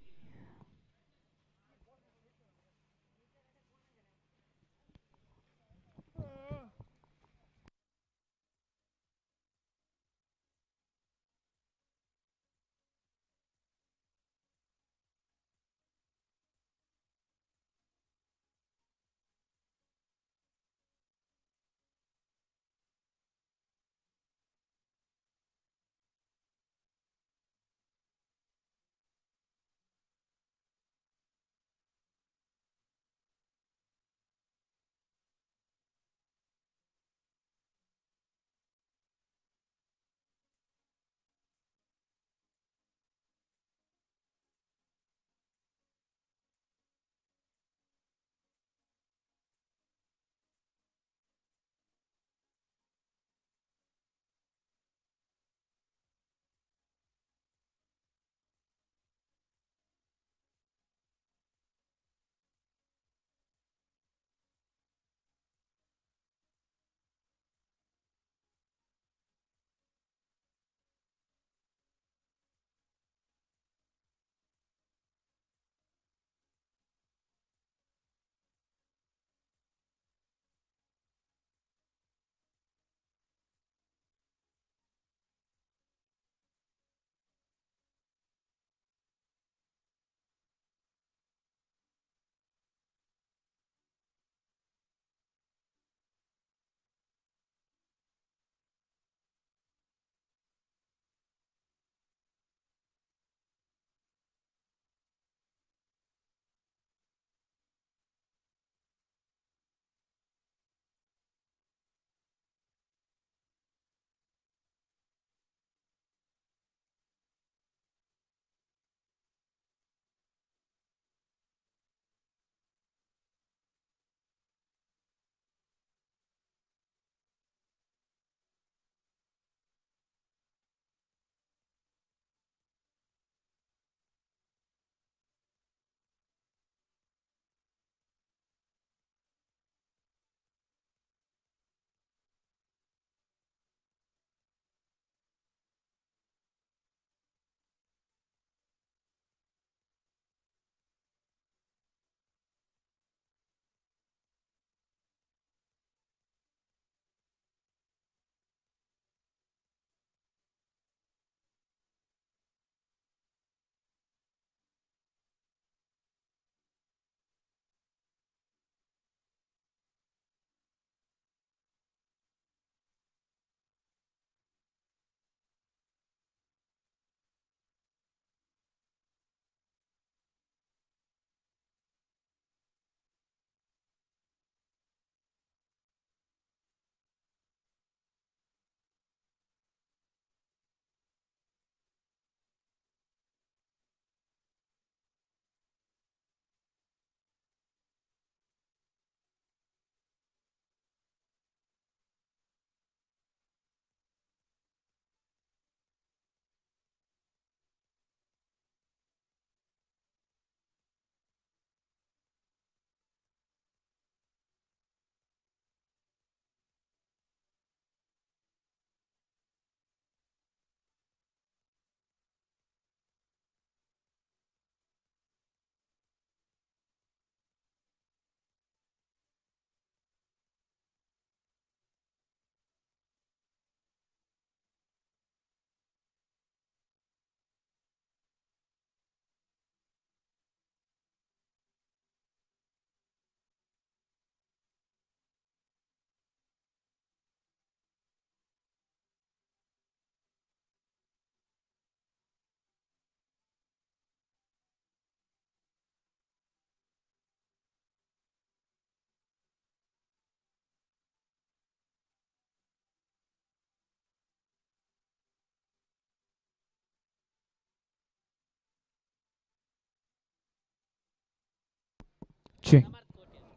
pitching.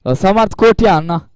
Samarth Kotian.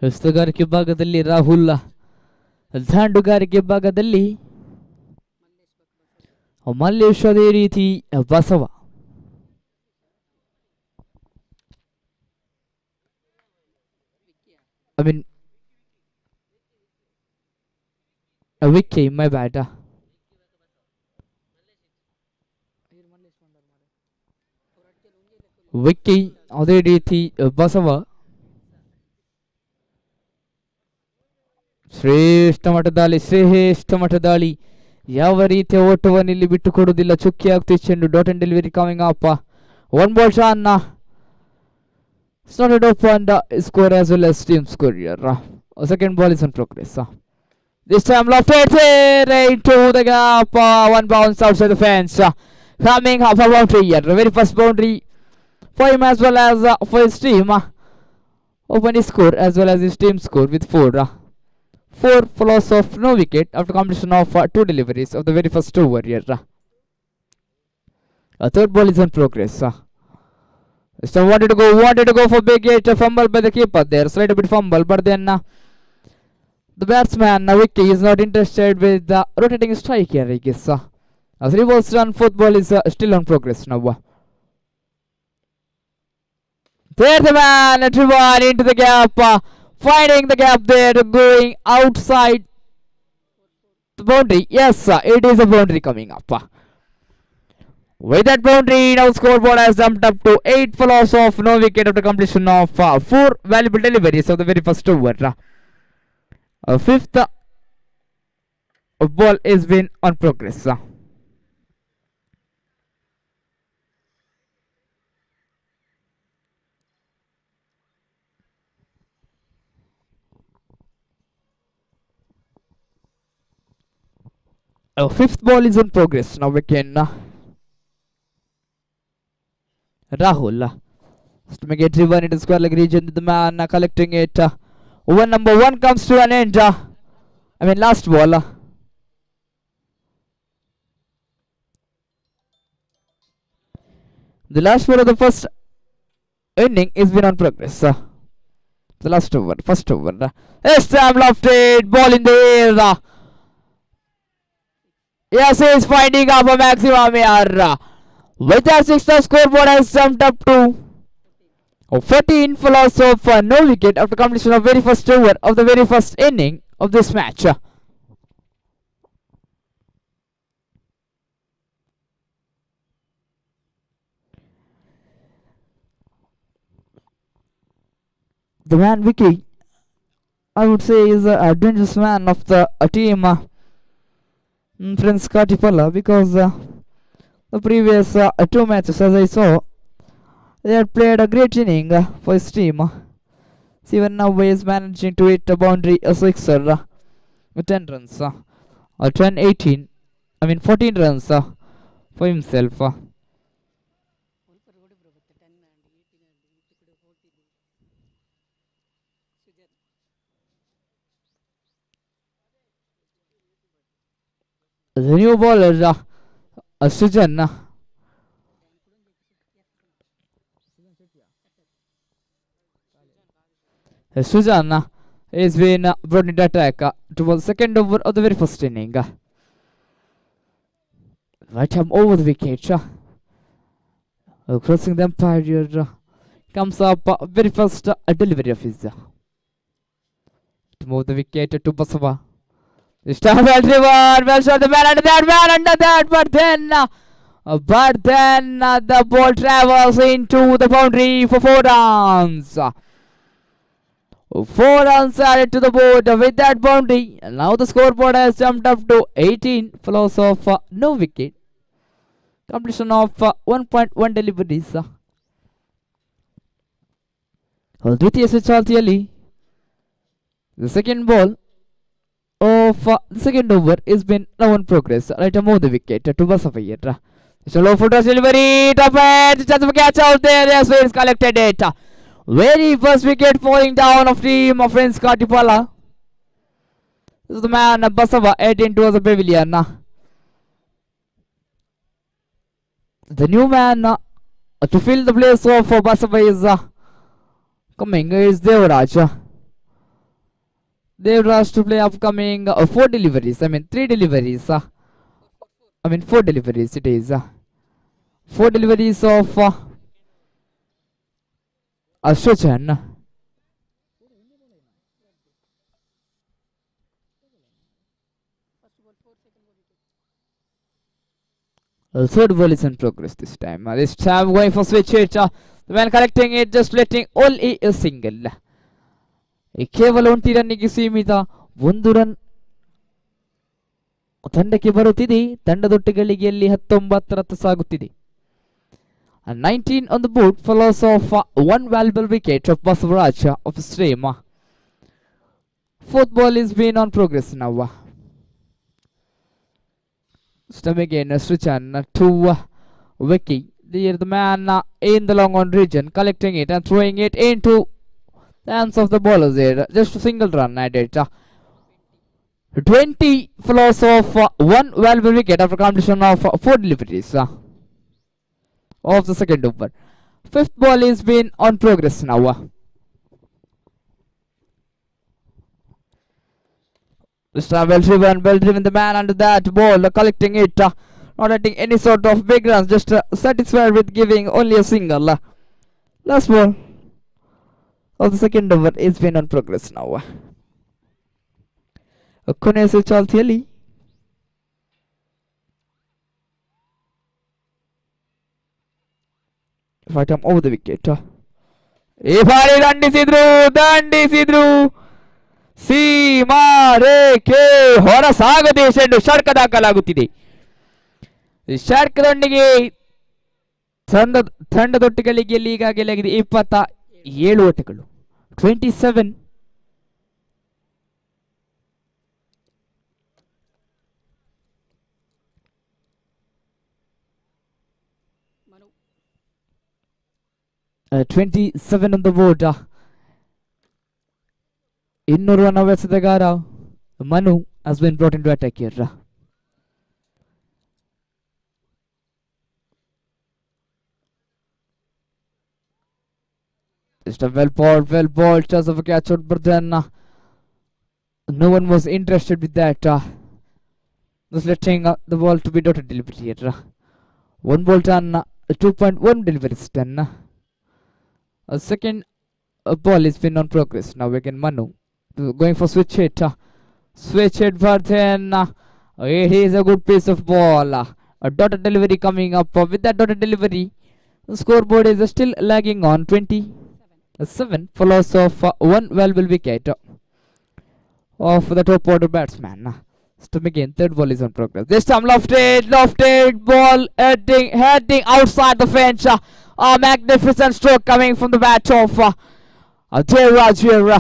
ರಸ್ತುಗಾರಿಕೆ ಭಾಗದಲ್ಲಿ ರಾಹುಲ್, ದಾಂಡುಗಾರಿಕೆ ಭಾಗದಲ್ಲಿ ಮಲ್ಲೇಶ್, ಅದೇ ರೀತಿ Basava. I mean, Vicky, my bad. Vicky, ಅದೇ ರೀತಿ ಬಸವ. ಶ್ರೇಷ್ಠ ಮಟ್ಟ ದಾಳಿ. ಯಾವ ರೀತಿಯ ಓಟವನ್ನು ಇಲ್ಲಿ ಬಿಟ್ಟು ಕೊಡುವುದಿಲ್ಲ. ಚುಕ್ಕಿ ಆಗ್ತಿದೆ ಚೆಂಡು. Dot and delivery coming up. One ball ಶಾನ್. Started off and score as well as team score here. Second ball is in progress. This time lofted into the gap. One bounce outside the fence. Coming up a boundary here. The very first boundary for him as well as for his team. Open his score as well as his team score with 4. 4 for loss of no wicket after completion of 2 deliveries of the very first over here. A third ball is in progress. So wanted to go for big hit. Fumble by the keeper there. Slight a bit fumble, but then the batsman Vicky is not interested with the rotating strike here, I guess. As reverse run, fourth ball is still on progress now. There the man at one into the gap, finding the gap there, going outside the boundary. Yes, it is a boundary coming up. With that boundary, now scoreboard has jumped up to 8 for loss of no wicket after completion of 4 valuable deliveries of the very first over. Fifth ball is been on progress. Fifth ball is in progress. Now we can Rahul to make it driven into square leg region. The man collecting it. Over number 1 comes to an end. Last ball. The last ball of the first inning is been on progress. The last over, first over. This time lofted, ball in the air. Yes, he is finding up a maximum here. With that, sixth scoreboard has jumped up to 14 for loss of no wicket after completion of very first over of the very first inning of this match. The man Vicky, I would say, is a dangerous man of the team. Friends Katipala, because the previous 2 matches, as I saw, they had played a great inning for his team. See, even now he is managing to hit a boundary, a sixer, 10 runs, 18, 14 runs for himself. The new bowler, Sujan. Sujan has been brought into attack towards the second over of the very first inning. Right arm over the wicket. Crossing the umpire here. Comes up very first delivery of his. To move the wicket to Basava. This time well driven, well shot the man under that, but then the ball travels into the boundary for 4 runs. 4 runs added to the board with that boundary. And now the scoreboard has jumped up to 18 for loss of no wicket. Completion of 1.1 deliveries. Dvitiya Swichaltiyalli, the second ball of the second over is been now in progress. Right above the wicket to Basavayera. It's a low foot delivery. Top edge. Chance of a catch out there. Yes, he's collected it. Very first wicket falling down of team of Friends Katipala. This is the man Basava heading towards the pavilion. The new man to fill the place of Basava is coming is Devaraj. They were asked to play upcoming 4 deliveries. I mean 3 deliveries. 4 deliveries it is. 4 deliveries of Sruchan. Third ball is in progress this time. This time going for switch hit. The man collecting it, just letting only a single. ಕೇವಲ 1 ರನ್ನಿಗೆ ಸೀಮಿತ 1 run ತಂಡಕ್ಕೆ ಬರುತ್ತಿದೆ. ತಂಡದೊಟ್ಟಿಗಳಿಗೆ 19 ರತ್ತ ಸಾಗುತ್ತಿದೆ. 19 on the board for loss of 1 valuable wicket of Basavaraj of stream. Fourth ball is being on progress now. Stem again, Sruchan to Vicky. There the man in the long on region, collecting it and throwing it into the hands of the bowlers there. Just a single run at it. 20 for loss of 1 valuable wicket after completion of 4 deliveries of the second over. Fifth ball is being on progress now. This time well driven the man under that ball, collecting it, not getting any sort of big runs, just satisfied with giving only a single. Last ball of the second over is been on progress now. ಕೊನೆ ಚಾಲ್ತಿಯಲ್ಲಿ ಫೈಟಮ್ over the wicket. ಈ ಬಾರಿ ದಂಡಿಸಿದ್ರು ಸೀಮಾ ರೇಖೆ ಹೊರಸಾಗದೆ ಚೆಂಡು ಷಟ್ಕ ದಾಖಲಾಗುತ್ತಿದೆ. ಷಟ್ಕದೊಂದಿಗೆ ತಂಡದೊಟ್ಟಿಗಳಿಗೆ ಈಗಾಗಲೇ ಆಗಿದೆ 27 ಓಟಗಳು. 27 27 on the board. ಇನ್ನೂರು run ಹವ್ಯಾಸದಗಾರ Manu has been brought into attack here. Just a well balled, chance of a catch out, but then no one was interested with that. Just letting the ball to be dotted delivery here. 1 ball done, 2.1 deliveries done. A second ball is been on progress. Now again Manu going for switch hit. But then it is a good piece of ball. A dotted delivery coming up. With that dotted delivery, the scoreboard is still lagging on 27 for loss of 1 valuable wicket of the top order batsman. Step again, third ball is on progress. This time lofted ball heading outside the fence. A magnificent stroke coming from the bat of Jairaj here.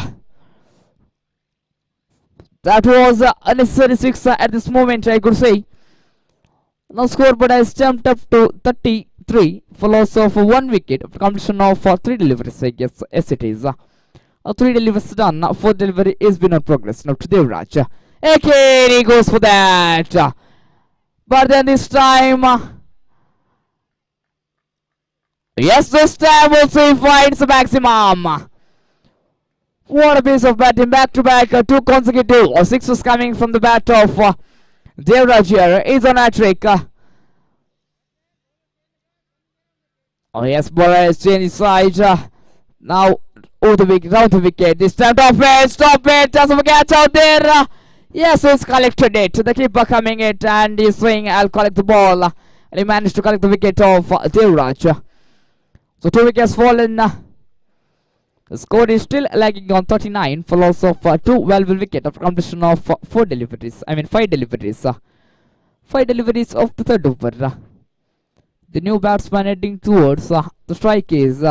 That was a necessary six at this moment, I could say. Now scoreboard has jumped up to 33 for loss of 1 wicket after completion of 3 deliveries. I guess yes it is. 3 deliveries done. 4th delivery is been on progress. Now to Devraj. Okay, he goes for that. But then this time, yes, this time also he finds the maximum. What a piece of batting, back to back, 2 consecutive sixes coming from the bat of Devraj here. He's on a trick. Oh yes, bowler has changed side. Now over the wicket, round the wicket. This time stop it, doesn't catch out there. Yes, he's collected it. The keeper coming it and he's saying, I'll collect the ball. And he managed to collect the wicket of Devraj. So 2 wickets fallen. The score is still lagging on 39 for loss of 2 valuable wickets after completion of 5 deliveries. 5 deliveries of the third over. The new batsman heading towards the strike is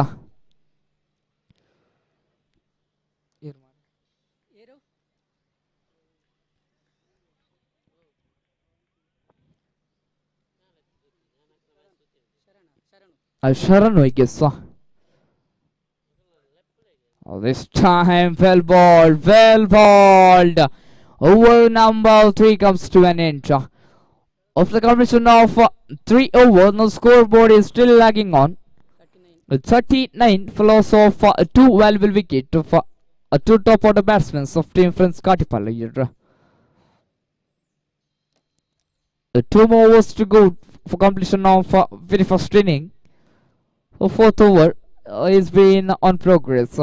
Sharan, I guess. This time well balled. Over number 3 comes to an end. Of the completion of 3 overs, the scoreboard is still lagging on 39 for loss of 2 valuable wickets of two top order batsmen of team Friends Katipalli here. Two more overs to go for completion of very first inning. So fourth over is being on progress.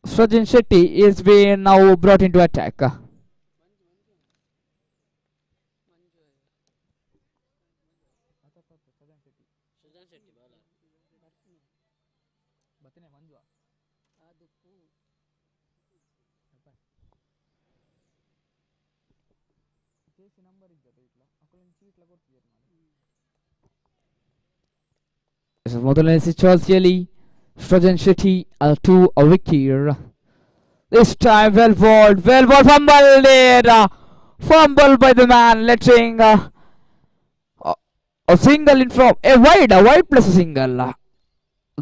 Srajan Shetty is being now brought into attack. ಮೊದಲನೇ ಸಿಚುವಲ್ಲಿ Srajan Shetty to a wicket. This time well bowled, fumble there. Fumble by the man, letting a single in from a wide plus a single.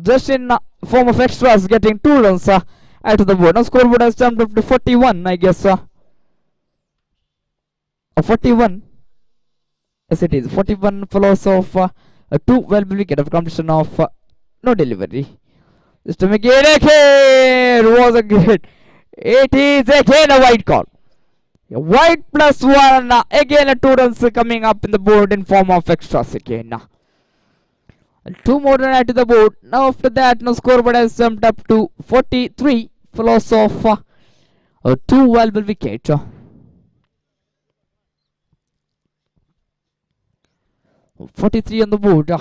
Just in form of extras, getting 2 runs out of the board. Now scoreboard has jumped up to 41, I guess. 41. Yes, it is 41 follows of 2 well wicket of completion of no delivery. This time again was a great. It is again a wide call. A wide plus 1. Again a 2 runs coming up in the board in form of extras again. 2 more than add to the board. Now after that, no scoreboard has jumped up to 43 follows of 2 valuable wicket. .43 on the board.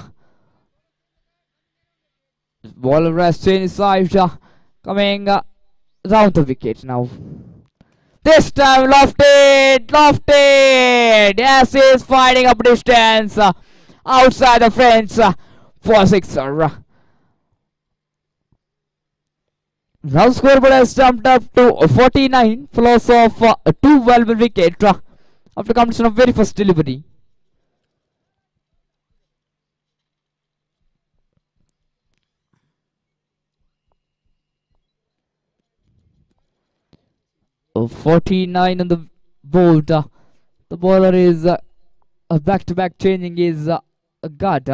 Bowler has changed side, coming round the wicket now. This time lofted. Yes, he is finding up distance outside the fence for sixer. Now scoreboard has jumped up to 49 follows of 2 valuable wicket after completion of very first delivery. Oh, 49 on the board. The bowler is back-to-back changing his guard.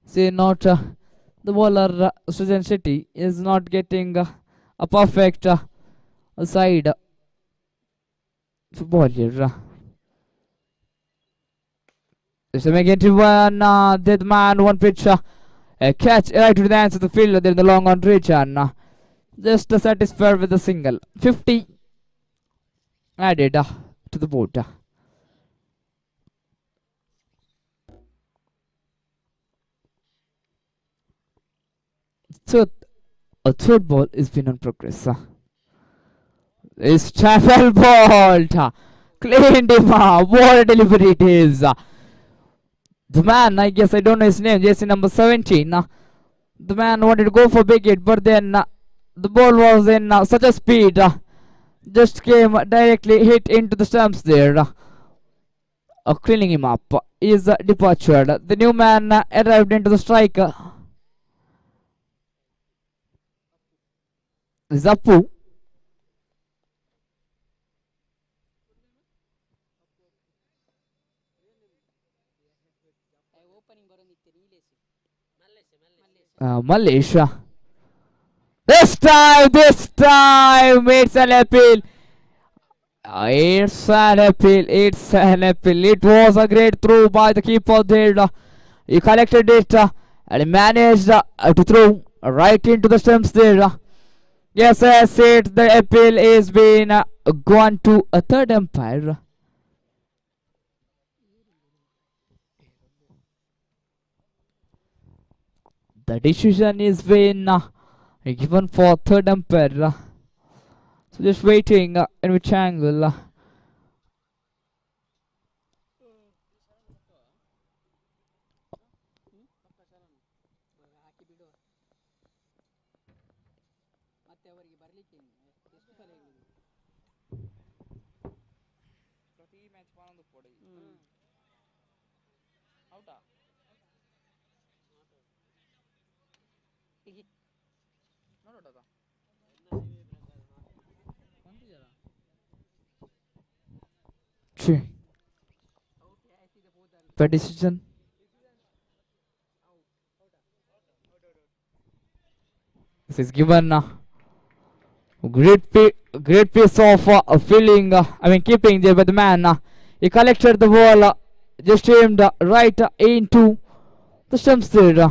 Say not the bowler Srajan Shetty is not getting a perfect side ball here. It's a again to one dead man, one pitch, a catch right to the hands of the fielder there in the long on reach, and just satisfied with the single. 50 added to the board. So a third ball is been on progress. It's travel ball. Cleaned him. What a delivery it is. The man, I guess I don't know his name, jersey number 17. The man wanted to go for big hit, but then the ball was in such a speed. Just came directly hit into the stumps there. Cleaning him up. Is departure. The new man arrived into the strike. Zappu. Malaysia. This time it's an appeal. It's an appeal. It was a great throw by the keeper there. He collected it and he managed to throw right into the stumps there. Yes, I said the appeal is being gone to a third umpire. The decision is being given for third umpire. So just waiting in which angle. The decision. This is given Great piece of feeling. Keeping there by the man. He collected the ball, just aimed right into the stumps there.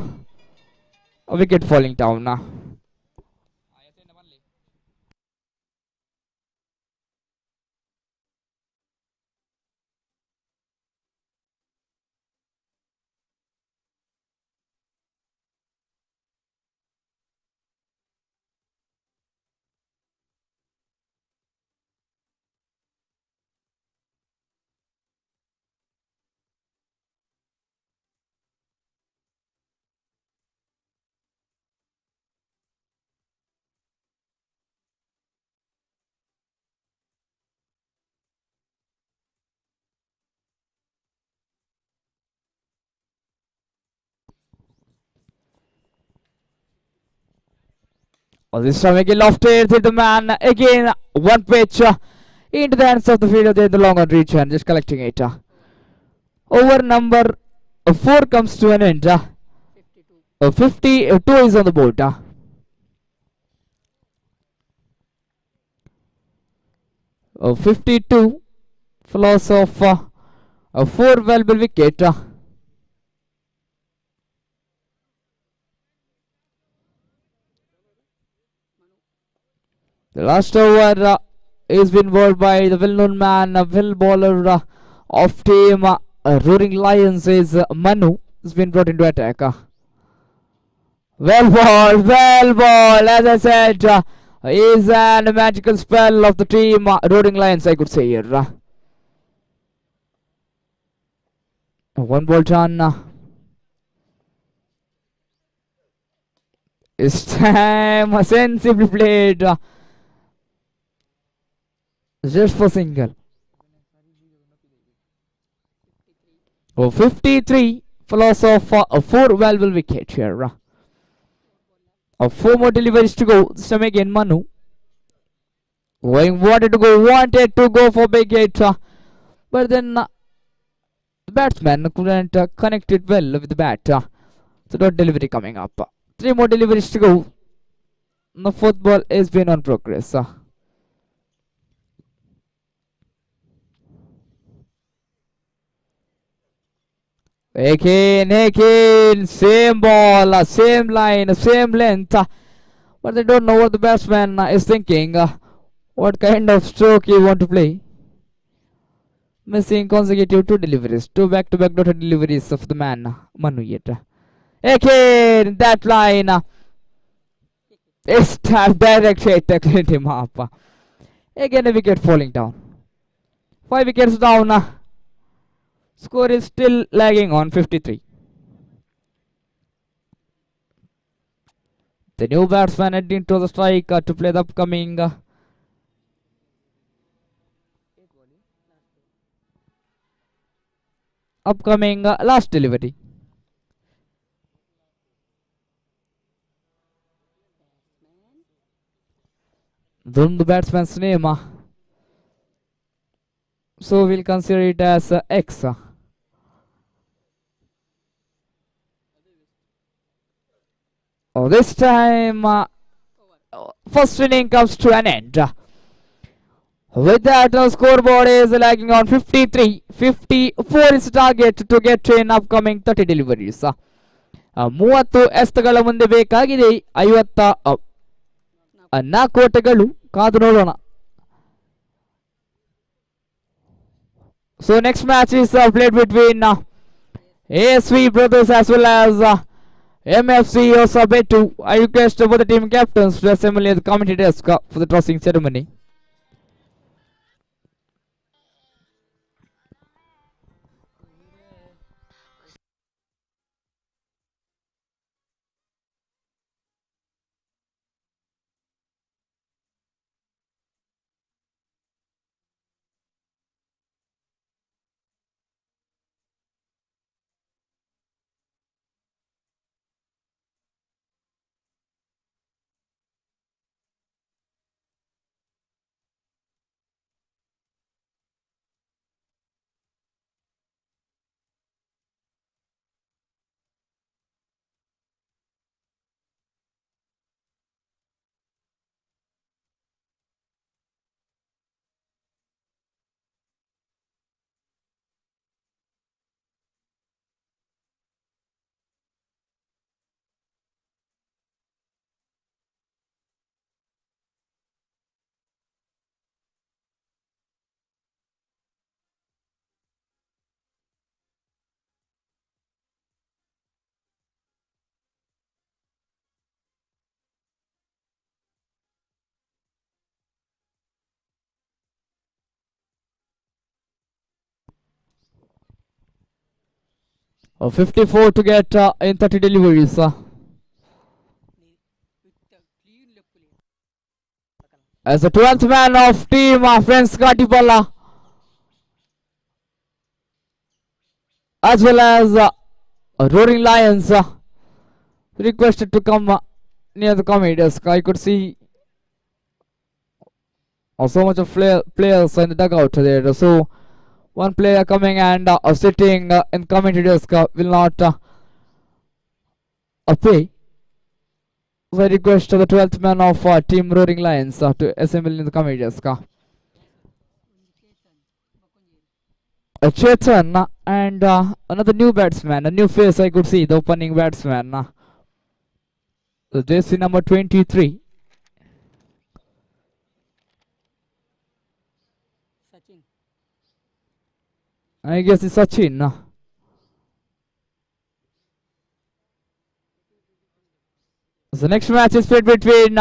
A wicket falling down. This time again lofted hit the man again. One pitch into the hands of the fielder there in the long on reach and just collecting it. Over number 4 comes to an end. 52 is on the board. 52 for loss of 4 valuable wicket. The last over is been bowled by the well-known man, well bowler of team Roaring Lions is Manu. Has been brought into attack. Well ball, as I said, is a magical spell of the team Roaring Lions, I could say here. One ball done. This time sensibly played. Just for single. 53 for loss of 4 valuable wickets here. 4 more deliveries to go. This time again Manu wanted to go for big hit, but then the batsman couldn't connect it well with the bat. So dot delivery coming up. 3 more deliveries to go. The 4th ball is been on progress. Again, same ball, same line, same length. But they don't know what the batsman is thinking. What kind of stroke he want to play. Missing consecutive 2 deliveries. 2 back-to-back dotted deliveries of the man, Manu yet. Again, that line. It's direct hit, cleaned him up. Again, a wicket falling down. 5 wickets down. Score is still lagging on 53. The new batsman heading to the strike to play the upcoming last delivery. Don't the batsman's name. So we'll consider it as X. This time, first inning comes to an end. With that, scoreboard is lagging on 53. 54 is target to get in upcoming 30 deliveries. 30 ಎಸ್ತುಗಳ ಮುಂದೆ ಬೇಕಾಗಿದೆ 54 ಓಟಗಳು ಕಾದು ನೋಡೋಣ. So next match is played between ASV brothers as well as MFC Hosabettu. I request both the team captains to assemble at the committee desk for the tossing ceremony. 54 to get in 30 deliveries. As the 12th man of team Friends Katipalla, as well as Roaring Lions, requested to come near the committee desk. I could see so much of players in the dugout there. So one player coming and sitting in committee desk will not pay. So I request to the 12th man of team Roaring Lions to assemble in the committee desk. Chetan and another new batsman, a new face I could see, the opening batsman. The jersey number 23. I guess it's Sachin. The next match is played between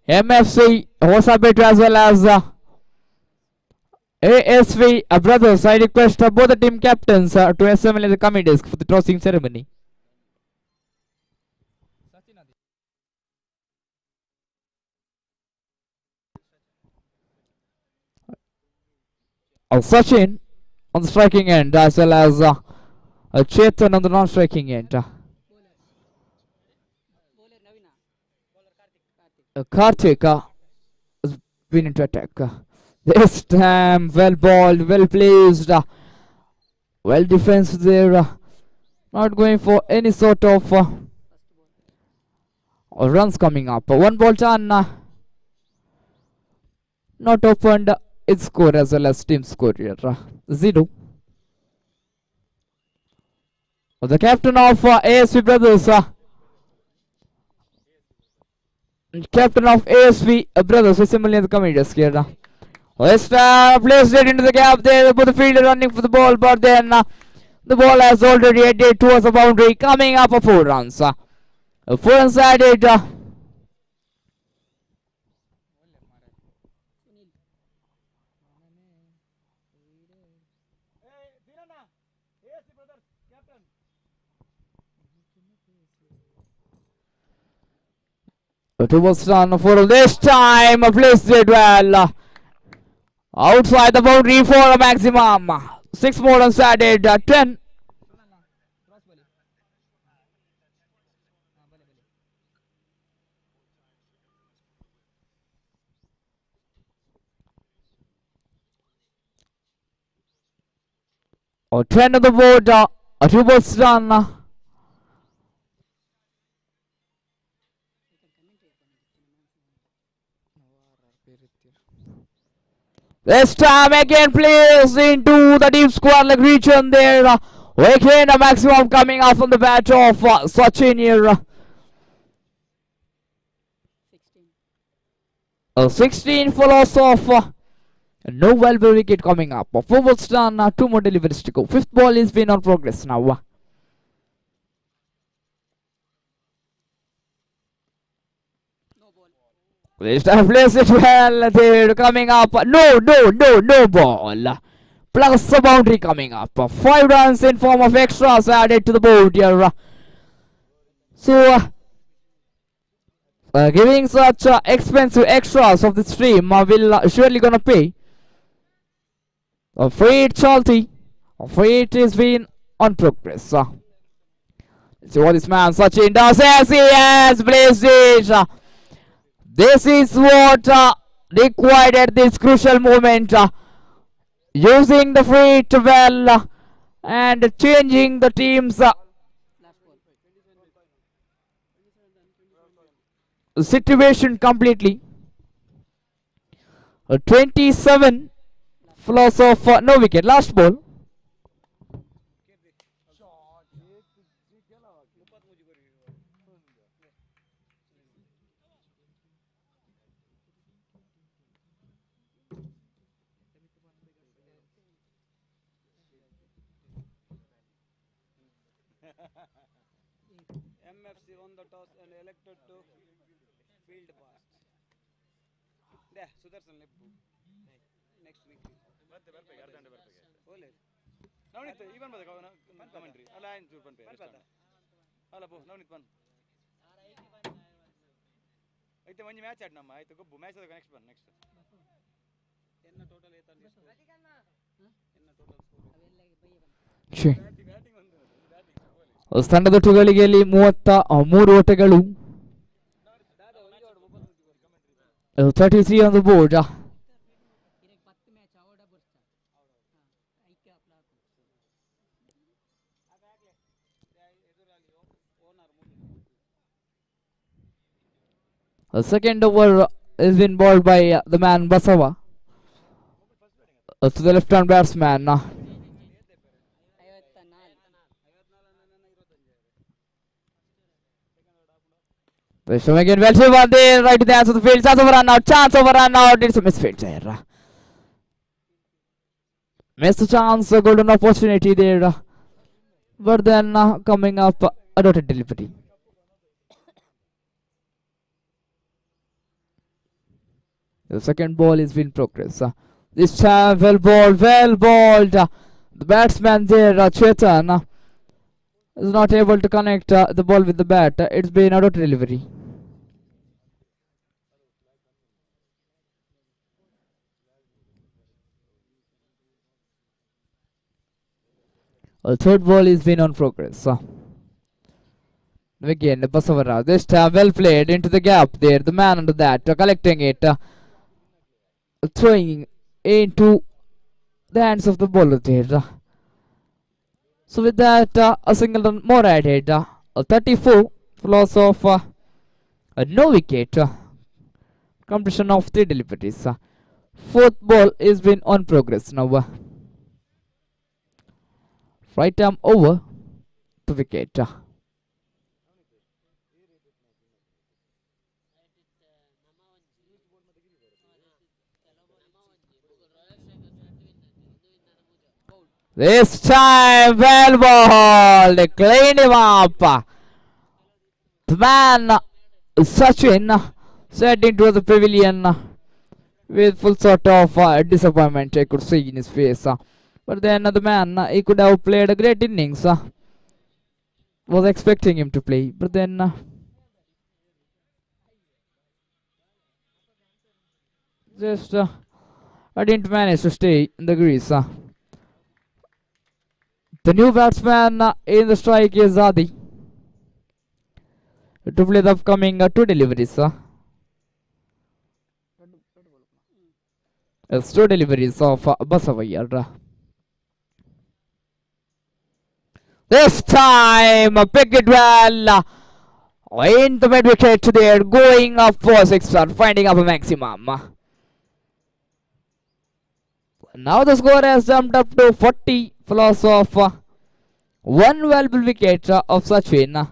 MFC Hosabettu as well as ASV brothers. I request both the team captains to assemble in the committee desk for the tossing ceremony. Sachin on the striking end as well as Chetan on the non-striking end. Karthik has been into attack. This time well balled, well placed, well defense there. Not going for any sort of runs coming up. One ball done. Not opened its score as well as team score here. 0. The captain of ASV brothers. Captain of ASV brothers assembling in the committee desk here. Let's place it into the gap there. Both the fielder running for the ball, but then the ball has already headed towards the boundary, coming up for 4 runs. 4 runs added. Two balls done for this time. Placed it well. Outside the boundary for a maximum. 6 more runs added. 10. Or 10 on the board. 2 balls done. This time again plays into the deep square leg region there. Again a maximum coming out from the bat of Sachin here. 16 follows off. No well wicket coming up. 4 balls done. 2 more deliveries to go. 5th ball is been on progress now. This time plays it well. They're coming up. No ball. Plus the boundary coming up. 5 runs in form of extras added to the board here. So, giving such expensive extras of this stream will surely gonna pay. Freight Chalti. Freight is been on progress. Let's see what this man Sachin does as he has placed it. This is what required at this crucial moment. Using the freight well and changing the team's situation completely. 27 flows of no wicket. Last ball. MFC won the toss and elected to field pass. There, Sudarshan left. Next week. Ole. Navneet ಇವನ್ ಬದ commentary ಅಲ್ಲ ಆಯ್ತು ಚೂರು ಪನ್ಪೆ ಅಲ್ಲ ಪೋ ನವನಿತ್ ಬನ್ ಐತೆ ಒಂಜಿ match add ನಮ್ಮ ಆಯ್ತು ಗೊಬ್ಬು ಮ್ಯಾಚ್ ಅದ ನೆಕ್ಸ್ಟ್ ಬನ್ ನೆಕ್ಸ್ಟ್ ಎನ್ನ ಟೋಟಲ್ ಏತಾನ್ ಎನ್ನ ಟೋಟಲ್ ತಂಡದ ಟುಗಳಿಗೆಯಲ್ಲಿ 33 ಓಟಗಳು 33 on the board. A second over has been bowled by the man Basava to the left-hand batsman. Vishnu again, well over there, right to the answer of the field. Chance over run out. It's a misfit there. Missed the chance, a golden opportunity there. But then coming up, a dotted delivery. The second ball is in progress. This time, well bowled. The batsman there, Chetan, is not able to connect the ball with the bat. It's been a dotted delivery. A third ball is been on progress. Again, Basavara. This time well played into the gap there. The man under that collecting it, throwing into the hands of the bowler there. So with that, a single run more added. 34 for loss of no wicket. Completion of 3 deliveries. Fourth ball is been on progress now. Right arm over to wicket. This time well bowled, cleaned him up. The man Sachin set into the pavilion with full sort of disappointment I could see in his face. But then the man, he could have played a great innings. Was expecting him to play, but then just I didn't manage to stay in the crease. The new batsman in the strike is Adi to play the upcoming 2 deliveries. It's 2 deliveries of Basavayar. This time, pick it well. In the mid wicket there, going up for 6 run, finding up a maximum. Now the score has jumped up to 40 for loss of 1 valuable wicket of Sachin.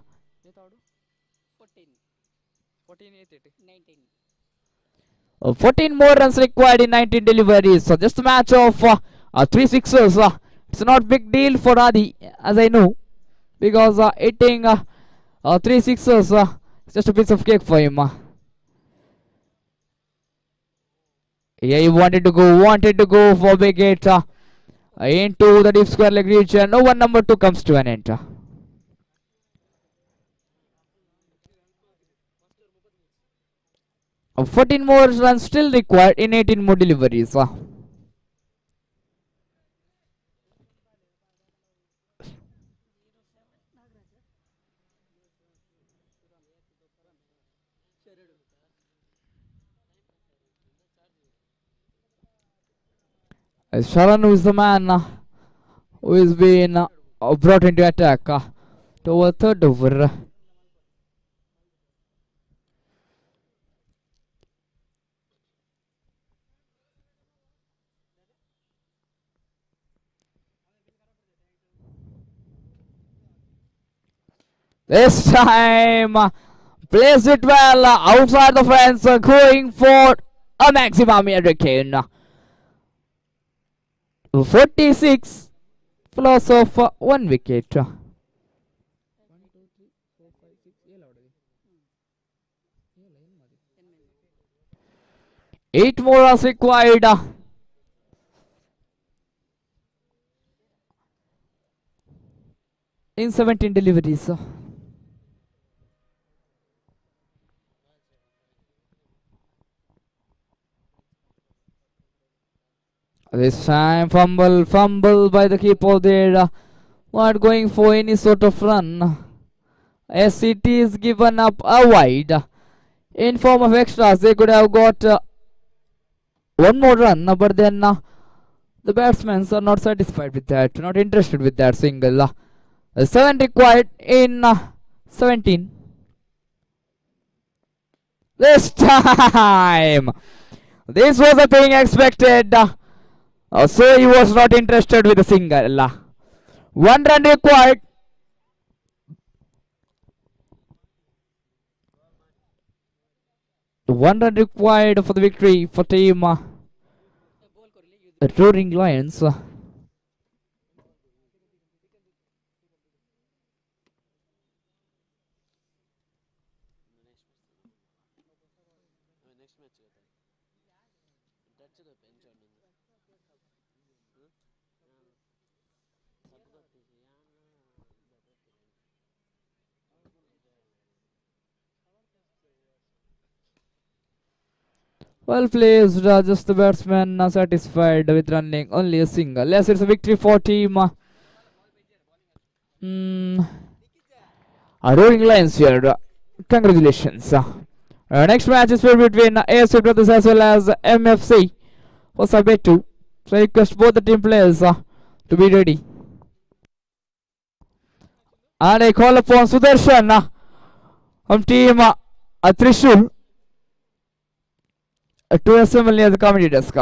14 more runs required in 19 deliveries. So just a match of 3 sixes. It's not big deal for Adi, as I know, because hitting 3 sixes is just a piece of cake for him. Yeah, he wanted to go for big hit into the deep square leg region. No one number 2 comes to an end. 14 more runs still required in 18 more deliveries. Sharan, who is the man who is being brought into attack to our third over. This time plays it well outside the fence, going for a maximum hurricane. 46 for loss of 1 wicket. 8 more are required. in 17 deliveries. This time fumble by the keeper there. Not going for any sort of run. As it is given up a wide. In form of extras, they could have got one more run, but then the batsmen are not satisfied with that, not interested with that single. 7 required in 17. This time, this was a thing expected. So he was not interested with the single. 1 run required. One run required for the victory for team Roaring Lions. Well placed, just the batsman satisfied with running only a single. Yes, it's a victory for team Roaring Lions here. Congratulations. Next match is played between AFC Brothers as well as MFC Hosabettu. So I request both the team players to be ready. And I call upon Sudarshan from team Trishul to assemble near the committee desk.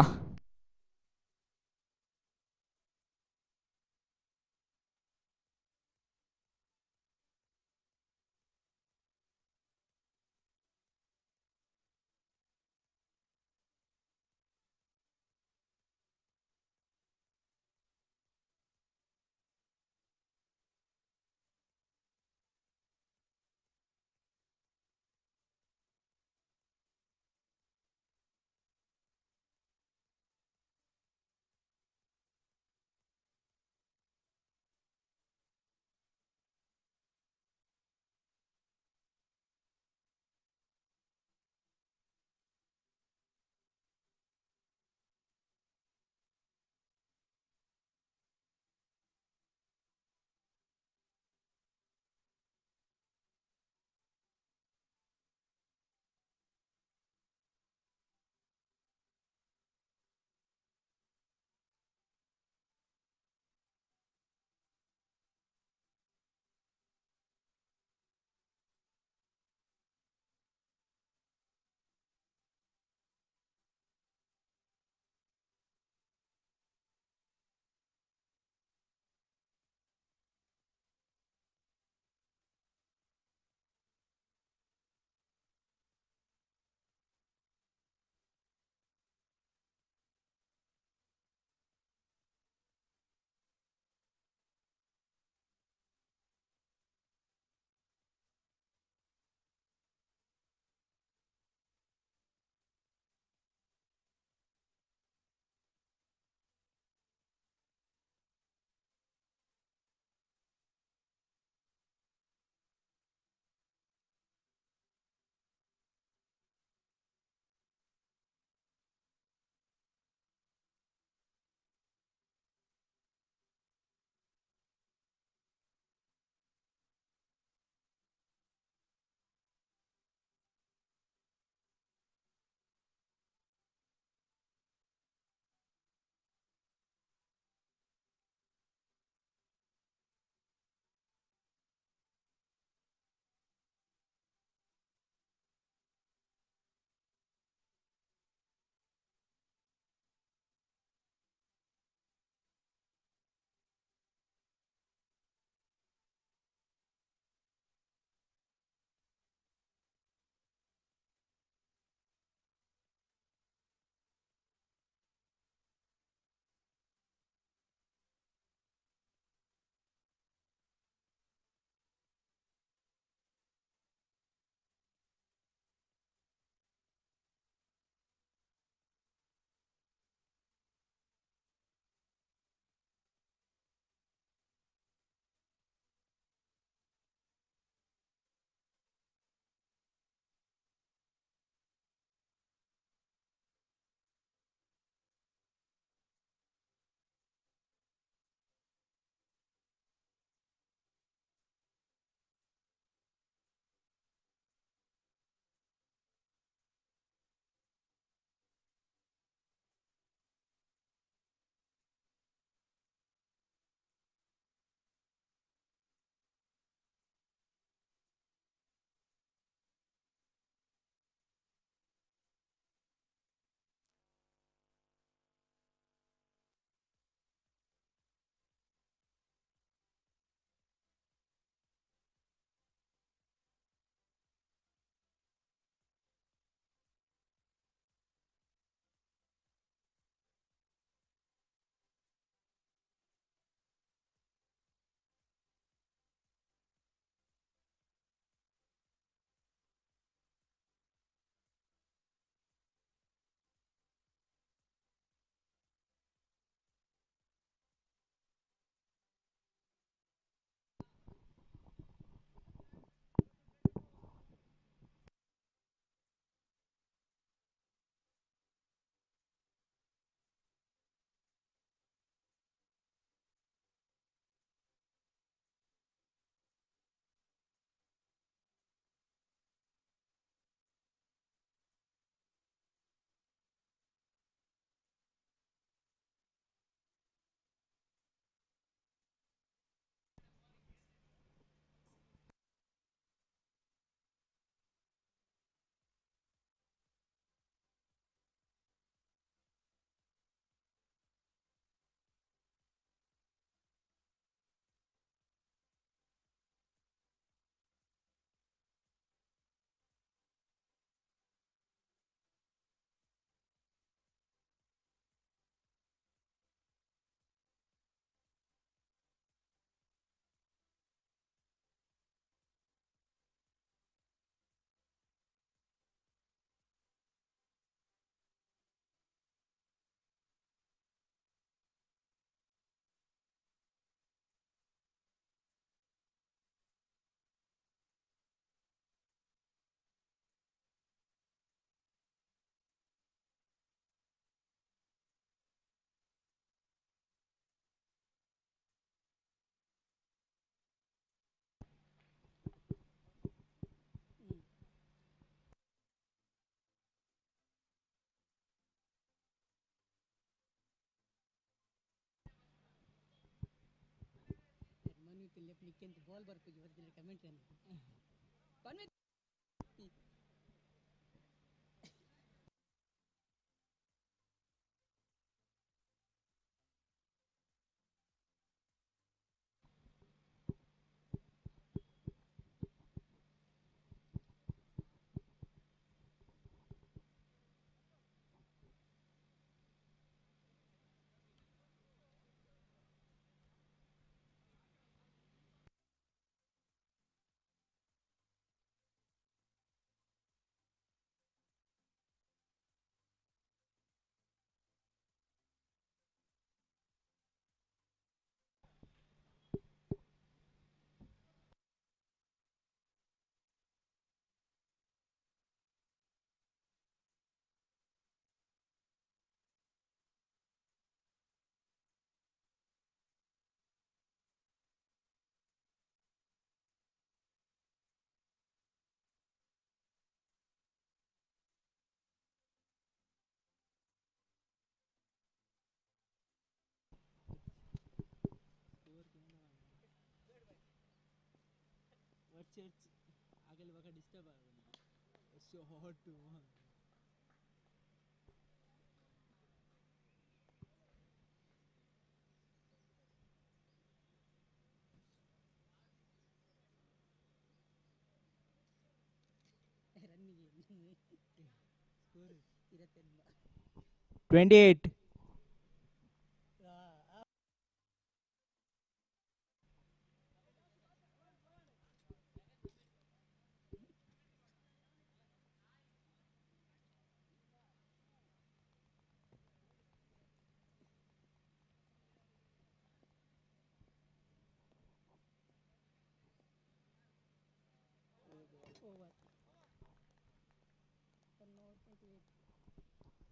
28.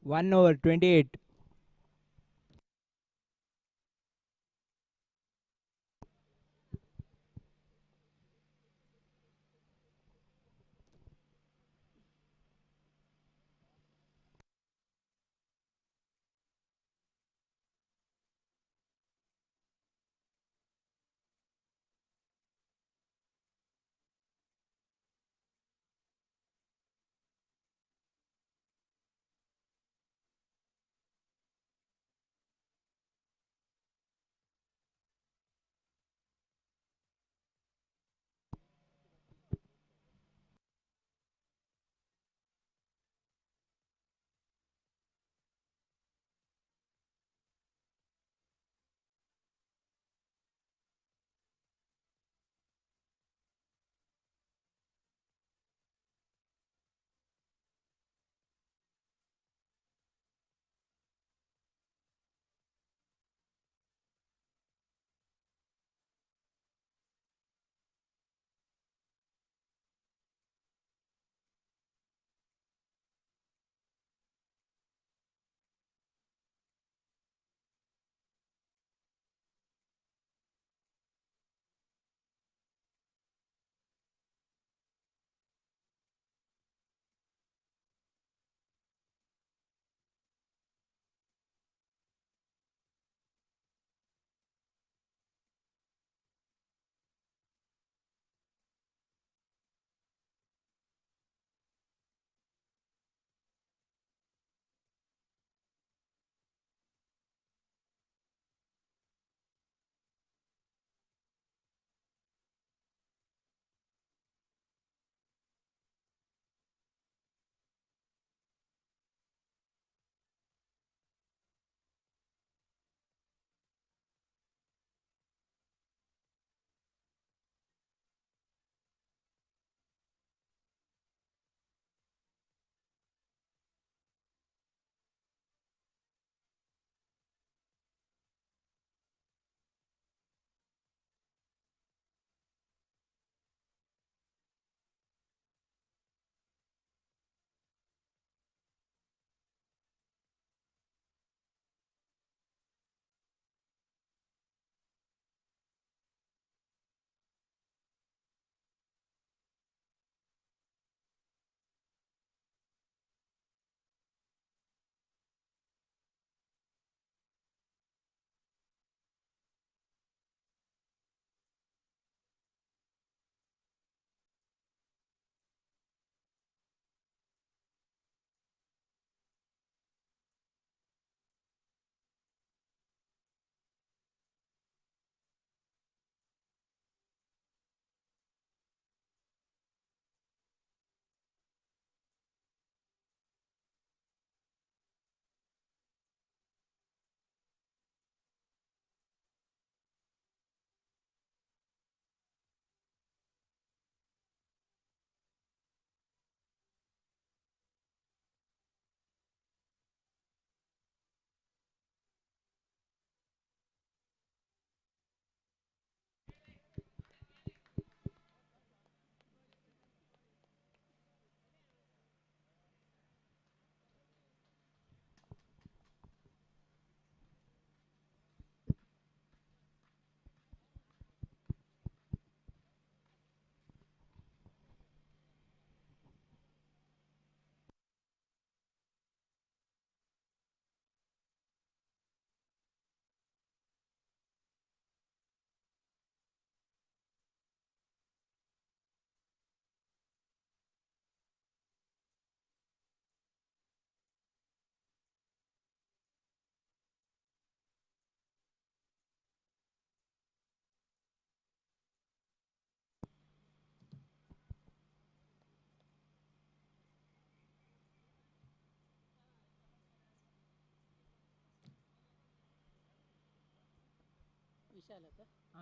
One over 28.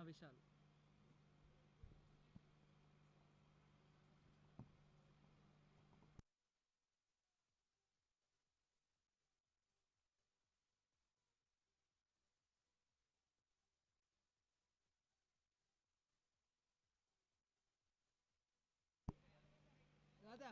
Vishal. Radha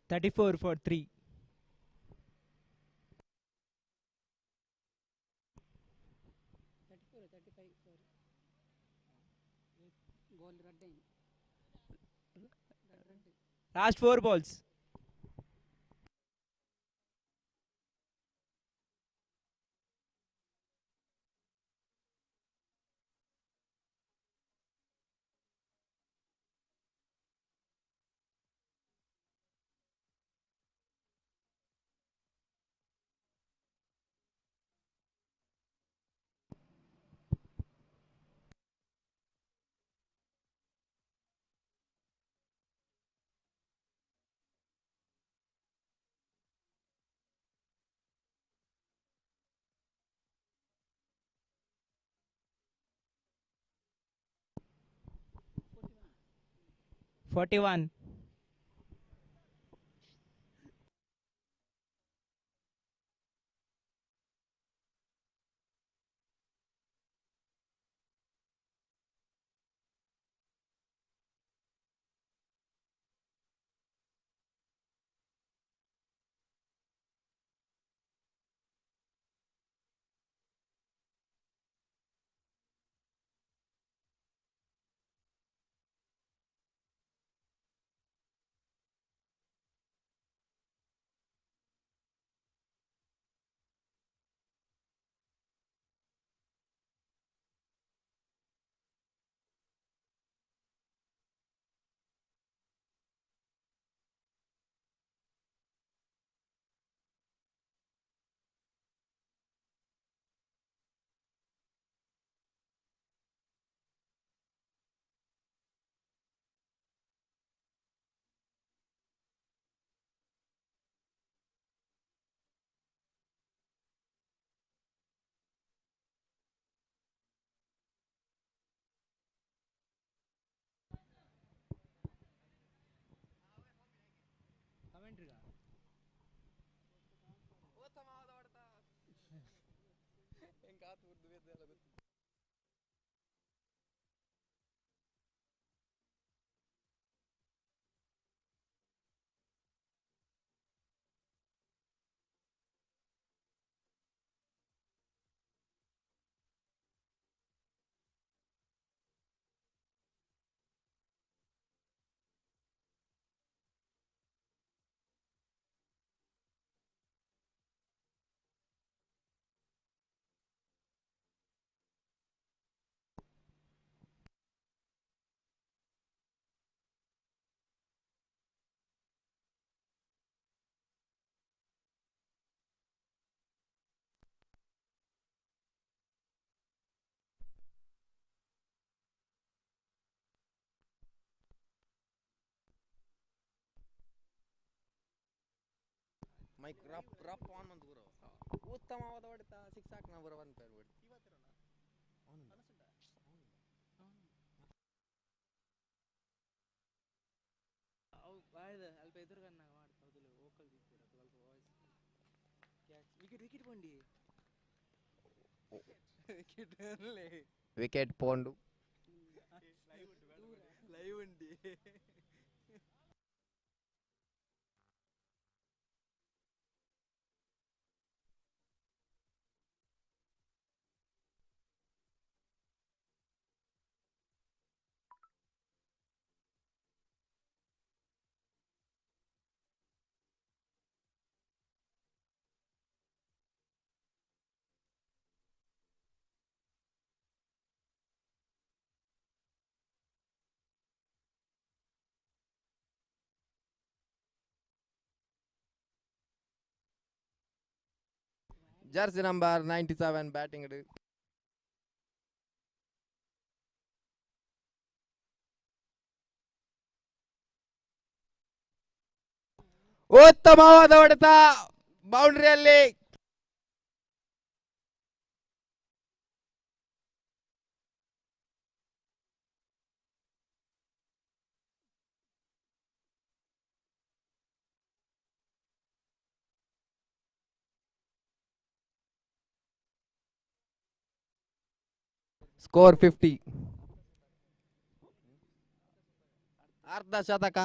34 for 3. Last 4 balls. Forty-one. Mic ರಪ್ ರಪ್ on ಅಂತ ಗುರು ಉತ್ತಮವಾದ ಹೊಡೆತ six ಹಾಕ್ ನಾ ಬರೋ ಅಂತ ಹೇಳ್ಬಿಟ್ಟು ಅಲ್ಪ ಎದುರುಗನ್ನ ಮಾಡ್ತಾ ಓಕಲ್ ವಿಕೆಟ್ ವಿಕೆಟ್ ಬಂಡಿ ವಿಕೆಟ್ ಪೋಂಡು ಲೈವ್ ಉಂಡಿ ಜರ್ಸಿ ನಂಬರ್ 97 ಬ್ಯಾಟಿಂಗ್ ಇಡು ಉತ್ತಮವಾದ ಹೊಡೆತ ಬೌಂಡ್ರಿಯಲ್ಲಿ ಸ್ಕೋರ್ 50 ಅರ್ಧ ಶತಕ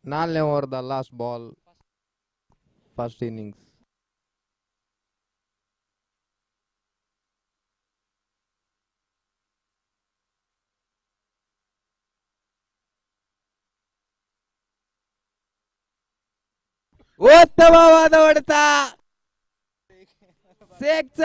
ನಾಲ್ಕನೇ ಓವರ್ದ ಲಾಸ್ಟ್ ಬಾಲ್ ಫಸ್ಟ್ ಇನ್ನಿಂಗ್ಸ್ ಉತ್ತಮವಾದ ಹೊಡೆತ ಸಿಕ್ಸ್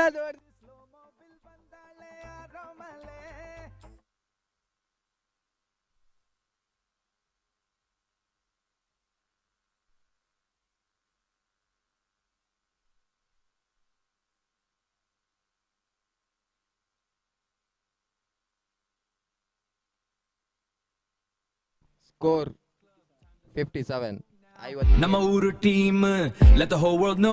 ಸ್ಕೋರ್ 57 ನಮ್ಮ ಊರು team let the whole world know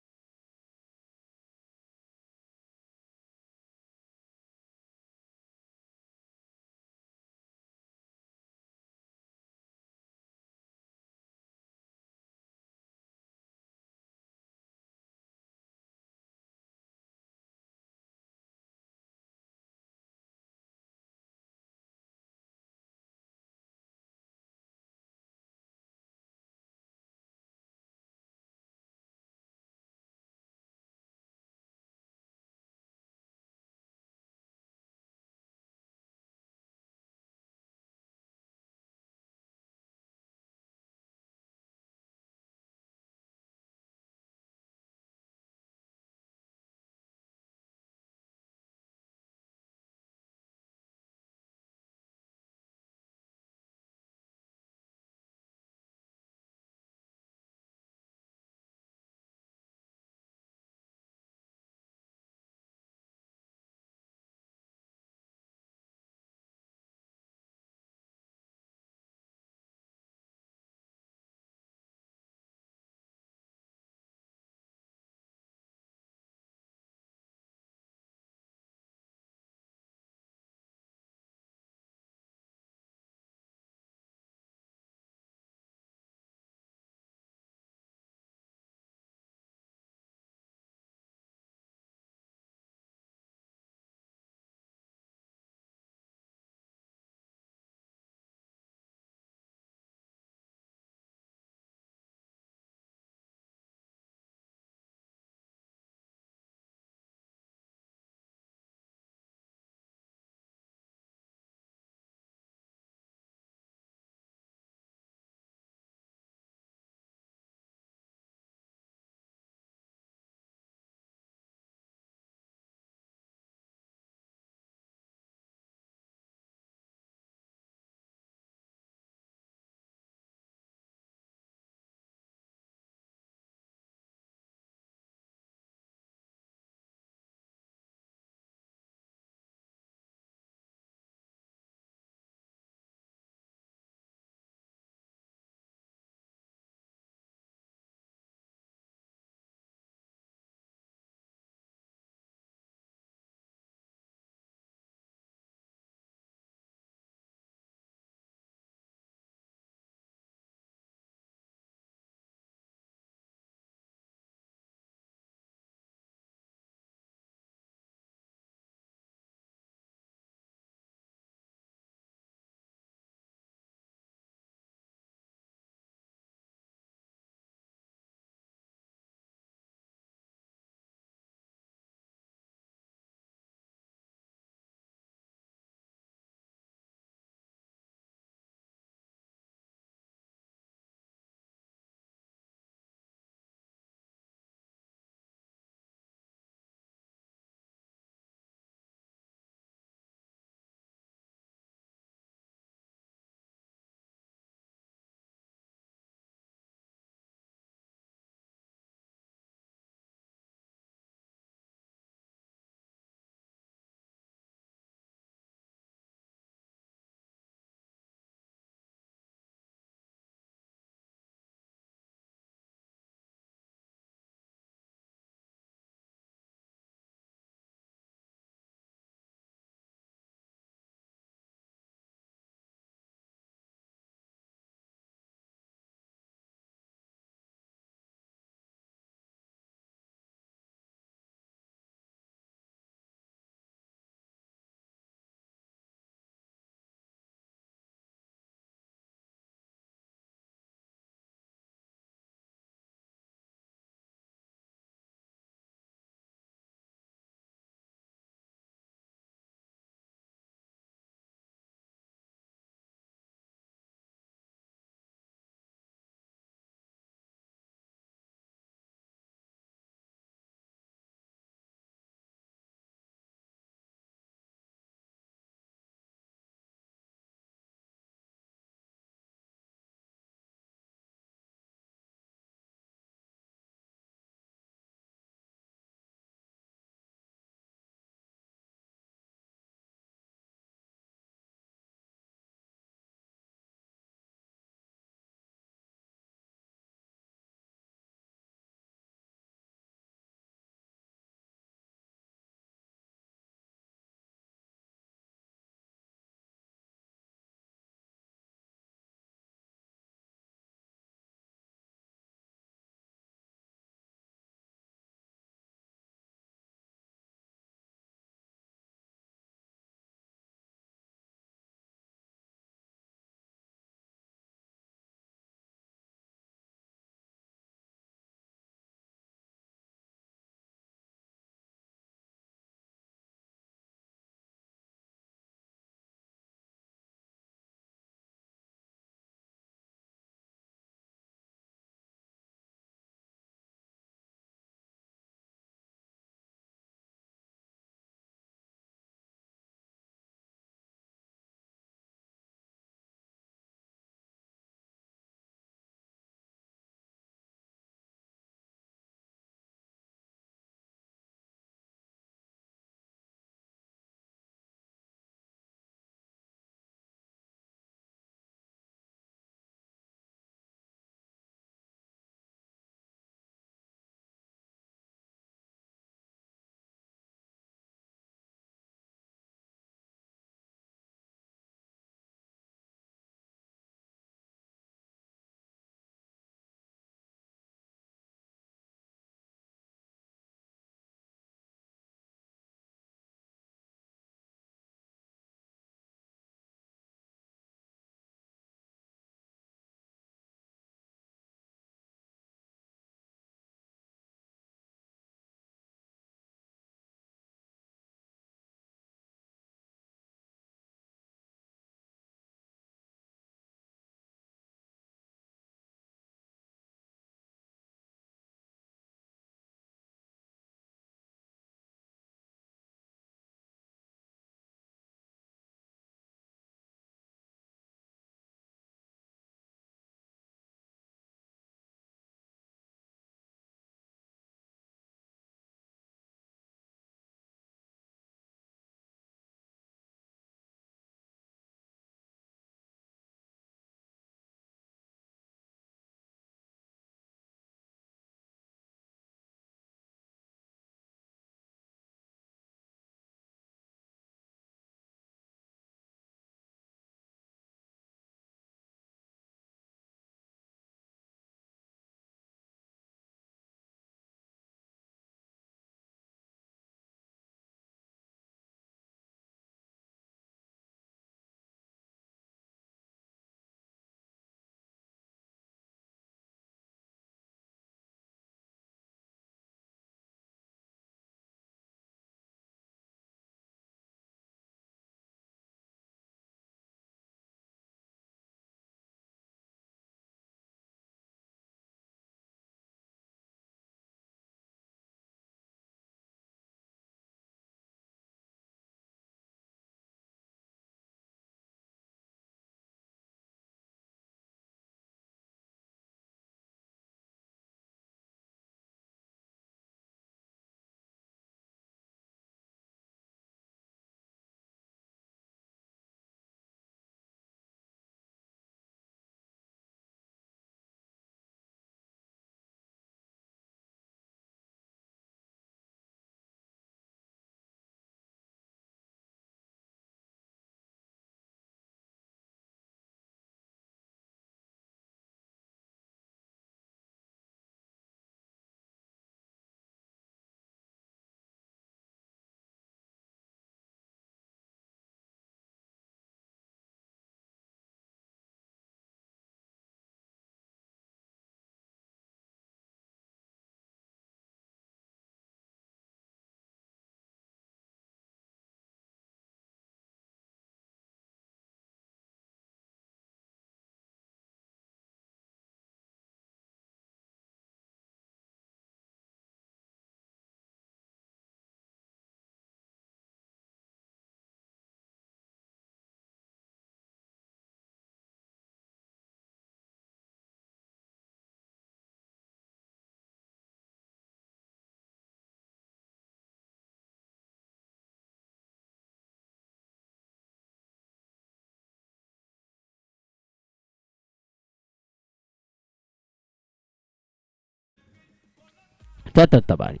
ಚತುರ್ಥ ಬಾರಿ.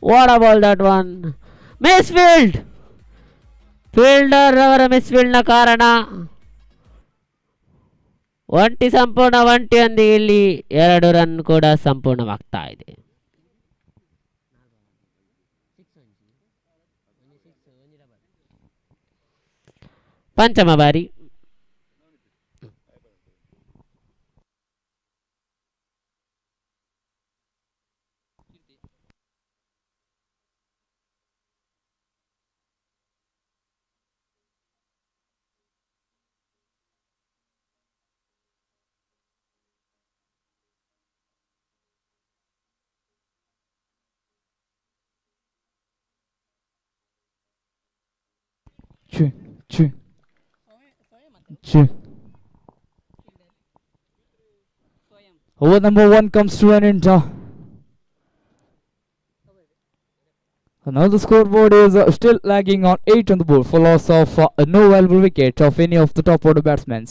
What about that one? Miss field. Fielder ಅವರ ಮಿಸ್ ಫೀಲ್ಡ್ನ ಕಾರಣ ಒಂಟಿ ಸಂಪೂರ್ಣ ಒಂಟಿಯೊಂದಿಗೆ ಇಲ್ಲಿ 2 ರನ್ ಕೂಡ ಸಂಪೂರ್ಣವಾಗ್ತಾ ಇದೆ. ಪಂಚಮ ಬಾರಿ. Over number 1 comes to an end. Now the scoreboard is still lagging on 8 on the board for loss of no valuable wicket of any of the top order batsmen.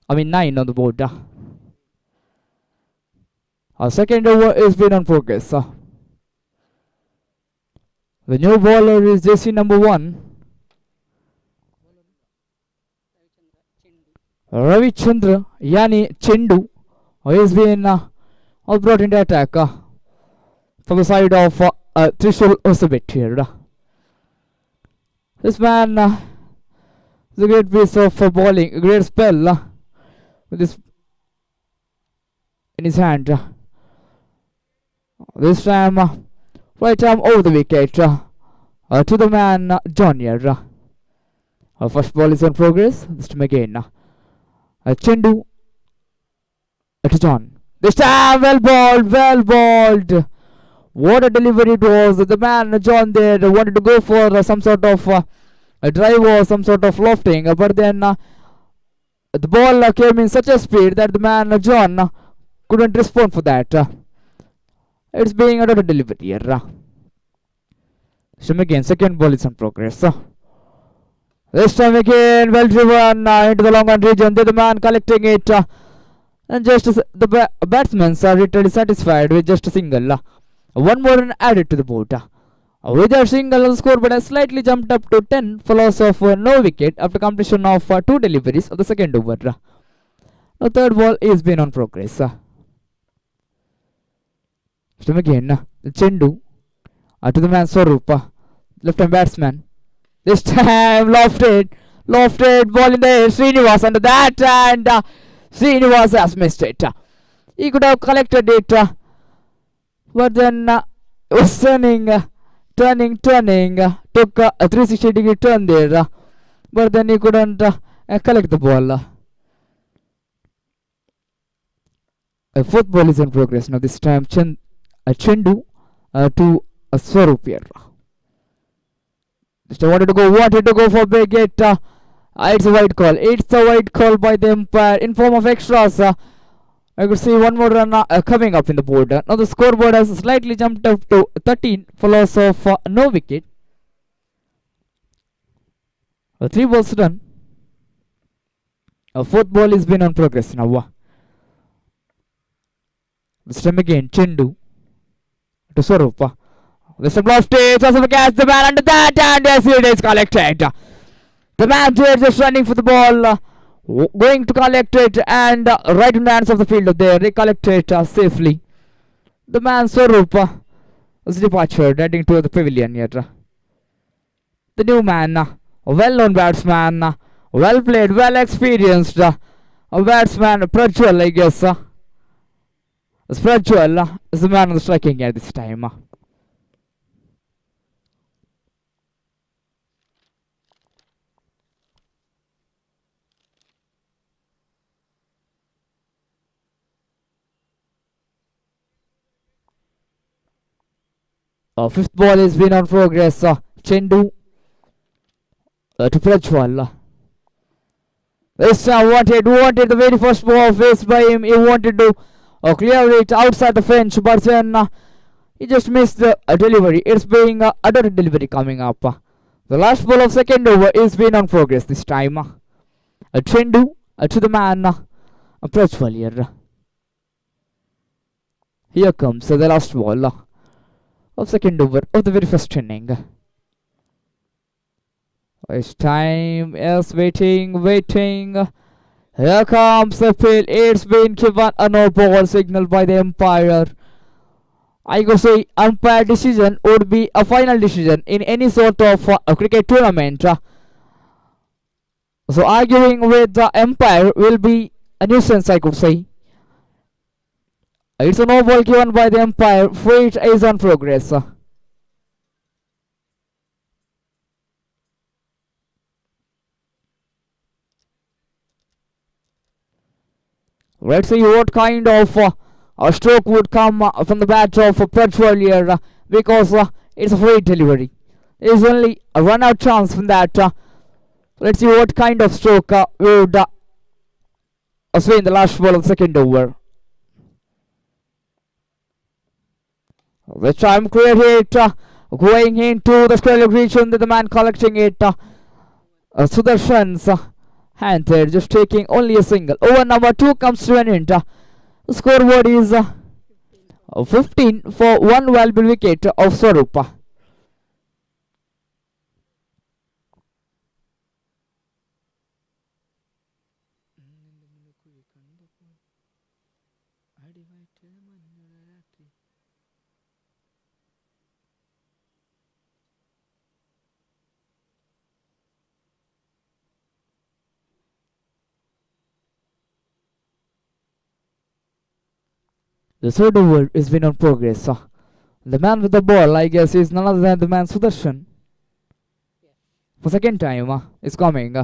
I mean 9 on the board. Our second over is been on progress. The new bowler is JC number 1. Ravi Chandra Yani Chendu, who has been all brought into attack from the side of Trishul Hosabettu here. This man is a great piece of bowling, a great spell with this in his hand. This time, right arm over the wicket to the man John here. Our first ball is in progress. This time again. Chendu to John. This time well bowled. What a delivery it was. The man John there wanted to go for some sort of a drive or some sort of lofting, but then the ball came in such a speed that the man John couldn't respond for that. It's being a delivery here. So again, second ball is in progress. This time again, well driven into the long on region. The man collecting it, and just the batsmen are literally satisfied with just a single. One more run added to the board. With a single, the scoreboard has slightly jumped up to 10 for loss of no wicket after completion of 2 deliveries of the second over. Now third ball is been on progress. This time again, Chendu to the man Swarup, left hand batsman. This time lofted ball in the air. Srinivas under that, and Srinivas has missed it. He could have collected it, but then was turning, took a 360-degree turn there, but then he couldn't collect the ball. A fourth ball is in progress now. This time Chendu to Swarup here. Just wanted to go for big hit. It's a wide call. It's a wide call by the umpire in form of extras. I could see one more run coming up in the board. Now the scoreboard has slightly jumped up to 13 for loss of no wicket. 3 balls done. A fourth ball is been on progress now. This time again, Chendu to Swarup. This time lofted, also catch the man under that, and yes, it is collected. The man there just running for the ball, going to collect it, and right in the hands of the fielder there, they collect it safely. The man Swarup was departure, heading to the pavilion here. The new man, a well-known batsman, well played, well experienced, a batsman, Prajwal, I guess. Prajwal is the man on the striking at this time. Fifth ball has been on progress. Chendu to Prajwal. This time wanted the very first ball faced by him. He wanted to clear it outside the fence, but then he just missed the delivery. It's being another delivery coming up. The last ball of second over is been on progress this time. Chendu to the man Prajwal here. Here comes the last ball of second over of the very first inning. It's time is waiting. Here comes the field. It's been given a no ball signal by the umpire. I could say umpire decision would be a final decision in any sort of a cricket tournament. So arguing with the umpire will be a nuisance, I could say. It's a no ball given by the umpire. Fight is on progress. Let's see what kind of a stroke would come from the bat of Prajwal here, because it's a free delivery. There's only a run out chance from that. Let's see what kind of stroke would swing the last ball of the second over. This time clear hit, going into the square leg region, the man collecting it. Sudarshan's hand there, just taking only a single. Over number 2 comes to an end. The scoreboard is 15 for one valuable wicket of Swarupa. The third over is been on progress. The man with the ball, I guess, is none other than the man Sudarshan. For second time, is coming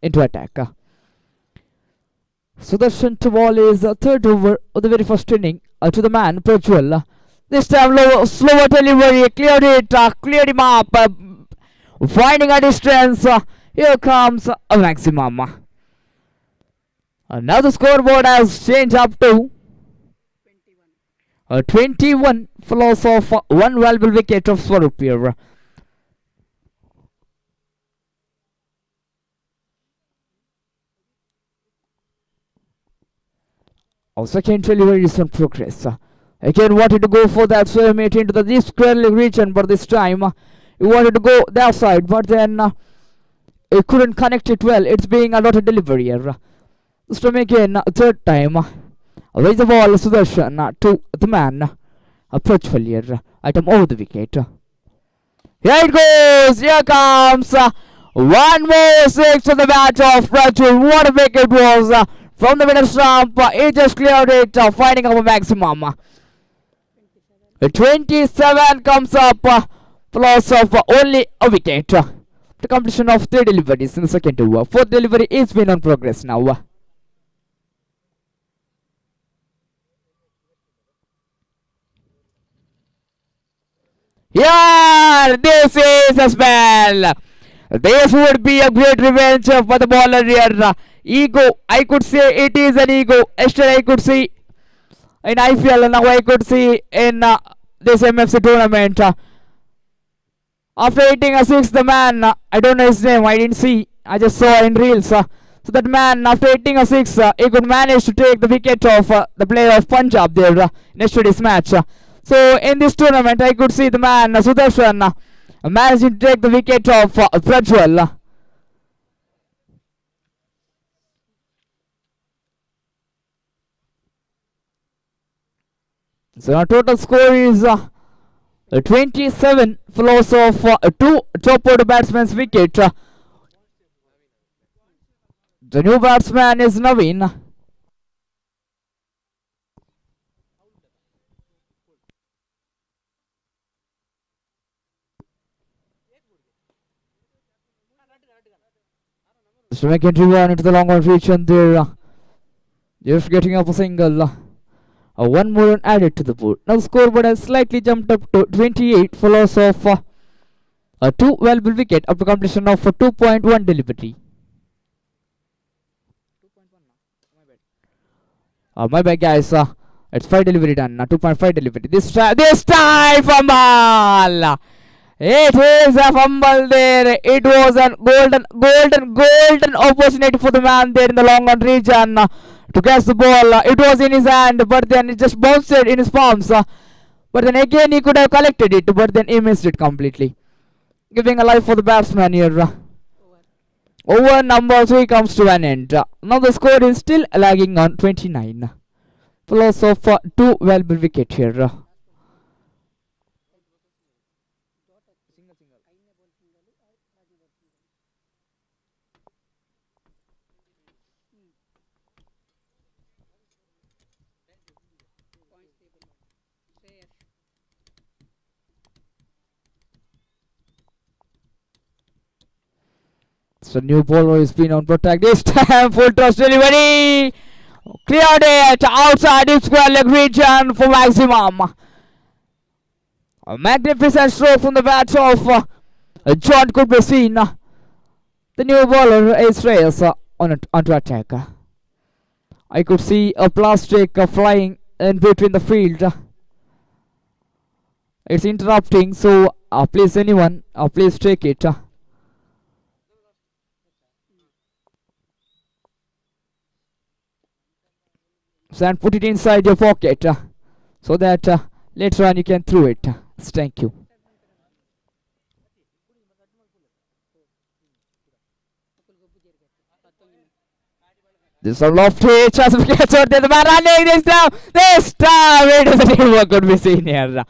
into attack. Sudarshan to ball is third over of the very first inning to the man Prajwal. This time slower delivery, cleared it, cleared him up, finding a distance. Here comes a maximum. Now the scoreboard has changed up to 21 for loss of one valuable wicket of Swarup. Our second delivery is on progress. Again wanted to go for that swim it into the deep square leg region, but this time he wanted to go that side, but then he couldn't connect it well. It's being a lot of delivery here. This time again, third time. Raise the ball, Sudarshan to the man Prajwal here. Item over the wicket. Here it goes. Here comes one more six to the bat of Prajwal. What a wicket it was from the middle stump. He just cleared it, finding up a maximum. 27 comes up for loss of only a wicket. The completion of 3 deliveries in the second over. Fourth delivery is been on progress now. Yeah, this is a spell. This would be a great revenge for the bowler here. Ego, I could say it is an ego. Yesterday I could see in IPL, now I could see in this MFC tournament. After hitting a 6, the man, I don't know his name, I didn't see, I just saw in reels. So that man, after hitting a 6, he could manage to take the wicket of the player of Punjab there in yesterday's match. So in this tournament, I could see the man Sudarshan managing to take the wicket of Prajwal. So our total score is 27 for loss of 2 top order batsmen's wicket. The new batsman is Naveen. So McKenzie run into the long one reach and they're just getting up a single. One more run added to the board. Now the scoreboard has slightly jumped up to 28 for loss of 2 valuable wicket after completion of 2.1 delivery. My bad guys, it's 5 delivery done, 2.5 delivery. This time fumble! It is a fumble there. It was a golden opportunity for the man there in the long run region to catch the ball. It was in his hand, but then it just bounced in his palms. But then again he could have collected it, but then he missed it completely, giving a life for the batsman here. Over number 3 comes to an end. Now the score is still lagging on 29. Loss of 2 valuable wicket here. So new bowler has been on protect this time. Full toss delivery. Cleared it outside deep square leg region for maximum. A magnificent stroke from the bat of John could be seen. The new bowler is Reyes onto attack. I could see a plastic flying in between the field. It's interrupting, so please anyone, please take it. And put it inside your pocket so that later on you can throw it. Thank you. This is a lofty chance of catch out there. The man running this time. This time it doesn't even work. Could be seen here.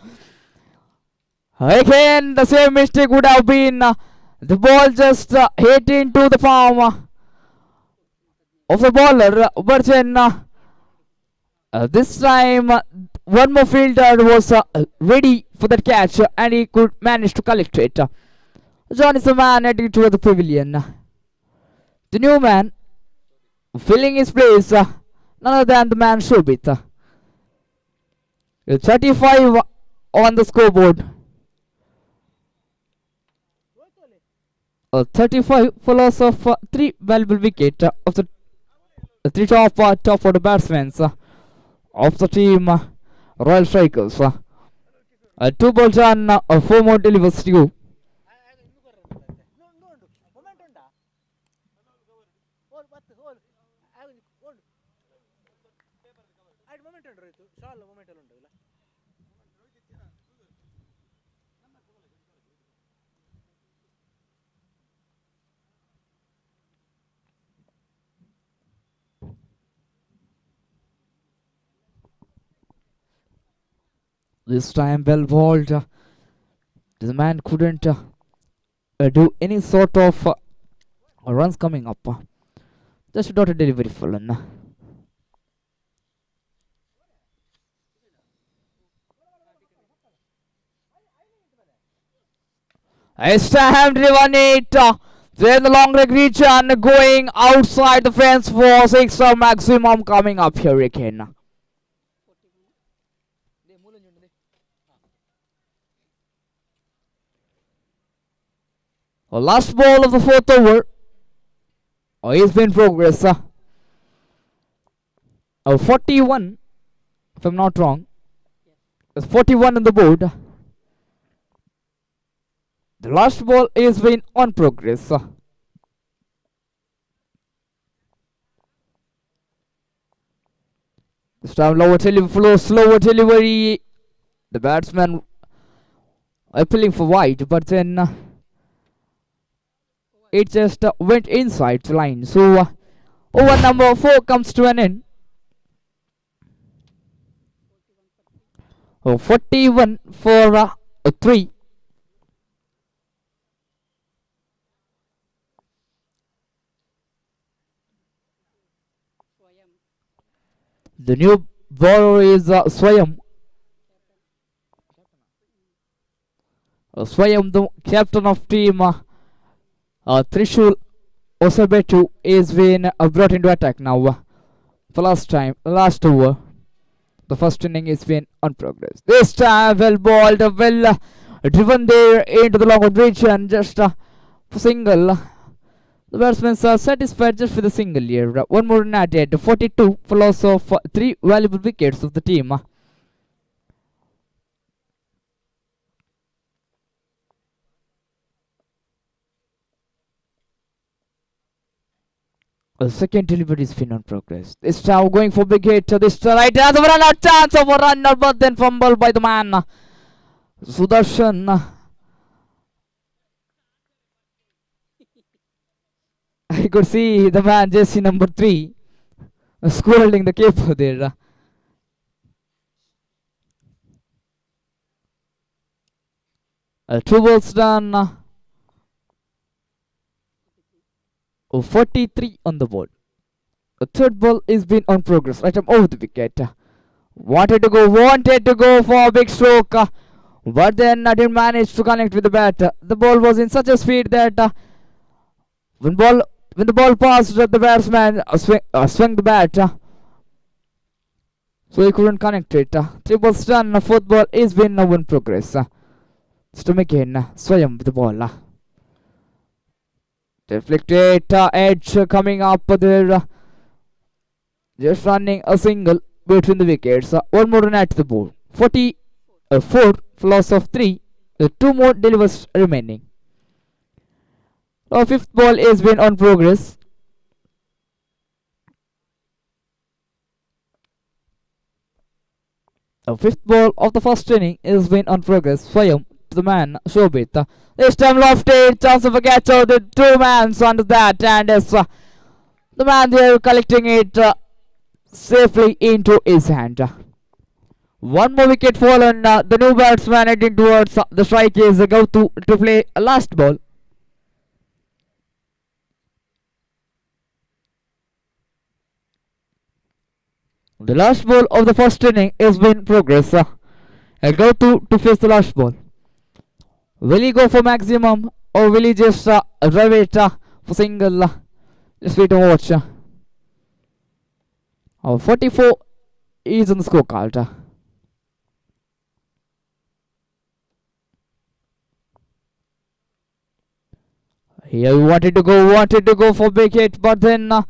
Again, the same mistake would have been the ball just hit into the palm of the bowler, but then this time one more fielder was ready for that catch and he could manage to collect it. John is the man heading toward the pavilion. The new man filling his place, none other than the man Shobit. 35 on the scoreboard. 35 for loss of 3 valuable wicket of the 3 top order batsmen of the team Royal Strikers. 2 balls on 4 more delivers to you. This time well bowled. The man couldn't do any sort of runs coming up. Just not a delivery fallen. It's time driven it. Then the long leg region going outside the fence for 6 maximum coming up here again. Last ball of the 4th over is in progress. 41, if I'm not wrong. There's 41 on the board. The last ball is been on progress. This time slower delivery. The batsman appealing for wide, but then it just went inside the line. So over number 4 comes to an end. 41 for 3. The new bowler is Swayam. Swayam, the captain of team Trishul Hosabettu, is being brought into attack now. For last over. The first inning is been on progress. This time well bowled, well driven there into the long region, just for single. The batsmen are satisfied just with the single here. One more run added. 42 for loss of 3 valuable wickets of the team. A second delivery spin on progress. This time going for big hit. This right has a run out, chance of a runner, but then fumble by the man Sudarshan. I could see the man jersey number 3 scolding the keeper there. Two balls done. 43 on the board. The third ball is been on progress. Right, I'm over the wicket. Wanted to go for a big stroke, but then I didn't manage to connect with the bat. The ball was in such a speed that when the ball passed, the batsman swung the bat, so he couldn't connect it. Three balls done. Fourth ball is been now in progress. Stomach again, Swayam with the ball. Deflected edge coming up there. Just running a single between the wickets. One more run at the board. 44 for loss of 3. Two more delivers remaining. Our fifth ball is been on progress. The fifth ball of the first inning is been on progress. Swayam to the man Hosabettu. This time lofted, chance of a catch out. The two mans under that, and it's the man there collecting it safely into his hand. One more wicket fallen. The new batsman heading towards the strike is Gautu to play a last ball. The last ball of the first inning is in progress. Gautu to face the last ball. Will he go for maximum or will he just drive it for single? Just wait and watch. 44 is on the scorecard. Here he wanted to go for big hit, but then the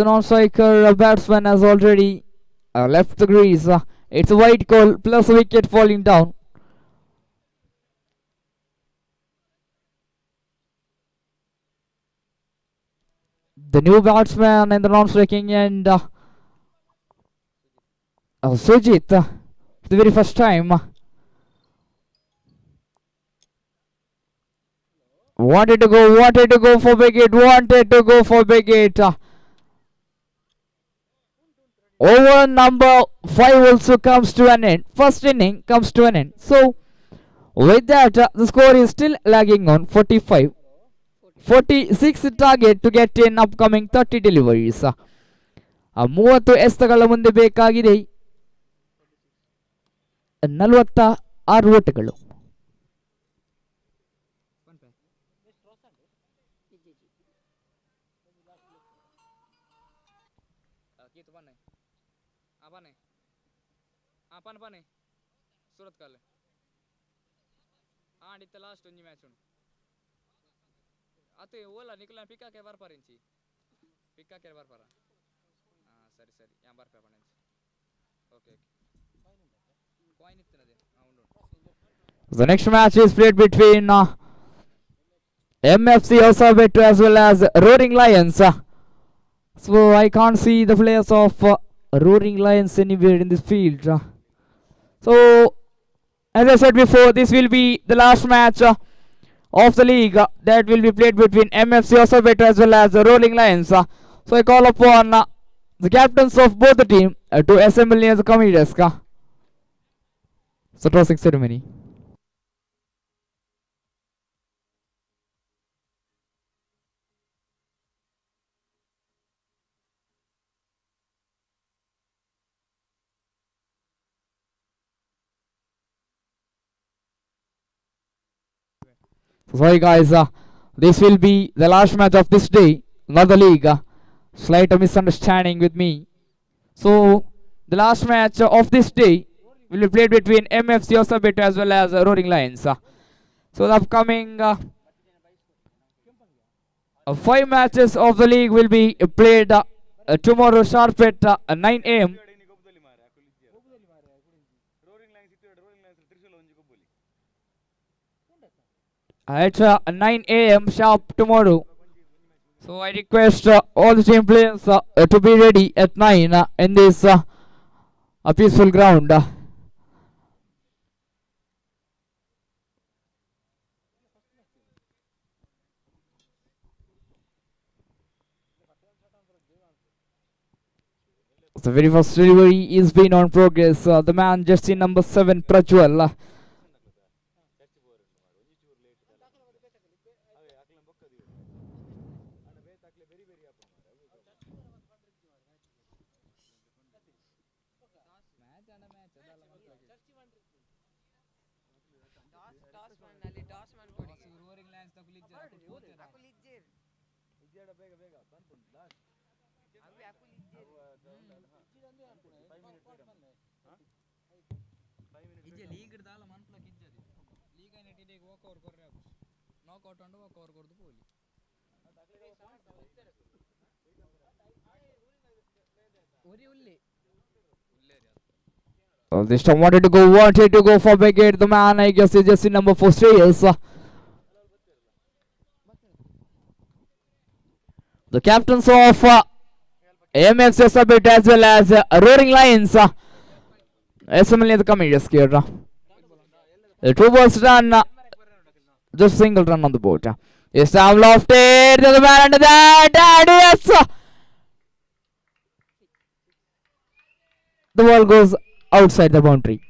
non-striker batsman has already left the crease. It's a wide call plus a wicket falling down. The new batsman in the non-striking end, Sujit, for the very first time. Wanted to go for big hit, Over number 5 also comes to an end. First inning comes to an end. So, with that, the score is still lagging on 45. 46 target to get in upcoming 30 deliveries. 30 ಎಸೆತಗಳ ಮುಂದೆ ಬೇಕಾಗಿದೆ 46 ಓಟಗಳು. Surathkal. It's the last one match. Ate ola Nicola Pika ke var parinchi. Pika ke var para. Sorry. Yam var parinchi. Okay. Coin ittinade. The next match is played between MFC Hosabettu as well as Roaring Lions. So I can't see the players of Roaring Lions anywhere in this field. So as I said before, this will be the last match of the league that will be played between MFC Hosabettu as well as the Roaring Lions. So I call upon the captains of both the team to assemble near the committee desk. So tossing ceremony. Sorry guys, this will be the last match of this day, not the league. Slight misunderstanding with me. So the last match of this day will be played between MFC Hosabettu as well as Roaring Lions. So the upcoming 5 matches of the league will be played tomorrow sharp at 9 AM. At 9 AM sharp tomorrow. So I request all the team players to be ready at 9 in this a peaceful ground. The very first delivery is being on progress. The man just in number 7, Prajwal. This time wanted to go for wicket. The man, I guess, is just in number 4, Shreyas. The captains of MF Hosabettu as well as Roaring Lions. SML the comedians here. The 2 balls done. Just single run on the board. This time lofted. The man under that. And yes. The ball goes outside the boundary.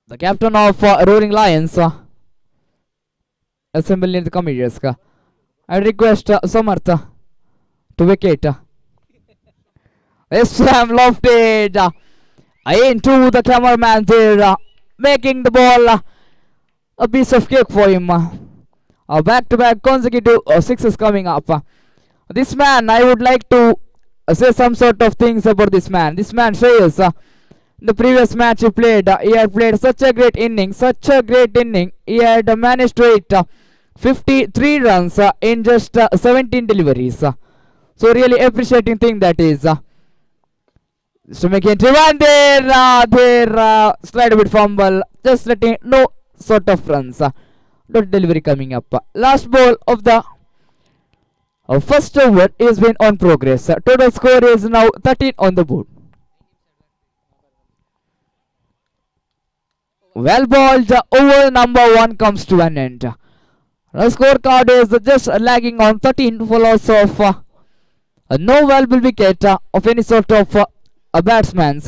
The captain of Roaring Lions. Assemble near the comedians. I request Samartha to wicket. This time lofted into the cameraman there, making the ball a piece of cake for him. Back-to-back consecutive sixes coming up. This man, I would like to say some sort of things about this man. This man says the previous match he had played such a great inning. He had managed to hit 53 runs in just 17 deliveries. So really appreciating thing that is. So making one there, slide a bit fumble, just letting no sort of runs. No delivery coming up. Last ball of the first over is been on progress. Total score is now 13 on the board. Well balled, over number 1 comes to an end. The scorecard is just lagging on 13 for loss of no valuable wicket of any sort of a batsman.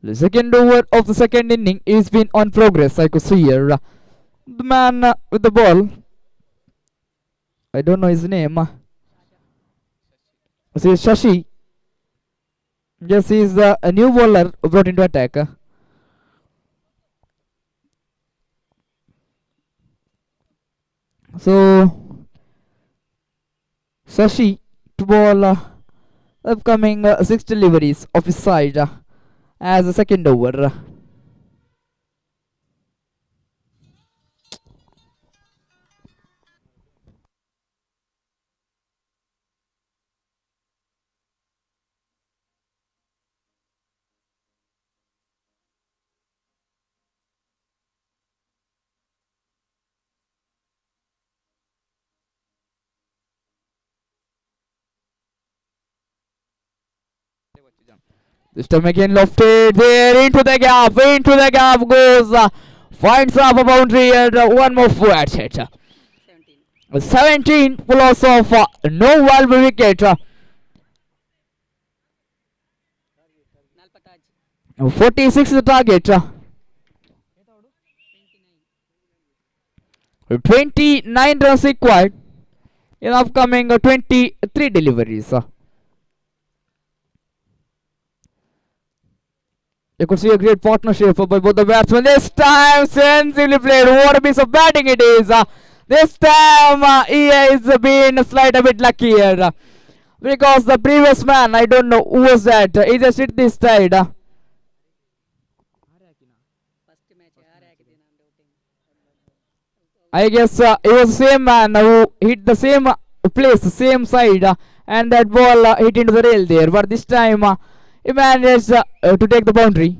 The second over of the second inning is been on progress. I could see here the man with the ball. I don't know his name. This is Shashi. Yes, he is a new bowler brought into attack. So Shashi to bowl upcoming 6 deliveries of his side as a second over. This time again lofted there into the gap goes, finds up a boundary and one more forward hit. 17 full loss of no valuable wicket. 46 the target. 29 runs required in upcoming 23 deliveries. You could see a great partnership by both the batsmen. This time, sensibly played. What a piece of batting it is. This time, he has been slightly a bit luckier. Because the previous man, I don't know who was that. He just hit this side. I guess it was the same man who hit the same place, same side, and that ball hit into the rail there. But this time he managed to take the boundary.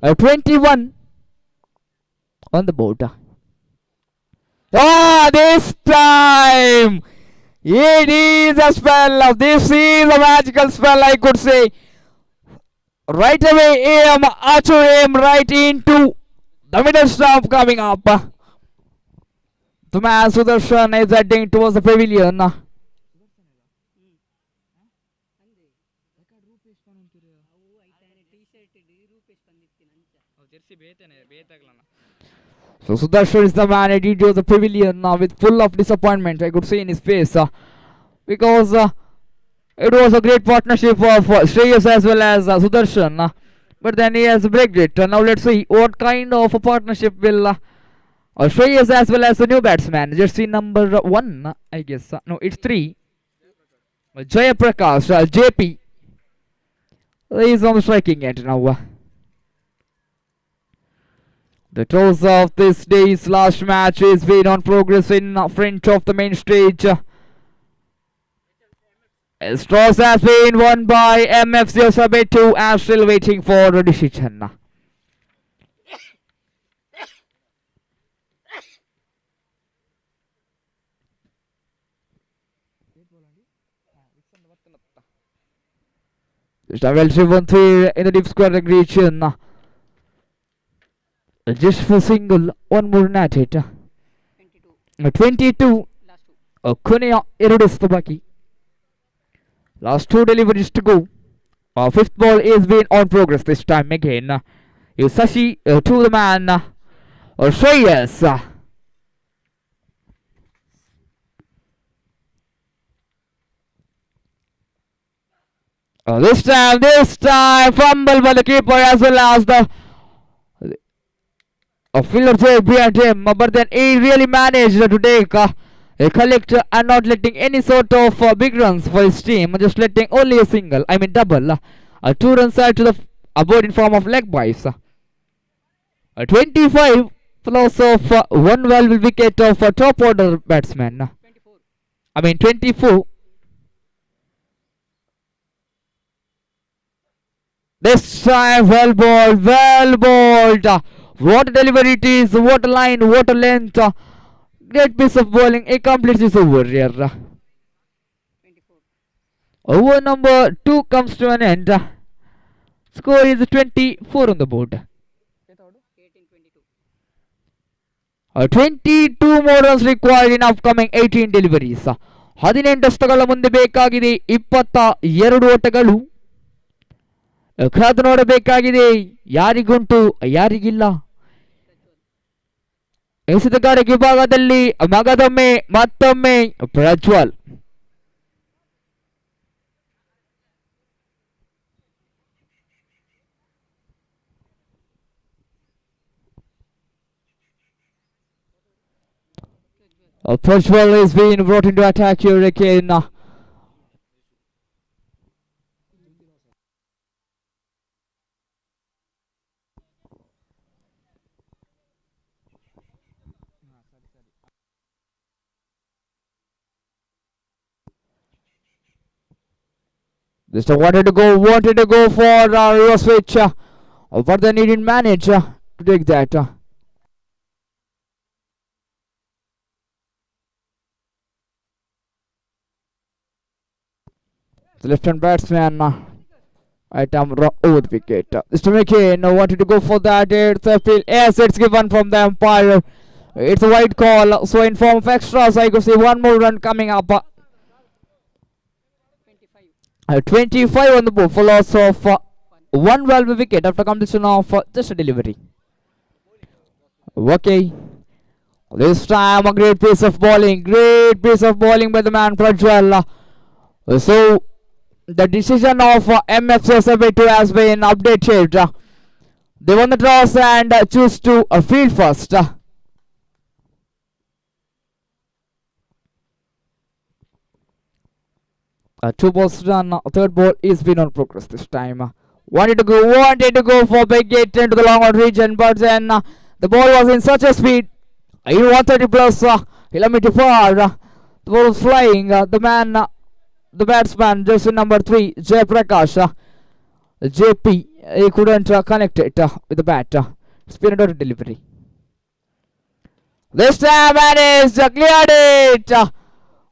21 on the board. This time it is a spell. This is a magical spell, I could say. Right away, aim right into the middle stump coming up. The man Sudarshan is heading towards the pavilion. So Sudarshan is the man heading to the pavilion with full of disappointment, I could see in his face, because it was a great partnership of Shreyas as well as Sudarshan, but then he has breaked it. Now let's see what kind of a partnership will Shreyas as well as the new batsman, jersey number 1, I guess. No, it's 3. Jayaprakash, JP. He is on the striking end now. The toss of this day's last match is been on progress in front of the main stage. His toss has been won by MFC Hosabettu and still waiting for a decision. Just a well driven three in the deep square region. Just for single, one more at it. 22. Kuneya Erudis Baki. Last 2 deliveries to go. Fifth ball is being on progress this time again. Is Sashi to the man. Shreyas. This time, fumble by the keeper as well as the fielder there behind him, but then he really managed to take a collect and not letting any sort of big runs for his team, just letting only a single, I mean double, 2 runs out to the board in form of leg byes. 25 loss of 1 valuable wicket of top order batsman. 24. This time well bowled. What a delivery it is, what a line, what a length. Great piece of bowling. He completes this over here. Over number 2 comes to an end. Score is 24 on the board. 22 more runs required in upcoming 18 deliveries. 18 ದಸ್ತಗಳ ಮುಂದೆ ಬೇಕಾಗಿದೆ 22 ಓಟಗಳು. ಕಾದು ನೋಡಬೇಕಾಗಿದೆ ಯಾರಿಗುಂಟು ಯಾರಿಗಿಲ್ಲ. ಎಸೆತಗಾರ ವಿಭಾಗದಲ್ಲಿ ಮಗದೊಮ್ಮೆ ಮತ್ತೊಮ್ಮೆ Prajwal. Prajwal is being brought into attack here again. Just wanted to go for reverse switch, but then he didn't manage to take that. The left-hand batsman right arm over the wicket. Mr. McCain wanted to go for that. It's a field. Yes, it's given from the umpire. It's a wide call. So in form of extras, I could see one more run coming up. 25 on the board for loss of 1 valuable wicket after completion of just a delivery. Okay. This time a great piece of bowling by the man Prajwal. So the decision of MFC Hosabettu has been updated. They won the toss and choose to field first. 2 balls done. Third ball is been on progress this time. Wanted to go for big hit into the long out region, but then the ball was in such a speed In 130 plus kilometer per hour. The ball was flying. The batsman, jersey number 3, Jay Prakash. JP, he couldn't connect it with the bat. Spin and out delivery. This time managed to clear it.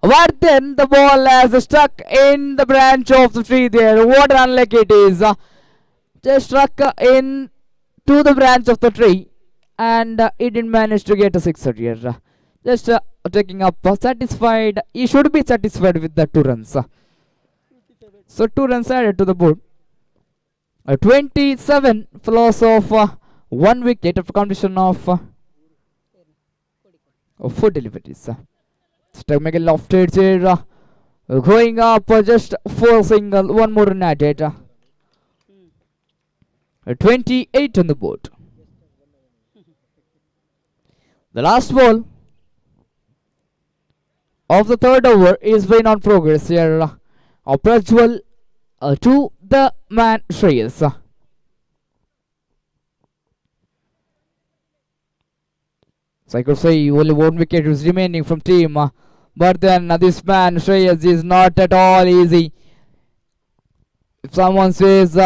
But then the ball has stuck in the branch of the tree there. What an unlucky it is. Just struck in to the branch of the tree. And he didn't manage to get a sixer here. Just taking up satisfied. He should be satisfied with the 2 runs. So 2 runs added to the board. 27 for loss of 1 wicket after completion of 4 deliveries. Stomach lofted here. Going up just 4 single. 1 more run added. 28 on the board. The last ball of the 3rd over is been on progress here. Prajwal to the man Shreyas. So I could say only 1 wicket is remaining from team. But then this man Shreyas is not at all easy. If someone says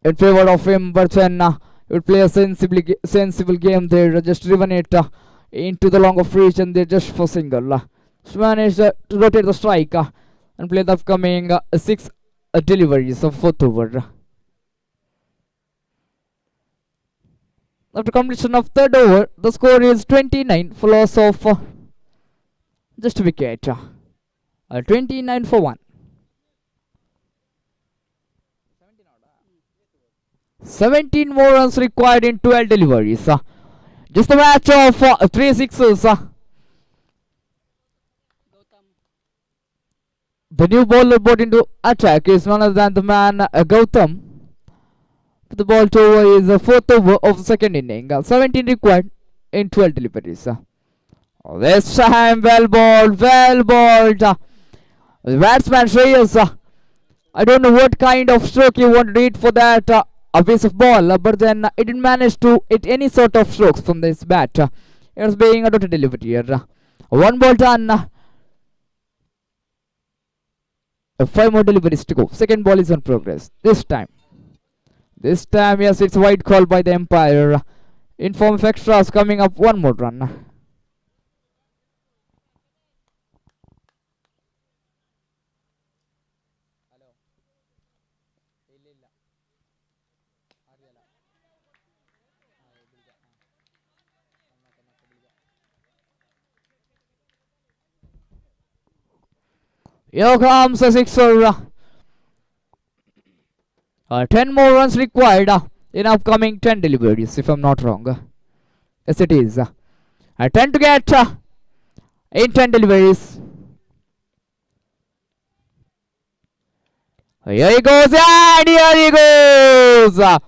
in favor of him, but then he would play a sensible game there. Just driven it into the long of reach and they just for single. So managed to rotate the strike and play the upcoming 6 deliveries of 4th over. After completion of 3rd over, the score is 29 for loss of just a wicket. 29 for 1. 17 more runs required in 12 deliveries. Just a match of 3 sixes. The new bowler brought into attack is none other than the man Gautam. The ball to over is the 4th over of the 2nd inning. 17 required in 12 deliveries. This time well bowled. The batsman Shreyas, I don't know what kind of stroke he wanted to hit for that a piece of ball, but then it didn't manage to hit any sort of strokes from this bat. It was being a total delivery here. 1 ball done. 5 more deliveries to go. 2nd ball is on progress. This time, yes, it's a wide call by the umpire. In form of extras, coming up 1 more run. Here comes a sixer. 10 more runs required in upcoming 10 deliveries, if I'm not wrong. Yes, it is. 10 to get in 10 deliveries. Here he goes, and here he goes.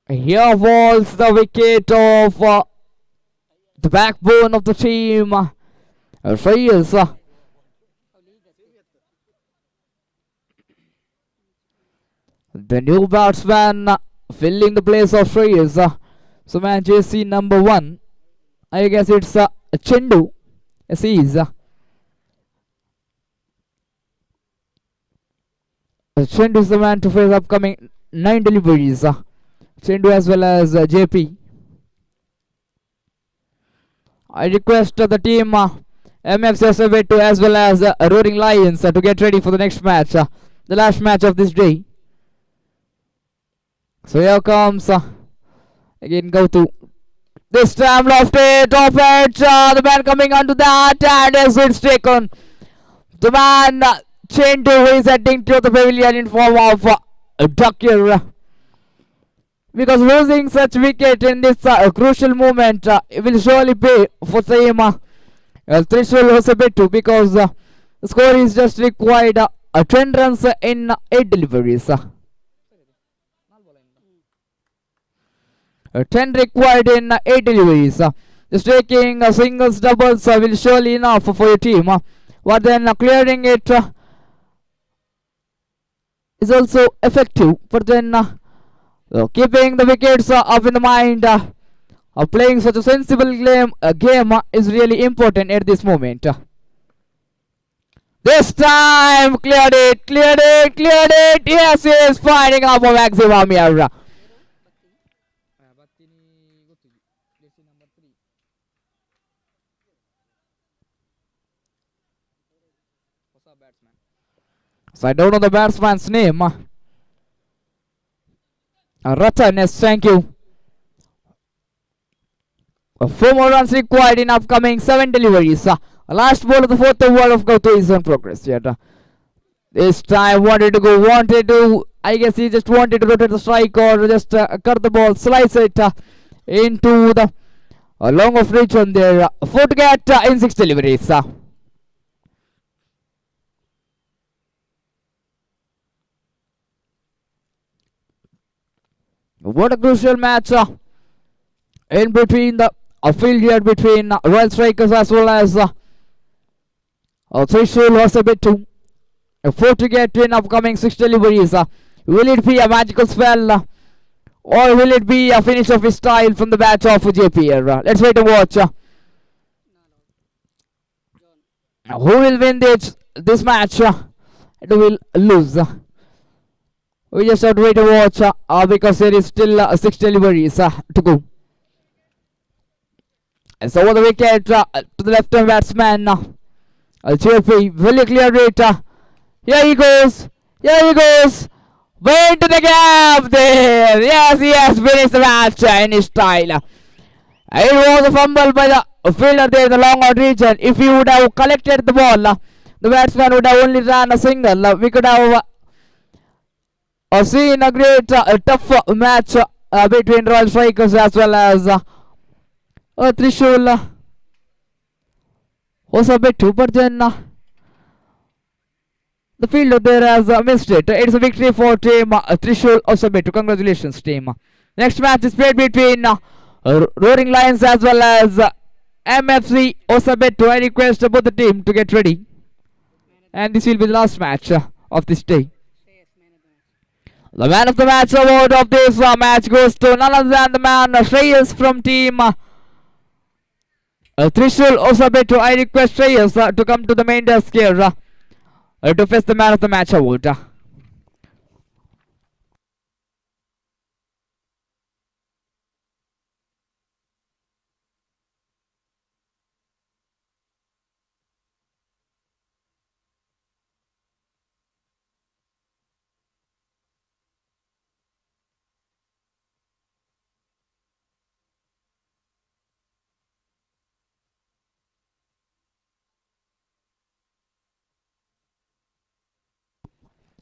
Here falls the wicket of the backbone of the team. Shreyas. The new batsman filling the place of Shreyas. So man, JC number 1. I guess it's Chendu. Yes, he is. Chendu is the man to face upcoming 9 deliveries. Chendu as well as JP. I request the team MF Hosabettu as well as Roaring Lions to get ready for the next match, the last match of this day. So here comes again Gautu. This time lofted top edge. The man coming onto that, and as it's taken, the man Chendu is heading to the pavilion in form of Dakir. Because losing such wicket in this crucial moment will surely pay for same Trishul Hosabettu, because the score is just required 10 runs in 8 deliveries. 10 required in 8 deliveries. Just taking singles, doubles will surely enough for your team. But then clearing it is also effective. But then keeping the wickets up in the mind Playing such a sensible game is really important at this moment. This time, cleared it. Yes, he is finding up a maximum here. So I don't know the batsman's name. Ratan, yes, thank you. 4 more runs required in upcoming 7 deliveries. Last ball of the 4th over of Gautu is in progress yet. This time I guess he just wanted to rotate the strike or just cut the ball, slice it into the long of reach on there. 4 to get in 6 deliveries. What a crucial match in between the field here between Royal Strikers as well as Trishul Hosabettu. 4 to get in upcoming 6 deliveries. Will it be a magical spell or will it be a finish of his style from the bat of JP here? Let's wait and watch. Who will win this match? Who will lose? We just have to wait and watch because there is still 6 deliveries to go. And so over the wicket to the left-hand batsman. JP will clear it. Here he goes. Way into the gap there. Yes, he has finished the match in his style. It was a fumble by the fielder there in the long out region. If he would have collected the ball, the batsman would have only run a single. We could have seen a great tough match between Royal Strikers as well as Trishul Hosabettu, but then the fielder there has missed it. It's a victory for team Trishul Hosabettu. Congratulations, team. Next match is played between Roaring Lions as well as MFC Hosabettu. I request both the team to get ready. And this will be the last match of this day. The man of the match award of this match goes to none other than the man Shreyas from team Trishul Hosabettu. I request Shreyas to come to the main desk here to face the man of the match award.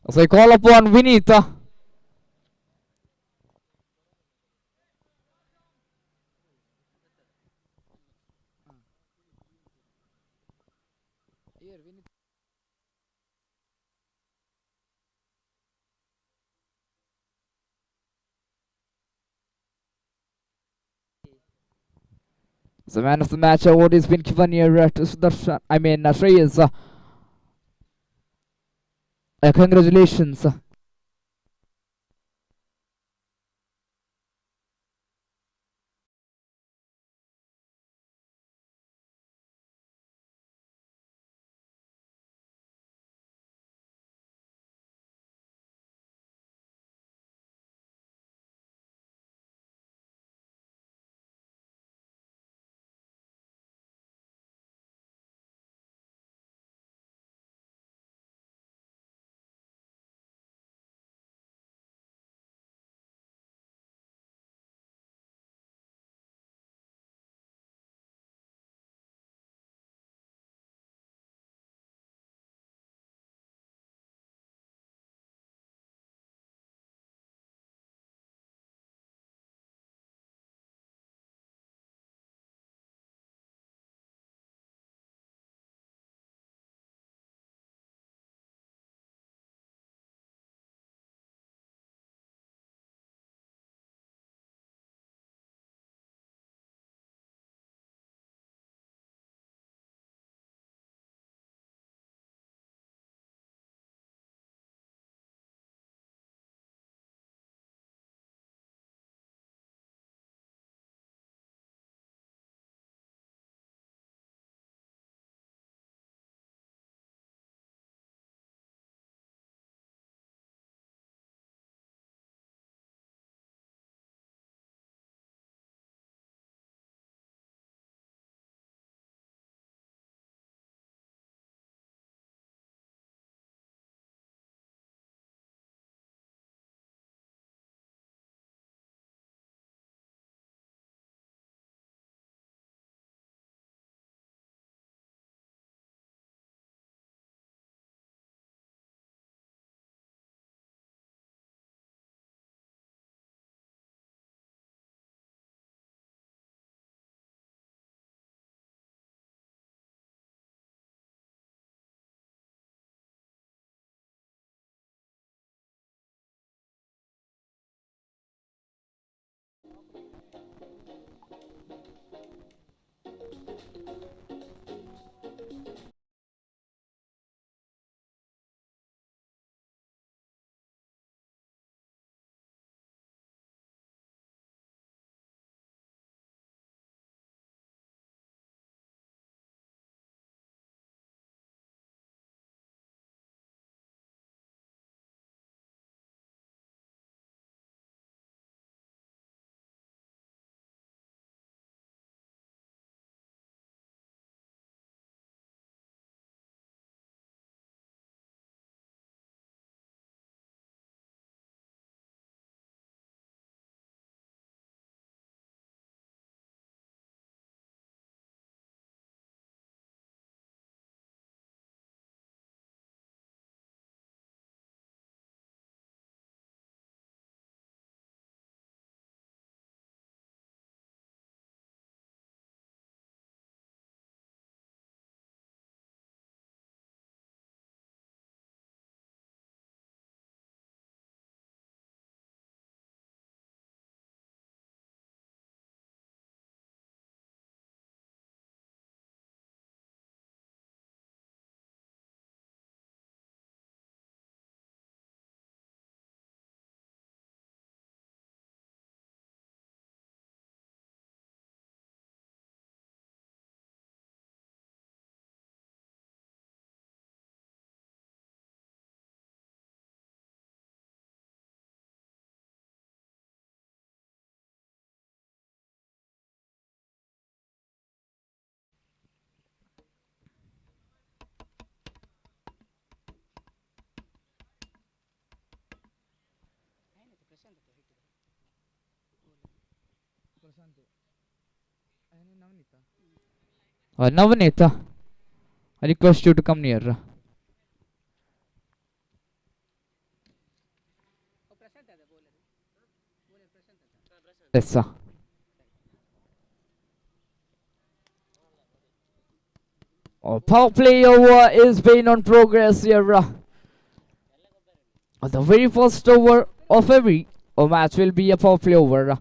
So I call upon Vinita. The man of the match award has been given here to Sudarshan. Shreyas. Congratulations. Navneet, I request you to come near. Yes, sir. Power play over is being on progress here. The very first over of every match will be a power play over.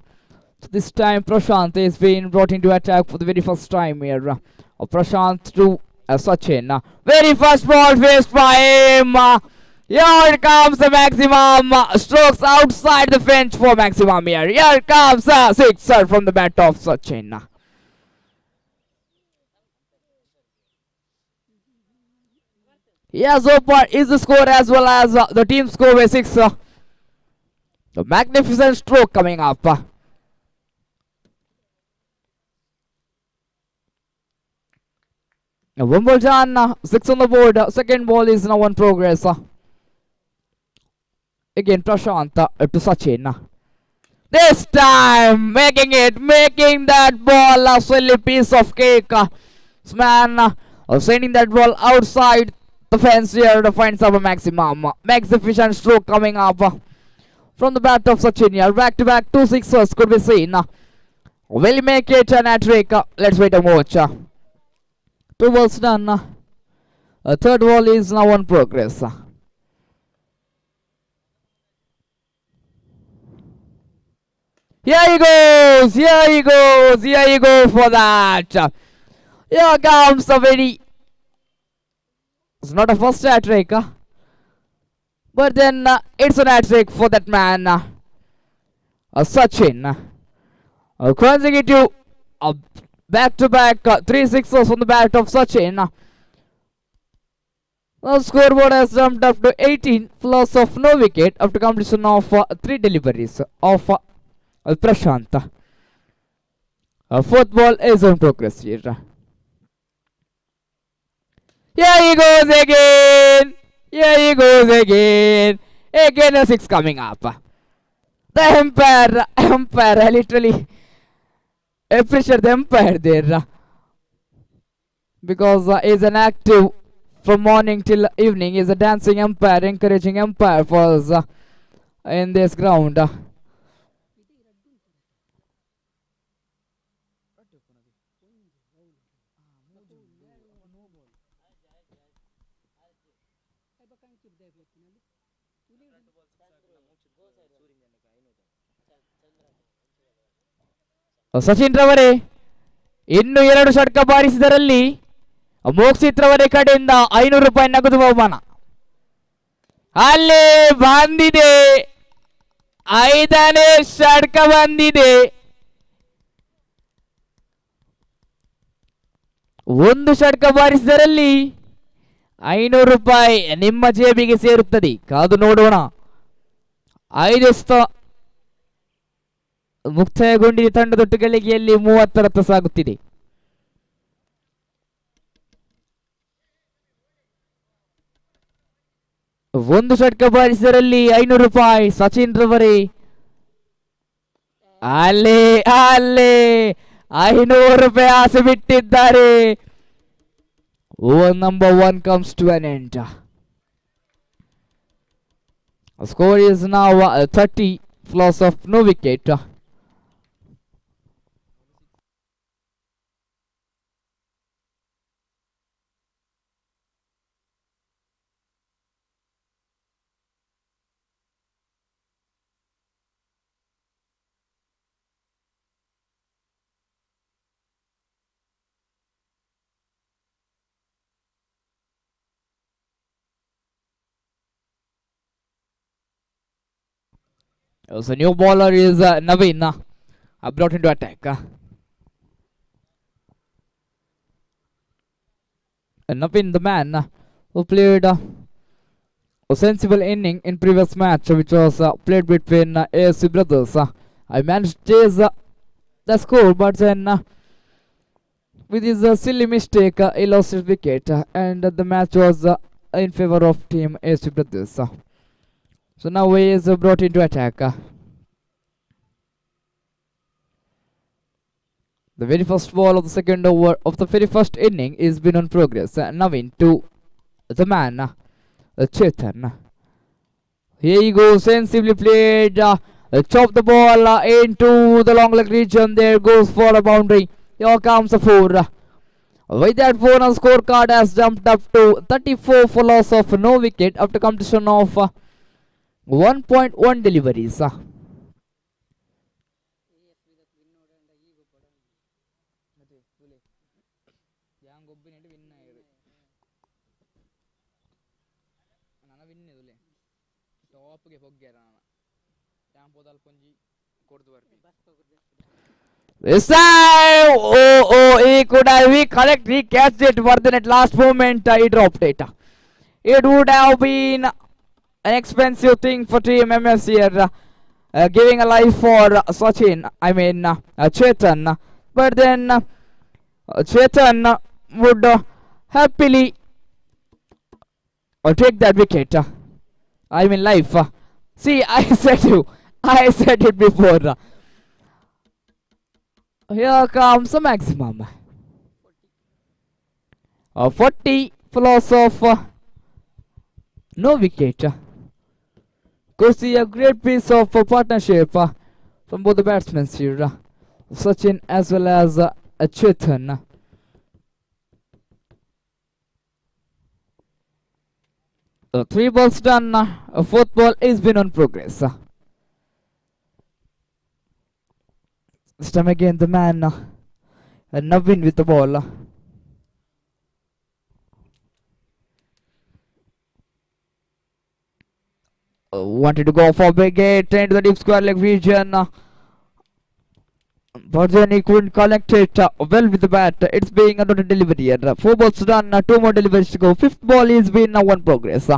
So this time Prashant is being brought into attack for the very first time here. Prashant to Sachin. Very first ball faced by him. Here comes the maximum strokes outside the fence for maximum here. Here comes a sixer from the bat of Sachin. Yes, so far is the score as well as the team score by 6. The magnificent stroke coming up. One ball done, 6 on the board. Second ball is now on progress. Again, Prashant to Sachin. This time, making that ball a silly piece of cake. This man sending that ball outside the fence here to find some maximum. Magnificent stroke coming up from the bat of Sachin here. Back to back 2 sixers could be seen. Will he make it an hat-trick? Let's wait and watch. 2 balls done. A third ball is now on progress. Here he goes! Here he goes for that! Here comes a very... It's not a first hat-trick, but then it's an hat-trick for that man, Sachin. Consecutive back-to-back 3 sixers on the bat of Sachin. The scoreboard has jumped up to 18 plus of no wicket after completion of 3 deliveries of Prashant. Fourth ball is on progress here. Here he goes again! Again a 6 coming up. The umpire, I literally appreciate the umpire there. Because he's an active from morning till evening. He's a dancing umpire, encouraging umpire for us in this ground. Sachin ರವರೇ ಇನ್ನು 2 ಷಟ್ಕ ಬಾರಿಸಿದರಲ್ಲಿ ಮೋಕ್ಷಿತ್ ರವರೇ ಕಡೆಯಿಂದ 500 ರೂಪಾಯಿ ನಗದು ಬಹುಮಾನ. ಅಲ್ಲಿ ಬಂದಿದೆ 5ನೇ ಷಟ್ಕ ಬಂದಿದೆ. 1 ಷಟ್ಕ ಬಾರಿಸಿದರಲ್ಲಿ 500 ರೂಪಾಯಿ ನಿಮ್ಮ ಜೇಬಿಗೆ ಸೇರುತ್ತದೆ. ಕಾದು ನೋಡೋಣ. 5 ಮುಕ್ತಾಯಗೊಂಡಿದೆ ತಂಡದೊಟ್ಟು ಗಳಿಗೆಯಲ್ಲಿ 30 ರತ್ತ ಸಾಗುತ್ತಿದೆ. ಒಂದು ಷಟ್ಕ ಬಾರಿಸಿದರಲ್ಲಿ 500 ರೂಪಾಯಿ ಸಚಿನ್ ರವರೇ. ಅಲ್ಲೇ 500 ರೂಪಾಯಿ ಆಸೆ ಬಿಟ್ಟಿದ್ದಾರೆ. Over number 1 comes to an end. The score is now 30 loss of no wicket. So new bowler is Naveen brought into attack. Naveen, the man who played a sensible inning in previous match, which was played between ASC brothers. I managed to chase the score, but then with his silly mistake, he lost his wicket, and the match was in favor of team ASC brothers. So now he is brought into attack. The very first ball of the second over of the very first inning is been on progress. Navin to the man, Chetan. Here he goes, sensibly played. Chop the ball into the long leg region. There goes for a boundary. Here comes a 4. With that 4 on scorecard has jumped up to 34 for loss of no wicket after completion of 1.1 deliveries. This time, he could have he catched it, but then at last moment he dropped it. It would have been an expensive thing for Team MS here, giving a life for Sachin, Chetan. But then Chetan would happily take that wicket. Life. See, I said it before. Here comes the maximum. 40 for loss of no wicket. Could see a great piece of partnership from both the batsmen here, Sachin as well as Chetan. Three balls done. A fourth ball is been on progress. This time again the man Navin with the ball. Wanted to go for big hit into the deep square leg region, but then he couldn't collect it well with the bat. It's being another delivery here. 4 balls done, 2 more deliveries to go. Fifth ball is been now on progress.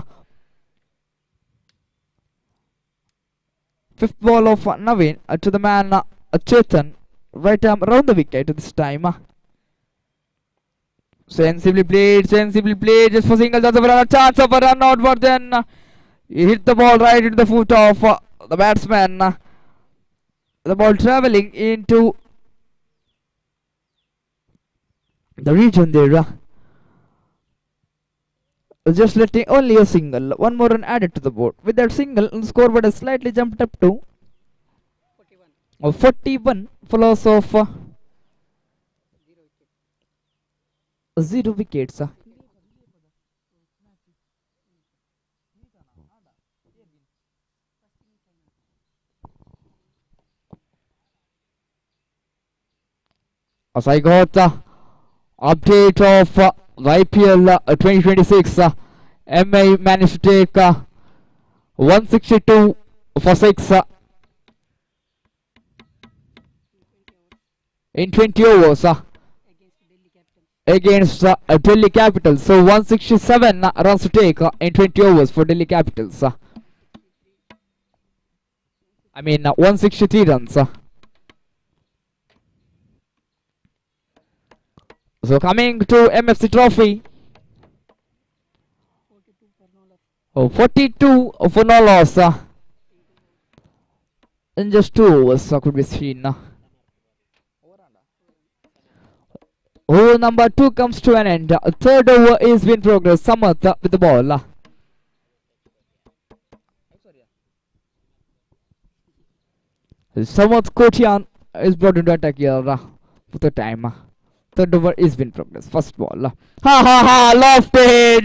Fifth ball of Navin to the man Chetan, right arm around the wicket this time. Sensibly played, just for single, just for a chance of a run out, but then he hit the ball right into the foot of the batsman. The ball travelling into the region there. Just letting only a single. One more run added to the board. With that single, the scoreboard has slightly jumped up to 41 for loss of 0 wickets. As I got the update of the IPL 2026, MI managed to take 162 for 6 in 20 overs against Delhi Capitals. So 167 runs to take in 20 overs for Delhi Capitals. 163 runs. So coming to MFC Trophy, 42 for no loss in just 2 overs could be seen. Over number 2 comes to an end. Third over is in progress. Samath with the ball. Samath Kotian is brought into attack here for the time. Third over is in progress. First ball. Lofted.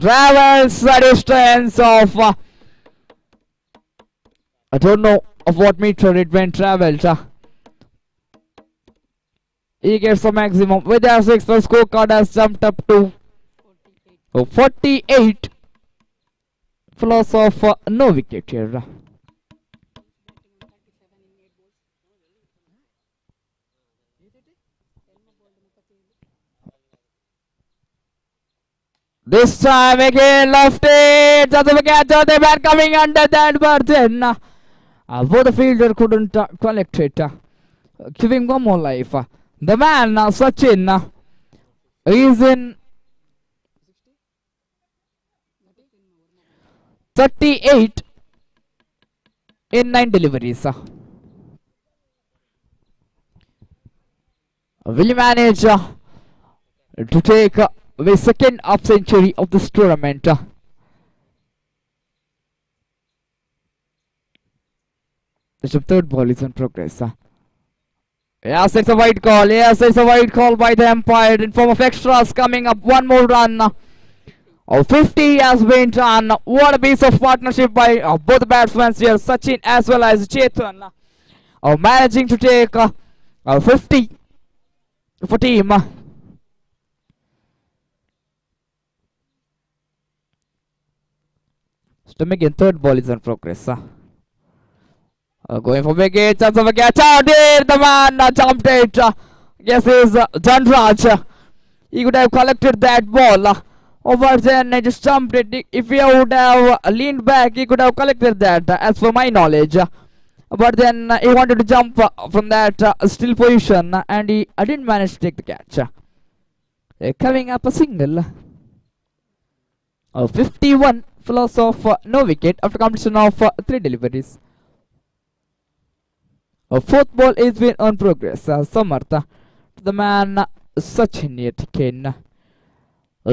Travels the distance of I don't know of what meter it went travelled. He gets the maximum. With our 6, the scorecard has jumped up to 48 for loss of no wicket here. This time again lofted. Just a catch of the bat coming under that, but then both the fielder couldn't collect it, giving one more life. The man Sachin is in 38 in 9 deliveries. Will he manage to take the second half century of this tournament? The third ball is in progress. Yes, it's a white call. Yes, it's a white call by the umpire in form of extras coming up. One more run. 50 has been done. What a piece of partnership by both the batsmen here, Sachin as well as Chetan. Managing to take 50 for team. Still again, third ball is in progress. Going for wicket, chance of a catch. Oh dear, the man jumped it. Yes, is Dhanraj. He could have collected that ball. Over then, I just jumped it. If he would have leaned back, he could have collected that, as per my knowledge. But then he wanted to jump from that still position, and he didn't manage to take the catch. Coming up a single. 51 for loss of no wicket after completion of 3 deliveries. Fourth ball is been on progress. Samartha to the man Sachin yet again.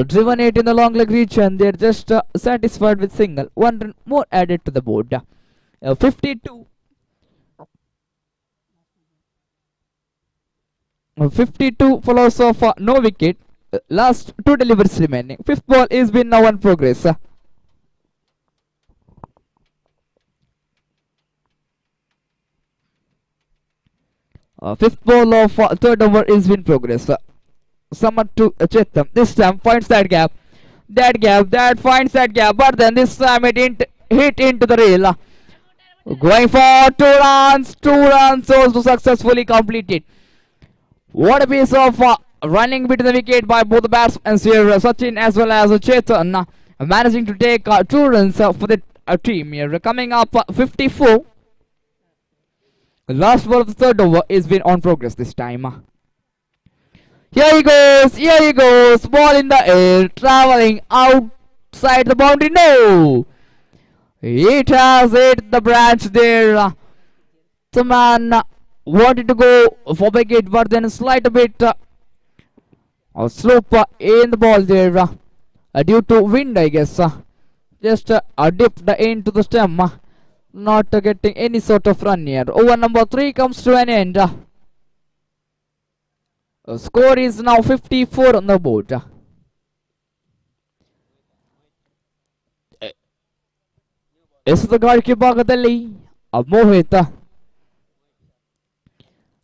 Driven it in the long leg region. They're just satisfied with single. 1 run more added to the board. 52. 52 for loss of no wicket. Last 2 deliveries remaining. Fifth ball is been now on progress. Fifth ball of third over is in progress. Summer to Chetam. This time finds that gap. That finds that gap. But then this time it didn't hit into the rail. Going for 2 runs. 2 runs also successfully completed. What a piece of running between the wicket by both the batsmen here. Sachin as well as Chetan. Managing to take 2 runs for the team here. Coming up 54. The last ball of the third over is been on progress this time. Here he goes, ball in the air, travelling outside the boundary. No! It has hit the branch there. The man wanted to go for wicket, but then slight a bit slope in the ball there due to wind, I guess. Just dipped into the stem. Not getting any sort of run here. Over number 3 comes to an end. Score is now 54 on the board. ಎಸೆತಗಾರಿಕೆ ಭಾಗದಲ್ಲಿ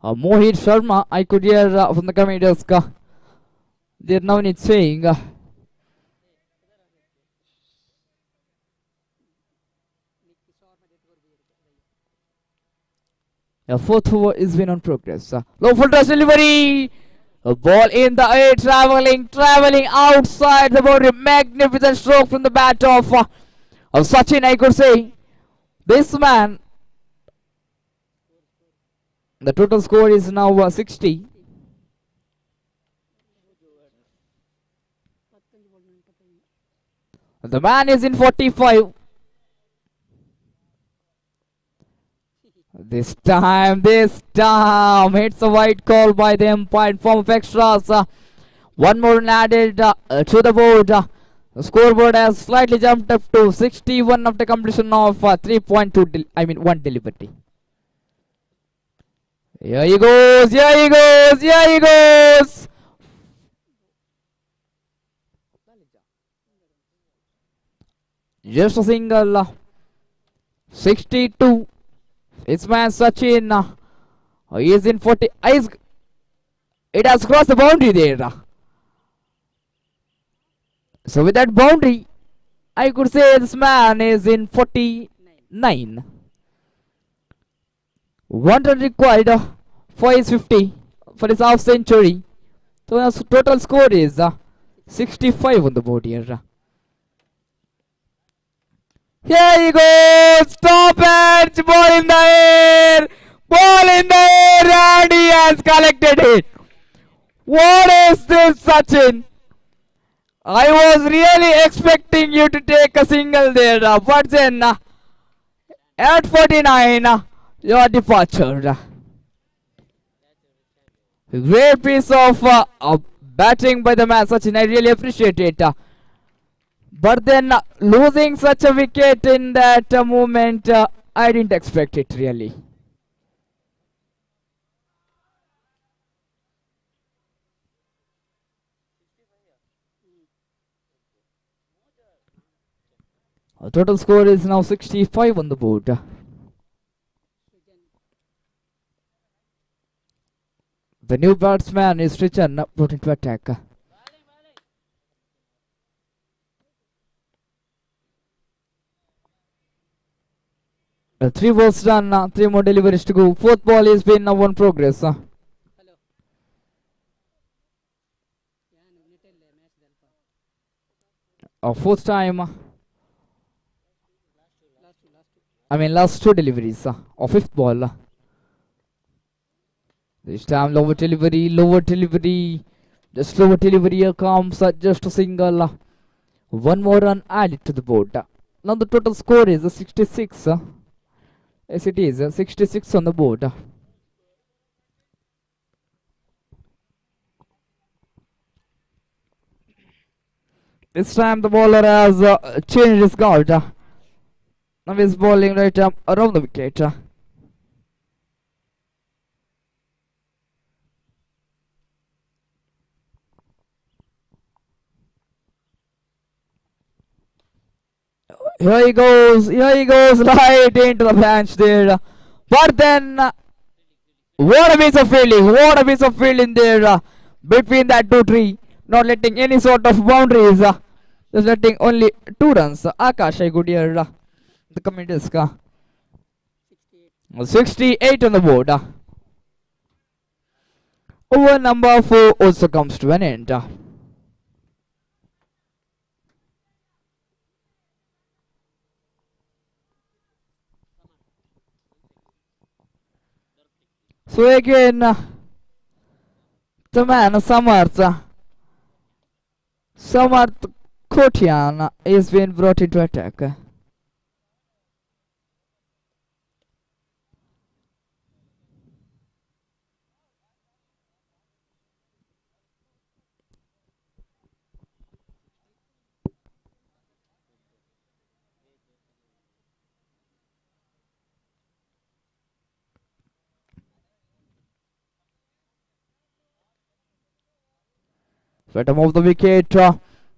Mohit Sharma, I could hear from the comedians. They're now saying a fourth over is been on progress. Low full toss delivery. A ball in the air, traveling outside the boundary. Magnificent stroke from the bat of Sachin, I could say. This man. The total score is now 60. The man is in 45. This time, it's a white call by the umpire in form of extras. One more added to the board. The scoreboard has slightly jumped up to 61 after completion of 1 delivery. Here he goes. Just a single. 62. It's man Sachin. He is in 40. It has crossed the boundary there. So with that boundary, I could say this man is in 49. 1 run required for his 50 for his half century. So his total score is 65 on the board here. Here he goes, top edge, ball in the air, and he has collected it. What is this, Sachin? I was really expecting you to take a single there, but then at 49, your departure. Great piece of batting by the man, Sachin. I really appreciate it. But then losing such a wicket in that moment, I didn't expect it really. Total score is now 65 on the board. The new batsman is Richard brought into attack. 3 balls done, 3 more deliveries to go. 4th ball is been now on progress. Fourth time. Last 2 deliveries of 5th ball. This time lower delivery. The slower delivery here comes just a single. 1 more run added to the board. Now the total score is 66. Yes, it is 66 on the board. This time the bowler has changed his guard. Now he's bowling right around the wicket. Here he goes right into the bench there. But then, what a piece of fielding there between that 2 tree. Not letting any sort of boundaries. Just letting only 2 runs. Akash, I could hear the comment disc. 68 on the board. Over number 4 also comes to an end. So again, the man Samarth Kotian is being brought into attack. Bottom of the wicket,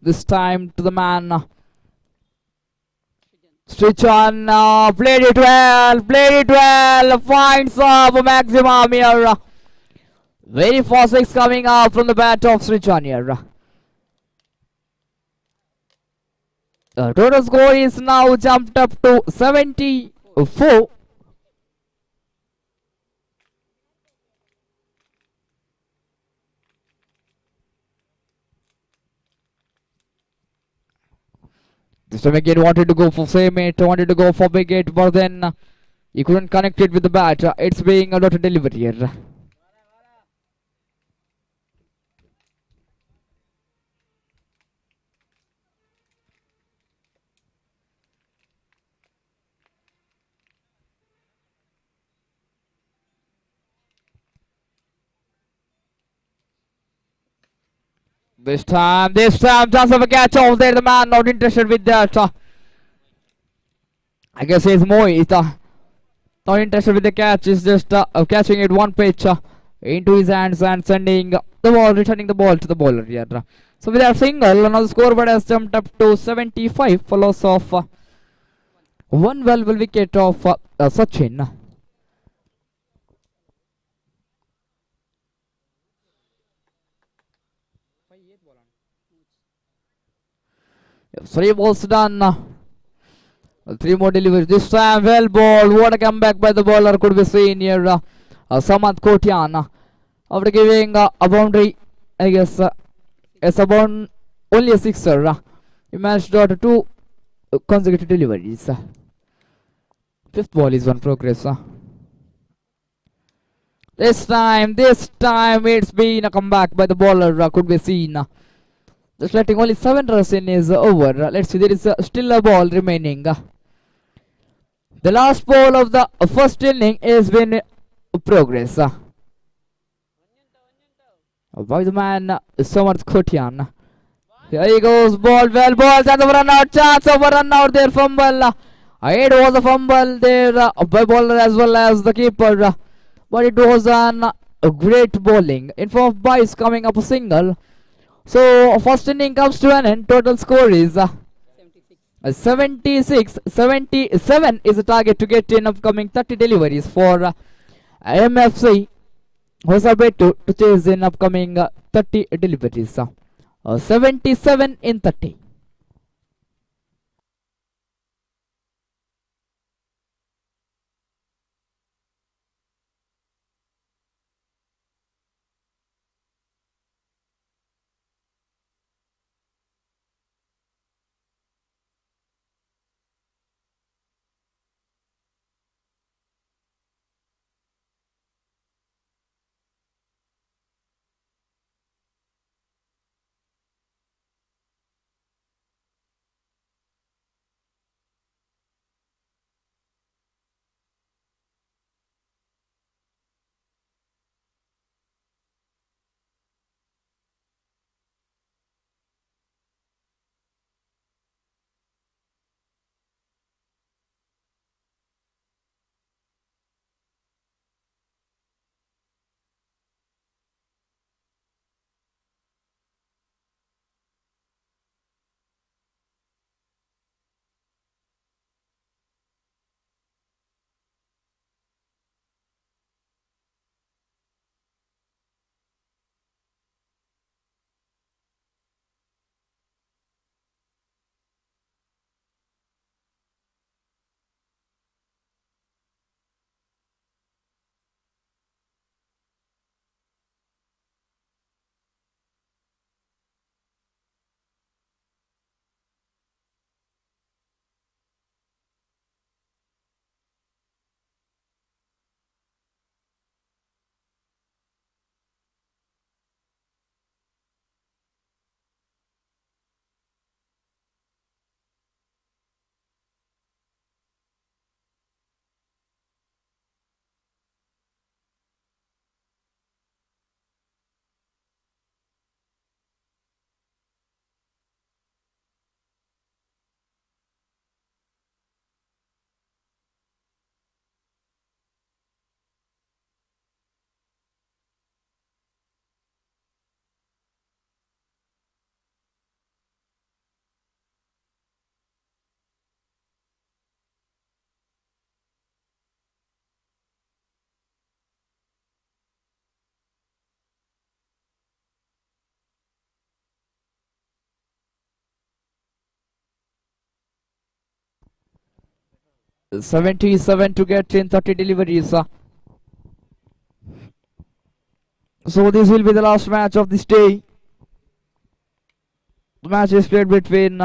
this time to the man. Srichan played it well, finds up maximum here. Very fast 6 coming up from the bat of Srichan here. The total score is now jumped up to 74. This time again wanted to go for same it, wanted to go for big hit, but then he couldn't connect it with the bat. It's being a lot of delivery here. This time, chance of a catch off there. The man not interested with that. I guess he's Moit. Not interested with the catch. He's just catching it one pitch into his hands and sending the ball, returning the ball to the bowler here. So with that single, now the scoreboard has jumped up to 75 for loss of one valuable wicket of Sachin. Three balls done. 3 more deliveries. This time well ball. What a comeback by the bowler could be seen here. Samanth Kotian. After giving a boundary, I guess it's about only a sixer. He managed to 2 consecutive deliveries. 5th ball is on progress. This time it's been a comeback by the bowler could be seen. Just letting only 7 runs in his over. Let's see, there is still a ball remaining. The last ball of the first inning has been progress. by the man Samarth. Here he goes, ball, well ball, chance of run out, there, fumble. It was a fumble there by bowler as well as the keeper, but it was a great bowling. In form of Bice coming up a single. So first inning comes to an end. Total score is 76. 77 is the target to get in upcoming 30 deliveries for MFC Hosabettu to chase in upcoming 30 deliveries. 77 in 30. $77 to get in 30 deliveries. So this will be the last match of this day. The match is played between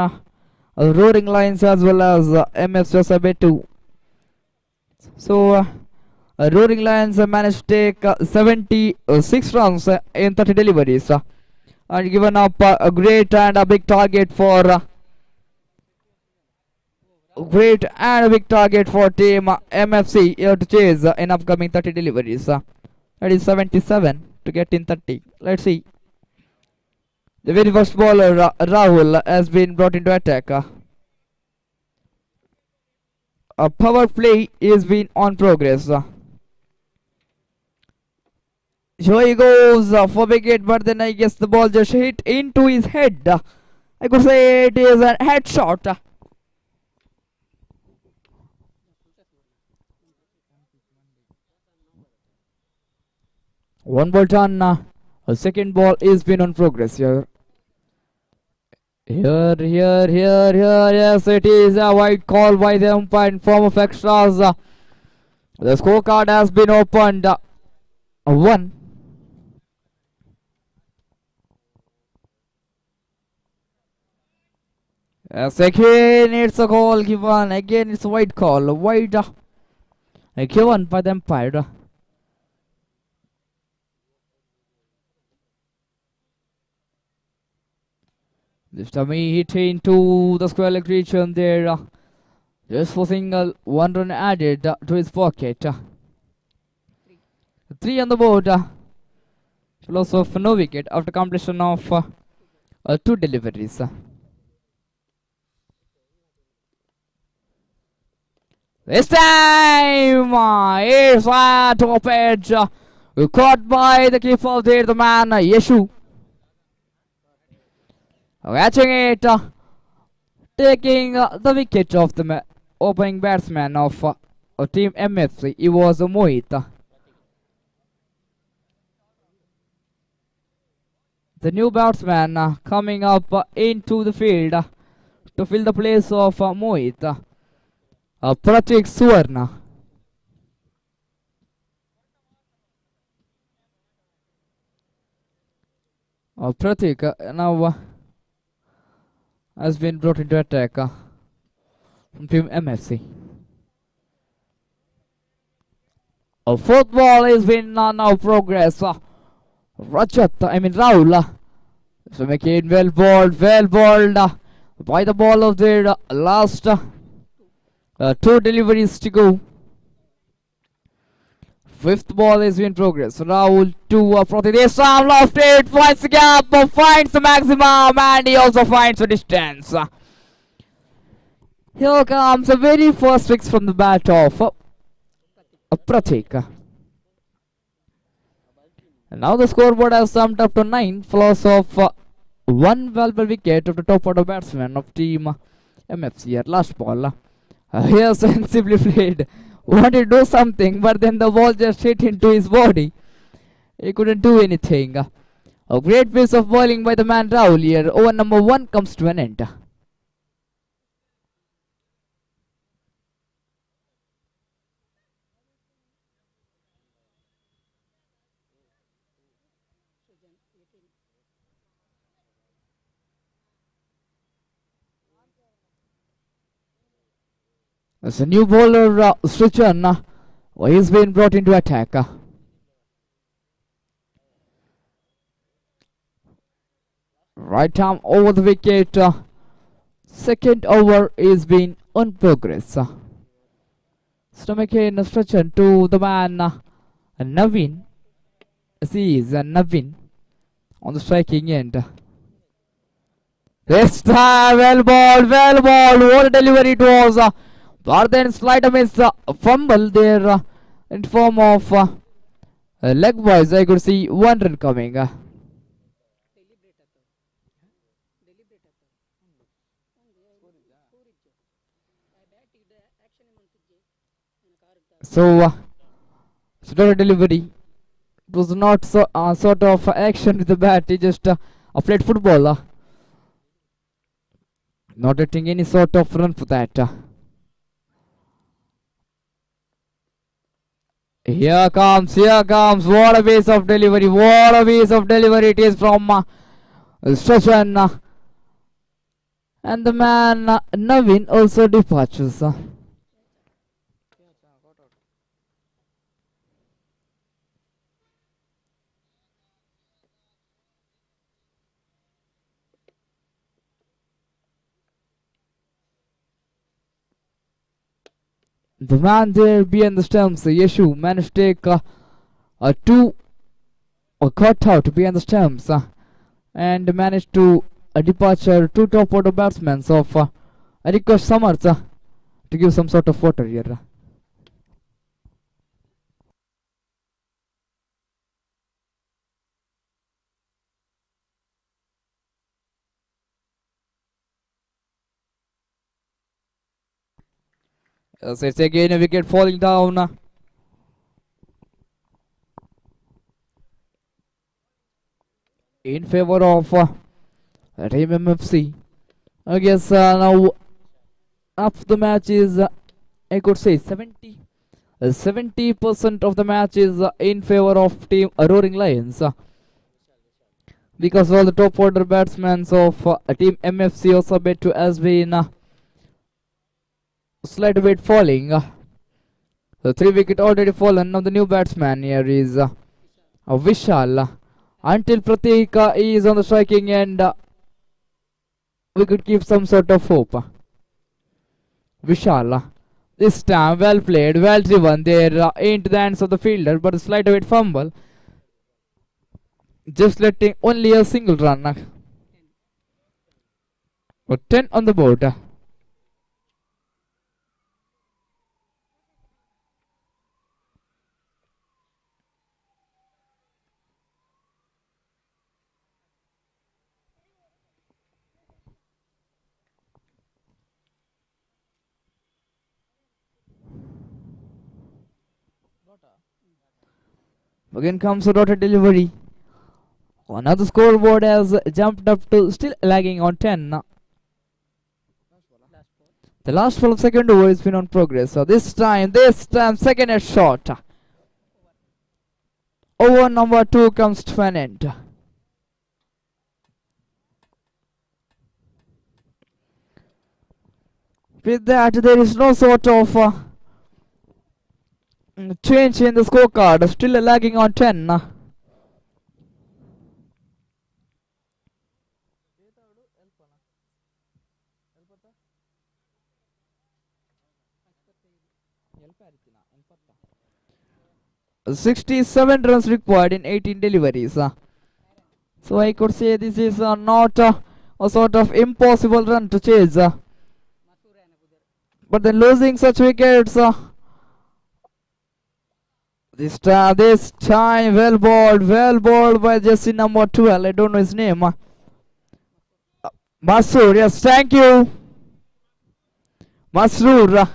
Roaring Lions as well as MS Hosabettu. So Roaring Lions managed to take 76 runs in 30 deliveries and given up a great and a big target for team MFC here to chase in upcoming 30 deliveries. That is 77 to get in 30. Let's see. The very first bowler Rahul has been brought into attack. A power play is been on progress. Here he goes for wicket, but then I guess the ball just hit into his head. I could say it is a headshot. One ball done. A second ball is been on progress here. Here. Yes, it is a wide call by the umpire in form of extras. The scorecard has been opened. 1. Yes, again it's a call given. Again it's a wide call. Wide given by the umpire. This time he hit into the square leg region there. Just for single, 1 run added to his pocket. 3 on the board. Loss of no wicket after completion of 2 deliveries. This time is top edge. Caught by the keeper there, the man Yeshu. Catching it, taking the wicket of the opening batsman of Team MFC. It was Mohit. The new batsman coming up into the field to fill the place of Mohit. Pratik Suvarna. Pratik now has been brought into attack from Team MFC. A fourth ball has been now progress. Rahul. So McCain well balled by the ball of their last 2 deliveries to go. Fifth ball is in progress. Rahul to Pratik. This time lofted, finds the gap, finds the maximum, and he also finds the distance. Here comes the very first six from the bat of Pratik. And now the scoreboard has summed up to 9 for loss of 1 valuable wicket of the top order batsman of Team MFC at last ball. He has sensibly played. Wanted to do something, but then the ball just hit into his body. He couldn't do anything. A great piece of bowling by the man Rahul here. Over number 1 comes to an end. As a new bowler, Srichan, he's been brought into attack. Right arm over the wicket. Second over is being on progress. Stomach in Srichan to the man Naveen. He is Naveen on the striking end. This time, well balled. What a delivery it was. But then slight miss, fumble there in form of leg boys. I could see 1 run coming. So, slow delivery. It was not sort of action with the bat. He just played football. Not getting any sort of run for that. Here comes, what a piece of delivery, it is from Sachin. And the man Naveen also departures. The man there behind the stumps, Yeshu, managed to take 2 cut out behind the stumps and managed to departure 2 top order batsmen of I request Samarth to give some sort of water here. So it's again a wicket falling down. In favor of Team MFC. I guess now after the match is I could say 70% of the match is in favor of Team Roaring Lions. Because all the top order batsmen of Team MFC Hosabettu has been slight bit falling. The 3 wicket already fallen. Now the new batsman here is Vishal. Until Pratik is on the striking end, we could keep some sort of hope. Vishal, this time well played, well driven there into the hands of the fielder, but a slight bit fumble. just letting only a single run. 10 on the board. Again comes a dotted delivery. Now the scoreboard has jumped up to still lagging on 10. The last ball of second over has been on progress. So this time, second edge shot. Over number 2 comes to an end. With that, there is no sort of change in the scorecard. Still lagging on 10. "67 runs required in 18 deliveries. So I could say this is not a sort of impossible run to chase. But then losing such wickets, this time well bowled by Jesse number 12. I don't know his name. Masroor, yes, thank you. Masroor.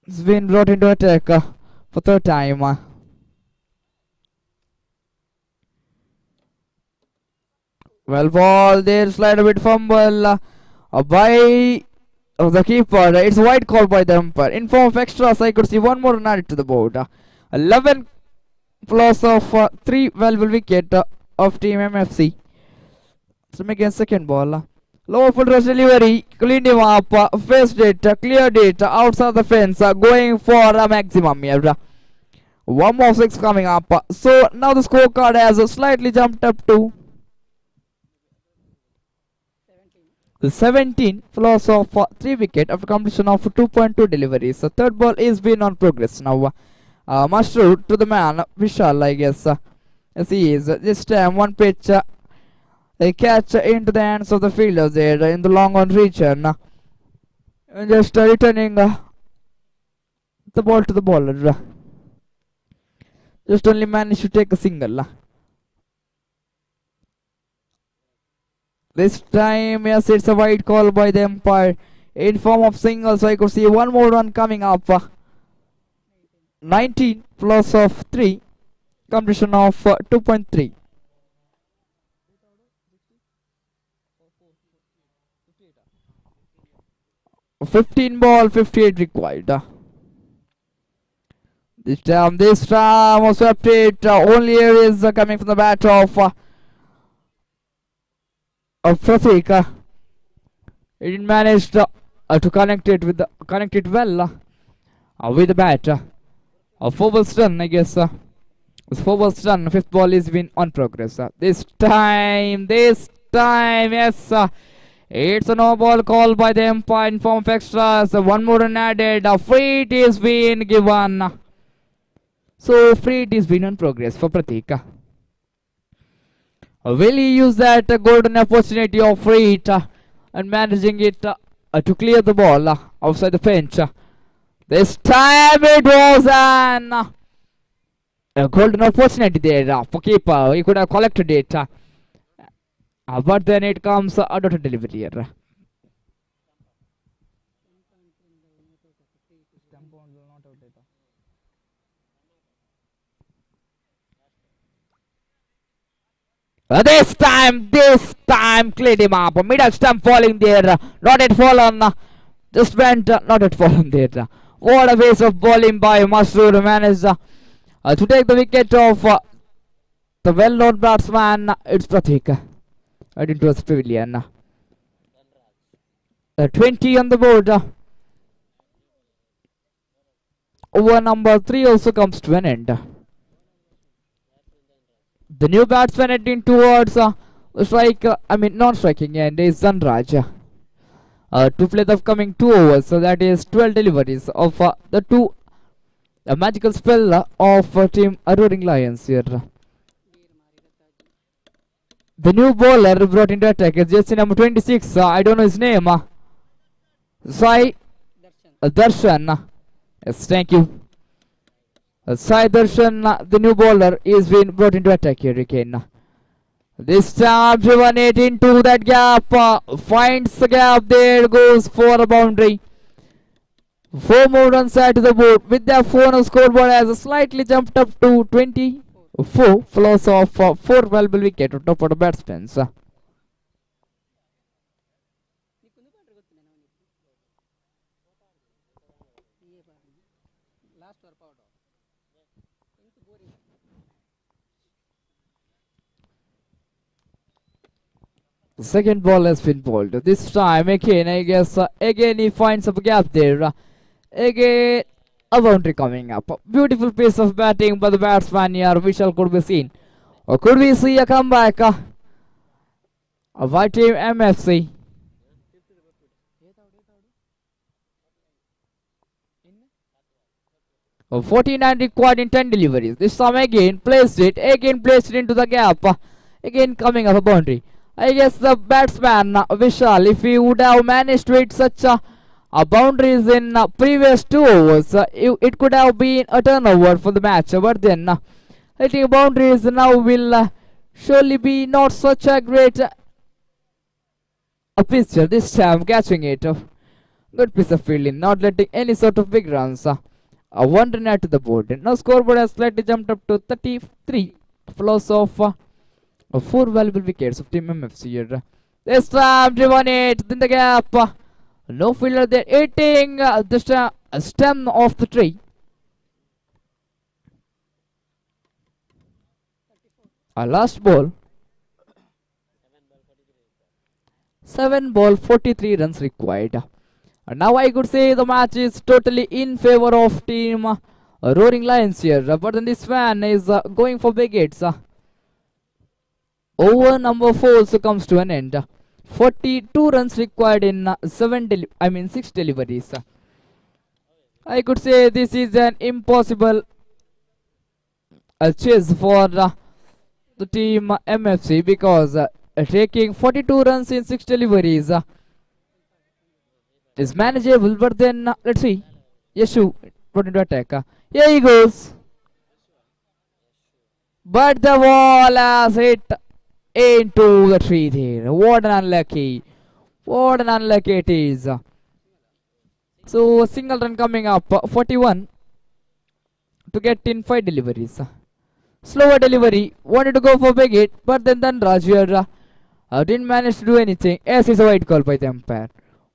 It's been brought into attack for third time. Well ball there, slide a bit fumble by the keeper. It's a wide call by the umpire. In form of extras, I could see one more run added to the board. 11 plus of 3 valuable wicket of team MFC. So again second ball. Lower full rush delivery, cleaned him up, faced it, cleared it, outside the fence, going for a maximum here. 1 more 6 coming up. So now the scorecard has slightly jumped up to 17 for loss of 3 wicket after completion of 2.2 deliveries. The third ball is been on progress now. Masroor to the man, Vishal, I guess. Yes, he is. This time one pitch. They catch into the hands of the fielders there in the long on region. And just returning the ball to the bowler. Just only managed to take a single. This time, yes, it's a wide call by the umpire in form of single. So I could see one more run coming up. 19 plus of 3. Completion of 2.3. 15 ball, 58 required. This time was swept it. Only areas coming from the bat of Pratik. He didn't manage to connect it well with the bat. 4 balls done, I guess. It's 4 balls done. 5th ball is been on progress. This time, yes. It's a no ball call by the umpire in form of extras. 1 more run added. A free hit is being given. So free hit is been on progress for Pratik. Will he use that golden opportunity of free hit and managing it to clear the ball outside the fence? This time it was a golden opportunity there for keeper. He could have collected it. But then it comes a dotted delivery here. This time cleared him up. Middle stump falling there. Not yet fallen. Just went not yet fallen there. What a waste of bowling by Masroor. Managed to take the wicket of the well-known batsman. It's Pratik. Right into a pavilion. 20 on the board. Over number 3 also comes to an end. The new batsman heading towards non-striking end is Zanraj. To play the upcoming 2 overs. So that is 12 deliveries of the 2 A magical spell of team Roaring Lions here. The new bowler brought into attack is jersey number 26. I don't know his name. Sai Darshan. Yes, thank you. Sai Darshan, the new bowler, is being brought into attack here again. This time driven it into that gap. Finds the gap. There goes for a boundary. 4 more runs added to the board. With their 4 on scoreboard has slightly jumped up to 24. Flows of 4 valuable wicket on top of the batsmen. The second ball has been bowled. This time again, I guess, again he finds a gap there. Again, a boundary coming up. Beautiful piece of batting by the batsman here. Vishal could be seen. Or could we see a comeback by team MFC? Oh, 49 required in 10 deliveries. This time again placed it into the gap. Again coming up a boundary. I guess the batsman Vishal, if he would have managed to hit such boundaries in previous 2 overs, it could have been a turnover for the match. But then hitting boundaries now will surely be not such a great a picture. This time catching it. Good piece of fielding, not letting any sort of big runs. 1 run add to the board. Now scoreboard has slightly jumped up to 33. Flows of 4 valuable wickets of team MFC here. This time driven it in the gap. No fielder there, hitting the stem of the tree. Last ball. 7 ball 43 runs required. And now I could say the match is totally in favor of team Roaring Lions here. But then this man is going for big hits. Over number 4 also comes to an end. 42 runs required in 6 deliveries. I could say this is an impossible chase for the team MFC, because taking 42 runs in 6 deliveries is manageable. But then let's see. Yeshu put into attack. Here he goes. But the ball has hit into the tree there. What an unlucky it is. So a single run coming up. 41 to get in 5 deliveries. Slower delivery, wanted to go for big hit, but then Dhanraj here didn't manage to do anything. Yes, it's a white call by the umpire.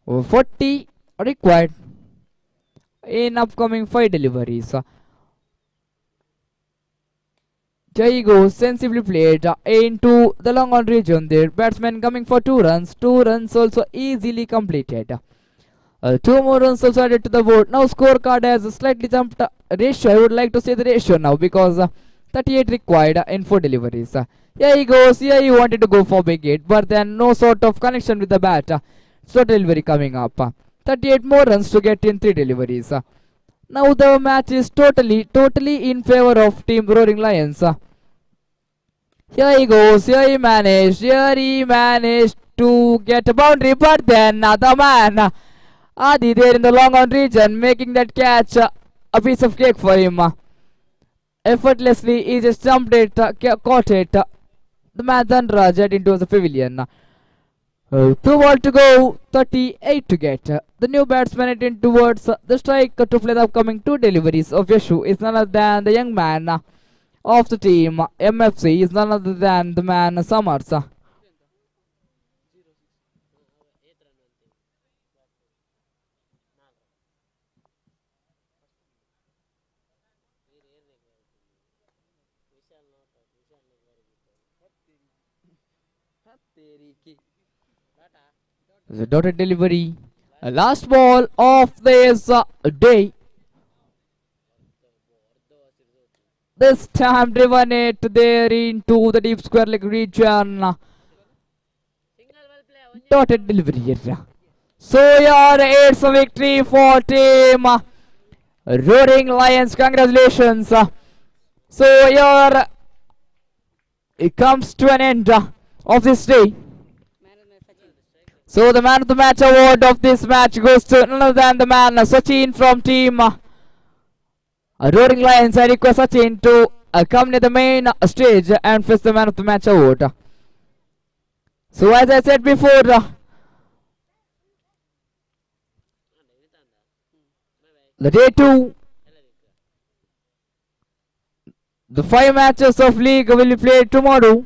40 required in upcoming 5 deliveries. There he goes, sensibly played into the long on region there. Batsman coming for 2 runs. 2 runs also easily completed. 2 more runs also added to the board. Now scorecard has slightly jumped ratio. I would like to say the ratio now, because 38 required in 4 deliveries. Here he goes. Here he wanted to go for big hit, but then no sort of connection with the bat. So delivery coming up. 38 more runs to get in 3 deliveries. Now the match is totally in favor of team Roaring Lions. Here he goes. Here he managed to get a boundary, but then the man Adi there in the long on region, making that catch a piece of cake for him. Effortlessly he just jumped it, caught it. The man Dhanraj headed into the pavilion. 2 ball to go, 38 to get. The new batsman heading towards the strike to play the upcoming 2 deliveries of Yeshu is none other than the young man of the team MFC, is none other than the man Summers. The dotted delivery. Last ball of this day. This time driven it there into the deep square leg region. Dotted delivery area. So here it's a victory for team Roaring Lions, congratulations. So here it comes to an end of this day. So the man of the match award of this match goes to none other than the man Sachin from team Roaring Lions. I request Sachin to come near the main stage and fetch the man of the match award. So as I said before, the day 2, the 5 matches of league will be played tomorrow,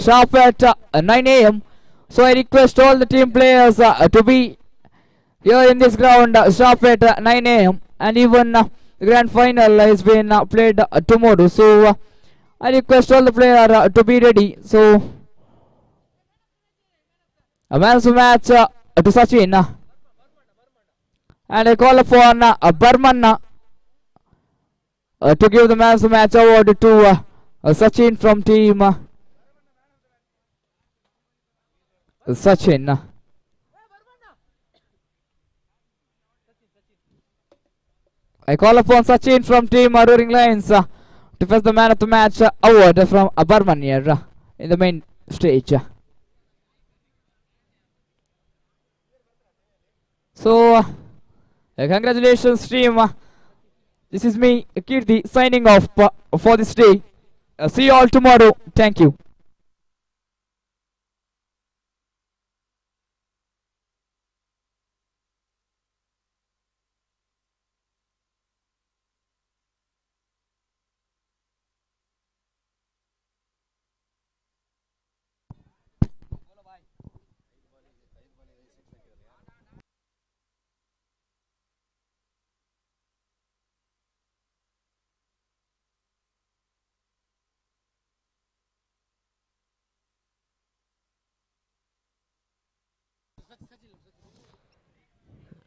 sharp at 9 a.m. So I request all the team players to be here in this ground sharp at 9 a.m. And even the grand final is being played tomorrow. So I request all the players to be ready. So a man of the match to Sachin. And I call upon Burman to give the man of the match award to Sachin from team Sachin. I call upon Sachin from team Roaring Lions to fetch the man of the match award from Burman here in the main stage. So congratulations team. This is me, Kirti, signing off for this day. See you all tomorrow. Thank you.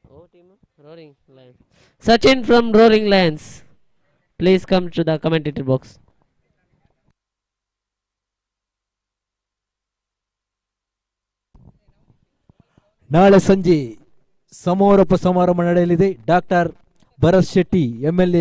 Oh, team Roaring Lions. Sachin from Roaring Lions. Please come to the commentator box. ನಾಳೆ ಸಂಜೆ ಸಮಾರೋಪ ಸಮಾರಂಭ ನಡೆಯಲಿದೆ. Doctor Bharat Shetty MLA